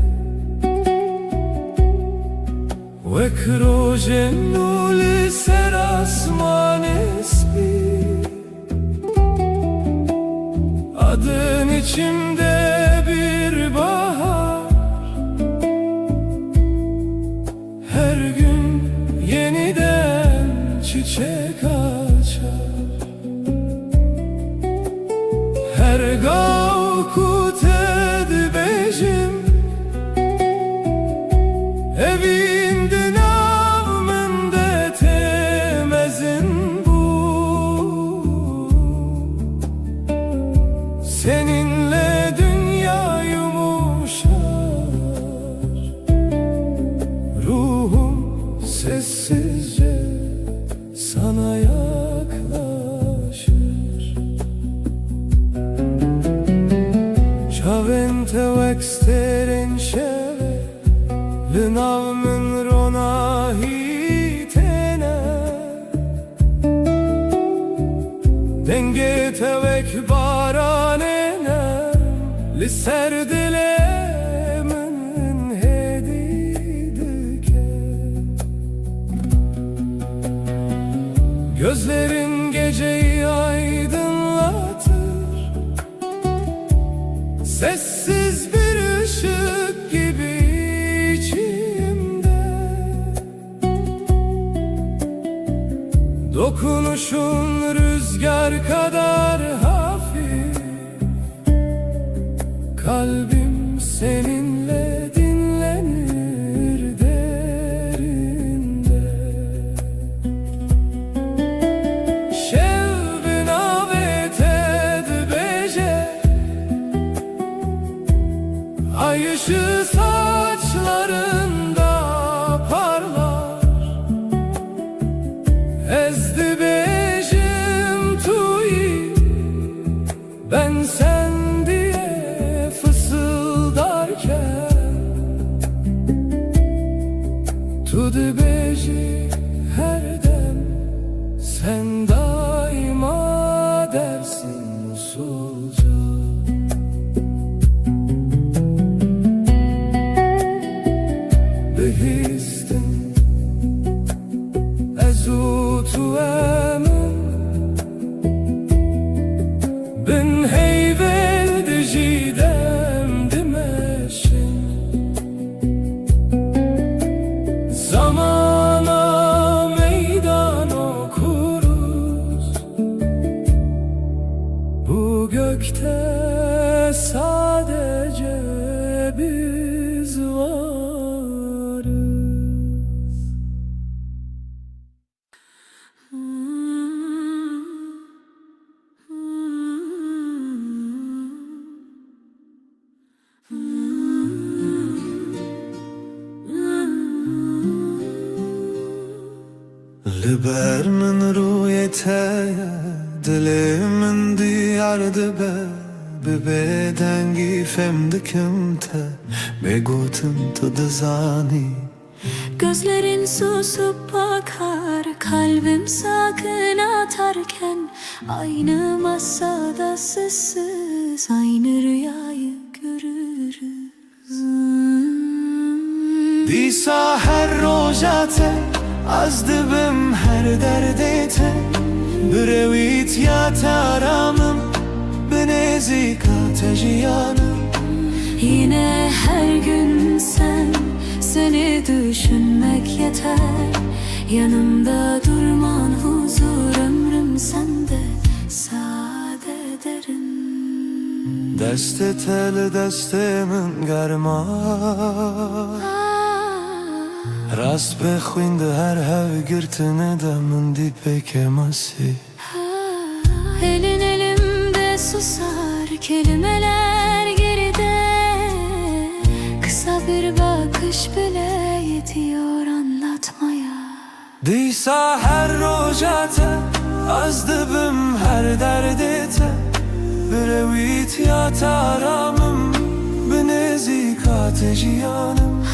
Ve krojenuli serasman espi Adın içimde bir bahar Her gün yeniden çiçek açar Her gavkut edibejim Evinde navmende temezin bu Seninle dünya yumuşar Ruhum sessizce sana yaklaşır Çavente veksterin şeve Lınavmın ronahi tene Denge tevek baranene Li serdilemin hedidike Gözlerin geceyi aydınlatır Sessiz bir ışık gibi içimde Dokunuşun rüzgar kadar hafif Kalbim seninle dinlenir derinde Şevbin avet edbeje Ay ışığı saçlarında parlar Ezdi bejim tuyi Ben sen diye fısıldarken Tudu beji her dem Sen daima dersin usulca Behistin ezutu emin Bin heyvel dijidem dimeşin Zamana meydan okuruz Bu gökte sadece biz varız Liber min ruyete Dilimin diyardı be Bebedengi femdikim te Begutin tu zani Gözlerin susup bakar Kalbim sakın atarken Aynı masada sessiz Aynı rüyayı görürüz Disa her rojate از dibim her derde te Brevit ya taramım Benezika tejiyanım Yine her gün sen, seni düşünmek yeter. Yanımda durman huzur, ömrüm sende sade derin. Deste tel destemin germa Rast bexwinde her hev girtine de min di pekemasi Elin elimde susar, kelimeler geride. Kısa bir bakış bile yetiyor anlatmaya. Diysa her rojate Az dibim her derdete Brevit ya taramım Benezika tejiyanım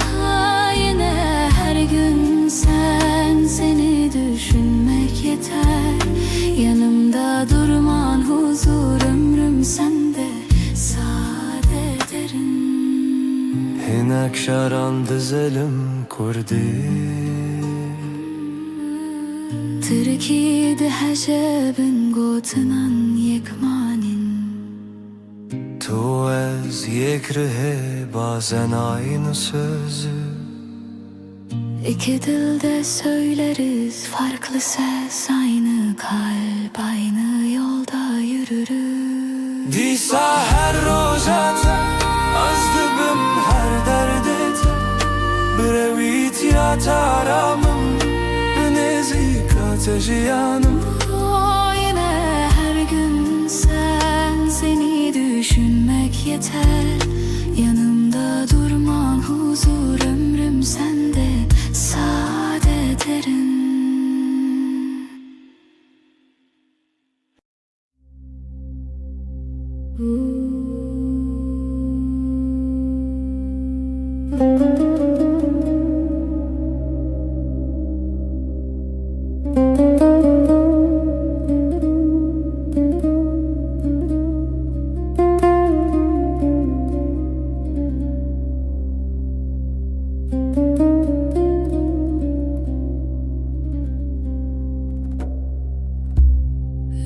Yine her gün sen, seni düşünmek yeter. Yanımda durman huzur, ömrüm sende sade derin. Hinek şaran dizelim kurdi Türkiye'de hecebin gotunan yekmanin. Tu ez yekrihe bazen aynı sözü İki dilde söyleriz farklı ses, aynı kalp, aynı yolda yürürüz. Diysa her rojate Az dibim her derdete Brevit ya taramım Benezika tejiyanım Yine her gün sen, seni düşünmek yeter. Yanımda durman huzur, ömrüm sende sade derin.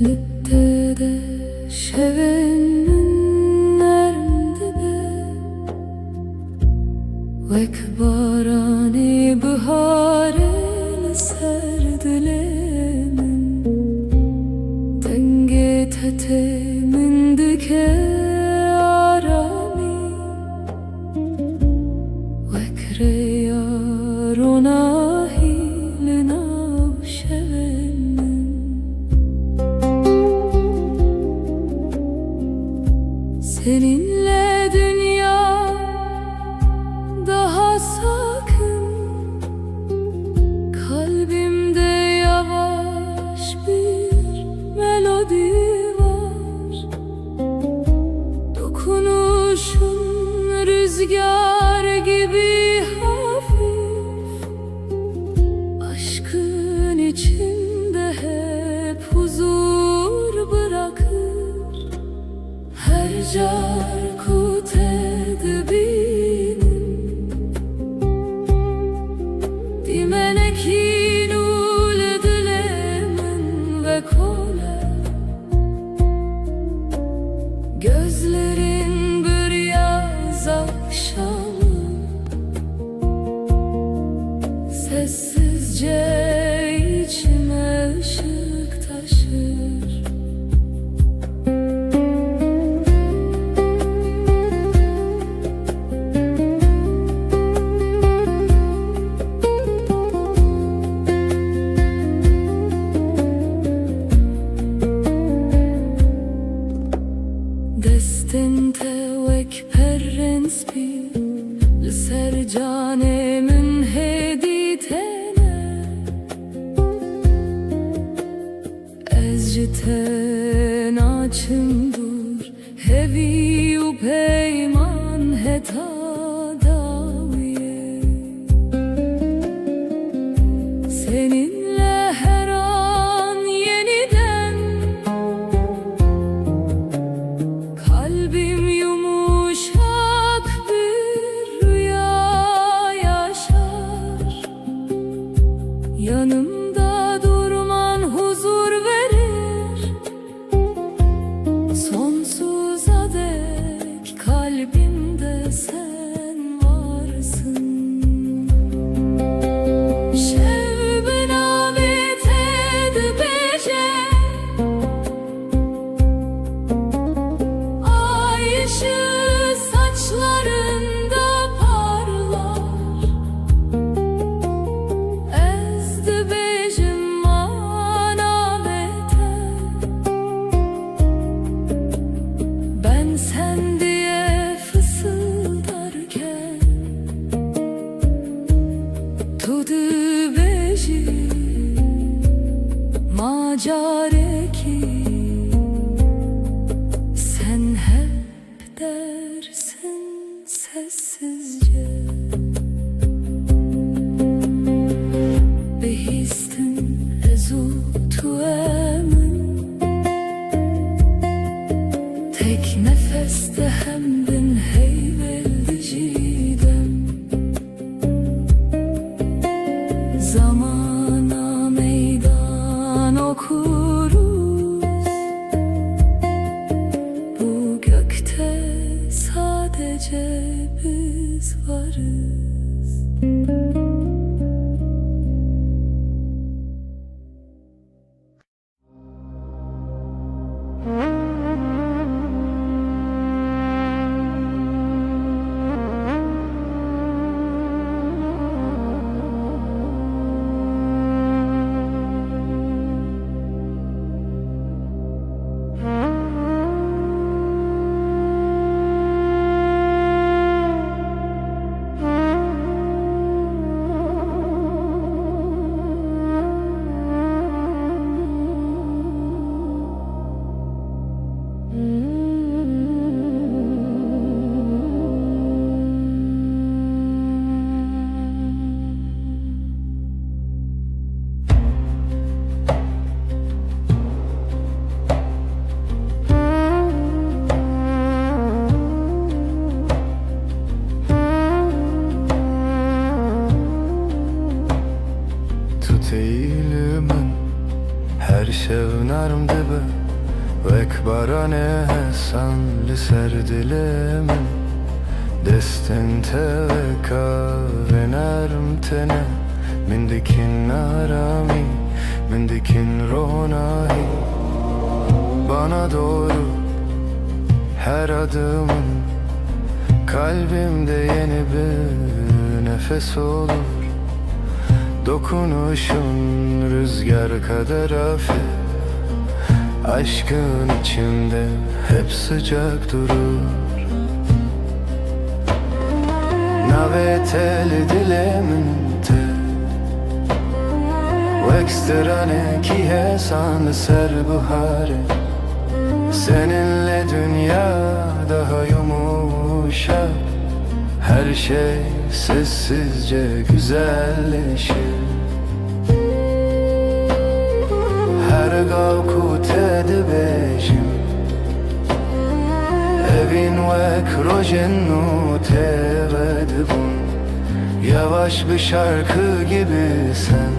Littede şevenin nermdibe Vek barani bihare ser dilemin Denge tete min dike arami Vek reyar ona hilina şevenin Seninle dünya daha sakın. Kalbimde yavaş bir melodi var. Dokunuşun rüzgar gibi hafif. Aşkın içinde hep huzur bırakır. Her carkut edibinin Dimenekin ul dilemin ve kole Gözlerin bir yaz akşamı Sessizce içime ışık taşır. Destin tevek perrens bi Liser canemin heditene Ezciten açım dur Hevi u peyman heta daviye Seninle her an yeniden Kalbim yumuşak bir rüya yaşar. ki sen hep dersin sessizce. Behistin ezu tuemin tek nefeste hem bin heyveldi cidem. Zamana meydan okuruz, bu gökte sadece biz varız. Teylimin her şevnarm dibe vek barane hesan li ser dilimin destin teveka ve nerm tene min dikin arami min dikin ronahi bana doğru her adımın kalbimde yeni bir nefes olur. Dokunuşun rüzgar kadar hafif, aşkın içimde hep sıcak durur. Naveteli dilemente Veksterane ki hesan ser buhare. Seninle dünya daha yumuşak, her şey sessizce güzelleşir. Her gavkut edibejim evin vek rojennu tevedibun. Yavaş bir şarkı gibi sen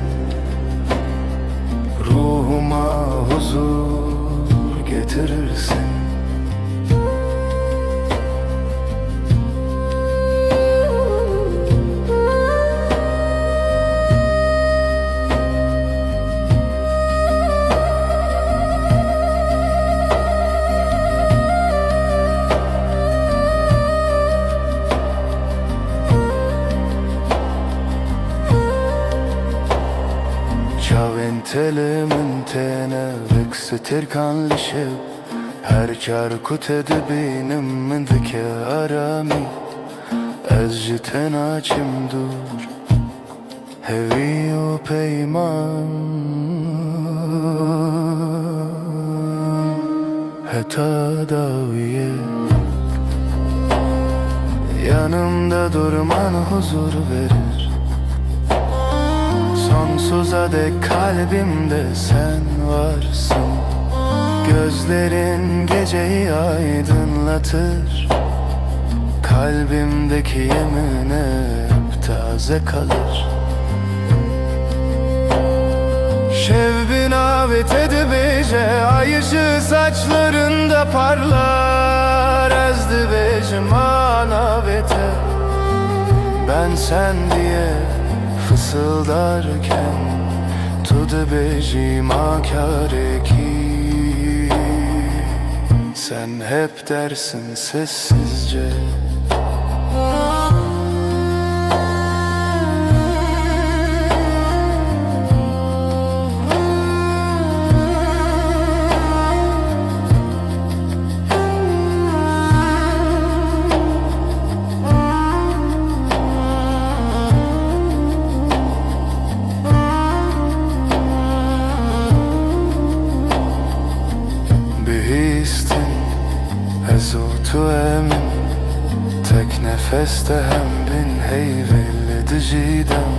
ruhuma huzur getirirsin. Telimin tene veksetir kanlışıp her çarkut edibinem min dike arami ezci tenacım dur hevi o peyman heta daviye yanımda durman huzur verir. Sonsuza dek kalbimde sen varsın. Gözlerin geceyi aydınlatır. Kalbimdeki yemin hep taze kalır. Şevbin avet edibece ay ışığı saçlarında parlar. Ezdibecim anavete ben sen diye fısıldarken tudu bejim akareki. Sen hep dersin sessizce تو emin tek nefeste hem bin heyvelli diciden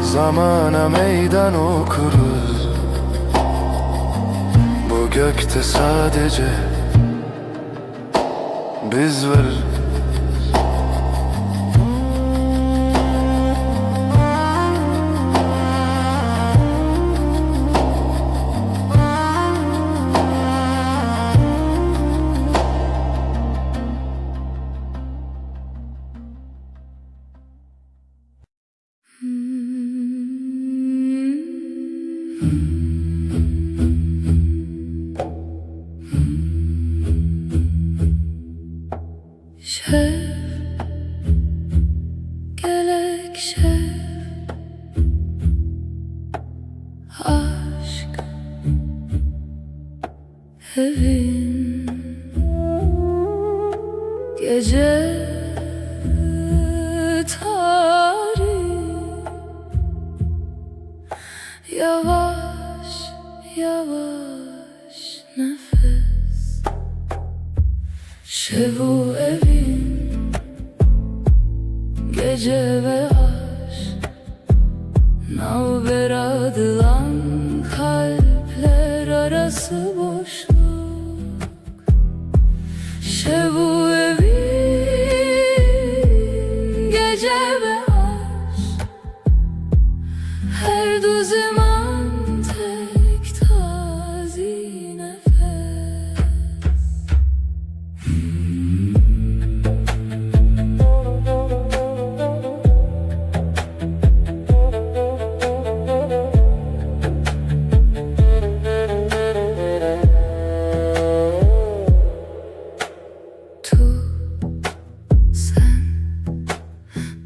Zamana meydan okuruz Bu gökte sadece biz varız Şef, gerek şef, aşk, evin, gece, tarih, yavaş, yavaş nefes. Şevu evin, gece ve aşk, navberadılan kalpler arası boşluk. Şevu evin, gece ve aşk, her du zaman tek tazi nefes.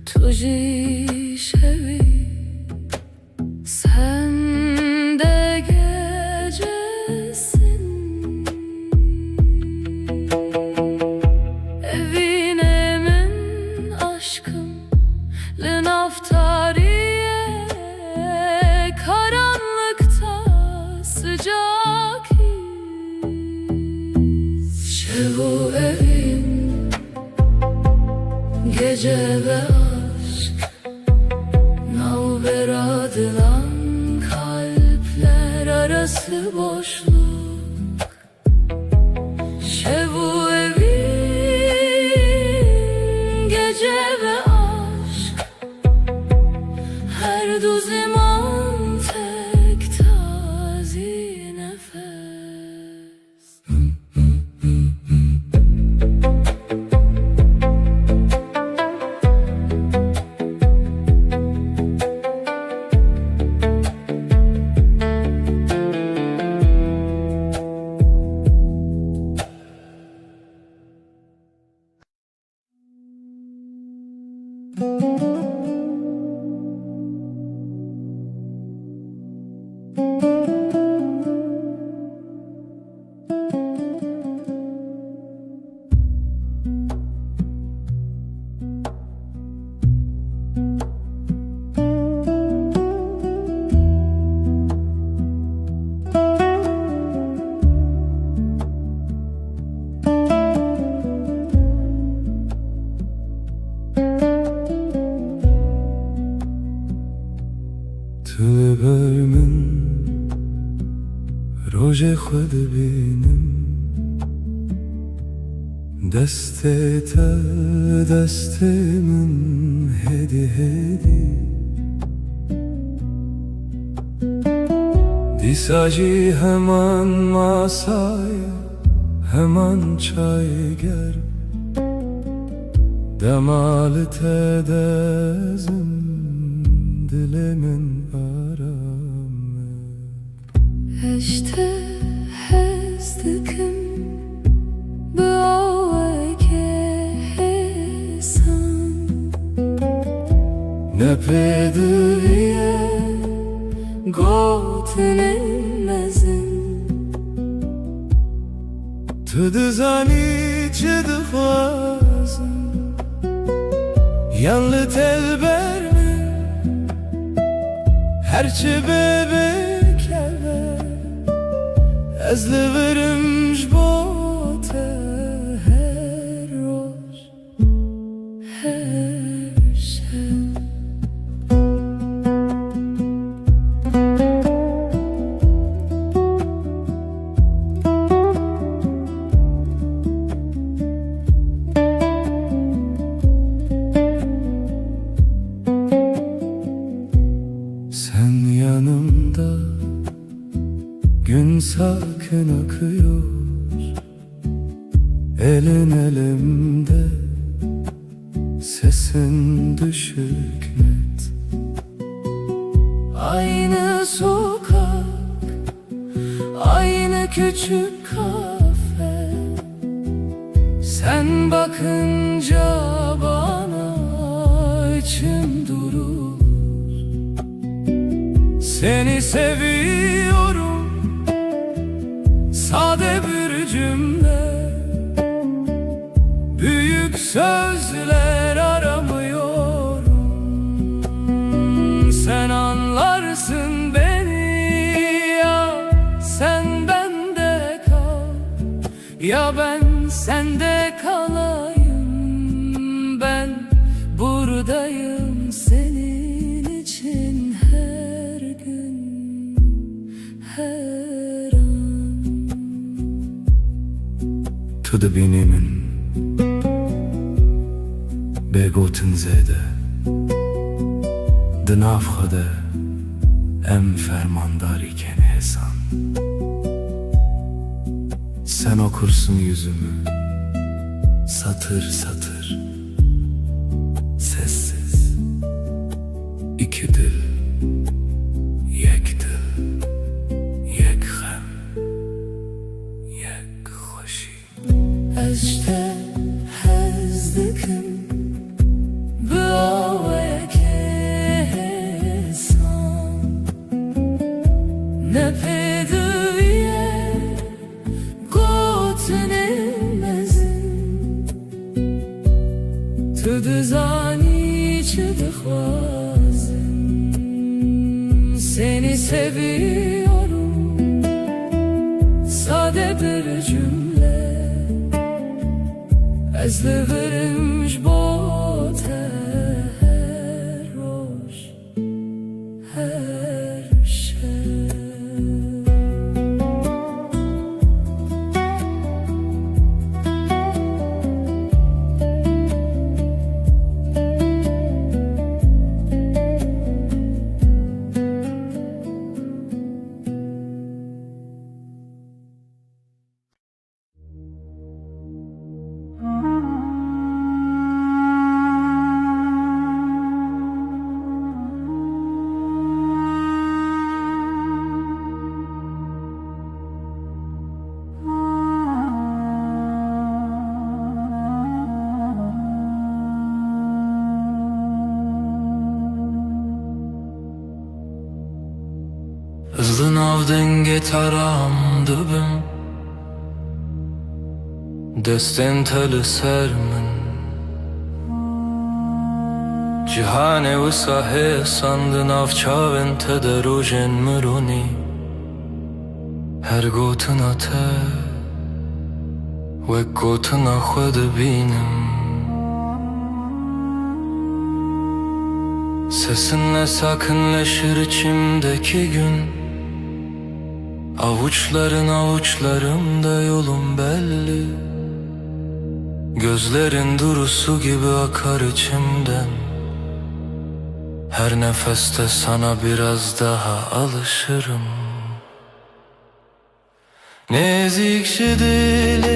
Tuji şevi, sen de gecesin. Evin emin aşkım, lenaftariye, karanlıkta sıcak his. Şevu evin, gece ve aşk, navberadılan kalpler arası boşluk. Şevu evin, gece ve aşk, her du zaman tek tazi nefes. تبر من روژ خود بینم دست تا دست من هدی هدی دیساجی hemen masaya hemen çay ger demalı tedezim dilimin aramı Eşte hezdikim Böğeke hesan ne pediye Gotnemezin Tu dizani çi dixwazim Yan li telber mi Herçi bebek eve Ez li virim ji bo te Gün sakin akıyor, elin elimde, sesin düşük net. Aynı sokak, aynı küçük kafe. Sen bakınca bana içim durur. Seni seviyorum, sade bir cümle. Büyük sözler aramıyorum. Sen anlarsın beni, ya sen bende kal, ya ben sende kalayım. Ben buradayım senin için her gün, her an. To the beginning, begotten zede, de nafxade, em fermandar iken hesan. Sen okursun yüzümü, satır satır, sessiz. İki dil, yek dil, yek hem, yek hoşi. Eşte hezdikim Bıavaya kesan Ne pedüye Gotnemezin Tüdü zani çıdıkvazin Seni seviyorum, sade bir cümle. Ez liverimj bot her roş, her şey. Hızlı navden getaram dibim, destên te li ser min. Cîhanê wisa hêsan di nav çavên te de rojên mironî. Her gotina te wek gotina xwe dibînim. Sesinle sakinleşir içimdeki gün. Avuçların avuçlarımda yolum belli. Gözlerin durusu gibi akar içimden. Her nefeste sana biraz daha alışırım. Nezikçe dili